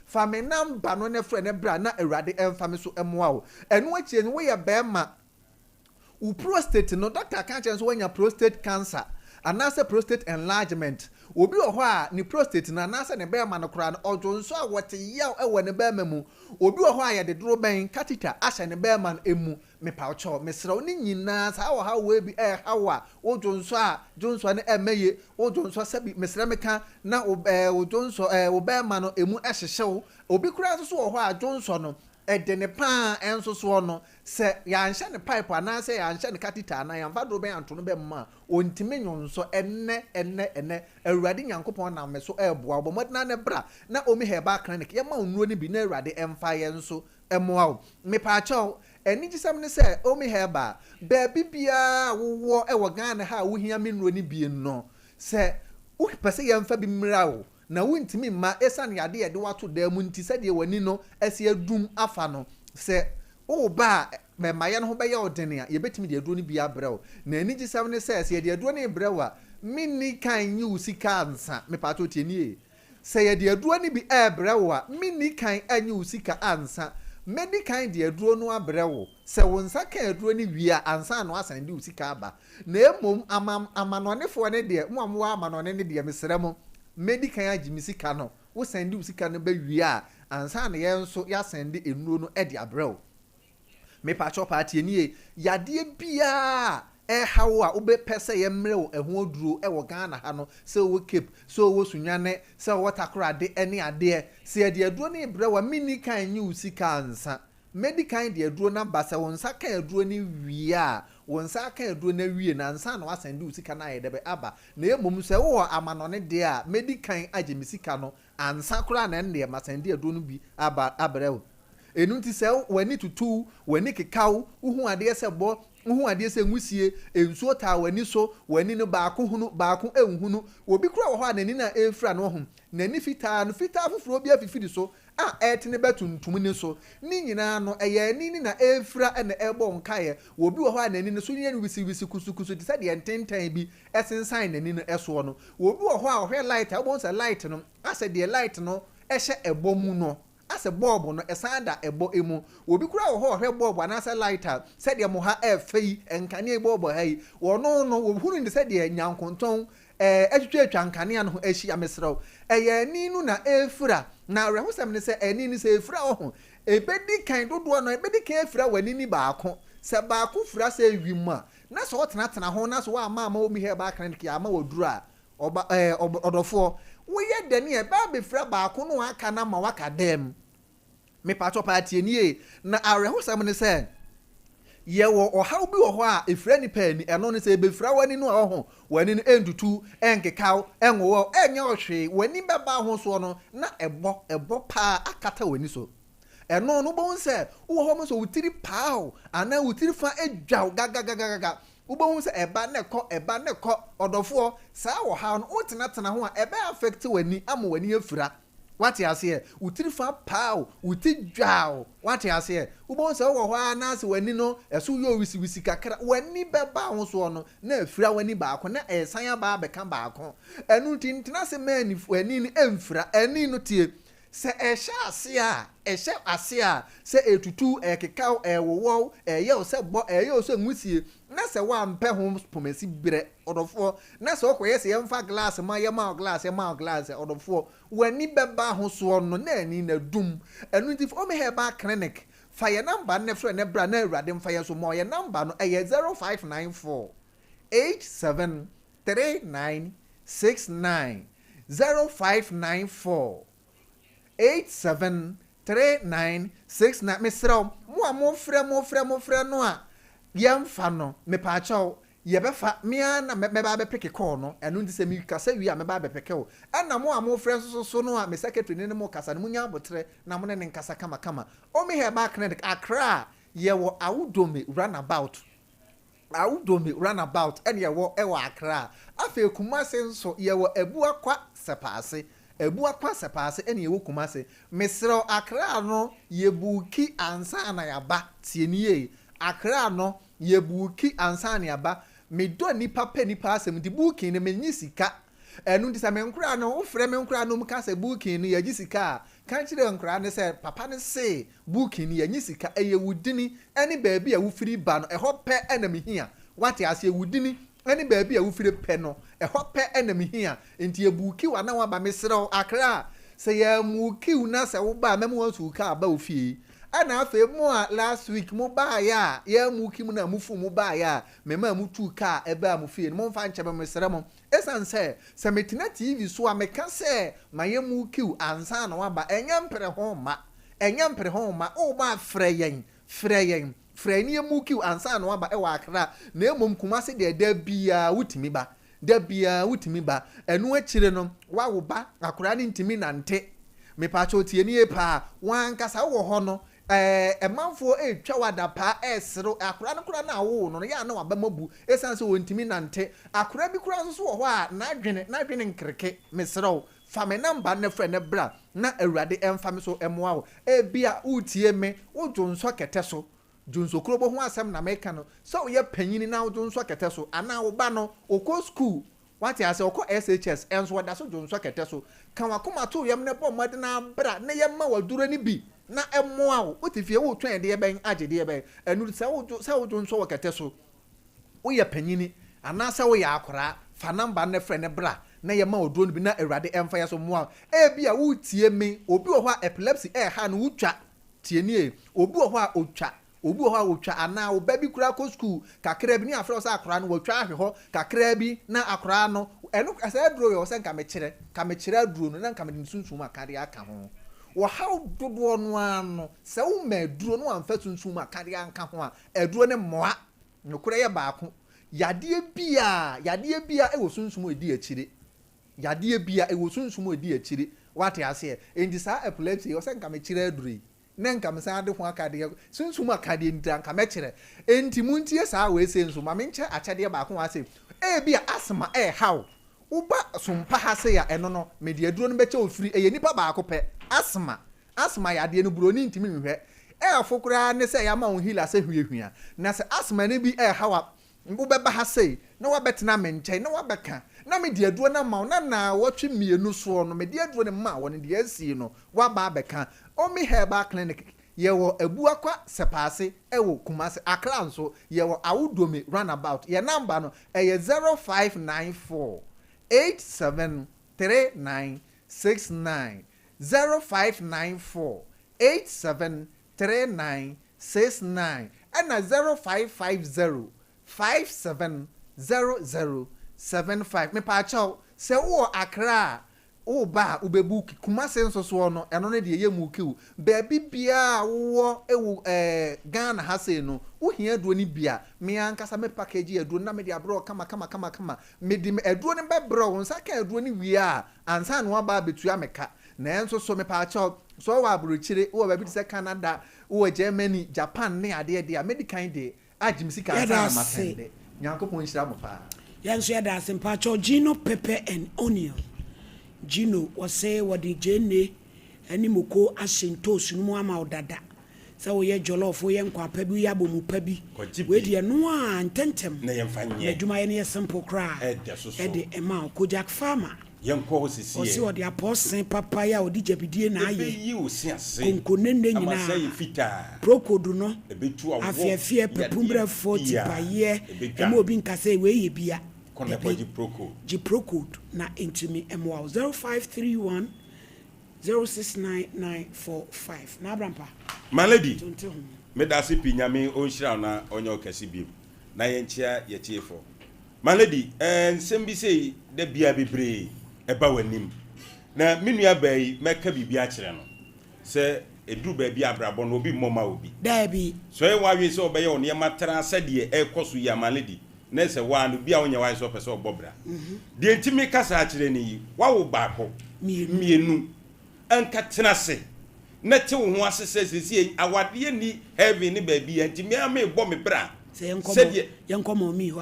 fa me number no ne frɛ ne bra na awurade emfa me so emoa wo eno achie ni wo ye bema u prostate no doctor kan chen so wanya prostate cancer anase prostate enlargement obi ho a ni prostate na anase ne bema no kura no odwonso a wote yaw ewo ne bema mu obi ho a ye de dro ben catheter ahye ne bema no emu me paucho mesro ni nyina sa wo ha we bi hawa odwonso a dwonso ne emeye odwonso sabi mesra meka na odwonso wo bema no emu ehyehyew obi kura so wo ho a dwonso no edene pa enso so no se ya nhye ne pipe ana se ya nhye ne catheter na ya mfa dro ben anto no be mma ontime nyonso enne awurade nyankopon na me so eboa obomodna ne bra na omi heba clinic ye ma onuro ni bi na awurade emfa ye nso emoa me pa chaw eni gisam ne se omi heba ba bibia wo ewo Ghana ha wo hia me nuro ni bi no se wo pese ye mfa bi mra wo na wuntimi ma esan yade yede wato da mu nti se de wani no ase adum afa no se o ba me maye no ho be ye odene a ye betimi de aduro ni bia brew na ani gisam ne se ye de aduro ni brew a mini kan yi usika ansa me pato tieni se ye de aduro ni bi brew a mini kan anyi usika ansa medical de aduro no abrewo se wonsa kan aduro ni wia ansa no asan de usika aba na emom amanonefo ne de mo amwa amanone ne de mesremo medical agimisika no wo sende usika no ba wia ansa na ye nso ya sende enuo no e de abrewo me pa cho party ni yade bia hawo a ube pese ye mrewo eho oduro wo Ghana ha no se wo cape so wo sunwane se wo takrade ene ade se de aduro ni brewa mini kan nyi usika ansa medical de aduro na ba se wonsa kan aduro ni wia wonsa kan aduro na wie na ansa na wasande usika na ye debe aba na emom se wo amanone de a medical agemisika no ansa kura na ne masande aduro no bi aba abrewo enunti se wani tutu wani kekaw uhu ade se bo uhu ade se nwusie ensuo ta wani so wani no baako hunu baako enhunu obi kura wo ho anani na efra no ho nani fita no fita foforo obi afifidi so a etene betuntum ni so ni nyina no eye ni na efra ene ebo nkaye obi wo ho anani no so nyani wisi kusukusu ti sade ententan bi esensan nani no eso no obi wo ho a ohwe light a bonsa light no ase de light no ehye ebo mu no ase bulb no esanda ebo emu obi kura wo ho hwe bulb anasa lighter said ye mo ha efei enkane bulb ha yi wo no wo hunu ni said ye nyankonton etwetwe atwa nkane an ho ahia mesrew eye ni nu na efura na rehusam ni se eni ni se efura ho ebedi kan dodo no ebedi kan efura wani ni baako se baako fura se wimu na so tena ho na so wa ama omi he ba kan ki ama woduru a oba odofo wo ye dani e ba be fura baako no aka na ma waka dem me pato party nie na arehusam ni se ye wo ohaw bi wo ho a efra ni pa ni eno ni se be fura wani no ho wani no endutu enkekaw enwo enya ohwe wani beba ho so no na ebo pa akata wani so eno no bo nse wo ho mo so wutiri paaw ana wutiri fa edwaw gagagagaga wo bo nse eba ne kɔ odofo saa wo ha no wotenatena ho a ebe affect wani ama wani afura wati ase utiri fa paaw uti dwaw wati ase ubon se wo hwa na ase wani no eso yo wisi kakra wani beba ho so no na afira wani baako na esan aba beka baako enu tintina se mani wani ni emfira eni no tie se ehye ase a se etutu ekekaw ewowo eye se bo eye so nwusie na se wa mpe ho pomasi bire odofo na se okoye se yemfa glass ma yema glass odofo wani beba ho so no na ani na dum enu nti o me heba clinic fa ye number ne fre ne bra na awurade mfa ye so mo ye number no eye 0594 873969 0594 873969 mesraw mo frɛ no a yemfa no me paachaw yebefa mia na meba be peke call no enu ndi se mi kasa wi a meba be peke o na mo frɛ so no a me secretary ne mo kasa ne munya abotre na mo ne nkasa kama o me he back clinic Accra ye wo awudome runabout ene ye wo e wo Accra afa Kumase nso ye wo Abuakwa sepase ene ye wo Kumase mesro Accra no ye buki ansa na yaba tienie Accra no ye buki ansa na yaba me do nipa pe nipa asem di booking ne menyi sika enu ndi sa me nkura no wo frɛ me nkura no mka se booking ne yaji sika kan kire nkura ne se papa ne se booking ne yanyi sika eye wudini ene baabi a wo firi ba no ɛhɔ pɛ ena me hia wate ase wudini ene baabi a wo firi pɛ no ɛhɔ pɛ ena me hia enti e booki wa na wa ba me serɛ akra se ya muki una se wo ba memu wan su ka ba ofie ana afa mu a last week mu ba ya muki mu na mufu mu ba ya mema mu tu ka e ba mu fie mo fa nche ba me serɛ mo esan se metina tv so a meka se maye muki ansa na wa ba enya mpere ho ma o ba frɛ ni muki ansa na wa ba e wa akra na emom kuma se de da bia wutimi ba enu akire no wa wo ba akora ne ntimi nante me pa cho tie ni pa wan kasa wo ho no emanfo etwa wada pa esero akora no kora na wo no ya na wa ba mabu esan se wo ntimi nante akora bi kora so wo ho a na dwene nkreke mesero fa me namba ne frɛ ne bra na awurade emfa me so emoa wo bia utie me wo dwonso kete so junso krobo ho asem na meka no so ye panyini na junso kete so ana wo ba no okọ school wati ase okọ SHS enso wada so junso kete so kan wakoma to yem ne bom made na bra na yem ma waduro ni bi na emoa wo otifie wo twen de ben agede ye ben enu se wo junso kete so wo ye panyini ana se wo ya akora fa namba ne frɛ ne bra na yem ma waduro ni bi na awurade emfa ya so moa bia wo tie me obi wo ho epilepsy ha no wutwa tie ni obi wo ho a otwa obi ho a wotwa ana wo baby kura ko school kakra bi ni afro sa akra no wotwa ahwe ho kakra bi na akra no enu asa aduro yo se nka me kire aduro no na nka me sunsun akare aka ho wo how dodo no ano se wo ma aduro no amfa sunsun akare anka ho a aduro ne moa no kura ye baako yade bia e wo sunsun edi akire yade bia e wo sunsun edi akire wate ase endi sa epilepsy yo se nka me kire aduro nenka me sa de ho akade sunsun akade ntanka me kire enti muntie sa we se nso ma me nche achade ba ko ase bia asma how uba Sompa ha se ya eno no me de aduro no be che ofiri ye nipa ba ko pe asma ya de no buroni ntimi nhwe afokura ne se ya ma on healer se hwiehwia na se asma ne bi how wo be ba ha se na wa betena me nche na wa beka na me de aduro na ma na wotwe mienu so no me de aduro ne ma won de asi no wa ba beka Omi Herbal Clinic yewo ebuakwa sepase ewo Kumasi Accra nso yewo awudome runabout ye number no 0594 873969 0594 873969 and 0550 570075 me pa chaw se wo Accra o ba ubebuki Kumasi nso so no eno ne de ye mukiu baabi bia wo ewu Ghana ha se no wo hia aduro ni bia me ankasa me package aduro na me de abro kama me di aduro ne be bro won saka aduro ni wi a ansa no aba betua meka na enso so me pa cha so wa abro chire wo baabi se Canada wo Germany Japan ne ade de American de ajimsika asa masende nyankopon hira mo pa yanso ya da sempa cha Gino pepper and onion Gino wase wadi jene ani moko asentos no ama odada sa wo ye jollof wo ye nkwa pa bi ya bomu pa bi we de no a ntentem na yemfanye adwuma ye ne simple cry e de ema Kojak farmer yenko osisi osi wo de aposen papaya odi jabidie na aye yi osi ase konkonenne nyina amasai fita prokodu no ebetu awo afiafie pepumbra 40 paye ema obi nkase we ye bia Giprocode na intimi MWOW 0531 069945 na abrampa my lady me da se pinyame onhira na onyo kase biem na yenchia ye chiefo my lady nsem bi sei da bia bebre eba wanim na menua bai meka bibia kire no se eduru ba bia abrabo no obi mmoma obi da bi so e wawe se obaye on ye matara sade e koso ya my lady na se wa no bia onye wa so pese obobra de ntimi kasa akire ni wa wo baako mienu anka tenase na te wo ho asese sesi awade ni heavy ni ba bia ntimi ame bo me bra se yenkomo mi ho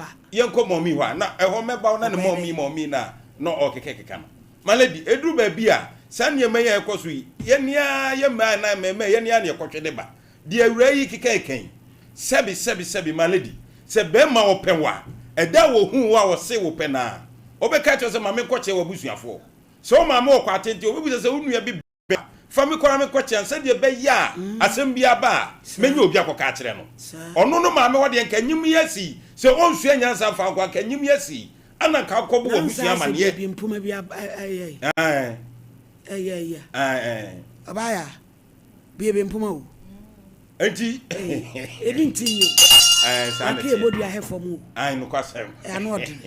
a na eho meba na ne momi na no okekeka no maledi eduru ba bia sane ye ya ekoso yi ye nia ye ma na meme ye nia ne ekotwe de ba de awura yi keka eken sebi maledi se be ma openwa eda wo hu wa wo se wo pena obeka cho se mame koche wo busuafo so mame wo kwatente obi se unua bi fami kwara me koche anse de be ya asem bia ba menye obi akoka kire no ono no mame wo de nkanyim yasi se onsu anyansa fa kwa kanyim yasi ana ka kobo wo busua mane bi mpuma bi abaya bi mpuma o enti edinti sanity body ahefo mu no kwasem ano ode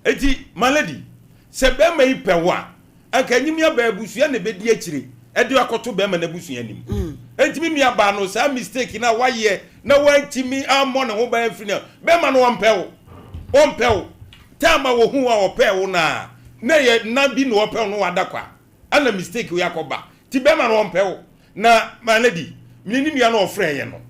enti malady se be mai pewa ankanyim ya ba busua ne bedi akire ede akoto be ma na busua nim enti mi nua ba no sa mistake na waye na wantimi ammo ne ho ba afiri na be ma no wonpew tama wo hu wa opew na ye na bi no opew no wadakwa ana mistake we akoba ti be ma no wonpew na malady mini nua no ofre ye no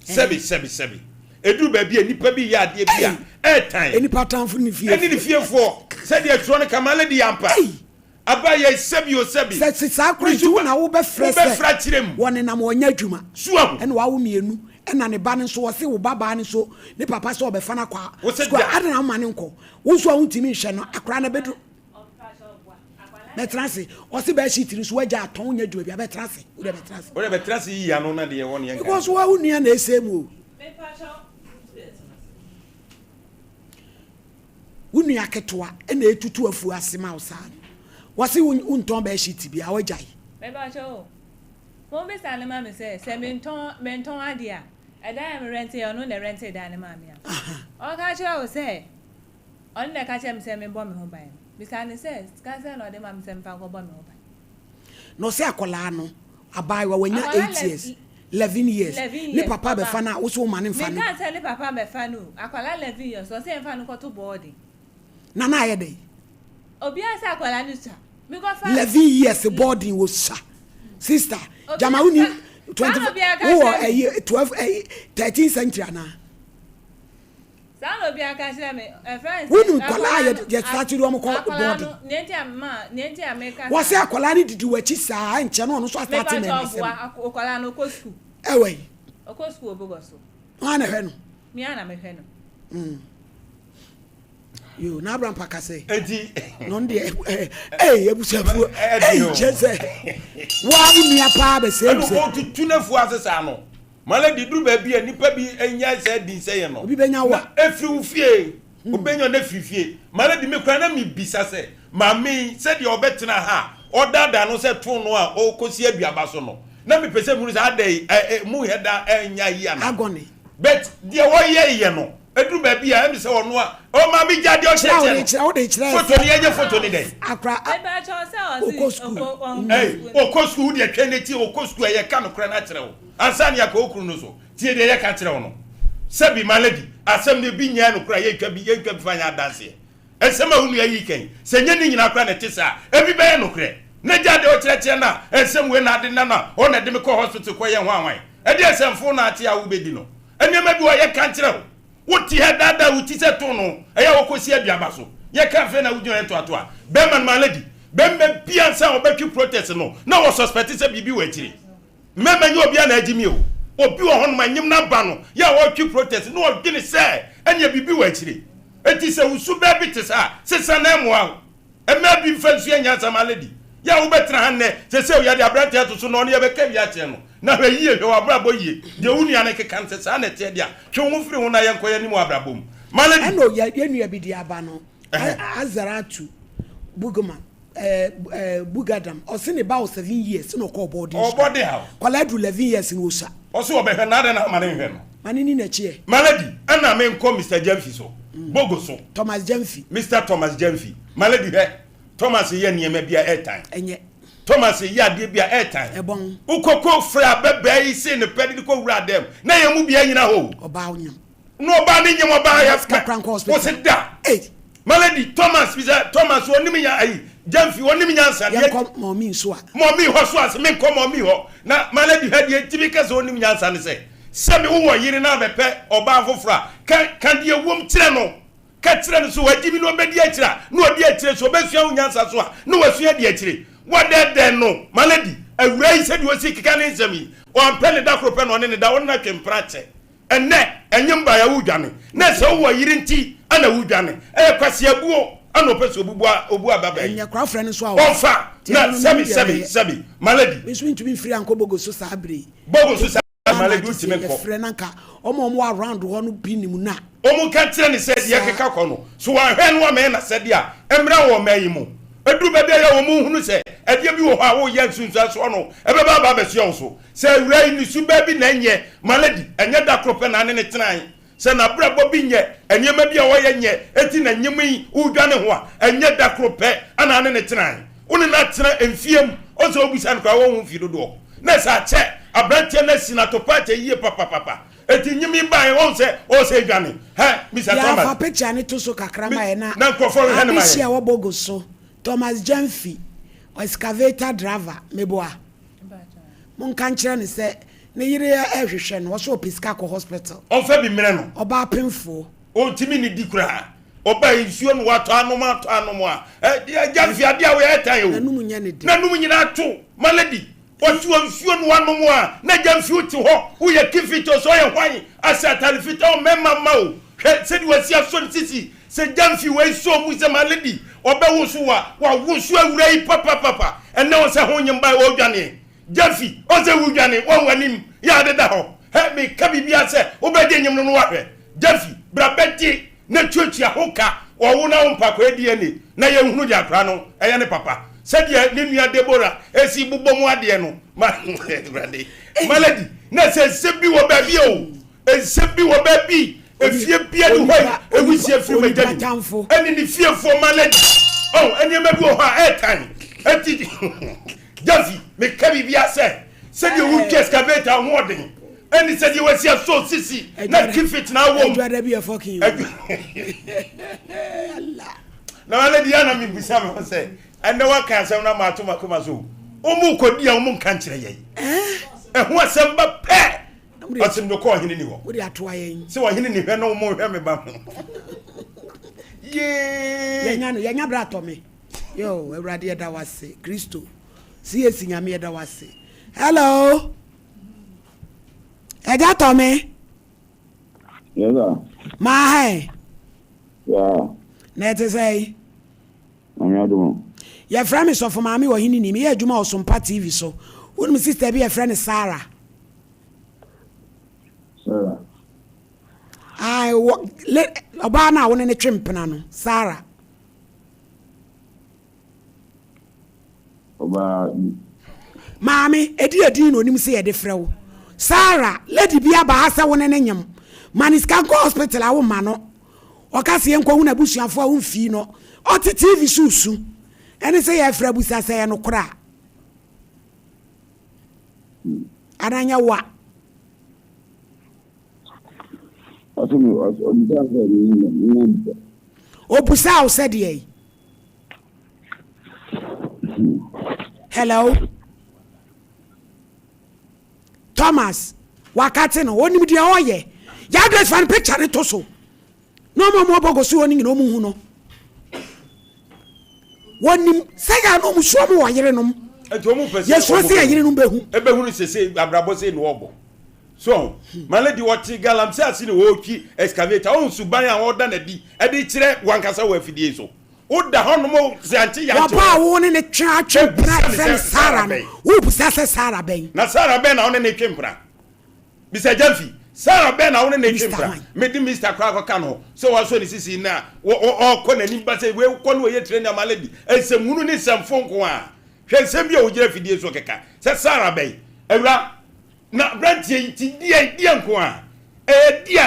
sebi edu ba bi enipa bi ya ade bia airtime enipa tanfo ni fie eni ni fiefo se de atro ne kamalady yampa abaya sebi se sa kwatu na wo be fra kirem woni na mo nya adwuma suahu ene wa wo mienu ena ne ba ne so wo se wo baba ne so ne papa so be fa na kwa so ade na ma ne nko wo so ahutimi hwe no akra na bedu betrase o se ba shitiri so waja aton nya adwuma bia betrase wo de betrase yi ya no na de won yen because wa unua na esemu unua ketwa ena etutu afu asema usana wasi unton ba shiti bia wajai beba cho mo be sale ma me se menton adia eda am rent e ono na rent da ne ma me o ka cho o se on na ka che me se me bo me ho ban bisa ne se ka se no de ma me se mfa ko bo me ho ban no se akola no abai wa wanya 8 years 11 years ni papa be fa na wo so ma ne mfa no me ka se ni papa be fa no akola 11 years so se mfa no ko to boarding na na ye dey obi asa akola ni sa 11 years boarding was sister Jamauni 12 13th century na Sano bi aka shire me friends wonu kola ye start do am call boarding nenti ameka wo se akola ni didi wachi saa enche no no so start me me akola no ko school ewe ko school obogo so ana hwe no mi ana me hwe no yo na Abraham pakase enti no ndie ebusafu jese wa unia pa be se no tunafu asesa no malady duru ba bi anipa bi enya se din se ye no obi benya wa efri ufie obenya na frifie malady me kra na mi bisa se mami se de obetena ha odada no se to no a okosi aduaba so no na me pese mu se adai mu heda enya yi ana agoni bet de wo ye no edru ba bia em se wono a o ma bi jade o cheche foto ni eje foto ni dey akra eba cho se o ko school de twenty o ko school ye ka no kra na kire wo ansa ne aka okuru no so tie de ye ka kire wo no sebi malady asem ne bi nya no kra ye twa bi fanya dance esem ahunu yi ken se nya ni nyina kra na tisa ebi be ye no kra na jade o cheche na esem we na de na o na de me ko hospital ko ye hwanwan e de esem fo na ate a wo bedi no enema bi o ye ka kire wo wuti hedada wuti se to no eya wokosi aduaba so ye ka fe na wudun ento atoa beman malady bembe bia sa obetwi protest no na wo suspect se bibi wachiri mema nyi obi na agimi o obi wo hono manyim na ba no ya wo twi protest no odini se enya bibi wachiri eti se usu be bitisa se sana moa ema bi mfansu enya sa malady ya wo betra hanne se o ya de abrante to so no ne ye be ka wi ache no na hwe yie hwe abrabo yie de unua ne keka nse sa na te dia hwe wo firi ho na ye nkoye ni mu abrabom malady eno ya nua bi di aba no azaratu buguma bugadam o se ne ba 7 years no ko boarding how kwala du 11 years no sha o se obehwe na de na mane hwe no mane ni na chie malady ana me nko Mr Jamfi so bogo so Thomas Jamfi Mr Thomas Jamfi malady he Thomas ye niema bia airtime enye Thomas ya de bia airtime ebon ukoko fra bebe yi se ne pedi ko wura dem na ye mu bia nyina ho oba onyam no oba ni nyem oba ya ska wo se da malady Thomas biza Thomas woni ya ayi Jamfi woni mi nyansa de ko momi so a momi ho so as me ko momi ho na malady ha de tibika so woni mi nyansa ne se me wo yiri na bepe oba afofra kan de wom kire no ka kire no so wajibi no obedi akira no odi akire so obesua nyansa so a no wasua de akire wadede no malady awura yi se de osi kika ne nsami o ampele da kro pe no ne da wona twemprache enne enyimba ya wudwane na se wo yiri nti ana wudwane kwasi abuo ana opeso obu ababa enya kwa friend so ofa na sebi malady me so ntumi free anko bogo so sabre bogo so malady utime ko friend anka omo around ho no bi nim na omo ka tire ne said ye keka ko no so wa hwe no ma na said a emra wo mayi mu edu bebe ya wo mu hunu se ade bi wo ha wo ye nsunsu so no ebe ba ba so so se wura ni su ba bi na nye malady enye da krope na ne tenan se na brabo bi nye enye ma bi a wo ye nye eti na nyemi udwane ho a enye da krope ana ne tenan woni na tena emfiem o so obusan kwa wo hu fi dodo na sa che abrantie na sinato party yie papa eti nyimi ban won se dwane ha Mr. Thomas ya fa picture ni to so kakra ma na na nkofo he na ma ya wo bogo so Thomas Jamfi excavator driver meboa mon kan kire ne se ne yire ya ehwehwe no so fiscal hospital on fa bi mire no oba pemfo o timi ni dikura oba nsuo no wato anomo a Jamfi ade a we etan o nanum nya ne de nanum nyina to malady otu nsuo no anomo a na Jamfi uti ho wo ye kifito so ye hwan asatale fito memma ma o hwe se di wasi aso sisi se Jamfi we so mu se malady obewo so wa wusu awura yi papa ene won se ho nyimba wo dwane Jamfi o se wu dwane won wanim ya de da ho he me ka bibia se obede nyim no wa hwe Jamfi brabeti na chuachia hoka wo na won papa edi ene na ye hunu dia kra no eye ne papa se dia ne nua Deborah esi bubomu ade no ma brade malady na se bi wo ba bi o se wo ba bi efie bia du hoi ewusi efiri magani eni ni fie fo malady eni ma bi o ha etan eti Jamfi me kabi bia se di wu excavator hoden eni se di wasi so sisi na kifit na wo adwada bi e fucking Allah na malady ana mi bisa me se ende wa kan asem na ma to makoma so omu kodi a omu kan kire ye ho asem ba pe asim no ko hini ni wo wo di ato ayen se wo hini ni hwe no mo hwe me ba ye yenya bra to me yo Ewrade eda wase Kristo si esinyame eda wase hello eja to me yeah my yeah net say anyado ya frame so for mama wo hini ni me ya adwuma o Sompa TV so wonu mi sister bi ya friend Sarah I let Obana won ne twempena no Sarah oba Mami edi no nim se ye de frewo Sarah lady bia ba asa won ne nyam Maniska go hospital awo ma no okase enko hu na busuafo a wo mfi no o TV susu ene se ye fra busa se ye no kora ananya wa Obusa o said ye hello Thomas wakati no onim dia oye ya dress fan picture to so no mo bogo so oni no mu hu no wonim sega no mu so mo wayere no ento mu pese yes so se yere no behu ebehunu sese abrabo se no obo so malady what galam say asini wo twi excavator on suban a oda na di e di kire wankasa wa fidie so oda hono mo zanti ya wa pa wo ne twa bra friend Sarah no wo busa se Sarah ben na Sarah ben na one ne twempra bisa Jamfi Sarah ben na one ne twempra me di Mr. Krako kano so wa so ni sisi na o ko na ni ba se we ko no ye trainer malady esemunu ni semfonko a hwe nsem bia o gira fidie so keka se Sarah ben ewra na brantie ti die nko a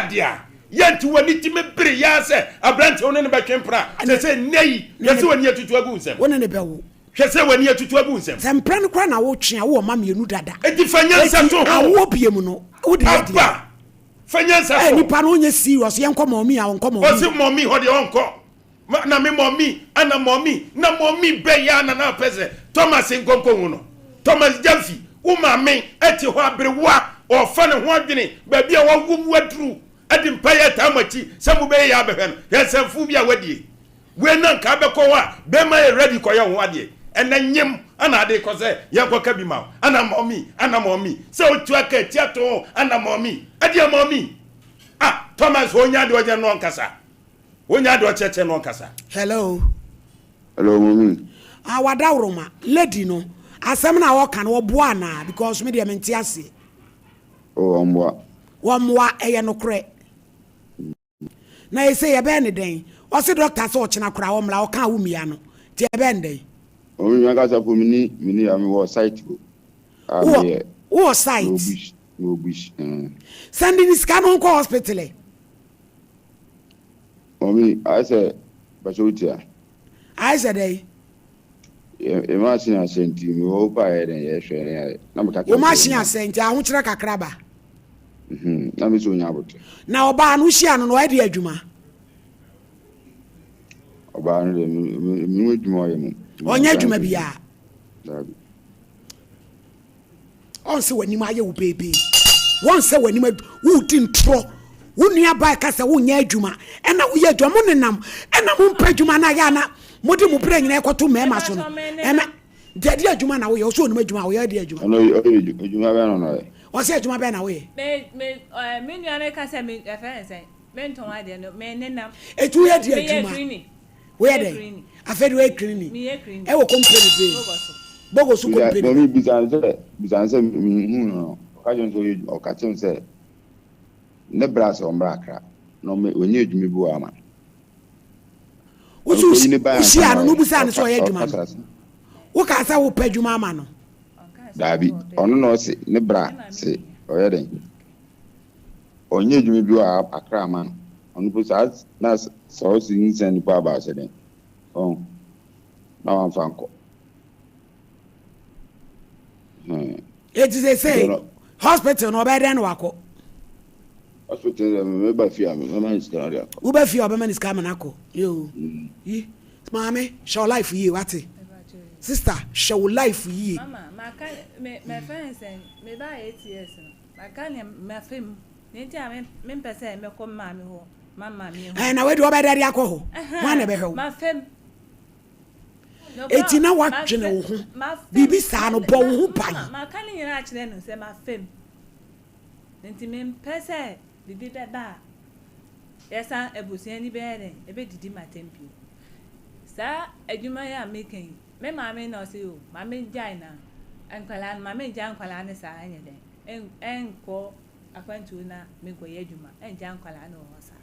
dia yantu wani ti me bere ya se abrantie one ne betwempra se nei yese wani atutu agu nsem woni ne bewo hwese wani atutu agu nsem sempra no kra na wo twe a wo ma mienu dada enti fanyansa so awo biem no wo de dia fanyansa so nipa no nye serious ye nko momi a nko momi o se momi ho de onko na me momi ana momi na momi be ya na pese Thomas nkonko hu no Thomas Jamfi uma me eti ho abrewa o fa ne ho adwene ba bia wo gum wadru adi mpaye tamachi samu be ya behwen yesemfu bia wadie we nan ka be ko wa be ma ready ko ye ho ade ena nyem ana ade ko se ye ko ka bi ma ana momi se otu aka tiato ana momi ade momi Thomas ho nya de o je no nkasa wonya do cheche no kasa. Hello. Hello, mommy. Wada uroma lady no. Asem na wo kan wo boa na because me dey menti ase. Oh, amwa. Wo mwa eye no kre. Na e say ye be ne den. O se doctor so chena kra wo mla wo kan wo mia no. Ti e be den. O mi aka sa for mini am wo site go. Wo site. No bush. Sending scan on hospital. Mommy, I said Basotia. I said eh. Imagine I sent you hope I had a share. O machine sent ya hu kire kakra ba. Na me so nyabot. Na oba anu hia no e de adwuma. Oba anu me adwuma ye mo. Onya adwuma bia. Dabi. On se wani ma ye wo bebe. Won se wani ma wo tin tro. Wo nua ba ka se wo nya adwuma. E na wo ye adwuma mo nenam. E na mo mpa adwuma na ya na. Modi mu pre nyina ekoto mema so no. Ema dedi adwuma na wo ye so onum adwuma wo ye de adwuma. No adwuma be no no. O se adwuma be na wo ye. Me nua na ka se me reference me nton ade no me nenam. Etu ye de adwuma. Wo ye de. Afedi we clinic. E wo company be. Bogo su company. No me bizanse no. Ka jon so ye o ka chen se ne bras o mrakra. No me onye adwuma bi wa ma. Usu anu no busa ne so ye adwuma. Wo ka sa wo pa adwuma ama no. Dabi, ono no se ne bra se oye den. Onye adwuma bi wa akra ma no. Ono busa na so si nsen pa ba se den. Oh. Na wan fanko. It is say hospital no be den wako. Hospital me ba fi am me man iska ya. Wo ba fi oba man iska ma nako. Yo. Yi. Mama, show life yi wati. Sister, show life yi. Mama, my friends me ba 8 years no. Maka me fam. Nti a me pese me ko mama ho. Mama me ho. Eh na we do oba dare akọ ho. Wa na be ho. Ma fam. Eti na wa twene wo ho. Bibi sa no bo wo ho ban. Maka ni nyina a kire no se ma fam. Nti me pese bibi beba. Yesa ebusia ni be den ebe didi matempi. Sa adwuma ya making me mama na say o mama njai na ankwala mama njai ankwala ne sa anya den enko akwantu na me go ye adwuma enjai ankwala na o sa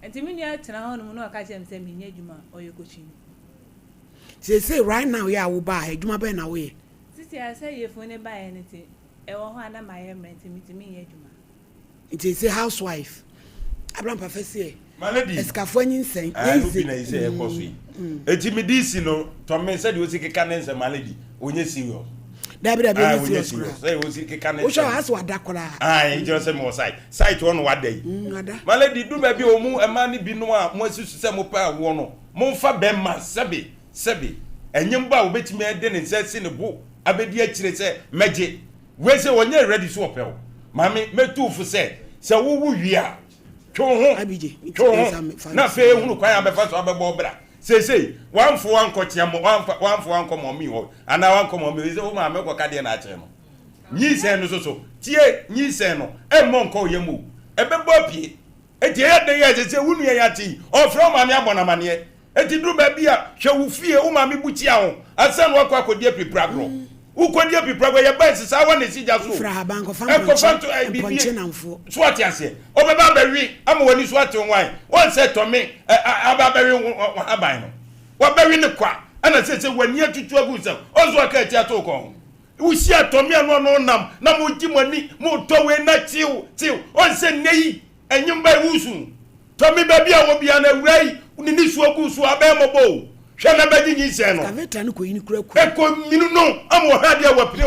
enti me nya tena ho no no ka chem say me nya adwuma oye kochi say right now ya wo ba adwuma be na wo ye sisi I say ye phone ba ye nti e wo ho ana my rent me nya adwuma it say housewife Abraham professor Malady eskafo nyinsen easy na ise e koso yi eti me disi no to me say de o sikeka nense malady onye serious dabi serious say o sikeka nense o sho aso adakora e jero say mo site one wada yi malady du ba bi o mu ema ni bi no a mo asisu say mo pa wo no mo mfa be ma sebe enyim ba obetimi ede ne say ne bo abedi akire say meje we say onye ready so opel mami metu fu say wo wu wi a Abije na fe hunu kwan abefa so abebo bra sei wanfo wankotia mo wanfo wankomo mi ho ana wankomo mi ze o ma me koka de na ache no nyisen no so tie nyisen no emmo nko yemu ebebo pie eti ye de ye se hunu ye yati o from ma me abona mane eti duru ba bia hwe wo fie o ma me butia ho asan wo akwa kodie pripra ukodie piprago ye ba sisa wa ne sija so fra banko fanto ponche namfo so ati ase obeba bawi ama wani so ati nwan won se to me aba bawi aban no wa bawi ne kwa ana se wani atutu agu se ozo aka ati ato ko usi atomi anu no nam na mo jimani mo to we na tiu on se nei enyim ba wusu to me ba bia wo bia na wurai ni su agu so abemobo hwe na baji nyise no kaveta no koyi ni kura eko minu no amo ha dia wapire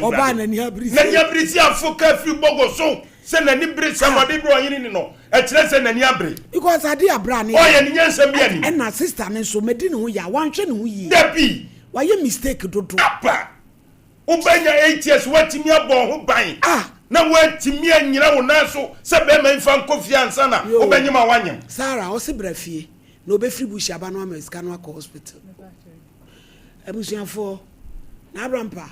ho oba na ni abrisi na ni abrisi afoka fi bogo so se na ni brisi amade bro yin ni no e kire se na ni abre because ade abra ni o ye ni nyansam bia ni na sister ne so medi ne ho ya wanhwe ne ho yi dabi wa ye mistake dodo apa ubenya 8 years watimi abon ho ban na watimi anyira wo na so se be ma mfa nkofia ansa na ubenyima wanyem Sarah o se brafie no be free bush aba no America no akọ hospital ebusuafo na abrampa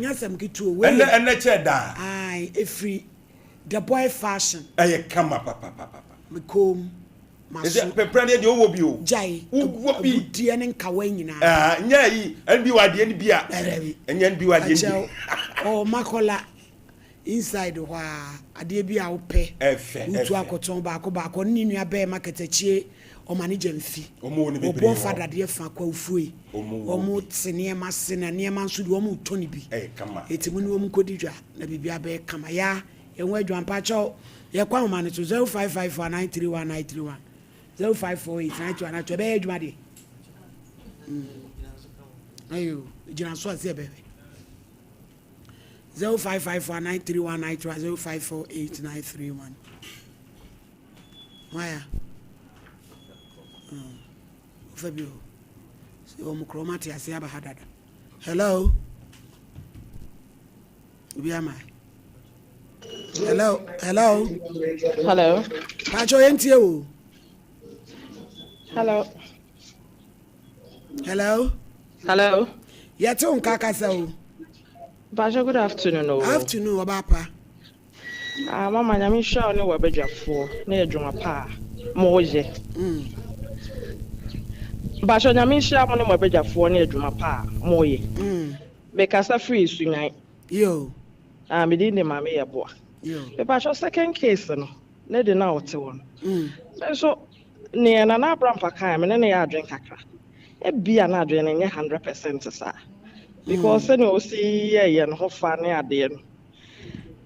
nyasam kitu we enne che da ai efri the boy fashion aye kama papa me kom Is it pepperani the Obio? Jai, what be Dian and Kawayina? Yea, and be what the NBA, and then be what the oh, Macola inside the wa, a dear be our pay, to a cotton baco, Nina Bear market a cheer, or managing fee, or poor father dear Fako free, or more senior massin and near man should woman Tony be. Come on, it's a woman codija, the baby bear come ya, and where John Pacho, your man to 055493191. 0548 to bed, Maddy. Ayo, General Swazia baby. 05549319 0548 Why? Fabio. So Mukromati Asiaba Hadada. Hello. Who am I? Hello. Hello. Pacho Entio. Hello. Yaton Kakasao. Baja, good afternoon. Afternoon, Obapa. Mama, I'm sure no wabeja for near Jumapa. Moje. Baja, I'm sure no wabeja for near Jumapa. Moye. Because I free swing. Yo. I'm in the mammy a boy. Yo. The Baja second case, no. Let the now to one. So. Near an Abram Pakam and any drink akra. A beer not drinking 100%, sir. Because then you see a and how funny I did.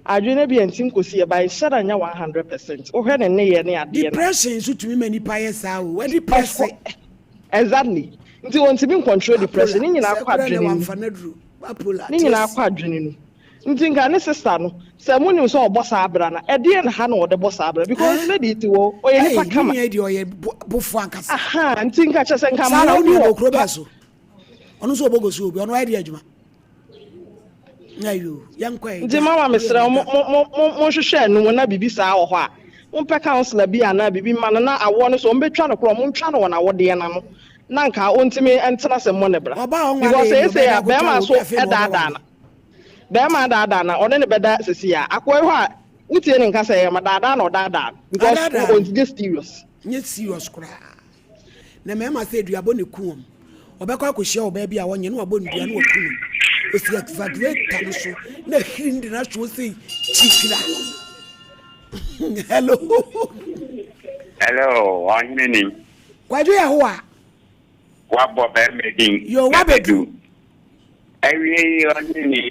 I do not be and think we see by 100%. Oh, had a near depression to me many pious are where depression. Exactly. You want to be control depression in our quadrant. In our quadrant. Think I necessary. Someone who saw boss abrana, a dear and hand or the boss abra because ready to or any come here, Bufankas. Aha, and think I just come out of Crobasso. On so bogos will be on idea. Now you, young quay. The mamma, Mr. Monshen, when I be bisa or what. One per counselor be an abbey man, and I want us on be trying to promote channel on our DNA. Nanka on to me and tell us a monebra. Because they say a Bama so at that. Bema dada or any better Cecilia. Aqua, what's in Casa, Madada or Dada? Because we're going to get serious. Yes, serious cry. The mamma said you are born a coom. Or back I show baby, I want you know about the annual coom. It's like for great council. No hint in us will say, Hello, I'm meaning. Why do you what? What Bob making? You're what they do. Every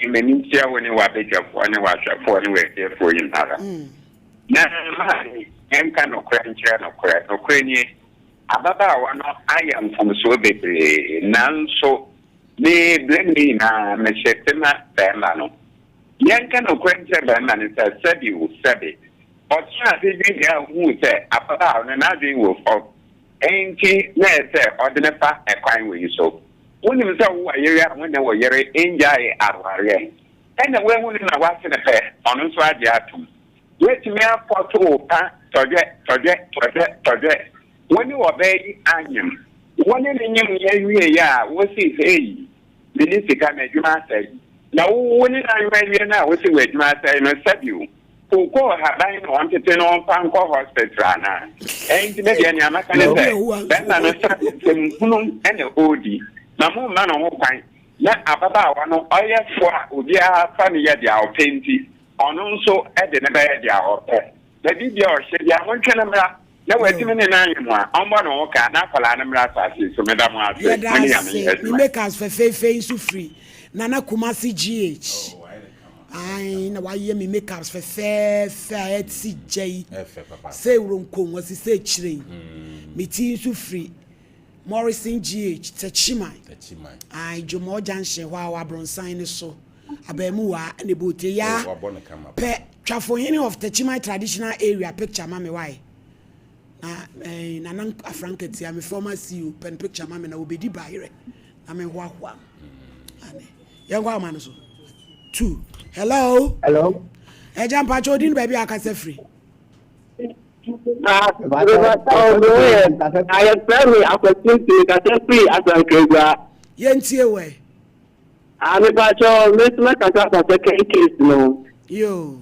many year when you were better for any wash for anywhere there for you. Now, I'm kind of crancher, no crack, no cranny. Ababa, I am from so baby. None so they blame me now, Meshema Bamano. Young kind of crancher Baman is a said you said it. But who said Ababa and I do with ain't he? Let's say, ordinary a crime with you so. When you say when they were enjoy our and the way when I was in a pair on us right there. Let me up for two project. When you obey Anium, one in the was his age. Minister can make you master. Now, when I read now, was it with master and said you. Who call her buying wanted to know on Panko Hospital. Ain't maybe any American and the OD. Namu man on one na ababa wano oye for obia family dia openti ono nso e de ne ba dia ope na bibia o hye dia won twene mra na watimi ne nan yemu a ombo no ka na kwala ne mra asase so medam afi mani ya me make us fe so free nana kumasi gh ai na wa ye me make us fe CJ say ronko wasi say chire me tin so free Morrison GH Techimai. I Jomo Junction wa bronsan ni so. Abemu wa ne bote ya. Pe trafohini of Techimai traditional area picture mame why. Na nan Afranketi am former CEO pen picture mame na obedi baire. Na me hwa. Ane. Yangwa man so. 2. Hello. Ejam pacho din baby akase free. I am very opportunity to free as a Kruger. Yentie way. I'm about your Miss Macasa second case, no. Yo.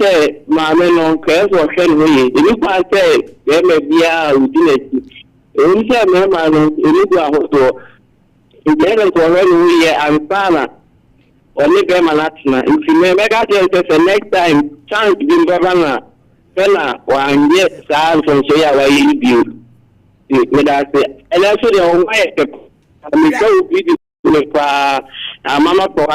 say, Mamma, no, care for Henry. If I say, there may be a routine. If I remember, if you are hot, if you are already and Sana, only Bemanatna. If you may make out the next time, chance to be governor, Bella, one yet, Sam from Shea, where you do. And I say, and I said, oh, why? I'm so busy. Mama for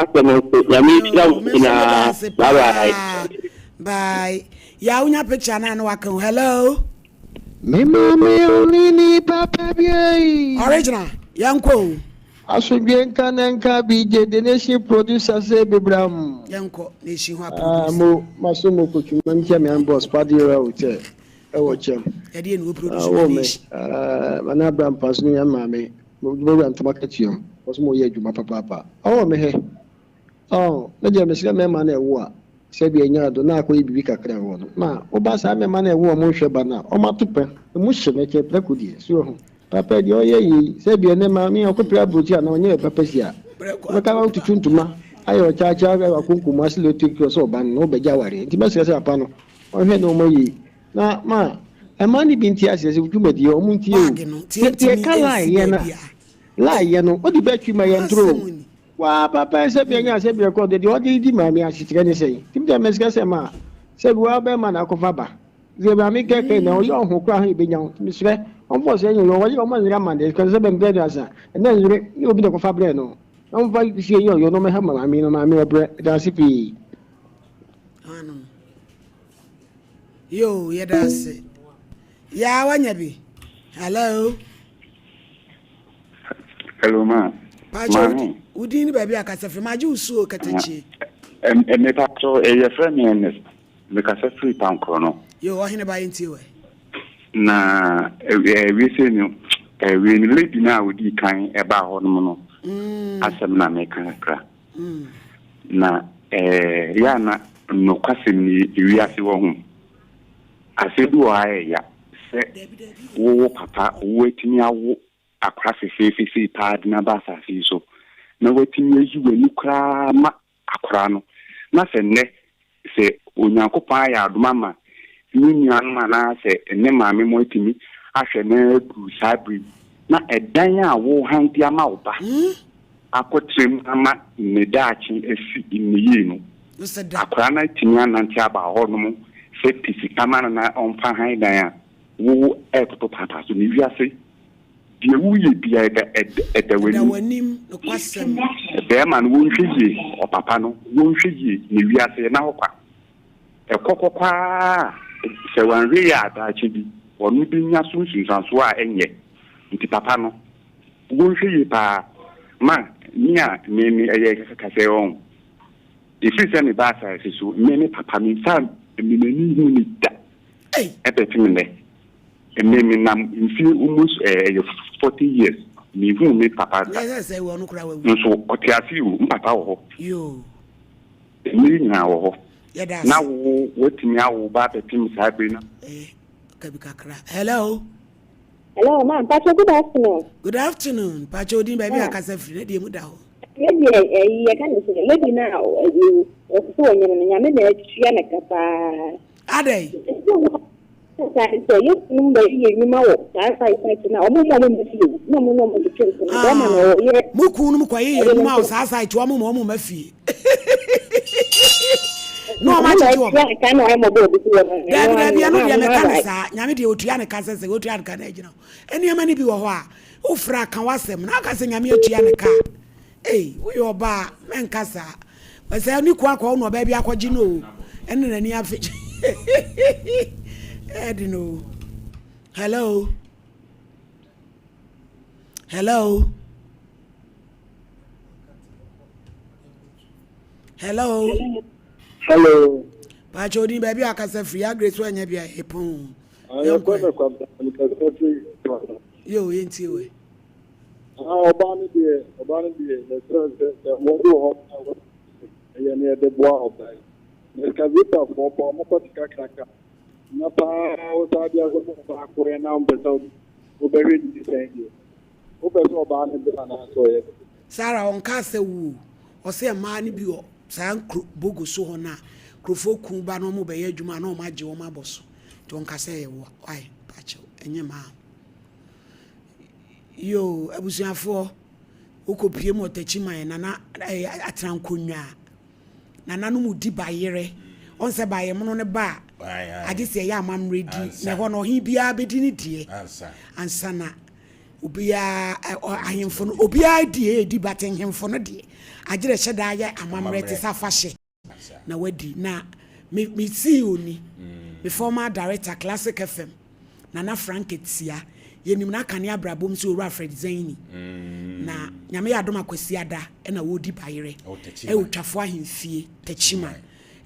bye. Yaunya picture na waka. Hello. Me mama only papa bi. Original. Yanko. Asubien kanenka BJ the nation producer say bibram. Yanko nation ho producer. Mo masomo kotuma ntia me boss padira hotel. E wo chem. E dey no producer. Mana bram pass no ya mame. Mo antomakatium. Osmo ye adwuma papa. Oh me he. Oh, na je me sika me ma na ewo a. Se bi enya do na akoyi bibi kakra wo no. Ma oba sa me ma na ewo mo hwe ba na. O ma tope. Mo hye me ke prekodi. So ho. Papa di oye yi se bi ene ma mi akopra brochi na onye papa sia. Me ka wa tutuntuma. Ayo cha cha akunkum asile tikro so ba no be jaware. Nti me se papa no. O hwe no mo yi. Na ma emani binti ase se dwumadi o mu ntie o. Tie kala ye na. La ye no odi betwi ma ye ntro wa papa se bi anya se bi record de odi di ma mi asitire ni sei tim de meska se ma se bi wa be ma na kofa ba ze ba mi keke na o yo ho kwa ha be nya mi sre on fo se yen yo wa yo ma nira ma de kan se be mbe de asa na nre ni obi de kofa bre no on fa se yo no me ha ma mi no ma mi bre da sipi yo ye da se ya wanya bi hello. Hello, ma. Pacho, udini baby akasafi maji usuo katechi. Me pacho your friend Ernest. Me kasa free town kono. Yo wahine ba yinti we. Na we say no we ni lady na odi kan e ba ho no no. Asem na me kan kra. Na ya na no kwasem ni wi ase wo hu. Asedu wa ya se wo papa wo etini awo akra fefe pad na basa fi so na watini ayiwe ni kra ma akra no na se ne se onyankopan ya adoma ma ni nuan ma na se ne maame mo etimi ahwe na du sabri na edan a wo hanti ama oba akotrem ama ne daachi esi imiye no akra na timi ananti aba ho no mo se pisi kama na onfa han dan a wo ekoto papa so ni wiase die wuye bia edawanim no kwasem be man wo nhweye o papa no wo nhweye ne wiase na hokwa ekokokwa se wanwe ya adachi bi onu bi nya sunsunsanso a enye nti papa no wo nhweye pa ma nia me eye kase on ifi se ne ba sa so me papa mi sa me mani hu ni da ebetimle me nam infi almost 40 years me hu me papa yes say we no kura we so otiasi u papa wo yo me nya wo yes na wo wetimi awo ba betim sabe na kabika kra hello ma'am Pacho, good afternoon Pacho din baby akasa free na mu da ho lady ya kan say lady now you so nya me na tua na kapa adai so you number you ma wo sai na omo mo fi no mo de chen so do ma no ye muku no kwa ye ma wo sai to omo mo ma fi no ma ti to kan no mo bo bi da bia no bia me kan sa nyame de otua ne ka se otua ne ka na gina eni ama ni bi wo ho a wo fra kan wasem na ka se nyame otua ne ka wo yo ba men ka sa we se ni kwa no ba bia akwaji no eni na ni afi I don't know. Hello. Pacho di baby akasa free grace wanya bia hepon. Yo yenti we. Obani die the mo do ho. Ya ne de boa obai. Mercavita for mo patika kraka. Na pa o sabe a coisa para correr na pessoal o bebê de sangue o pessoal ba na de na so é Sara on ka se wu o se ma ni bi o san bogo so ho na krofo ku ba no mo be ye adwuma na o ma gye o ma boso to nka say why pacho enye ma yo abusuafo ukopie mo tachiman na atrankonwa na no mu di bayere on se baye mo no ne ba ade se ya amam ready na ho no hi bia bedi ni die ansa na obia ahemfo no obia die di baten hemfo no die agire hyeda ya amam ready safahye na wadi na me see oni me former director Classic FM na Frank Etia yenim na kane abrabom so owura Fred Zaini na nyame ya doma kwasi ada na wodi bayere e otwafo ahemfie tachima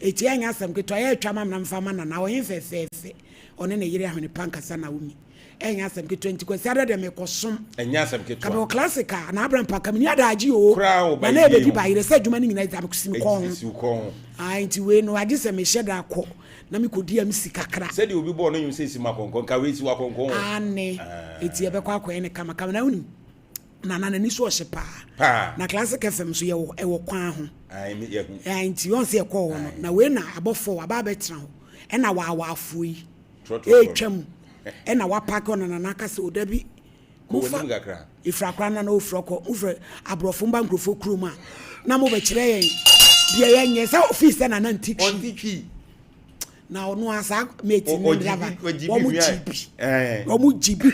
eti anya asem keto ya atwa mam na mfama na wo hemfefefe one na yire ahwene pankasa na wumi enya asem keto enti kwasi ada de mekosom enya asem keto kabo classica na abram pakam ni ada agi o na ebe di bayere se dwuma ni nyina izam kusim kon enti we no agi se me hyeda akọ na me kodi am sikakra se de obi bo no yum se sima konkon ka we si wa konkon ane eti ebe kwa ene kama kama na uni na ni so hye na Classic FM so ye wo kwan ho ai me ye hu enti won se ye kọ ho no na we na abofo aba betra ho e na wa afuyi e twam e na wa park on na naka se odabi mufa ifrakra na ofroko ufre abrofo mba nkrofo kroma na mo be kire yen de yen se office na ntiki na onu asa mate ni driver wo mu jibi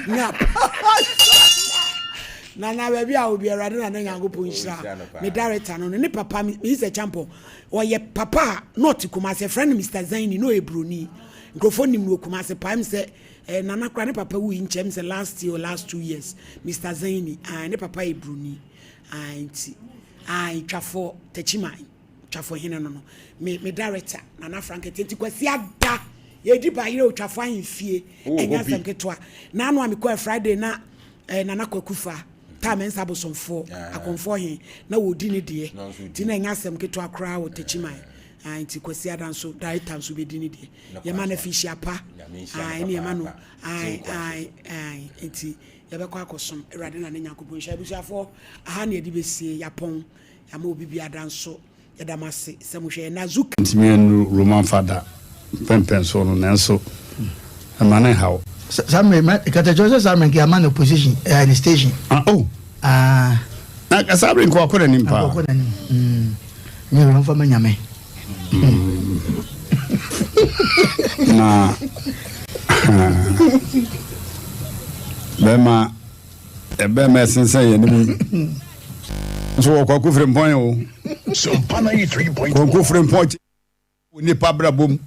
na na baby a obi arade na nyangopo nhira me director no ne papa me is a champion oye papa not Kumase friend Mr Zaini no ebroni microphone nim no Kumase pam say nana kra ne papa wi nchem say last year or last 2 years Mr Zaini ne papa ebroni anti twafo tachima twafo hene no me director nana Frank enti kwasi ada ye di ba yire twafo ahemfie enya sam ketwa na no amikwa Friday na nana kwakufa time ensa bosomfo akonfo he na wodi ne de ti na enya asem keto akra wo tachima anti kwasi adan so director so be di ne de ye ma na fishi apa ne ye ma no enti ye be kwa kosom erade na ne nyankopon hia busuafo aha ne de besie yapon ya ma obi bi adan so ye da mase semuhwe na zuka ntimienu Roman father pempen so no nenso amane hawo Some categories are making a man opposition in the station. Na kasabri kwa kwa nimpa. Ni ron fa manyame. Na bema sensa ye ni. So kwa kufre mpon o. Sompa 93.1. Kwa kufre mpon ni pabra bom.